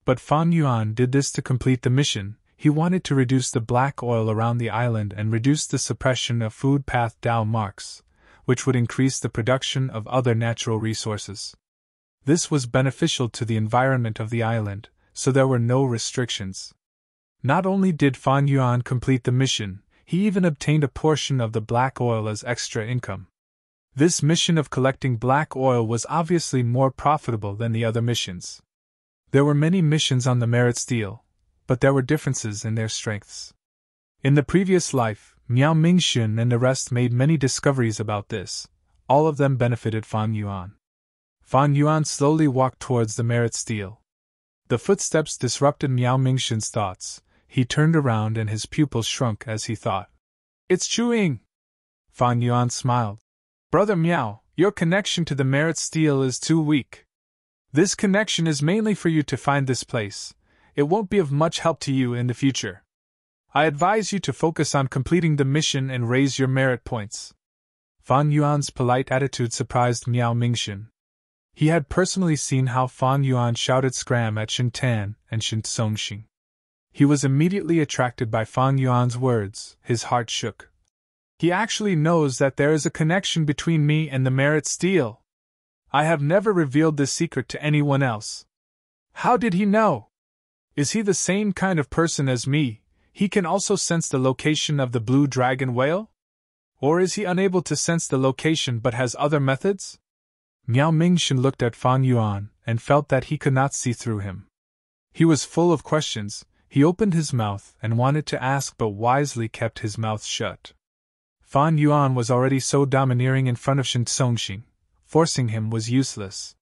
S1: But Fan Yuan did this to complete the mission. He wanted to reduce the black oil around the island and reduce the suppression of food path Dao marks, which would increase the production of other natural resources. This was beneficial to the environment of the island, so there were no restrictions. Not only did Fan Yuan complete the mission, he even obtained a portion of the black oil as extra income. This mission of collecting black oil was obviously more profitable than the other missions. There were many missions on the merit stele. but there were differences in their strengths. In the previous life, Miao Mingxun and the rest made many discoveries about this. All of them benefited Fan Yuan. Fan Yuan slowly walked towards the merit stele. The footsteps disrupted Miao Mingxun's thoughts. He turned around and his pupils shrunk as he thought. It's Chuing! Fan Yuan smiled. Brother Miao, your connection to the merit stele is too weak. This connection is mainly for you to find this place. It won't be of much help to you in the future. I advise you to focus on completing the mission and raise your merit points. Fan Yuan's polite attitude surprised Miao Mingxun. He had personally seen how Fan Yuan shouted scram at Shen Tan and Shen Songxing. He was immediately attracted by Fan Yuan's words. His heart shook. He actually knows that there is a connection between me and the merit stele. I have never revealed this secret to anyone else. How did he know? Is he the same kind of person as me? He can also sense the location of the blue dragon whale? Or is he unable to sense the location but has other methods? Miao Mingxun looked at Fan Yuan and felt that he could not see through him. He was full of questions. He opened his mouth and wanted to ask but wisely kept his mouth shut. Fan Yuan was already so domineering in front of Shen Songxing. Forcing him was useless.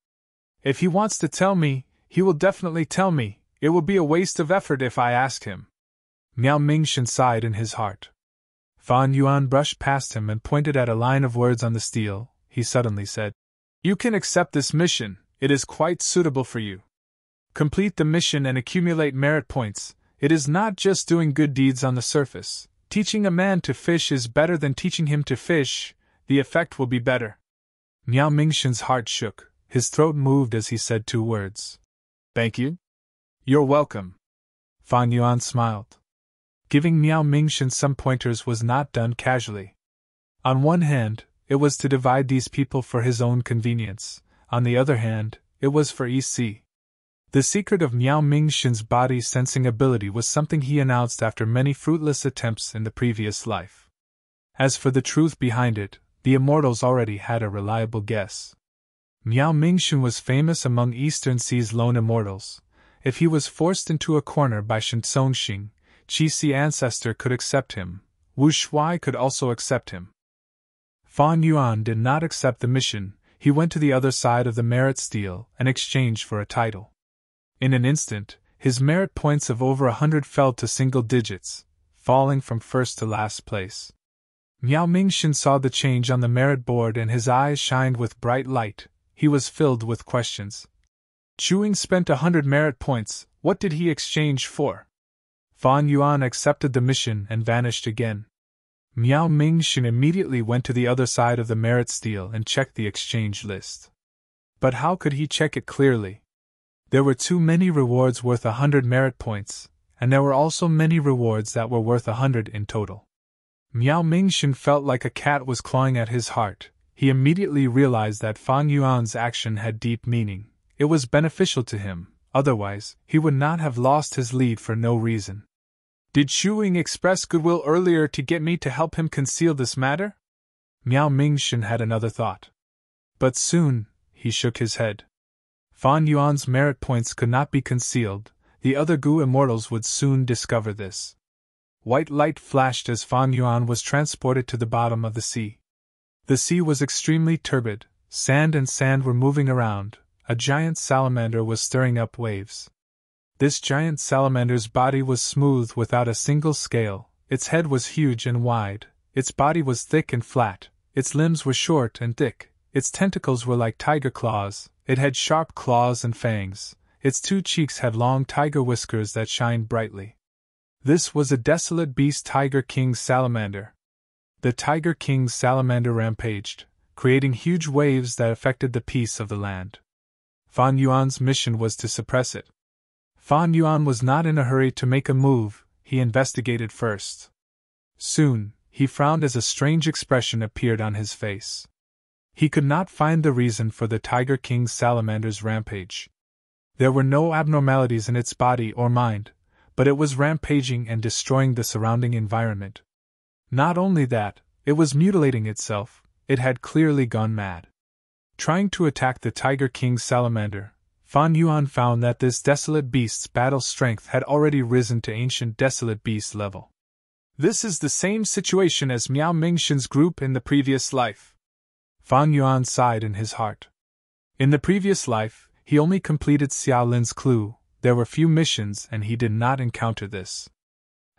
S1: If he wants to tell me, he will definitely tell me. It will be a waste of effort if I ask him. Miao Mingxun sighed in his heart. Fan Yuan brushed past him and pointed at a line of words on the stele. He suddenly said, You can accept this mission, it is quite suitable for you. Complete the mission and accumulate merit points. It is not just doing good deeds on the surface. Teaching a man to fish is better than teaching him to fish. The effect will be better. Miao Mingxun's heart shook. His throat moved as he said 2 words. Thank you. You're welcome. Fan Yuan smiled. Giving Miao Mingxun some pointers was not done casually. On one hand, it was to divide these people for his own convenience. On the other hand, it was for EC. The secret of Miao Mingxun's body sensing ability was something he announced after many fruitless attempts in the previous life. As for the truth behind it, the immortals already had a reliable guess. Miao Mingxun was famous among Eastern Sea's lone immortals. If he was forced into a corner by Shen Songxing, Qi ancestor could accept him. Wu Shuai could also accept him. Fan Yuan did not accept the mission. He went to the other side of the merit stele and exchanged for a title. In an instant, his merit points of over 100 fell to single digits, falling from first to last place. Miao Mingxun saw the change on the merit board and his eyes shined with bright light. He was filled with questions. Chuing spent 100 merit points. What did he exchange for? Fan Yuan accepted the mission and vanished again. Miao Mingxun immediately went to the other side of the merit stele and checked the exchange list. But how could he check it clearly? There were too many rewards worth 100 merit points, and there were also many rewards that were worth 100 in total. Miao Mingxun felt like a cat was clawing at his heart. He immediately realized that Fan Yuan's action had deep meaning. It was beneficial to him, otherwise, he would not have lost his lead for no reason. Did Chuing express goodwill earlier to get me to help him conceal this matter? Miao Mingxun had another thought. But soon, he shook his head. Fan Yuan's merit points could not be concealed. The other Gu immortals would soon discover this. White light flashed as Fan Yuan was transported to the bottom of the sea. The sea was extremely turbid. Sand and sand were moving around. A giant salamander was stirring up waves. This giant salamander's body was smooth without a single scale. Its head was huge and wide. Its body was thick and flat. Its limbs were short and thick. Its tentacles were like tiger claws. It had sharp claws and fangs. Its 2 cheeks had long tiger whiskers that shined brightly. This was a desolate beast Tiger King salamander. The Tiger King salamander rampaged, creating huge waves that affected the peace of the land. Fan Yuan's mission was to suppress it. Fan Yuan was not in a hurry to make a move. He investigated first. Soon, he frowned as a strange expression appeared on his face. He could not find the reason for the Tiger King salamander's rampage. There were no abnormalities in its body or mind, but it was rampaging and destroying the surrounding environment. Not only that, it was mutilating itself. It had clearly gone mad. Trying to attack the Tiger King salamander, Fan Yuan found that this desolate beast's battle strength had already risen to ancient desolate beast level. This is the same situation as Miao Mingshin's group in the previous life. Fan Yuan sighed in his heart. In the previous life, he only completed Xiao Lin's clue. There were few missions and he did not encounter this.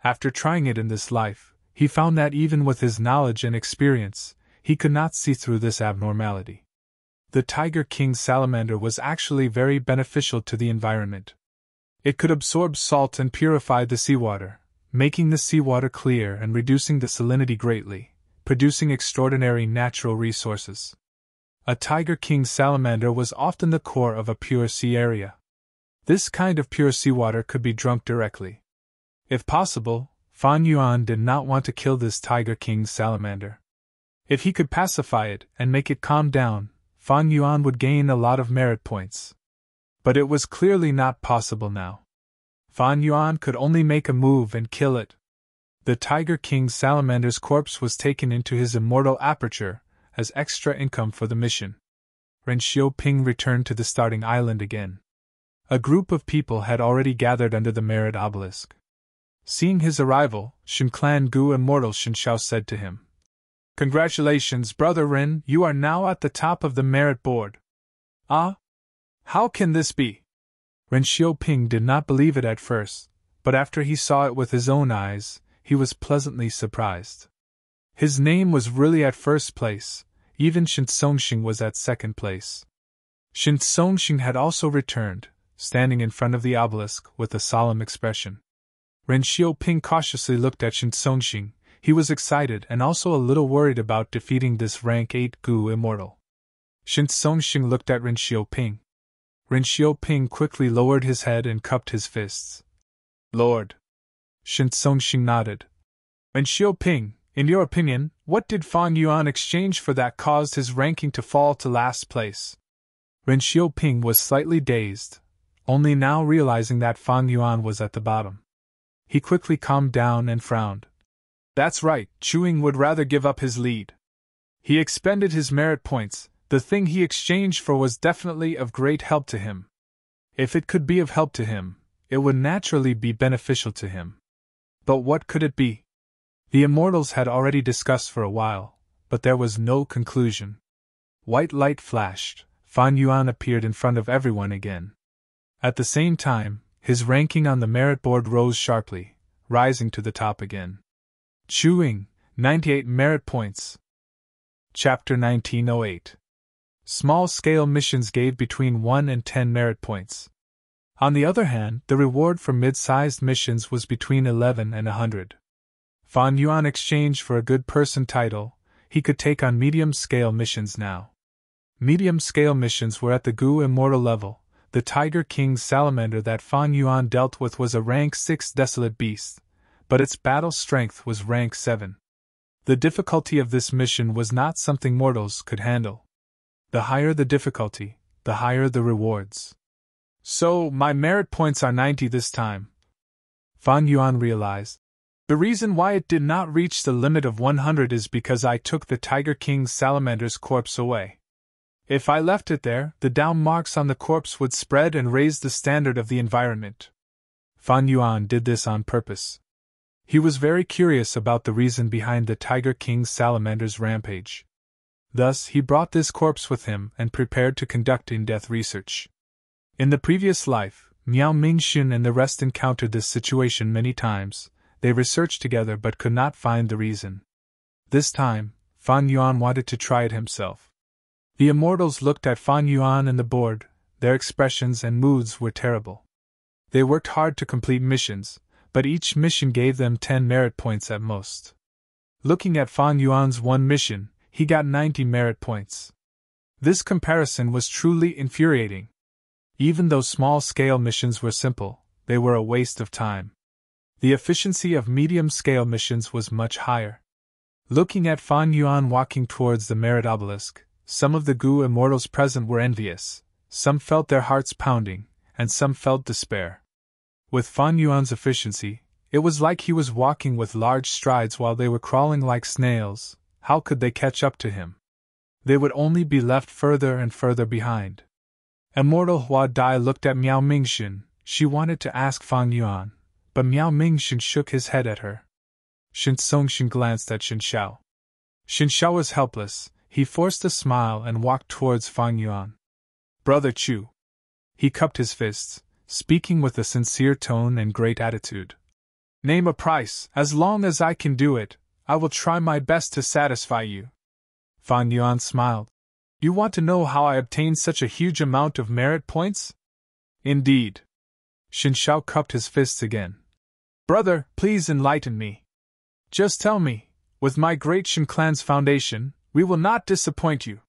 S1: After trying it in this life, he found that even with his knowledge and experience, he could not see through this abnormality. The Tiger King salamander was actually very beneficial to the environment. It could absorb salt and purify the seawater, making the seawater clear and reducing the salinity greatly, producing extraordinary natural resources. A Tiger King salamander was often the core of a pure sea area. This kind of pure seawater could be drunk directly. If possible, Fan Yuan did not want to kill this Tiger King salamander. If he could pacify it and make it calm down, Fan Yuan would gain a lot of merit points. But it was clearly not possible now. Fan Yuan could only make a move and kill it. The Tiger King salamander's corpse was taken into his immortal aperture as extra income for the mission. Ren Xiaoping returned to the starting island again. A group of people had already gathered under the merit obelisk. Seeing his arrival, Shen Clan Gu Immortal Shen Xiao said to him, "Congratulations, Brother Ren, you are now at the top of the merit board." "Ah? How can this be?" Ren Xiaoping did not believe it at first, but after he saw it with his own eyes, he was pleasantly surprised. His name was really at first place, even Shen Songxing was at second place. Shen Songxing had also returned, standing in front of the obelisk with a solemn expression. Ren Xiaoping cautiously looked at Shen Songxing. He was excited and also a little worried about defeating this rank 8 Gu immortal. Shen Songxing looked at Ren Xiaoping. Ren Xiaoping quickly lowered his head and cupped his fists. "Lord." Shen Songxing nodded. "Ren Xiaoping, in your opinion, what did Fan Yuan exchange for that caused his ranking to fall to last place?" Ren Xiaoping was slightly dazed, only now realizing that Fan Yuan was at the bottom. He quickly calmed down and frowned. "That's right, Chuing would rather give up his lead. He expended his merit points. The thing he exchanged for was definitely of great help to him. If it could be of help to him, it would naturally be beneficial to him. But what could it be?" The immortals had already discussed for a while, but there was no conclusion. White light flashed. Fan Yuan appeared in front of everyone again. At the same time, his ranking on the merit board rose sharply, rising to the top again. Chuing, 98 merit points. Chapter 1908. Small-scale missions gave between 1 and 10 merit points. On the other hand, the reward for mid-sized missions was between 11 and 100. Fan Yuan exchanged for a good person title. He could take on medium-scale missions now. Medium-scale missions were at the Gu Immortal level. The Tiger King salamander that Fan Yuan dealt with was a rank 6 desolate beast, but its battle strength was rank 7. The difficulty of this mission was not something mortals could handle. The higher the difficulty, the higher the rewards. "So, my merit points are 90 this time," Fan Yuan realized. "The reason why it did not reach the limit of 100 is because I took the Tiger King salamander's corpse away. If I left it there, the down marks on the corpse would spread and raise the standard of the environment." Fan Yuan did this on purpose. He was very curious about the reason behind the Tiger King salamander's rampage. Thus, he brought this corpse with him and prepared to conduct in-depth research. In the previous life, Miao Mingxun and the rest encountered this situation many times. They researched together but could not find the reason. This time, Fan Yuan wanted to try it himself. The immortals looked at Fan Yuan and the board. Their expressions and moods were terrible. They worked hard to complete missions, but each mission gave them 10 merit points at most. Looking at Fan Yuan's one mission, he got 90 merit points. This comparison was truly infuriating. Even though small-scale missions were simple, they were a waste of time. The efficiency of medium-scale missions was much higher. Looking at Fan Yuan walking towards the merit obelisk, some of the Gu immortals present were envious, some felt their hearts pounding, and some felt despair. With Fan Yuan's efficiency, it was like he was walking with large strides while they were crawling like snails. How could they catch up to him? They would only be left further and further behind. Immortal Hua Dai looked at Miao Mingxin. She wanted to ask Fang Yuan, but Miao Mingxin shook his head at her. Shen Songxin glanced at Shen Xiao. Shen Xiao was helpless. He forced a smile and walked towards Fang Yuan. Brother Chu. He cupped his fists, speaking with a sincere tone and great attitude. Name a price. As long as I can do it, I will try my best to satisfy you. Fang Yuan smiled. You want to know how I obtained such a huge amount of merit points? Indeed. Shen Xiao cupped his fists again. Brother, please enlighten me. Just tell me, with my great Shen clan's foundation, we will not disappoint you.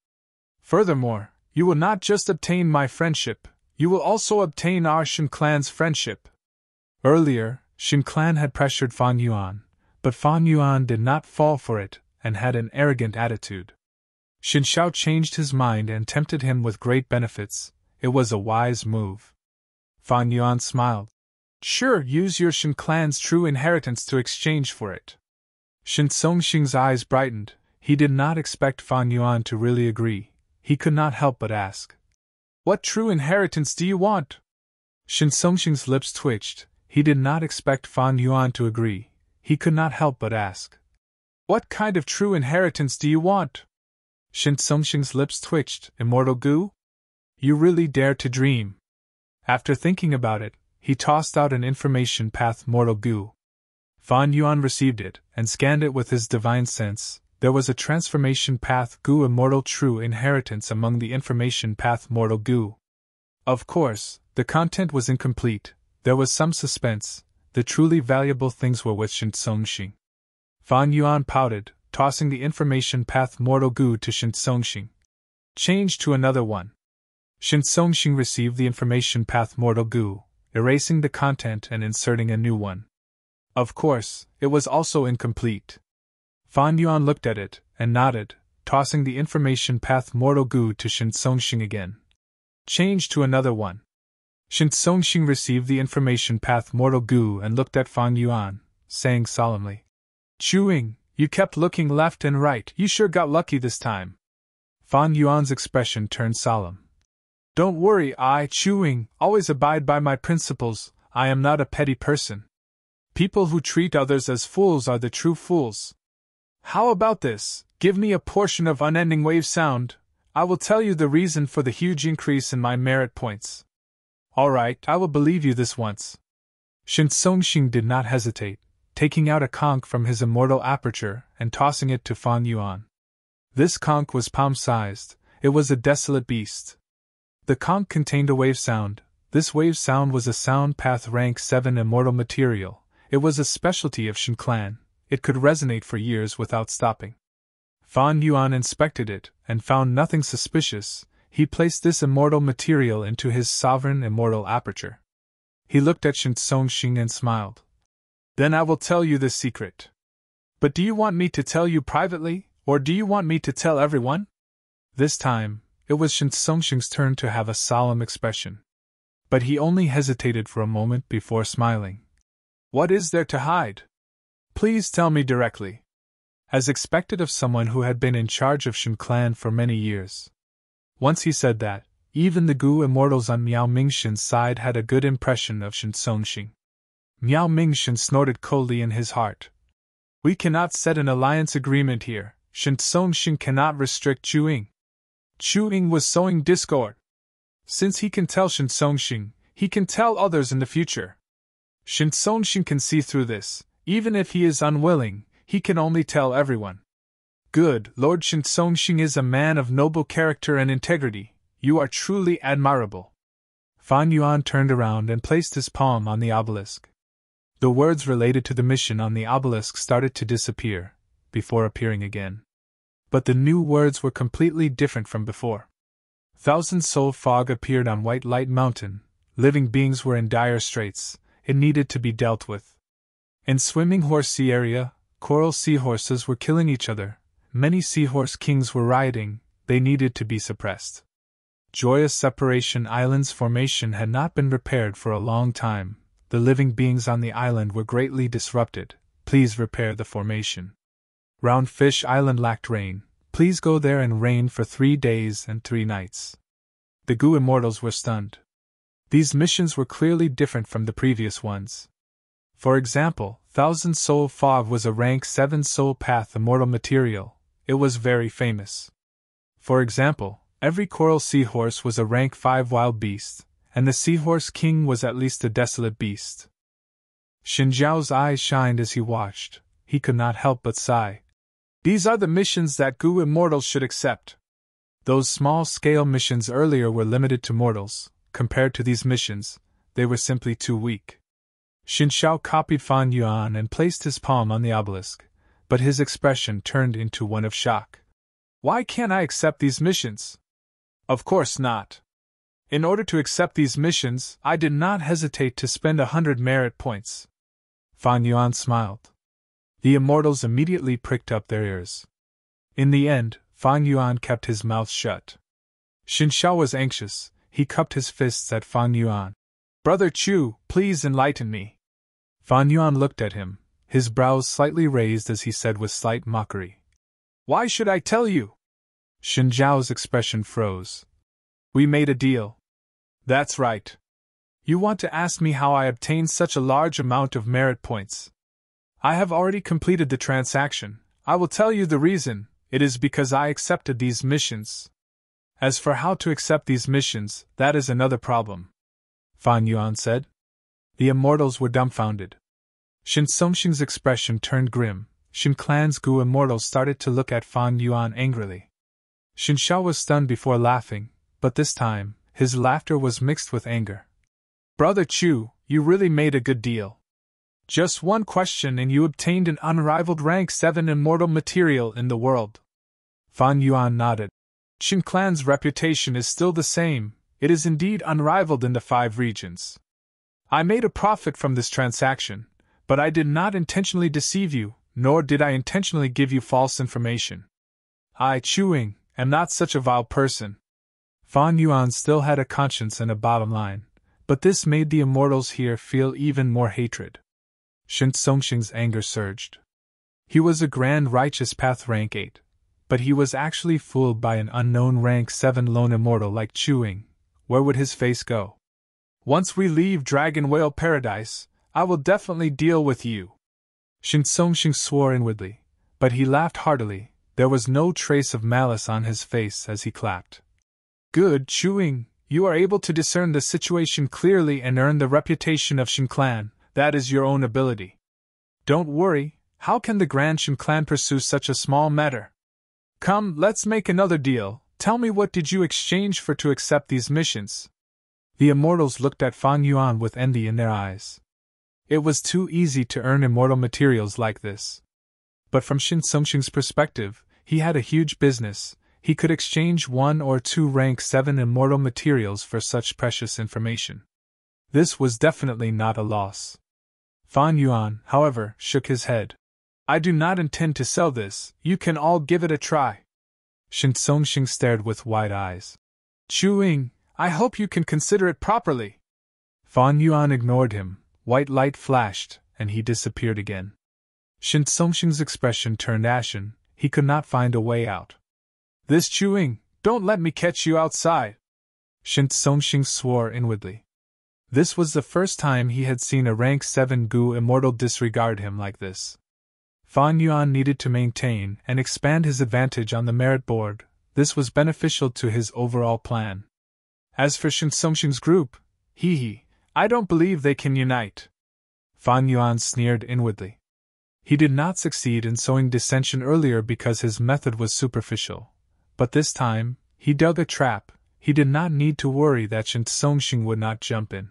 S1: Furthermore, you will not just obtain my friendship, you will also obtain our Shen clan's friendship. Earlier, Shen clan had pressured Fang Yuan, but Fang Yuan did not fall for it and had an arrogant attitude. Shen Xiao changed his mind and tempted him with great benefits. It was a wise move. Fang Yuan smiled. Sure, use your Shen clan's true inheritance to exchange for it. Shen Songxing's eyes brightened. He did not expect Fang Yuan to really agree. He could not help but ask. What true inheritance do you want? Shen Songxing's lips twitched. He did not expect Fang Yuan to agree. He could not help but ask. What kind of true inheritance do you want? Shen Songxing's lips twitched. Immortal goo? You really dare to dream. After thinking about it, he tossed out an information path mortal goo. Fang Yuan received it and scanned it with his divine sense. There was a transformation path goo immortal true inheritance among the information path mortal goo. Of course, the content was incomplete. There was some suspense. The truly valuable things were with Shen Songxing. Fang Yuan pouted, tossing the information path mortal goo to Shen Songxing. Change to another one. Shen Songxing received the information path mortal goo, erasing the content and inserting a new one. Of course, it was also incomplete. Fang Yuan looked at it and nodded, tossing the information path mortal goo to Shen Songxing again. Change to another one. Shen Songxing received the information path mortal goo and looked at Fang Yuan, saying solemnly, Chewing, you kept looking left and right. You sure got lucky this time. Fang Yuan's expression turned solemn. Don't worry, Chewing, always abide by my principles. I am not a petty person. People who treat others as fools are the true fools. How about this? Give me a portion of unending wave sound. I will tell you the reason for the huge increase in my merit points. All right, I will believe you this once. Shen Songxing did not hesitate, taking out a conch from his immortal aperture and tossing it to Fang Yuan. This conch was palm-sized. It was a desolate beast. The conch contained a wave sound. This wave sound was a sound path rank 7 immortal material. It was a specialty of Shen clan. It could resonate for years without stopping. Fang Yuan inspected it and found nothing suspicious. He placed this immortal material into his sovereign immortal aperture. He looked at Shen Songxing and smiled. Then I will tell you this secret. But do you want me to tell you privately, or do you want me to tell everyone? This time, it was Shen Songxing's turn to have a solemn expression. But he only hesitated for a moment before smiling. What is there to hide? Please tell me directly. As expected of someone who had been in charge of Shen clan for many years. Once he said that, even the Gu immortals on Miao Mingxin's side had a good impression of Shen Songxing. Miao Mingxin snorted coldly in his heart. We cannot set an alliance agreement here. Shen Songxing cannot restrict Chu-Ying. Chu-Ying was sowing discord. Since he can tell Shen Songxing, he can tell others in the future. Shen Songxing can see through this. Even if he is unwilling, he can only tell everyone. Good, Lord Shen Songxing is a man of noble character and integrity. You are truly admirable. Fang Yuan turned around and placed his palm on the obelisk. The words related to the mission on the obelisk started to disappear, before appearing again. But the new words were completely different from before. Thousand-soul fog appeared on White Light Mountain. Living beings were in dire straits. It needed to be dealt with. In Swimming Horse Sea area, coral seahorses were killing each other. Many seahorse kings were rioting. They needed to be suppressed. Joyous Separation Island's formation had not been repaired for a long time. The living beings on the island were greatly disrupted. Please repair the formation. Roundfish Island lacked rain. Please go there and rain for 3 days and 3 nights. The Gu immortals were stunned. These missions were clearly different from the previous ones. For example, Thousand Soul Fog was a rank 7 soul path immortal material. It was very famous. For example, every coral seahorse was a rank 5 wild beast, and the seahorse king was at least a desolate beast. Xinjiao's eyes shined as he watched. He could not help but sigh. These are the missions that Gu immortals should accept. Those small-scale missions earlier were limited to mortals. Compared to these missions, they were simply too weak. Xinjiao copied Fan Yuan and placed his palm on the obelisk, but his expression turned into one of shock. Why can't I accept these missions? Of course not. In order to accept these missions, I did not hesitate to spend 100 merit points. Fan Yuan smiled. The immortals immediately pricked up their ears. In the end, Fan Yuan kept his mouth shut. Xinjiao was anxious. He cupped his fists at Fan Yuan. Brother Chu, please enlighten me. Fan Yuan looked at him, his brows slightly raised as he said with slight mockery. Why should I tell you? Xinjiao's expression froze. We made a deal. That's right. You want to ask me how I obtained such a large amount of merit points. I have already completed the transaction. I will tell you the reason. It is because I accepted these missions. As for how to accept these missions, that is another problem. Fan Yuan said. The immortals were dumbfounded. Shin Songxing's expression turned grim. Shin Clan's Gu immortals started to look at Fan Yuan angrily. Xin Xiao was stunned before laughing, but this time, his laughter was mixed with anger. Brother Chu, you really made a good deal. Just one question and you obtained an unrivaled rank 7 immortal material in the world. Fan Yuan nodded. Shin Clan's reputation is still the same. It is indeed unrivaled in the 5 regions. I made a profit from this transaction, but I did not intentionally deceive you, nor did I intentionally give you false information. I, Chuing, am not such a vile person. Fan Yuan still had a conscience and a bottom line, but this made the immortals here feel even more hatred. Shin Songxing's anger surged. He was a grand righteous path rank 8. But he was actually fooled by an unknown rank 7 lone immortal like Chuing. Where would his face go? Once we leave Dragon Whale Paradise, I will definitely deal with you. Shin Songxing swore inwardly, but he laughed heartily. There was no trace of malice on his face as he clapped. Good, Chuing, you are able to discern the situation clearly and earn the reputation of Shin Clan. That is your own ability. Don't worry, how can the Grand Shin Clan pursue such a small matter? Come, let's make another deal. Tell me, what did you exchange for to accept these missions? The immortals looked at Fan Yuan with envy in their eyes. It was too easy to earn immortal materials like this. But from Shin Songxing's perspective, he had a huge business. He could exchange 1 or 2 rank 7 immortal materials for such precious information. This was definitely not a loss. Fan Yuan, however, shook his head. I do not intend to sell this, you can all give it a try. Shin Songxing stared with wide eyes. Chuing, I hope you can consider it properly. Fan Yuan ignored him, white light flashed, and he disappeared again. Shin Songxing's expression turned ashen, he could not find a way out. This Chuing, don't let me catch you outside. Shin Songxing swore inwardly. This was the first time he had seen a rank 7 Gu immortal disregard him like this. Fan Yuan needed to maintain and expand his advantage on the merit board. This was beneficial to his overall plan. As for Shin Songxing's group, I don't believe they can unite. Fan Yuan sneered inwardly. He did not succeed in sowing dissension earlier because his method was superficial. But this time, he dug a trap. He did not need to worry that Shin Songxing would not jump in.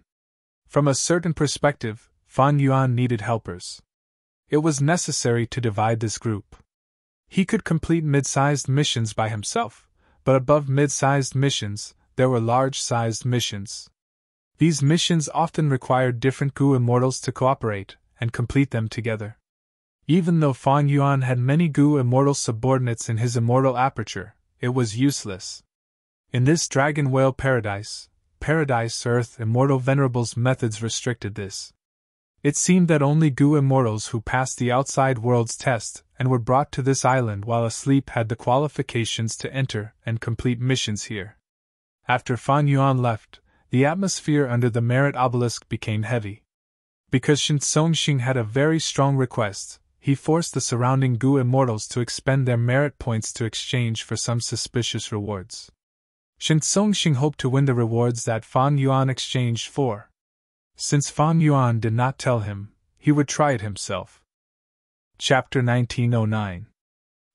S1: From a certain perspective, Fan Yuan needed helpers. It was necessary to divide this group. He could complete mid-sized missions by himself, but above mid-sized missions, there were large-sized missions. These missions often required different Gu immortals to cooperate and complete them together. Even though Fan Yuan had many Gu immortal subordinates in his immortal aperture, it was useless. In this Dragon Whale Paradise Earth immortal venerables methods restricted this. It seemed that only Gu immortals who passed the outside world's test and were brought to this island while asleep had the qualifications to enter and complete missions here. After Fan Yuan left, the atmosphere under the merit obelisk became heavy. Because Shin Songxing had a very strong request, he forced the surrounding Gu immortals to expend their merit points to exchange for some suspicious rewards. Shin Songxing hoped to win the rewards that Fan Yuan exchanged for. Since Fan Yuan did not tell him, he would try it himself. Chapter 1909.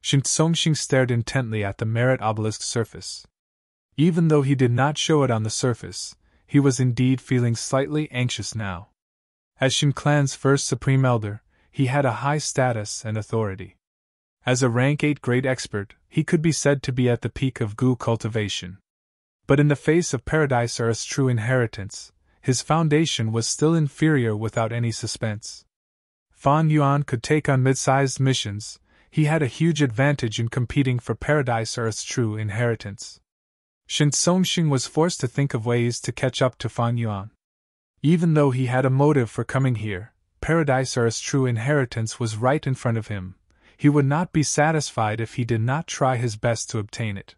S1: Shin Songxing stared intently at the merit obelisk surface. Even though he did not show it on the surface, he was indeed feeling slightly anxious now. As Shin Clan's first Supreme Elder, he had a high status and authority. As a rank 8 grade expert, he could be said to be at the peak of Gu cultivation. But in the face of Paradise Earth's true inheritance, his foundation was still inferior without any suspense. Fan Yuan could take on mid-sized missions. He had a huge advantage in competing for Paradise Earth's true inheritance. Shin Songxing was forced to think of ways to catch up to Fan Yuan. Even though he had a motive for coming here, Paradise Earth's true inheritance was right in front of him. He would not be satisfied if he did not try his best to obtain it.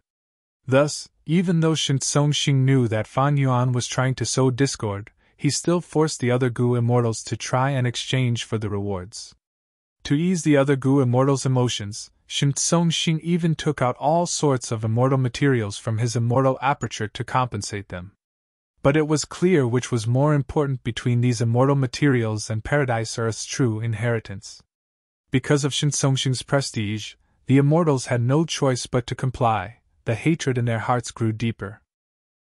S1: Thus, even though Shin Songxing knew that Fan Yuan was trying to sow discord, he still forced the other Gu immortals to try and exchange for the rewards. To ease the other Gu immortals' emotions, Shin Songxing even took out all sorts of immortal materials from his immortal aperture to compensate them. But it was clear which was more important between these immortal materials and Paradise Earth's true inheritance. Because of Shin Songxing's prestige, the immortals had no choice but to comply. The hatred in their hearts grew deeper.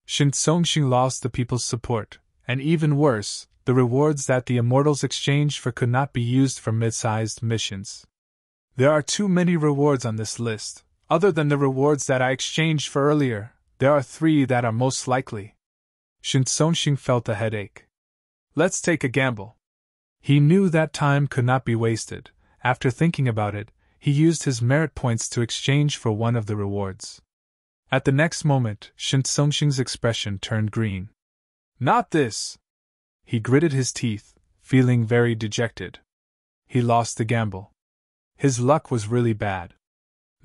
S1: Shin Songxing lost the people's support, and even worse, the rewards that the immortals exchanged for could not be used for mid-sized missions. There are too many rewards on this list. Other than the rewards that I exchanged for earlier, there are 3 that are most likely. Shin Songxing felt a headache. Let's take a gamble. He knew that time could not be wasted. After thinking about it, he used his merit points to exchange for one of the rewards. At the next moment, Shin Songxing's expression turned green. Not this! He gritted his teeth, feeling very dejected. He lost the gamble. His luck was really bad.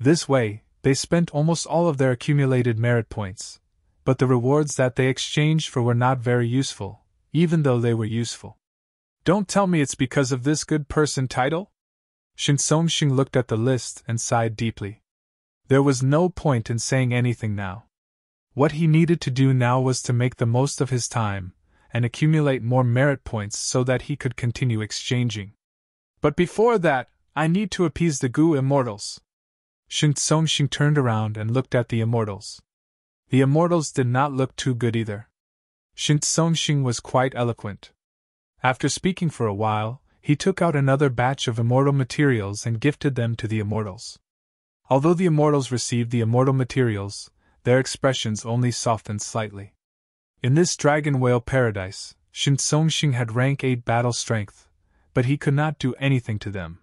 S1: This way, they spent almost all of their accumulated merit points, but the rewards that they exchanged for were not very useful, even though they were useful. Don't tell me it's because of this good person title? Shin Songxing looked at the list and sighed deeply. There was no point in saying anything now. What he needed to do now was to make the most of his time, and accumulate more merit points so that he could continue exchanging. But before that, I need to appease the Gu immortals. Shin Songxing turned around and looked at the immortals. The immortals did not look too good either. Shin Songxing was quite eloquent. After speaking for a while, he took out another batch of immortal materials and gifted them to the immortals. Although the immortals received the immortal materials, their expressions only softened slightly. In this dragon whale paradise, Shin Songxing had rank 8 battle strength, but he could not do anything to them.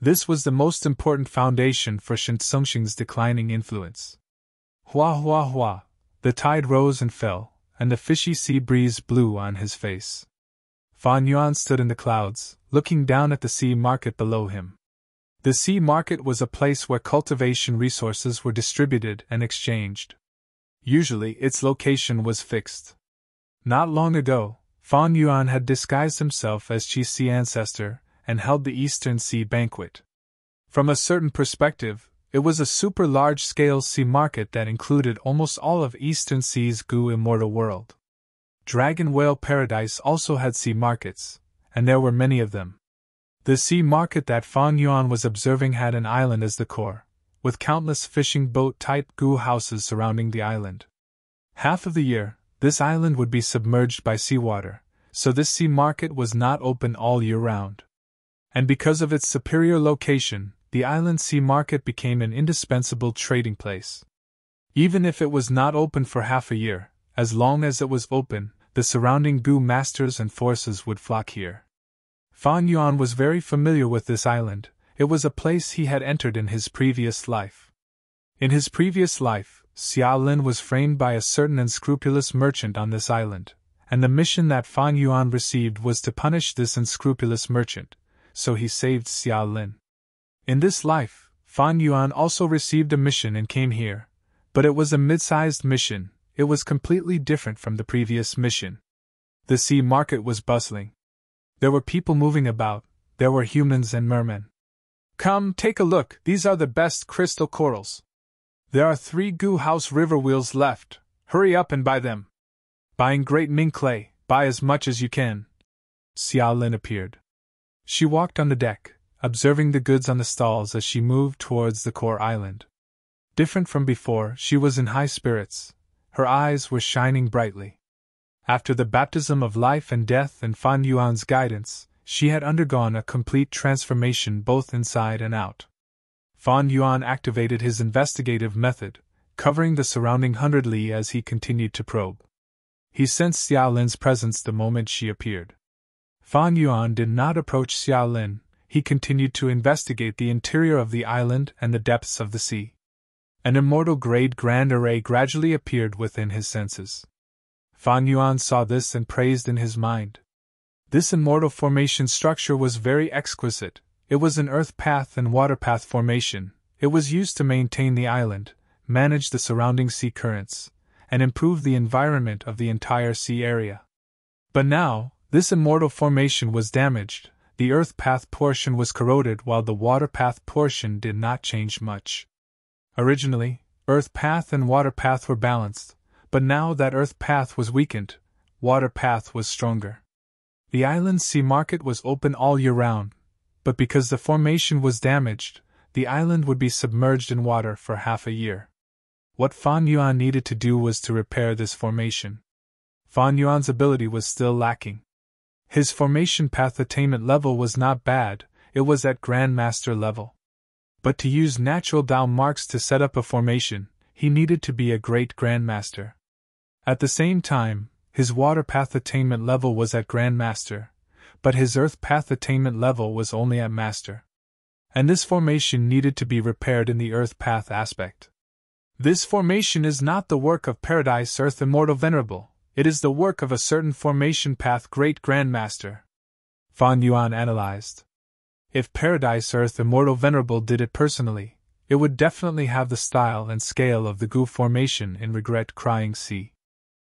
S1: This was the most important foundation for Shin Songxing's declining influence. Hua hua hua, the tide rose and fell, and the fishy sea breeze blew on his face. Fan Yuan stood in the clouds, looking down at the sea market below him. The sea market was a place where cultivation resources were distributed and exchanged. Usually its location was fixed. Not long ago, Fan Yuan had disguised himself as Qi Sea ancestor and held the Eastern Sea banquet. From a certain perspective, it was a super large-scale sea market that included almost all of Eastern Sea's Gu immortal world. Dragon Whale Paradise also had sea markets, and there were many of them. The sea market that Fan Yuan was observing had an island as the core, with countless fishing boat-type Gu houses surrounding the island. Half of the year, this island would be submerged by seawater, so this sea market was not open all year round. And because of its superior location, the island sea market became an indispensable trading place. Even if it was not open for half a year, as long as it was open, the surrounding Gu masters and forces would flock here. Fan Yuan was very familiar with this island. It was a place he had entered in his previous life. In his previous life, Xia Lin was framed by a certain unscrupulous merchant on this island, and the mission that Fan Yuan received was to punish this unscrupulous merchant, so he saved Xia Lin. In this life, Fan Yuan also received a mission and came here, but it was a mid-sized mission. it was completely different from the previous mission. The sea market was bustling. There were people moving about, there were humans and mermen. Come, take a look, these are the best crystal corals. There are 3 goo house river wheels left, hurry up and buy them. Buying great Ming clay, buy as much as you can. Xiao Lin appeared. She walked on the deck, observing the goods on the stalls as she moved towards the core island. Different from before, she was in high spirits. Her eyes were shining brightly. After the baptism of life and death and Fan Yuan's guidance, she had undergone a complete transformation both inside and out. Fan Yuan activated his investigative method, covering the surrounding 100 li as he continued to probe. He sensed Xiao Lin's presence the moment she appeared. Fan Yuan did not approach Xiao Lin, he continued to investigate the interior of the island and the depths of the sea. An immortal-grade grand array gradually appeared within his senses. Fan Yuan saw this and praised in his mind. This immortal formation structure was very exquisite. It was an earth path and water path formation. It was used to maintain the island, manage the surrounding sea currents, and improve the environment of the entire sea area. But now, this immortal formation was damaged. The earth path portion was corroded while the water path portion did not change much. Originally, earth path and water path were balanced, but now that earth path was weakened, water path was stronger. The island's sea market was open all year round, but because the formation was damaged, the island would be submerged in water for half a year. What Fan Yuan needed to do was to repair this formation. Fan Yuan's ability was still lacking. His formation path attainment level was not bad, it was at Grandmaster level. But to use natural Dao marks to set up a formation, he needed to be a great Grandmaster. At the same time, his water path attainment level was at Grandmaster, but his earth path attainment level was only at Master. And this formation needed to be repaired in the earth path aspect. This formation is not the work of Paradise Earth Immortal Venerable, it is the work of a certain formation path Great Grandmaster. Fan Yuan analyzed. If Paradise Earth Immortal Venerable did it personally, it would definitely have the style and scale of the Gu formation in Regret Crying Sea.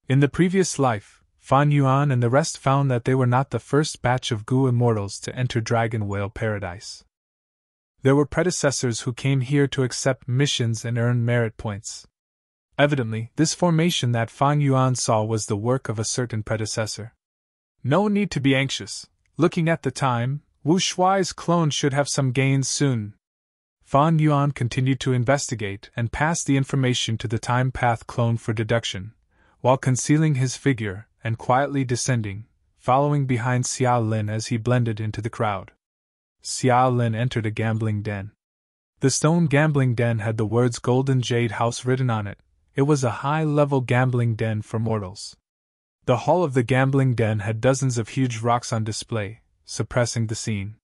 S1: In the previous life, Fan Yuan and the rest found that they were not the first batch of Gu immortals to enter Dragon Whale Paradise. There were predecessors who came here to accept missions and earn merit points. Evidently, this formation that Fan Yuan saw was the work of a certain predecessor. No need to be anxious. Looking at the time, Wu Shuai's clone should have some gains soon. Fan Yuan continued to investigate and passed the information to the time path clone for deduction, while concealing his figure and quietly descending, following behind Xiao Lin as he blended into the crowd. Xiao Lin entered a gambling den. The stone gambling den had the words Golden Jade House written on it. It was a high-level gambling den for mortals. The hall of the gambling den had dozens of huge rocks on display, suppressing the scene.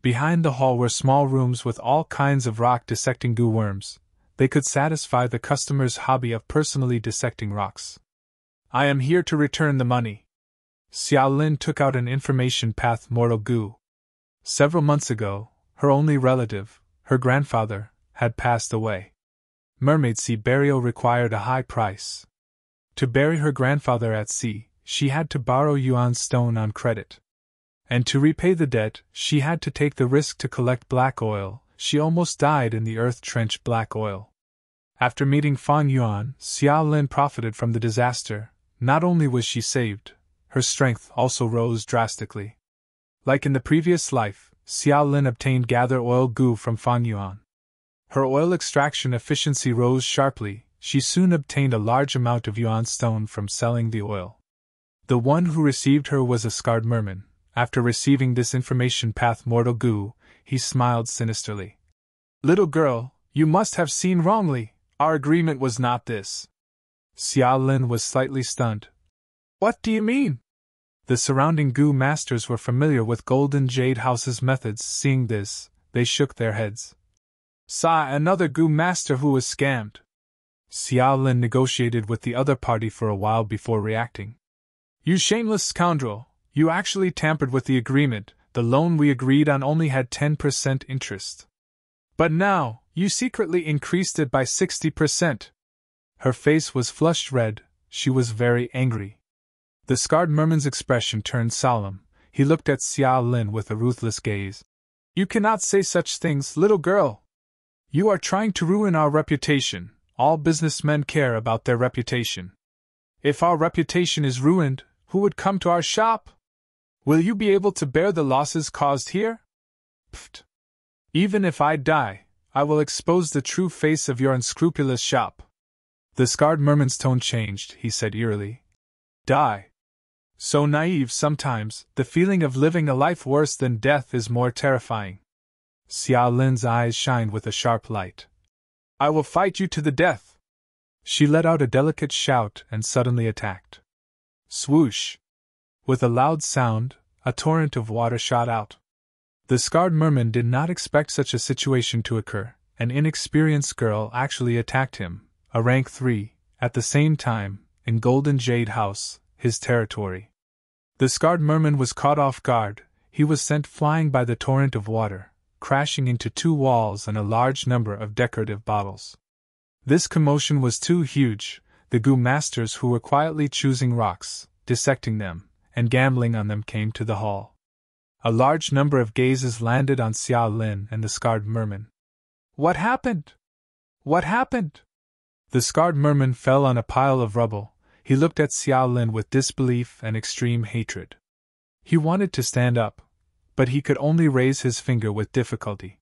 S1: Behind the hall were small rooms with all kinds of rock-dissecting goo worms. They could satisfy the customer's hobby of personally dissecting rocks. I am here to return the money. Xiao Lin took out an information path mortal goo. Several months ago, her only relative, her grandfather, had passed away. Mermaid sea burial required a high price. To bury her grandfather at sea, she had to borrow yuan stone on credit. And to repay the debt, she had to take the risk to collect black oil. She almost died in the earth trench black oil. After meeting Fan Yuan, Xiao Lin profited from the disaster. Not only was she saved, her strength also rose drastically. Like in the previous life, Xiao Lin obtained gather oil goo from Fan Yuan. Her oil extraction efficiency rose sharply. She soon obtained a large amount of yuan stone from selling the oil. The one who received her was a scarred merman. After receiving this information path mortal goo, he smiled sinisterly. Little girl, you must have seen wrongly. Our agreement was not this. Xiao Lin was slightly stunned. What do you mean? The surrounding goo masters were familiar with Golden Jade House's methods. Seeing this, they shook their heads. Saw another goo master who was scammed. Xiao Lin negotiated with the other party for a while before reacting. You shameless scoundrel, you actually tampered with the agreement. The loan we agreed on only had 10% interest. But now, you secretly increased it by 60%. Her face was flushed red, she was very angry. The scarred merman's expression turned solemn. He looked at Xia Lin with a ruthless gaze. You cannot say such things, little girl. You are trying to ruin our reputation. All businessmen care about their reputation. If our reputation is ruined, who would come to our shop? Will you be able to bear the losses caused here? Pfft. Even if I die, I will expose the true face of your unscrupulous shop. The scarred merman's tone changed. He said eerily. Die. So naive sometimes, the feeling of living a life worse than death is more terrifying. Xia Lin's eyes shined with a sharp light. I will fight you to the death. She let out a delicate shout and suddenly attacked. Swoosh! With a loud sound, a torrent of water shot out. The scarred merman did not expect such a situation to occur. An inexperienced girl actually attacked him, a rank 3, at the same time, in Golden Jade House, his territory. The scarred merman was caught off guard. He was sent flying by the torrent of water, crashing into 2 walls and a large number of decorative bottles. This commotion was too huge. The Gu masters who were quietly choosing rocks, dissecting them, and gambling on them came to the hall. A large number of gazes landed on Xia Lin and the scarred merman. What happened? What happened? The scarred merman fell on a pile of rubble. He looked at Xia Lin with disbelief and extreme hatred. He wanted to stand up, but he could only raise his finger with difficulty.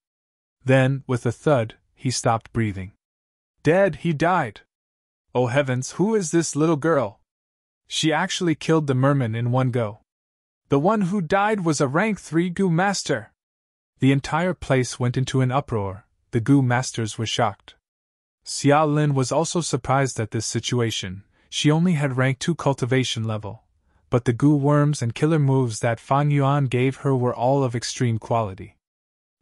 S1: Then, with a thud, he stopped breathing. Dead, he died. Oh heavens, who is this little girl? She actually killed the merman in one go. The one who died was a rank 3 Gu master. The entire place went into an uproar. The Gu masters were shocked. Xia Lin was also surprised at this situation. She only had rank 2 cultivation level, but the Gu worms and killer moves that Fan Yuan gave her were all of extreme quality.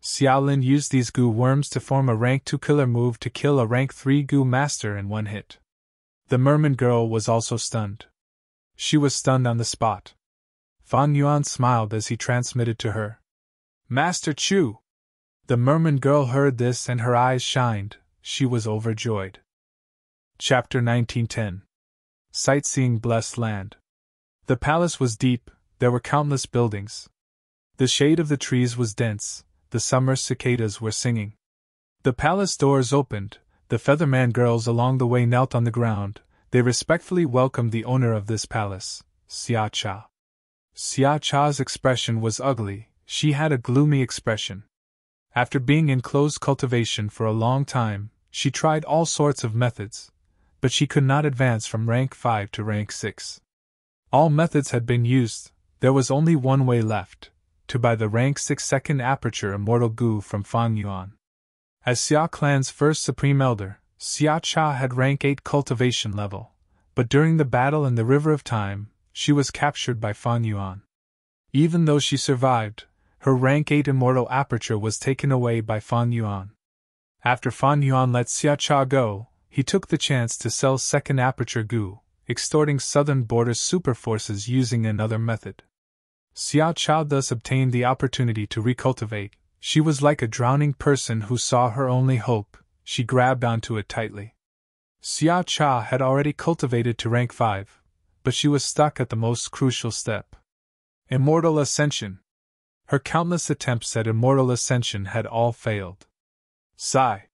S1: Xia Lin used these Gu worms to form a rank 2 killer move to kill a rank 3 Gu master in one hit. The merman girl was also stunned. She was stunned on the spot. Fan Yuan smiled as he transmitted to her. Master Chu! The merman girl heard this and her eyes shined. She was overjoyed. Chapter 1910. Sightseeing Blessed Land. The palace was deep, there were countless buildings. The shade of the trees was dense, the summer cicadas were singing. The palace doors opened, the Featherman girls along the way knelt on the ground, they respectfully welcomed the owner of this palace, Xia Cha. Xia Cha's expression was ugly, she had a gloomy expression. After being in closed cultivation for a long time, she tried all sorts of methods, but she could not advance from rank 5 to rank 6. All methods had been used, there was only one way left, to buy the rank 6 second aperture immortal Gu from Fang Yuan. As Xia Clan's first supreme elder, Xia Cha had rank 8 cultivation level, but during the battle in the River of Time, she was captured by Fang Yuan. Even though she survived, her rank 8 immortal aperture was taken away by Fang Yuan. After Fang Yuan let Xia Cha go, he took the chance to sell second aperture Gu, extorting southern border super forces using another method. Xia Cha thus obtained the opportunity to recultivate. She was like a drowning person who saw her only hope, she grabbed onto it tightly. Xia Cha had already cultivated to rank 5, but she was stuck at the most crucial step. Immortal Ascension. Her countless attempts at immortal ascension had all failed. Sigh.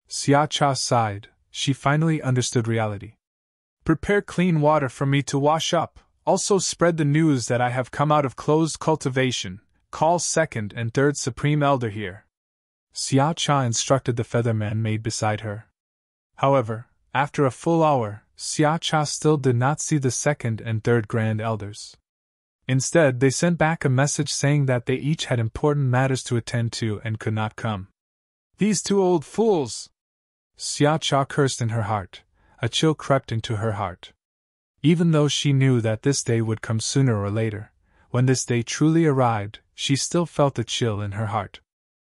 S1: Xia Cha sighed, she finally understood reality. Prepare clean water for me to wash up, also spread the news that I have come out of closed cultivation, call second and third supreme elder here. Xia Cha instructed the Featherman maid beside her. However, after a full hour, Xia Cha still did not see the second and third grand elders. Instead, they sent back a message saying that they each had important matters to attend to and could not come. These 2 old fools! Xia Cha cursed in her heart. A chill crept into her heart. Even though she knew that this day would come sooner or later, when this day truly arrived, she still felt a chill in her heart.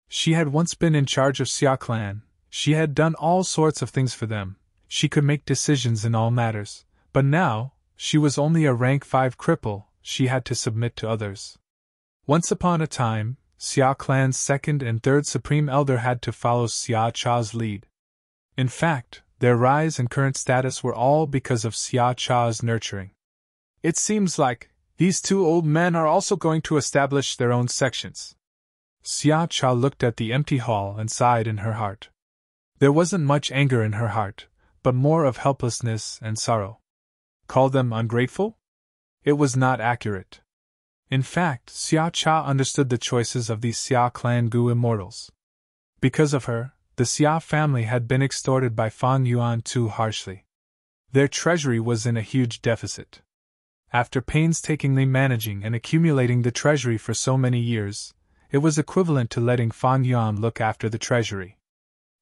S1: She had once been in charge of Xia Clan, she had done all sorts of things for them, she could make decisions in all matters, but now, she was only a rank 5 cripple, she had to submit to others. Once upon a time, Xia Clan's second and third supreme elder had to follow Xia Cha's lead. In fact, their rise and current status were all because of Xia Cha's nurturing. It seems like these two old men are also going to establish their own sections. Xia Cha looked at the empty hall and sighed in her heart. There wasn't much anger in her heart, but more of helplessness and sorrow. Call them ungrateful? It was not accurate. In fact, Xia Cha understood the choices of these Xia clan Gu immortals. Because of her, the Xia family had been extorted by Fang Yuan too harshly. Their treasury was in a huge deficit. After painstakingly managing and accumulating the treasury for so many years, it was equivalent to letting Fang Yuan look after the treasury.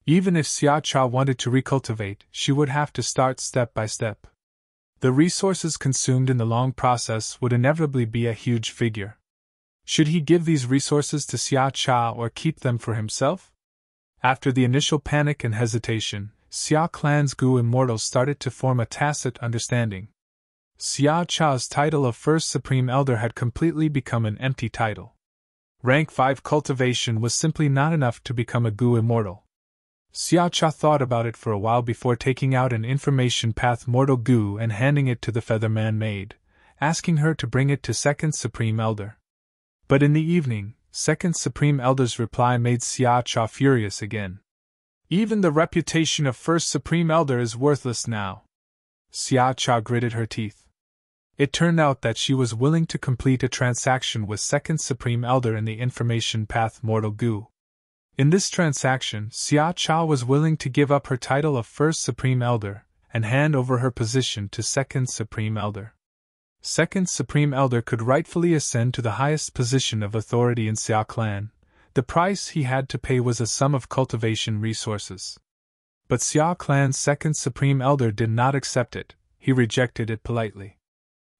S1: Even if Xia Cha wanted to recultivate, she would have to start step by step. The resources consumed in the long process would inevitably be a huge figure. Should he give these resources to Xia Cha or keep them for himself? After the initial panic and hesitation, Xia clan's Gu immortals started to form a tacit understanding. Xia Cha's title of First Supreme Elder had completely become an empty title. Rank 5 cultivation was simply not enough to become a Gu immortal. Xia Cha thought about it for a while before taking out an information path mortal Gu and handing it to the Featherman maid, asking her to bring it to Second Supreme Elder. But in the evening, Second Supreme Elder's reply made Xia Cha furious again. Even the reputation of First Supreme Elder is worthless now. Xia Cha gritted her teeth. It turned out that she was willing to complete a transaction with Second Supreme Elder in the information path mortal Gu. In this transaction, Xia Cha was willing to give up her title of First Supreme Elder and hand over her position to Second Supreme Elder. Second Supreme Elder could rightfully ascend to the highest position of authority in Xia clan. The price he had to pay was a sum of cultivation resources. But Xia clan's Second Supreme Elder did not accept it, he rejected it politely.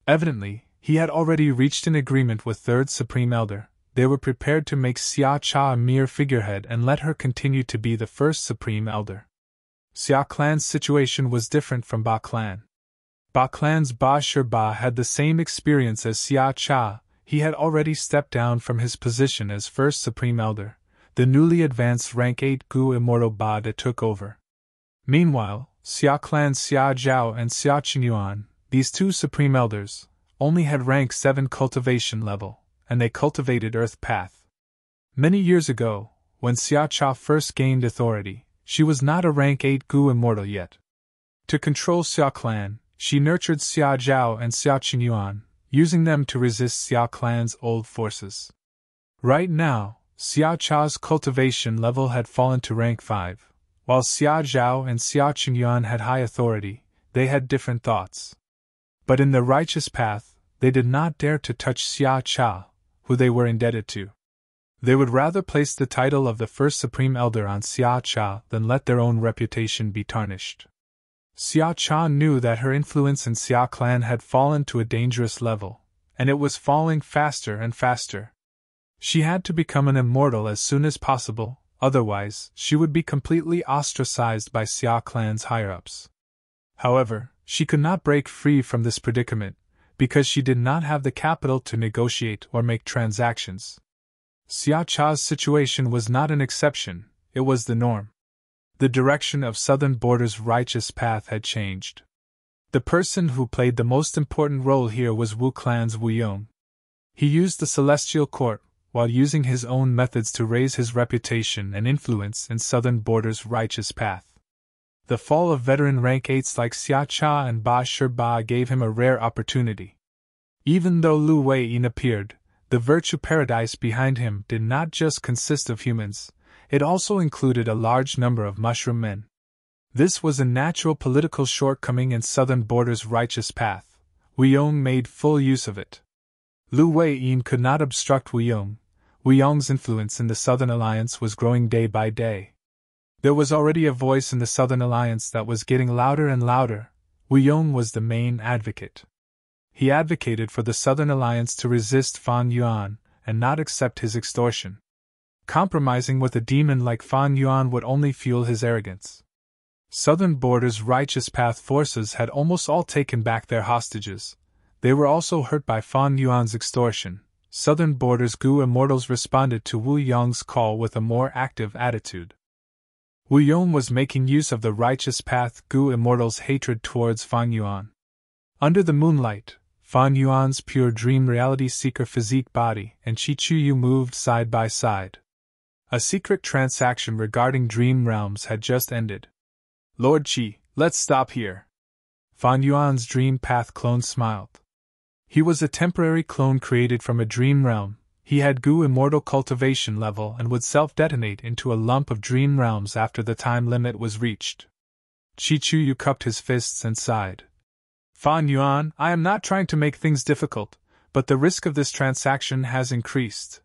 S1: Evidently, he had already reached an agreement with Third Supreme Elder. They were prepared to make Xia Cha a mere figurehead and let her continue to be the First Supreme Elder. Xia clan's situation was different from Ba clan. Ba clan's Ba Shirba had the same experience as Xia Cha. He had already stepped down from his position as First Supreme Elder. The newly advanced rank 8 Gu immortal Ba De took over. Meanwhile, Xia clan's Xia Zhao and Xia Qingyuan, these two Supreme Elders, only had rank 7 cultivation level, and they cultivated Earth Path. Many years ago, when Xia Cha first gained authority, she was not a rank 8 Gu immortal yet. To control Xia clan, she nurtured Xia Zhao and Xia Qingyuan, using them to resist Xia clan's old forces. Right now, Xia Cha's cultivation level had fallen to rank 5, while Xia Zhao and Xia Qingyuan had high authority. They had different thoughts. But in the righteous path, they did not dare to touch Xia Cha, who they were indebted to. They would rather place the title of the First Supreme Elder on Xia Cha than let their own reputation be tarnished. Xia Cha knew that her influence in Xia clan had fallen to a dangerous level, and it was falling faster and faster. She had to become an immortal as soon as possible, otherwise she would be completely ostracized by Xia clan's higher-ups. However, she could not break free from this predicament, because she did not have the capital to negotiate or make transactions. Xia Cha's situation was not an exception, it was the norm. The direction of Southern Border's righteous path had changed. The person who played the most important role here was Wu clan's Wu Yong. He used the Celestial Court, while using his own methods to raise his reputation and influence in Southern Border's righteous path. The fall of veteran rank 8s like Xia Cha and Ba Shirba gave him a rare opportunity. Even though Lu Wei-yin appeared, the virtue paradise behind him did not just consist of humans, it also included a large number of mushroom men. This was a natural political shortcoming in Southern Border's righteous path. Wu Yong made full use of it. Lu Wei-yin could not obstruct Wu Yong. Wu Yong's influence in the Southern Alliance was growing day by day. There was already a voice in the Southern Alliance that was getting louder and louder. Wu Yong was the main advocate. He advocated for the Southern Alliance to resist Fang Yuan and not accept his extortion. Compromising with a demon like Fang Yuan would only fuel his arrogance. Southern Border's righteous path forces had almost all taken back their hostages. They were also hurt by Fang Yuan's extortion. Southern Border's Gu immortals responded to Wu Yong's call with a more active attitude. Wu Yong was making use of the righteous path Gu Immortal's hatred towards Fan Yuan. Under the moonlight, Fan Yuan's pure dream reality seeker physique body and Qi Chuyu moved side by side. A secret transaction regarding dream realms had just ended. Lord Qi, let's stop here. Fan Yuan's dream path clone smiled. He was a temporary clone created from a dream realm. He had Gu immortal cultivation level and would self-detonate into a lump of dream realms after the time limit was reached. Qi Chuyu cupped his fists and sighed. Fan Yuan, I am not trying to make things difficult, but the risk of this transaction has increased.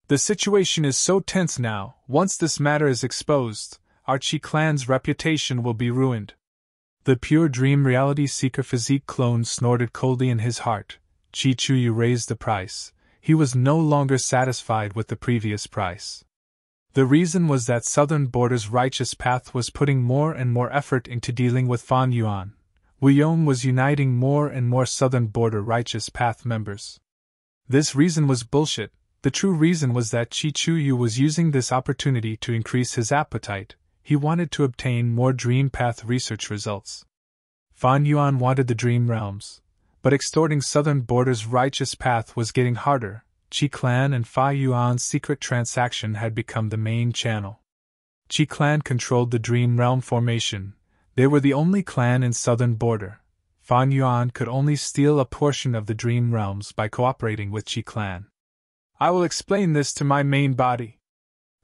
S1: The situation is so tense now, once this matter is exposed, our Qi clan's reputation will be ruined. The pure dream reality seeker physique clone snorted coldly in his heart. Qi Chuyu raised the price. He was no longer satisfied with the previous price. The reason was that Southern Border's righteous path was putting more and more effort into dealing with Fan Yuan. Wu Yong was uniting more and more Southern Border righteous path members. This reason was bullshit. The true reason was that Qi Chuyu was using this opportunity to increase his appetite. He wanted to obtain more dream path research results. Fan Yuan wanted the dream realms, but extorting Southern Border's righteous path was getting harder. Qi Clan and Fa Yuan's secret transaction had become the main channel. Qi Clan controlled the dream realm formation. They were the only clan in Southern Border. Fan Yuan could only steal a portion of the dream realms by cooperating with Qi Clan. I will explain this to my main body.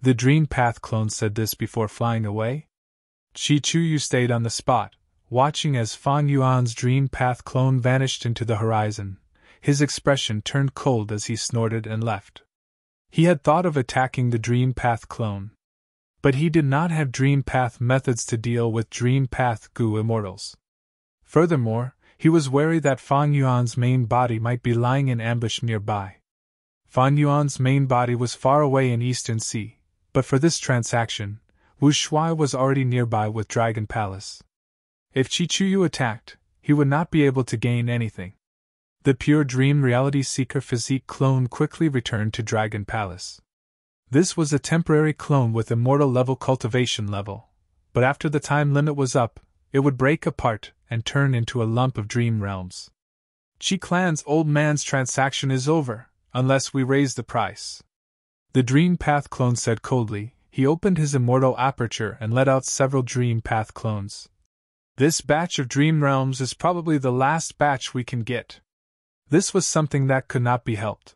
S1: The Dream Path clone said this before flying away. Qi Chuyu stayed on the spot, watching as Fan Yuan's Dream Path clone vanished into the horizon. His expression turned cold as he snorted and left. He had thought of attacking the Dream Path clone, but he did not have Dream Path methods to deal with Dream Path Gu Immortals. Furthermore, he was wary that Fan Yuan's main body might be lying in ambush nearby. Fan Yuan's main body was far away in Eastern Sea, but for this transaction, Wu Shuai was already nearby with Dragon Palace. If Qi Chuyu attacked, he would not be able to gain anything. The pure dream reality seeker physique clone quickly returned to Dragon Palace. This was a temporary clone with immortal level cultivation level, but after the time limit was up, it would break apart and turn into a lump of dream realms. Qi Clan's old man's transaction is over, unless we raise the price. The Dream Path clone said coldly. He opened his immortal aperture and let out several Dream Path clones. This batch of dream realms is probably the last batch we can get. This was something that could not be helped.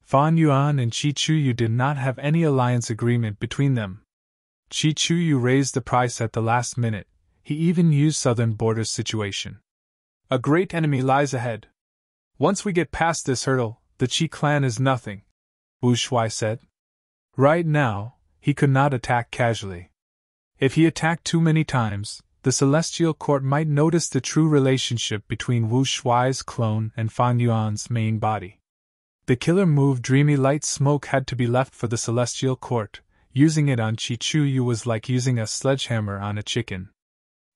S1: Fan Yuan and Qi Chuyu did not have any alliance agreement between them. Qi Chuyu raised the price at the last minute. He even used Southern Border's situation. A great enemy lies ahead. Once we get past this hurdle, the Qi clan is nothing, Wu Shuai said. Right now, he could not attack casually. If he attacked too many times, the Celestial Court might notice the true relationship between Wu Shuai's clone and Fan Yuan's main body. The killer move Dreamy Light Smoke had to be left for the Celestial Court. Using it on Qi Chuyu was like using a sledgehammer on a chicken.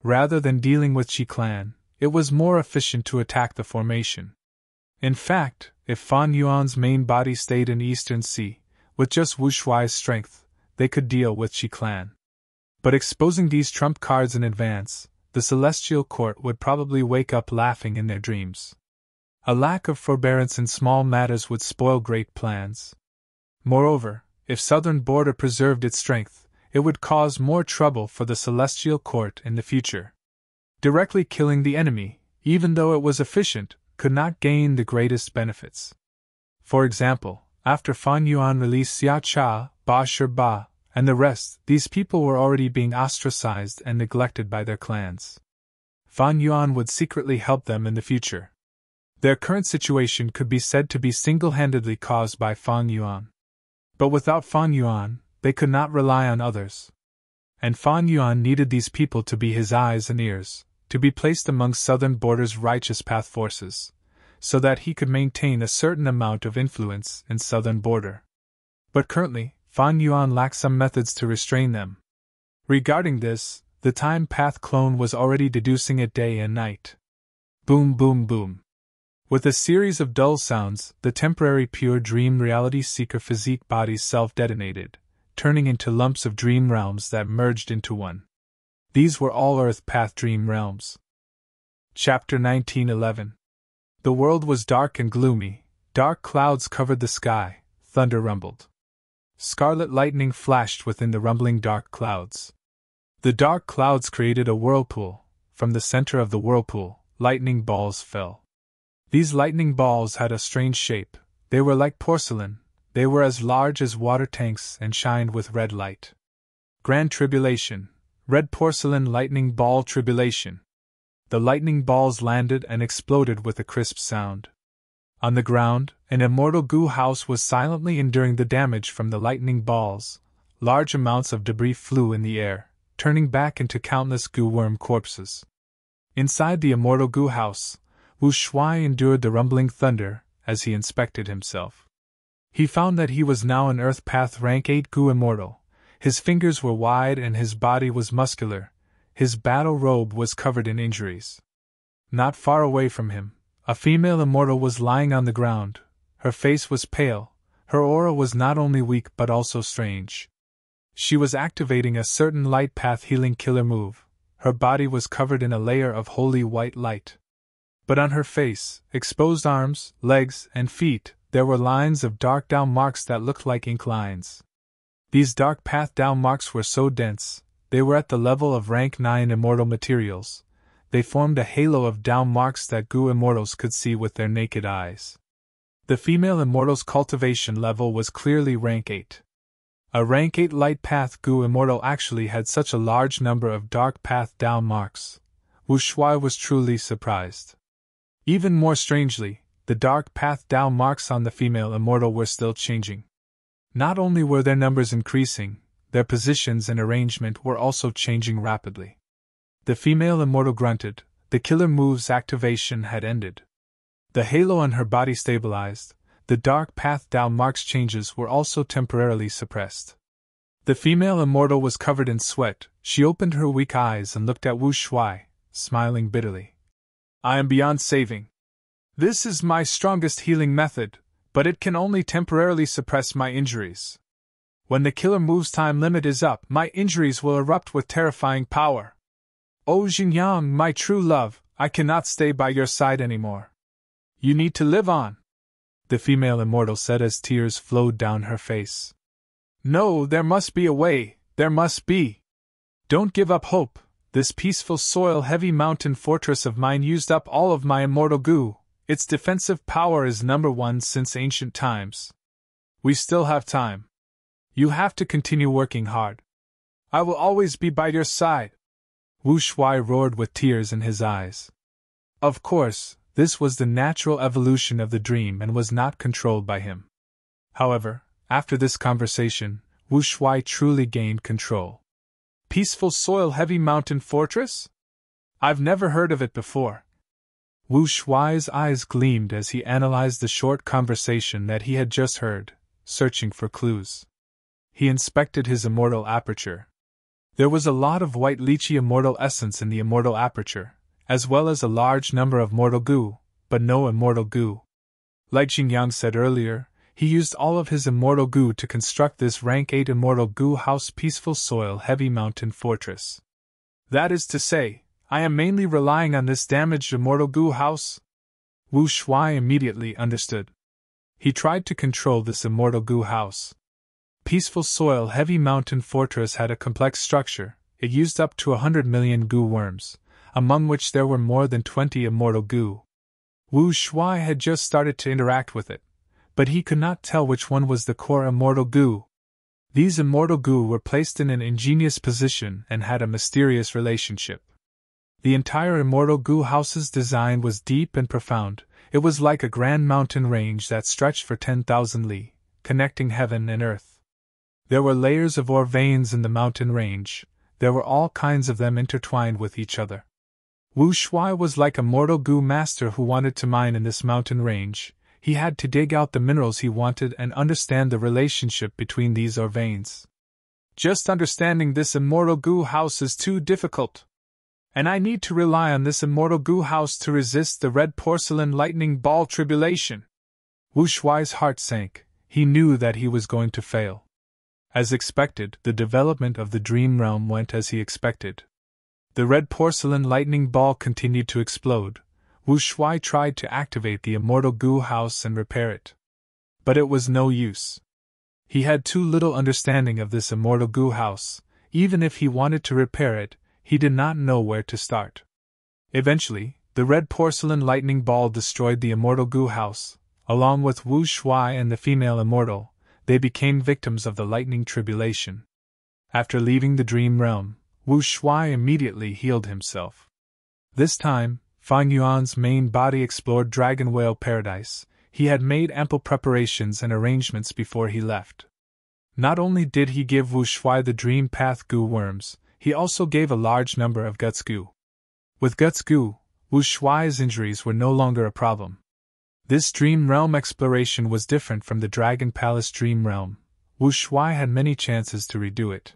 S1: Rather than dealing with Qi Clan, it was more efficient to attack the formation. In fact, if Fan Yuan's main body stayed in Eastern Sea, with just Wu Shuai's strength, they could deal with Qi Clan. But exposing these trump cards in advance, the Celestial Court would probably wake up laughing in their dreams. A lack of forbearance in small matters would spoil great plans. Moreover, if Southern Border preserved its strength, it would cause more trouble for the Celestial Court in the future. Directly killing the enemy, even though it was efficient, could not gain the greatest benefits. For example, after Fan Yuan released Xia Cha, Ba Shi Ba, and the rest, these people were already being ostracized and neglected by their clans. Fan Yuan would secretly help them in the future. Their current situation could be said to be single-handedly caused by Fan Yuan. But without Fan Yuan, they could not rely on others. And Fan Yuan needed these people to be his eyes and ears, to be placed among Southern Border's righteous path forces, so that he could maintain a certain amount of influence in Southern Border. But currently, Fan Yuan lacked some methods to restrain them. Regarding this, the Time Path clone was already deducing it day and night. Boom boom boom. With a series of dull sounds, the temporary pure dream reality seeker physique bodies self-detonated. turning into lumps of dream realms that merged into one. These were all Earth Path dream realms. Chapter 1911. The world was dark and gloomy, dark clouds covered the sky, thunder rumbled. Scarlet lightning flashed within the rumbling dark clouds. The dark clouds created a whirlpool. From the center of the whirlpool, lightning balls fell. These lightning balls had a strange shape. They were like porcelain. They were as large as water tanks and shined with red light. Grand Tribulation. Red porcelain lightning ball tribulation. The lightning balls landed and exploded with a crisp sound. On the ground, an immortal goo house was silently enduring the damage from the lightning balls. Large amounts of debris flew in the air, turning back into countless goo worm corpses. Inside the immortal goo house, Wu Shuai endured the rumbling thunder as he inspected himself. He found that he was now an Earth Path Rank 8 goo immortal. His fingers were wide and his body was muscular. His battle robe was covered in injuries. Not far away from him, a female immortal was lying on the ground. Her face was pale. Her aura was not only weak but also strange. She was activating a certain light path healing killer move. Her body was covered in a layer of holy white light. But on her face, exposed arms, legs, and feet, there were lines of dark Dao marks that looked like ink lines. These dark path Dao marks were so dense, they were at the level of rank 9 immortal materials. They formed a halo of Dao marks that goo immortals could see with their naked eyes. The female immortal's cultivation level was clearly rank 8. A rank 8 light path goo immortal actually had such a large number of dark path Dao marks. Wu Shuai was truly surprised. Even more strangely, the dark path Dao marks on the female immortal were still changing. Not only were their numbers increasing, their positions and arrangement were also changing rapidly. The female immortal grunted. The killer move's activation had ended. The halo on her body stabilized. The dark path Dao marks changes were also temporarily suppressed. The female immortal was covered in sweat. She opened her weak eyes and looked at Wu Shuai, smiling bitterly. I am beyond saving. This is my strongest healing method, but it can only temporarily suppress my injuries. When the killer move's time limit is up, my injuries will erupt with terrifying power. Oh Xingyang, my true love, I cannot stay by your side anymore. You need to live on, the female immortal said as tears flowed down her face. No, there must be a way, there must be. Don't give up hope. This peaceful soil-heavy mountain fortress of mine used up all of my immortal goo. Its defensive power is number 1 since ancient times. We still have time. You have to continue working hard. I will always be by your side. Wu Shuai roared with tears in his eyes. Of course, this was the natural evolution of the dream and was not controlled by him. However, after this conversation, Wu Shuai truly gained control. Peaceful soil-heavy mountain fortress? I've never heard of it before. Wu Shuai's eyes gleamed as he analyzed the short conversation that he had just heard, searching for clues. He inspected his immortal aperture. There was a lot of white lychee immortal essence in the immortal aperture, as well as a large number of mortal goo, but no immortal goo. Like Xingyang said earlier, he used all of his immortal goo to construct this rank 8 immortal goo house peaceful soil heavy mountain fortress. That is to say, I am mainly relying on this damaged immortal goo house? Wu Shuai immediately understood. He tried to control this immortal goo house. Peaceful soil heavy mountain fortress had a complex structure. It used up to 100 million goo worms, among which there were more than 20 immortal goo. Wu Shuai had just started to interact with it, but he could not tell which one was the core immortal goo. These immortal goo were placed in an ingenious position and had a mysterious relationship. The entire immortal goo house's design was deep and profound. It was like a grand mountain range that stretched for 10,000 li, connecting heaven and earth. There were layers of ore veins in the mountain range. There were all kinds of them intertwined with each other. Wu Shuai was like a mortal goo master who wanted to mine in this mountain range. He had to dig out the minerals he wanted and understand the relationship between these ore veins. Just understanding this immortal goo house is too difficult. And I need to rely on this immortal goo house to resist the red porcelain lightning ball tribulation. Wu Shuai's heart sank. He knew that he was going to fail. As expected, the development of the dream realm went as he expected. The red porcelain lightning ball continued to explode. Wu Shuai tried to activate the immortal goo house and repair it. But it was no use. He had too little understanding of this immortal goo house. Even if he wanted to repair it, he did not know where to start. Eventually, the red porcelain lightning ball destroyed the immortal goo house. Along with Wu Shuai and the female immortal, they became victims of the lightning tribulation. After leaving the dream realm, Wu Shuai immediately healed himself. This time, Fang Yuan's main body explored Dragon Whale Paradise. He had made ample preparations and arrangements before he left. Not only did he give Wu Shuai the Dream Path Goo worms, he also gave a large number of Guts Goo. With Guts Goo, Wu Shuai's injuries were no longer a problem. This dream realm exploration was different from the Dragon Palace dream realm. Wu Shuai had many chances to redo it.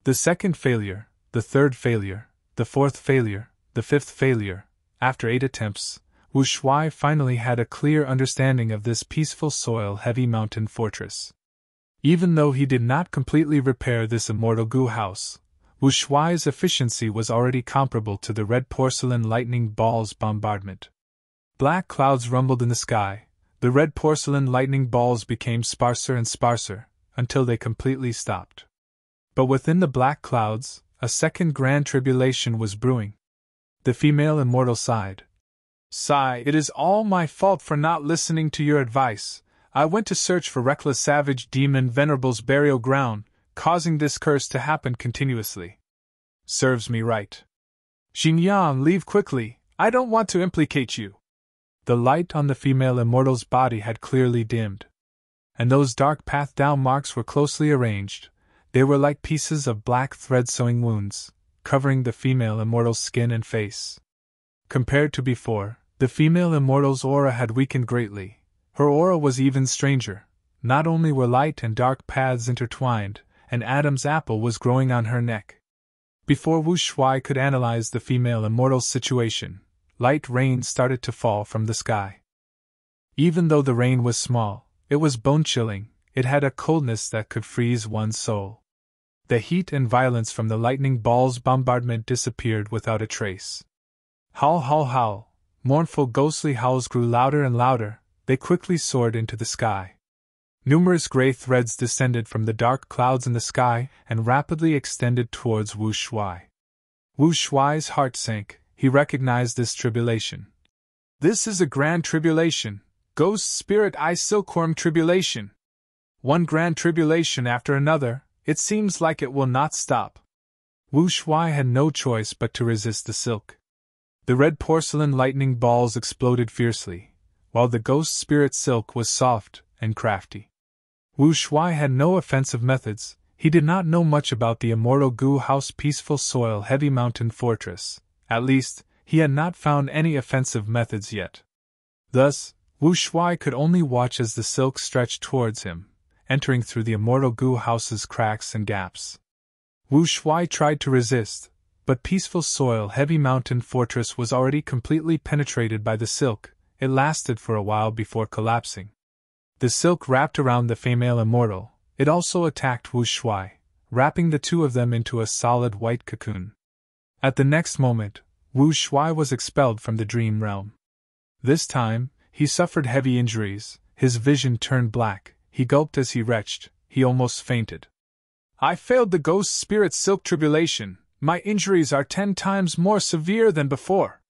S1: The second failure, the third failure, the fourth failure, the fifth failure. After 8 attempts, Wu Shuai finally had a clear understanding of this peaceful soil-heavy mountain fortress. Even though he did not completely repair this immortal goo house, Wu Shuai's efficiency was already comparable to the red porcelain lightning ball's bombardment. Black clouds rumbled in the sky. The red porcelain lightning balls became sparser and sparser, until they completely stopped. But within the black clouds, a second grand tribulation was brewing. The female immortal sighed. "Sigh, it is all my fault for not listening to your advice. I went to search for reckless savage demon Venerable's burial ground, causing this curse to happen continuously. Serves me right. Xingyang, leave quickly, I don't want to implicate you." The light on the female immortal's body had clearly dimmed. And those dark path down marks were closely arranged. They were like pieces of black thread sewing wounds, covering the female immortal's skin and face. Compared to before, the female immortal's aura had weakened greatly. Her aura was even stranger. Not only were light and dark paths intertwined, an Adam's apple was growing on her neck. Before Wu Shuai could analyze the female immortal's situation, light rain started to fall from the sky. Even though the rain was small, it was bone-chilling. It had a coldness that could freeze one's soul. The heat and violence from the lightning ball's bombardment disappeared without a trace. Howl, howl, howl. Mournful ghostly howls grew louder and louder. They quickly soared into the sky. Numerous gray threads descended from the dark clouds in the sky and rapidly extended towards Wu Shuai. Wu Shuai's heart sank. He recognized this tribulation. This is a grand tribulation. Ghost Spirit Eye Silkworm tribulation. One grand tribulation after another. It seems like it will not stop. Wu Shuai had no choice but to resist the silk. The red porcelain lightning balls exploded fiercely, while the ghost spirit silk was soft and crafty. Wu Shuai had no offensive methods. He did not know much about the immortal goo house peaceful soil heavy mountain fortress. At least, he had not found any offensive methods yet. Thus, Wu Shuai could only watch as the silk stretched towards him, entering through the immortal goo house's cracks and gaps. Wu Shuai tried to resist, but peaceful soil heavy mountain fortress was already completely penetrated by the silk. It lasted for a while before collapsing. The silk wrapped around the female immortal. It also attacked Wu Shuai, wrapping the two of them into a solid white cocoon. At the next moment, Wu Shuai was expelled from the dream realm. This time, he suffered heavy injuries. His vision turned black. He gulped as he retched. He almost fainted. "I failed the ghost spirit silk tribulation. My injuries are 10 times more severe than before."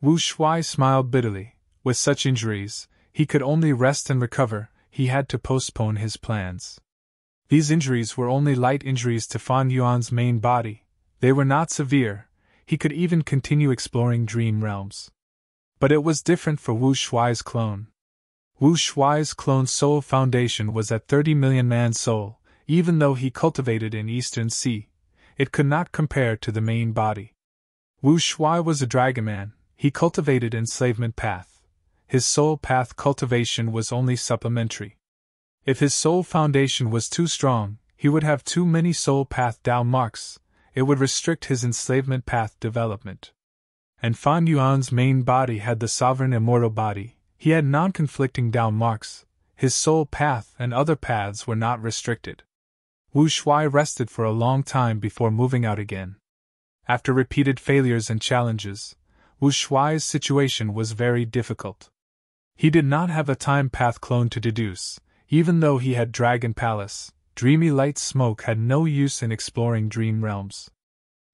S1: Wu Shuai smiled bitterly. With such injuries, he could only rest and recover. He had to postpone his plans. These injuries were only light injuries to Fan Yuan's main body. They were not severe. He could even continue exploring dream realms. But it was different for Wu Shuai's clone. Wu Shuai's clone's soul foundation was at 30 million man soul. Even though he cultivated in Eastern Sea, it could not compare to the main body. Wu Shuai was a dragon man. He cultivated enslavement path. His soul path cultivation was only supplementary. If his soul foundation was too strong, he would have too many soul path down marks. It would restrict his enslavement path development. And Fan Yuan's main body had the sovereign immortal body. He had non-conflicting down marks. His soul path and other paths were not restricted. Wu Shuai rested for a long time before moving out again. After repeated failures and challenges, Wu Shuai's situation was very difficult. He did not have a time path clone to deduce, even though he had Dragon Palace. Dreamy light smoke had no use in exploring dream realms.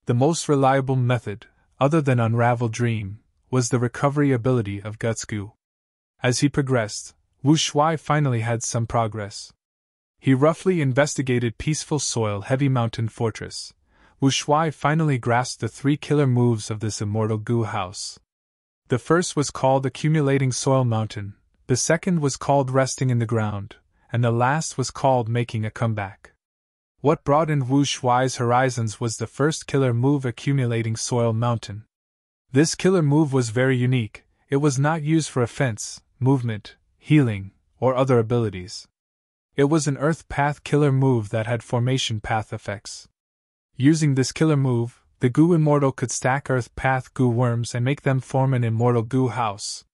S1: The most reliable method, other than Unravel Dream, was the recovery ability of Guts Gu. As he progressed, Wu Shuai finally had some progress. He roughly investigated Peaceful Soil Heavy Mountain Fortress. Wu Shuai finally grasped the 3 killer moves of this immortal Gu house. The first was called Accumulating Soil Mountain, the second was called Resting in the Ground, and the last was called Making a Comeback. What broadened Wu Shuai's horizons was the first killer move, Accumulating Soil Mountain. This killer move was very unique. It was not used for offense, movement, healing, or other abilities. It was an Earth Path killer move that had Formation Path effects. Using this killer move, the Gu Immortal could stack Earth Path Gu worms and make them form an immortal Gu house.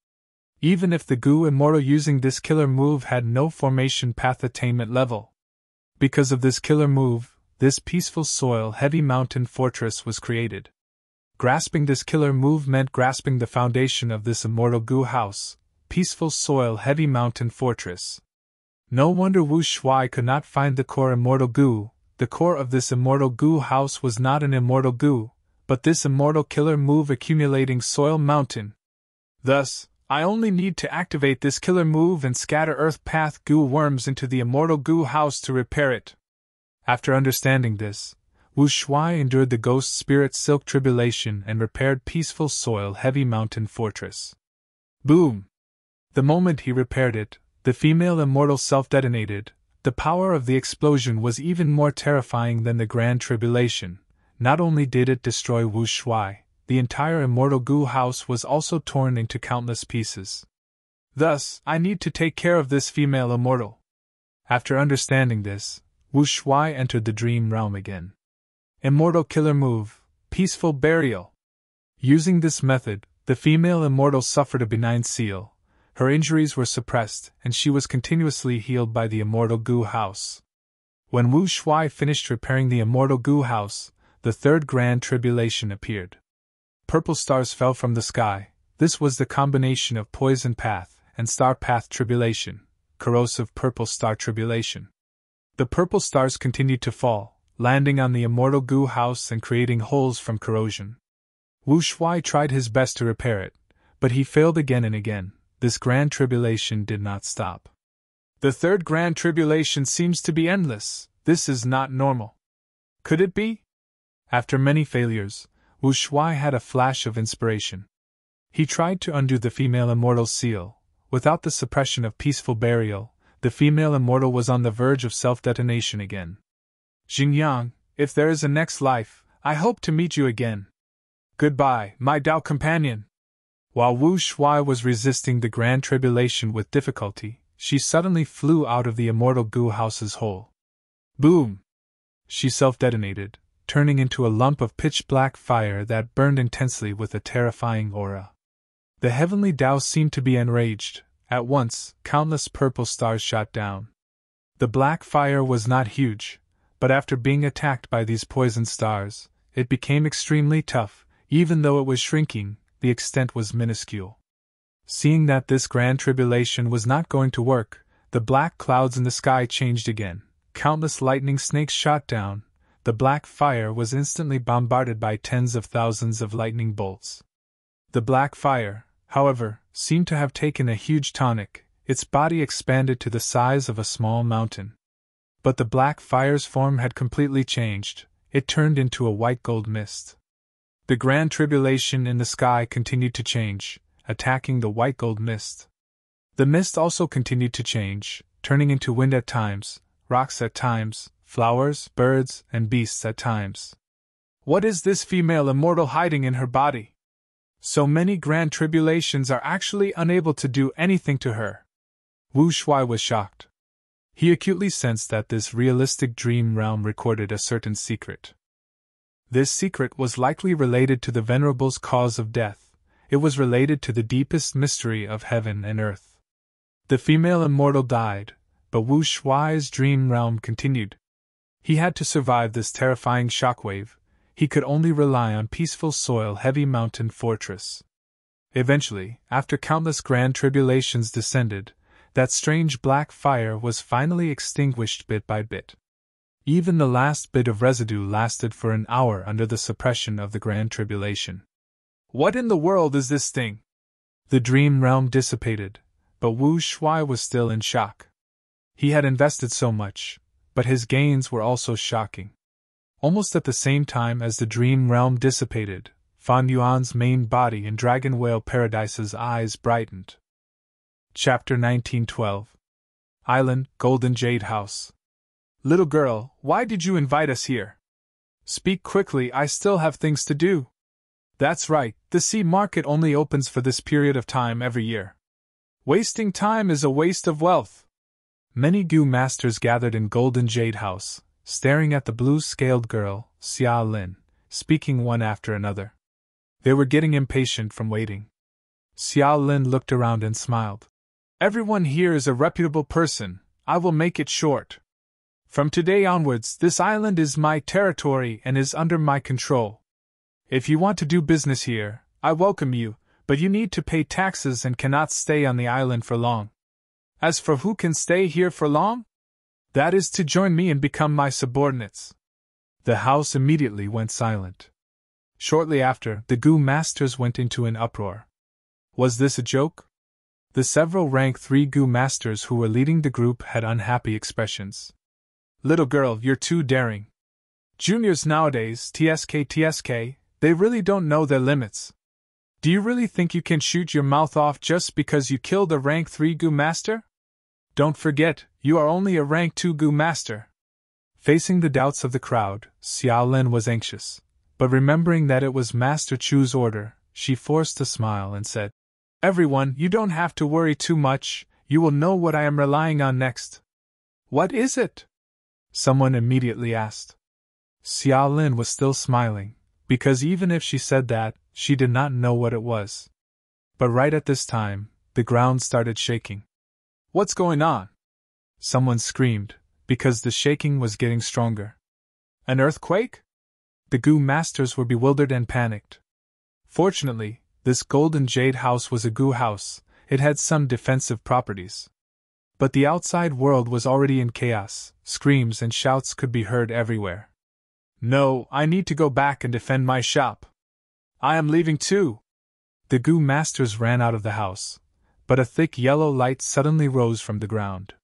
S1: Even if the Gu Immortal using this killer move had no Formation Path attainment level. Because of this killer move, this Peaceful Soil Heavy Mountain Fortress was created. Grasping this killer move meant grasping the foundation of this immortal Gu house, Peaceful Soil Heavy Mountain Fortress. No wonder Wu Shuai could not find the core immortal Gu. The core of this immortal Gu house was not an immortal Gu, but this immortal killer move, Accumulating Soil Mountain. Thus, I only need to activate this killer move and scatter Earth Path Gu worms into the immortal Gu house to repair it. After understanding this, Wu Shuai endured the Ghost Spirit Silk Tribulation and repaired Peaceful Soil Heavy Mountain Fortress. Boom! The moment he repaired it, the female immortal self-detonated. The power of the explosion was even more terrifying than the Grand Tribulation. Not only did it destroy Wu Shuai, the entire immortal Gu house was also torn into countless pieces. Thus, I need to take care of this female immortal. After understanding this, Wu Shuai entered the dream realm again. Immortal killer move, Peaceful Burial. Using this method, the female immortal suffered a benign seal. Her injuries were suppressed, and she was continuously healed by the immortal Gu house. When Wu Shuai finished repairing the immortal Gu house, the third Grand Tribulation appeared. Purple stars fell from the sky. This was the combination of Poison Path and Star Path Tribulation, Corrosive Purple Star Tribulation. The purple stars continued to fall, landing on the immortal Gu house and creating holes from corrosion. Wu Shuai tried his best to repair it, but he failed again and again. This Grand Tribulation did not stop. The third Grand Tribulation seems to be endless. This is not normal. Could it be? After many failures, Wu Shuai had a flash of inspiration. He tried to undo the female immortal's seal. Without the suppression of Peaceful Burial, the female immortal was on the verge of self-detonation again. Xingyang, if there is a next life, I hope to meet you again. Goodbye, my Dao companion. While Wu Shuai was resisting the Grand Tribulation with difficulty, she suddenly flew out of the immortal Gu house's hole. Boom! She self-detonated, turning into a lump of pitch-black fire that burned intensely with a terrifying aura. The heavenly Dao seemed to be enraged. At once, countless purple stars shot down. The black fire was not huge, but after being attacked by these poison stars, it became extremely tough. Even though it was shrinking, the extent was minuscule. Seeing that this Grand Tribulation was not going to work, the black clouds in the sky changed again. Countless lightning snakes shot down. The black fire was instantly bombarded by tens of thousands of lightning bolts. The black fire, however, seemed to have taken a huge tonic. Its body expanded to the size of a small mountain. But the black fire's form had completely changed. It turned into a white gold mist. The Grand Tribulation in the sky continued to change, attacking the white gold mist. The mist also continued to change, turning into wind at times, rocks at times, flowers, birds, and beasts at times. What is this female immortal hiding in her body? So many Grand Tribulations are actually unable to do anything to her. Wu Shuai was shocked. He acutely sensed that this realistic dream realm recorded a certain secret. This secret was likely related to the Venerable's cause of death. It was related to the deepest mystery of heaven and earth. The female immortal died, but Wu Shuai's dream realm continued. He had to survive this terrifying shockwave. He could only rely on peaceful soil-heavy mountain fortress. Eventually, after countless grand tribulations descended, that strange black fire was finally extinguished bit by bit. Even the last bit of residue lasted for an hour under the suppression of the grand tribulation. What in the world is this thing? The dream realm dissipated, but Wu Shuai was still in shock. He had invested so much, but his gains were also shocking. Almost at the same time as the dream realm dissipated, Fan Yuan's main body in Dragon Whale Paradise's eyes brightened. Chapter 1912. Island, Golden Jade House. Little girl, why did you invite us here? Speak quickly, I still have things to do. That's right, the sea market only opens for this period of time every year. Wasting time is a waste of wealth. Many Gu masters gathered in Golden Jade House, staring at the blue-scaled girl, Xia Lin, speaking one after another. They were getting impatient from waiting. Xia Lin looked around and smiled. Everyone here is a reputable person, I will make it short. From today onwards, this island is my territory and is under my control. If you want to do business here, I welcome you, but you need to pay taxes and cannot stay on the island for long. As for who can stay here for long, that is to join me and become my subordinates. The house immediately went silent. Shortly after, the Gu masters went into an uproar. Was this a joke? The several rank 3 Gu masters who were leading the group had unhappy expressions. Little girl, you're too daring. Juniors nowadays, TSK, they really don't know their limits. Do you really think you can shoot your mouth off just because you killed a rank 3 Gu master? Don't forget, you are only a rank 2 Gu master. Facing the doubts of the crowd, Xia Lin was anxious, but remembering that it was Master Chu's order, she forced a smile and said, Everyone, you don't have to worry too much, you will know what I am relying on next. What is it? Someone immediately asked. Xia Lin was still smiling, because even if she said that, she did not know what it was. But right at this time, the ground started shaking. What's going on? Someone screamed, because the shaking was getting stronger. An earthquake? The Gu masters were bewildered and panicked. Fortunately, this Golden Jade House was a Gu house, it had some defensive properties. But the outside world was already in chaos, screams and shouts could be heard everywhere. No, I need to go back and defend my shop. I am leaving too. The Gu masters ran out of the house, but a thick yellow light suddenly rose from the ground.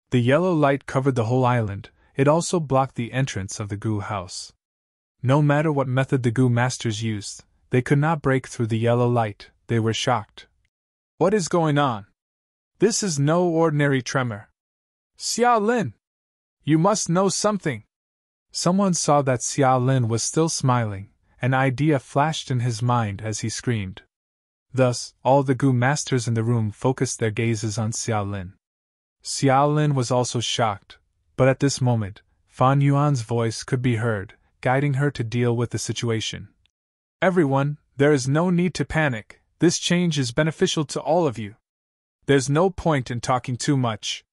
S1: The yellow light covered the whole island, it also blocked the entrance of the Gu house. No matter what method the Gu masters used, they could not break through the yellow light, they were shocked. What is going on? This is no ordinary tremor. Xia Lin! You must know something! Someone saw that Xia Lin was still smiling. An idea flashed in his mind as he screamed. Thus, all the Gu masters in the room focused their gazes on Xia Lin. Xia Lin was also shocked, but at this moment, Fan Yuan's voice could be heard, guiding her to deal with the situation. Everyone, there is no need to panic, this change is beneficial to all of you. There's no point in talking too much.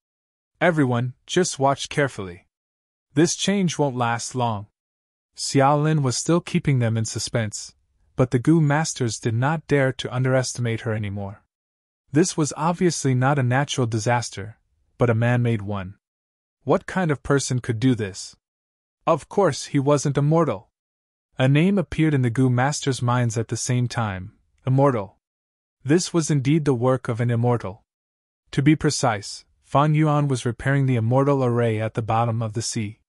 S1: Everyone, just watch carefully. This change won't last long. Xia Lin was still keeping them in suspense, but the Gu masters did not dare to underestimate her anymore. This was obviously not a natural disaster, but a man-made one. What kind of person could do this? Of course he wasn't immortal. A name appeared in the Gu masters' minds at the same time, immortal. This was indeed the work of an immortal. To be precise, Fan Yuan was repairing the immortal array at the bottom of the sea.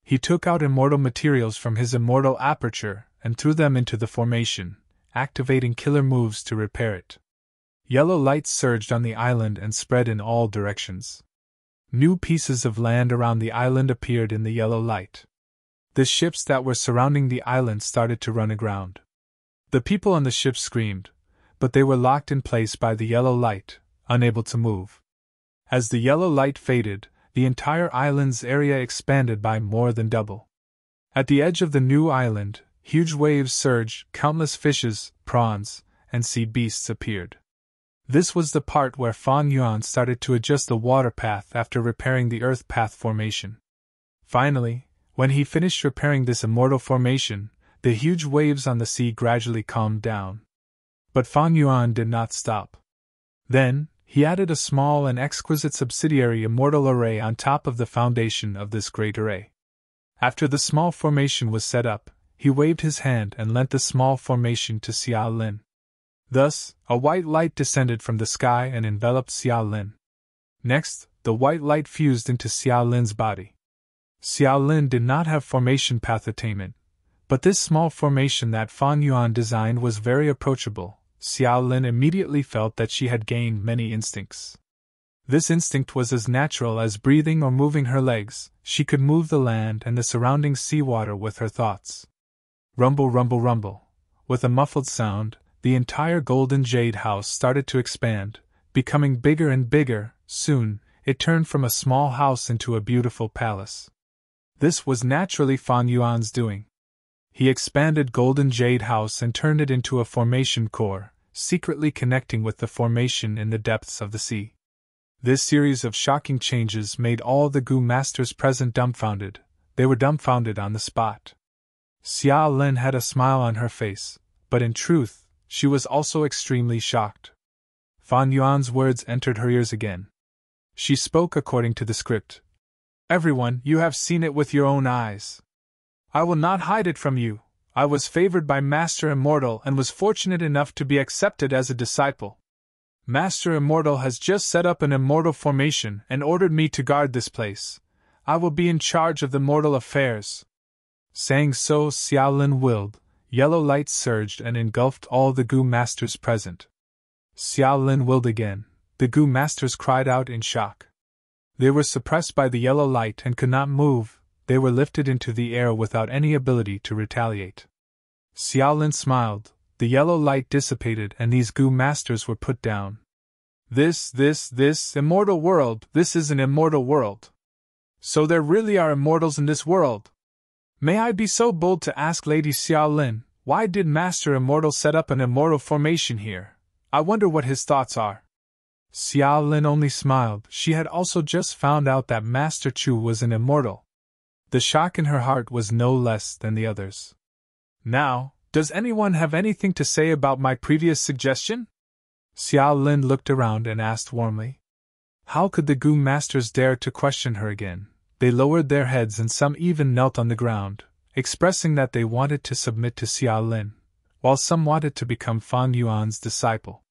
S1: He took out immortal materials from his immortal aperture and threw them into the formation, activating killer moves to repair it. Yellow light surged on the island and spread in all directions. New pieces of land around the island appeared in the yellow light. The ships that were surrounding the island started to run aground. The people on the ships screamed, but they were locked in place by the yellow light, unable to move. As the yellow light faded, the entire island's area expanded by more than double. At the edge of the new island, huge waves surged, countless fishes, prawns, and sea beasts appeared. This was the part where Fan Yuan started to adjust the water path after repairing the earth path formation. Finally, When he finished repairing this immortal formation, the huge waves on the sea gradually calmed down. But Fan Yuan did not stop. Then, he added a small and exquisite subsidiary immortal array on top of the foundation of this great array. After the small formation was set up, he waved his hand and lent the small formation to Xiao Lin. Thus, a white light descended from the sky and enveloped Xiao Lin. Next, the white light fused into Xiao Lin's body. Xiao Lin did not have formation path attainment, but this small formation that Fan Yuan designed was very approachable. Xiao Lin immediately felt that she had gained many instincts. This instinct was as natural as breathing or moving her legs. She could move the land and the surrounding seawater with her thoughts. Rumble, rumble, rumble. With a muffled sound, the entire golden jade house started to expand, becoming bigger and bigger. Soon, it turned from a small house into a beautiful palace. This was naturally Fan Yuan's doing. He expanded Golden Jade House and turned it into a formation core, secretly connecting with the formation in the depths of the sea. This series of shocking changes made all the Gu masters present dumbfounded. They were dumbfounded on the spot. Xiao Lin had a smile on her face, but in truth, she was also extremely shocked. Fan Yuan's words entered her ears again. She spoke according to the script. Everyone, you have seen it with your own eyes. I will not hide it from you. I was favored by Master Immortal and was fortunate enough to be accepted as a disciple. Master Immortal has just set up an immortal formation and ordered me to guard this place. I will be in charge of the mortal affairs. Saying so, Xiao Lin willed. Yellow light surged and engulfed all the Gu masters present. Xiao Lin willed again. The Gu masters cried out in shock. They were suppressed by the yellow light and could not move. They were lifted into the air without any ability to retaliate. Xiao Lin smiled. The yellow light dissipated and these Gu masters were put down. This immortal world, this is an immortal world. So there really are immortals in this world. May I be so bold to ask Lady Xiao Lin, why did Master Immortal set up an immortal formation here? I wonder what his thoughts are. Xiao Lin only smiled. She had also just found out that Master Chu was an immortal. The shock in her heart was no less than the others. Now, does anyone have anything to say about my previous suggestion? Xiao Lin looked around and asked warmly. How could the Gu masters dare to question her again? They lowered their heads and some even knelt on the ground, expressing that they wanted to submit to Xiao Lin, while some wanted to become Fan Yuan's disciple.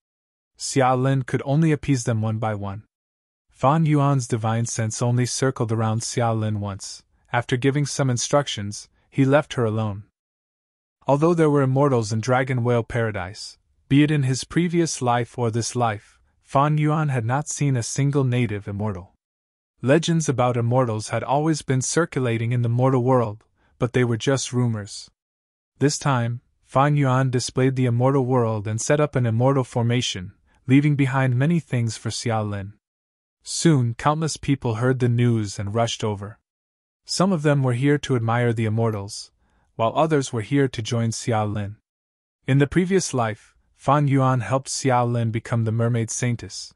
S1: Xiao Lin could only appease them one by one. Fan Yuan's divine sense only circled around Xiao Lin once. After giving some instructions, he left her alone. Although there were immortals in Dragon Whale Paradise, be it in his previous life or this life, Fan Yuan had not seen a single native immortal. Legends about immortals had always been circulating in the mortal world, but they were just rumors. This time, Fan Yuan displayed the immortal world and set up an immortal formation, leaving behind many things for Xiao Lin. Soon, countless people heard the news and rushed over. Some of them were here to admire the immortals, while others were here to join Xiao Lin. In the previous life, Fan Yuan helped Xiao Lin become the mermaid saintess.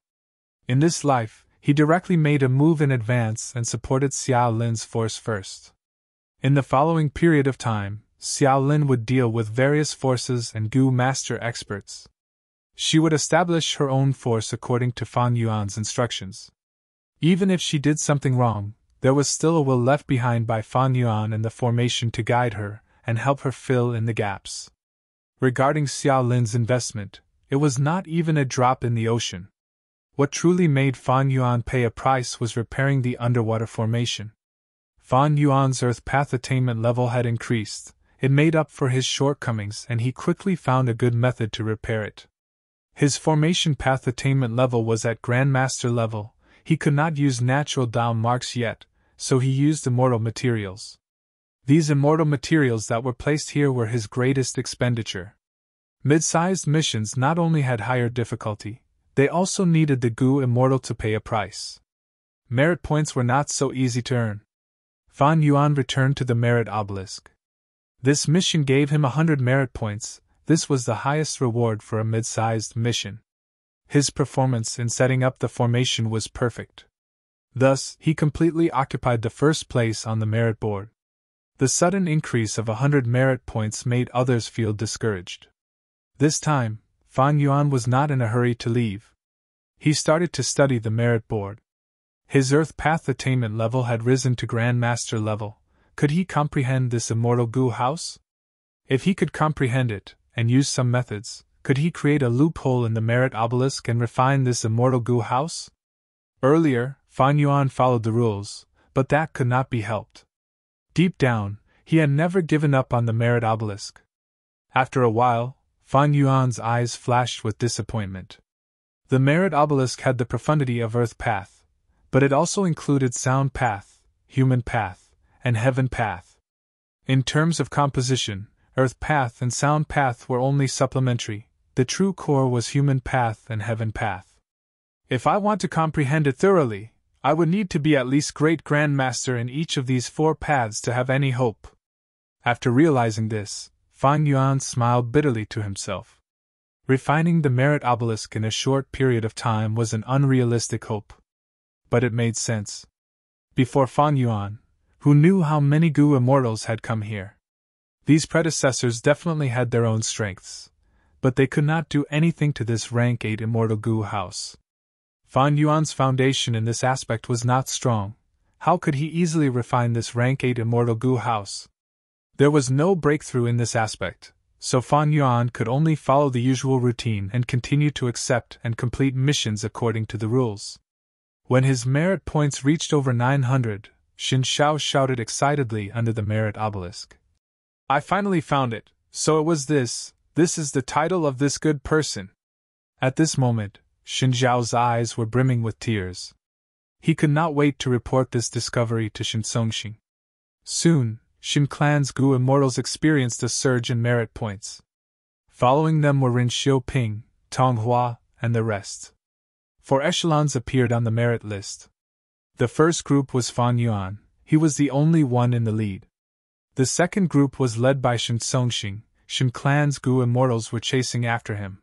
S1: In this life, he directly made a move in advance and supported Xiao Lin's force first. In the following period of time, Xiao Lin would deal with various forces and Gu master experts. She would establish her own force according to Fan Yuan's instructions. Even if she did something wrong, there was still a will left behind by Fan Yuan and the formation to guide her and help her fill in the gaps. Regarding Xiao Lin's investment, it was not even a drop in the ocean. What truly made Fan Yuan pay a price was repairing the underwater formation. Fan Yuan's earth path attainment level had increased. It made up for his shortcomings and he quickly found a good method to repair it. His formation path attainment level was at Grandmaster level. He could not use natural Dao marks yet, so he used immortal materials. These immortal materials that were placed here were his greatest expenditure. Mid-sized missions not only had higher difficulty, they also needed the Gu immortal to pay a price. Merit points were not so easy to earn. Fan Yuan returned to the merit obelisk. This mission gave him 100 merit points. This was the highest reward for a mid-sized mission. His performance in setting up the formation was perfect. Thus, he completely occupied the first place on the merit board. The sudden increase of 100 merit points made others feel discouraged. This time, Fan Yuan was not in a hurry to leave. He started to study the merit board. His Earth Path attainment level had risen to Grandmaster level. Could he comprehend this immortal goo house? If he could comprehend it, and use some methods, could he create a loophole in the merit obelisk and refine this immortal goo house? Earlier, Fan Yuan followed the rules, but that could not be helped. Deep down, he had never given up on the merit obelisk. After a while, Fan Yuan's eyes flashed with disappointment. The merit obelisk had the profundity of Earth Path, but it also included Sound Path, Human Path, and Heaven Path. In terms of composition, Earth Path and Sound Path were only supplementary. The true core was Human Path and Heaven Path. If I want to comprehend it thoroughly, I would need to be at least Great Grandmaster in each of these 4 paths to have any hope. After realizing this, Fan Yuan smiled bitterly to himself. Refining the merit obelisk in a short period of time was an unrealistic hope. But it made sense. Before Fan Yuan, who knew how many Gu immortals had come here? These predecessors definitely had their own strengths, but they could not do anything to this rank 8 immortal Gu house. Fan Yuan's foundation in this aspect was not strong. How could he easily refine this rank 8 immortal Gu house? There was no breakthrough in this aspect, so Fan Yuan could only follow the usual routine and continue to accept and complete missions according to the rules. When his merit points reached over 900, Xin Xiao shouted excitedly under the merit obelisk. I finally found it, so it was this is the title of this good person. At this moment, Xin Xiao's eyes were brimming with tears. He could not wait to report this discovery to Xin Songxing. Soon, Xin Clan's Gu immortals experienced a surge in merit points. Following them were Rin Xiuping, Tong Hua, and the rest. 4 echelons appeared on the merit list. The first group was Fan Yuan. He was the only one in the lead. The second group was led by Xin Songxing. Xin Clan's Gu immortals were chasing after him.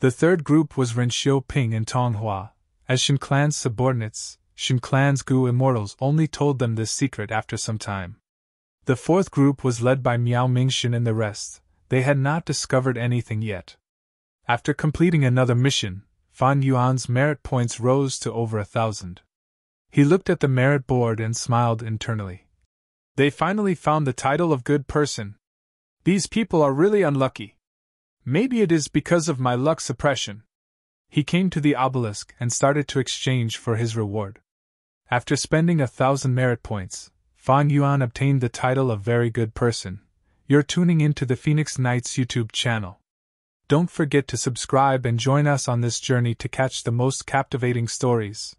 S1: The third group was Ren Xiuping and Tong Hua. As Xin Clan's subordinates, Xin Clan's Gu immortals only told them this secret after some time. The fourth group was led by Miao Mingxin and the rest. They had not discovered anything yet. After completing another mission, Fan Yuan's merit points rose to over 1,000. He looked at the merit board and smiled internally. They finally found the title of good person. These people are really unlucky. Maybe it is because of my luck suppression. He came to the obelisk and started to exchange for his reward. After spending 1,000 merit points, Fan Yuan obtained the title of very good person. You're tuning into the Phoenix Knights YouTube channel. Don't forget to subscribe and join us on this journey to catch the most captivating stories.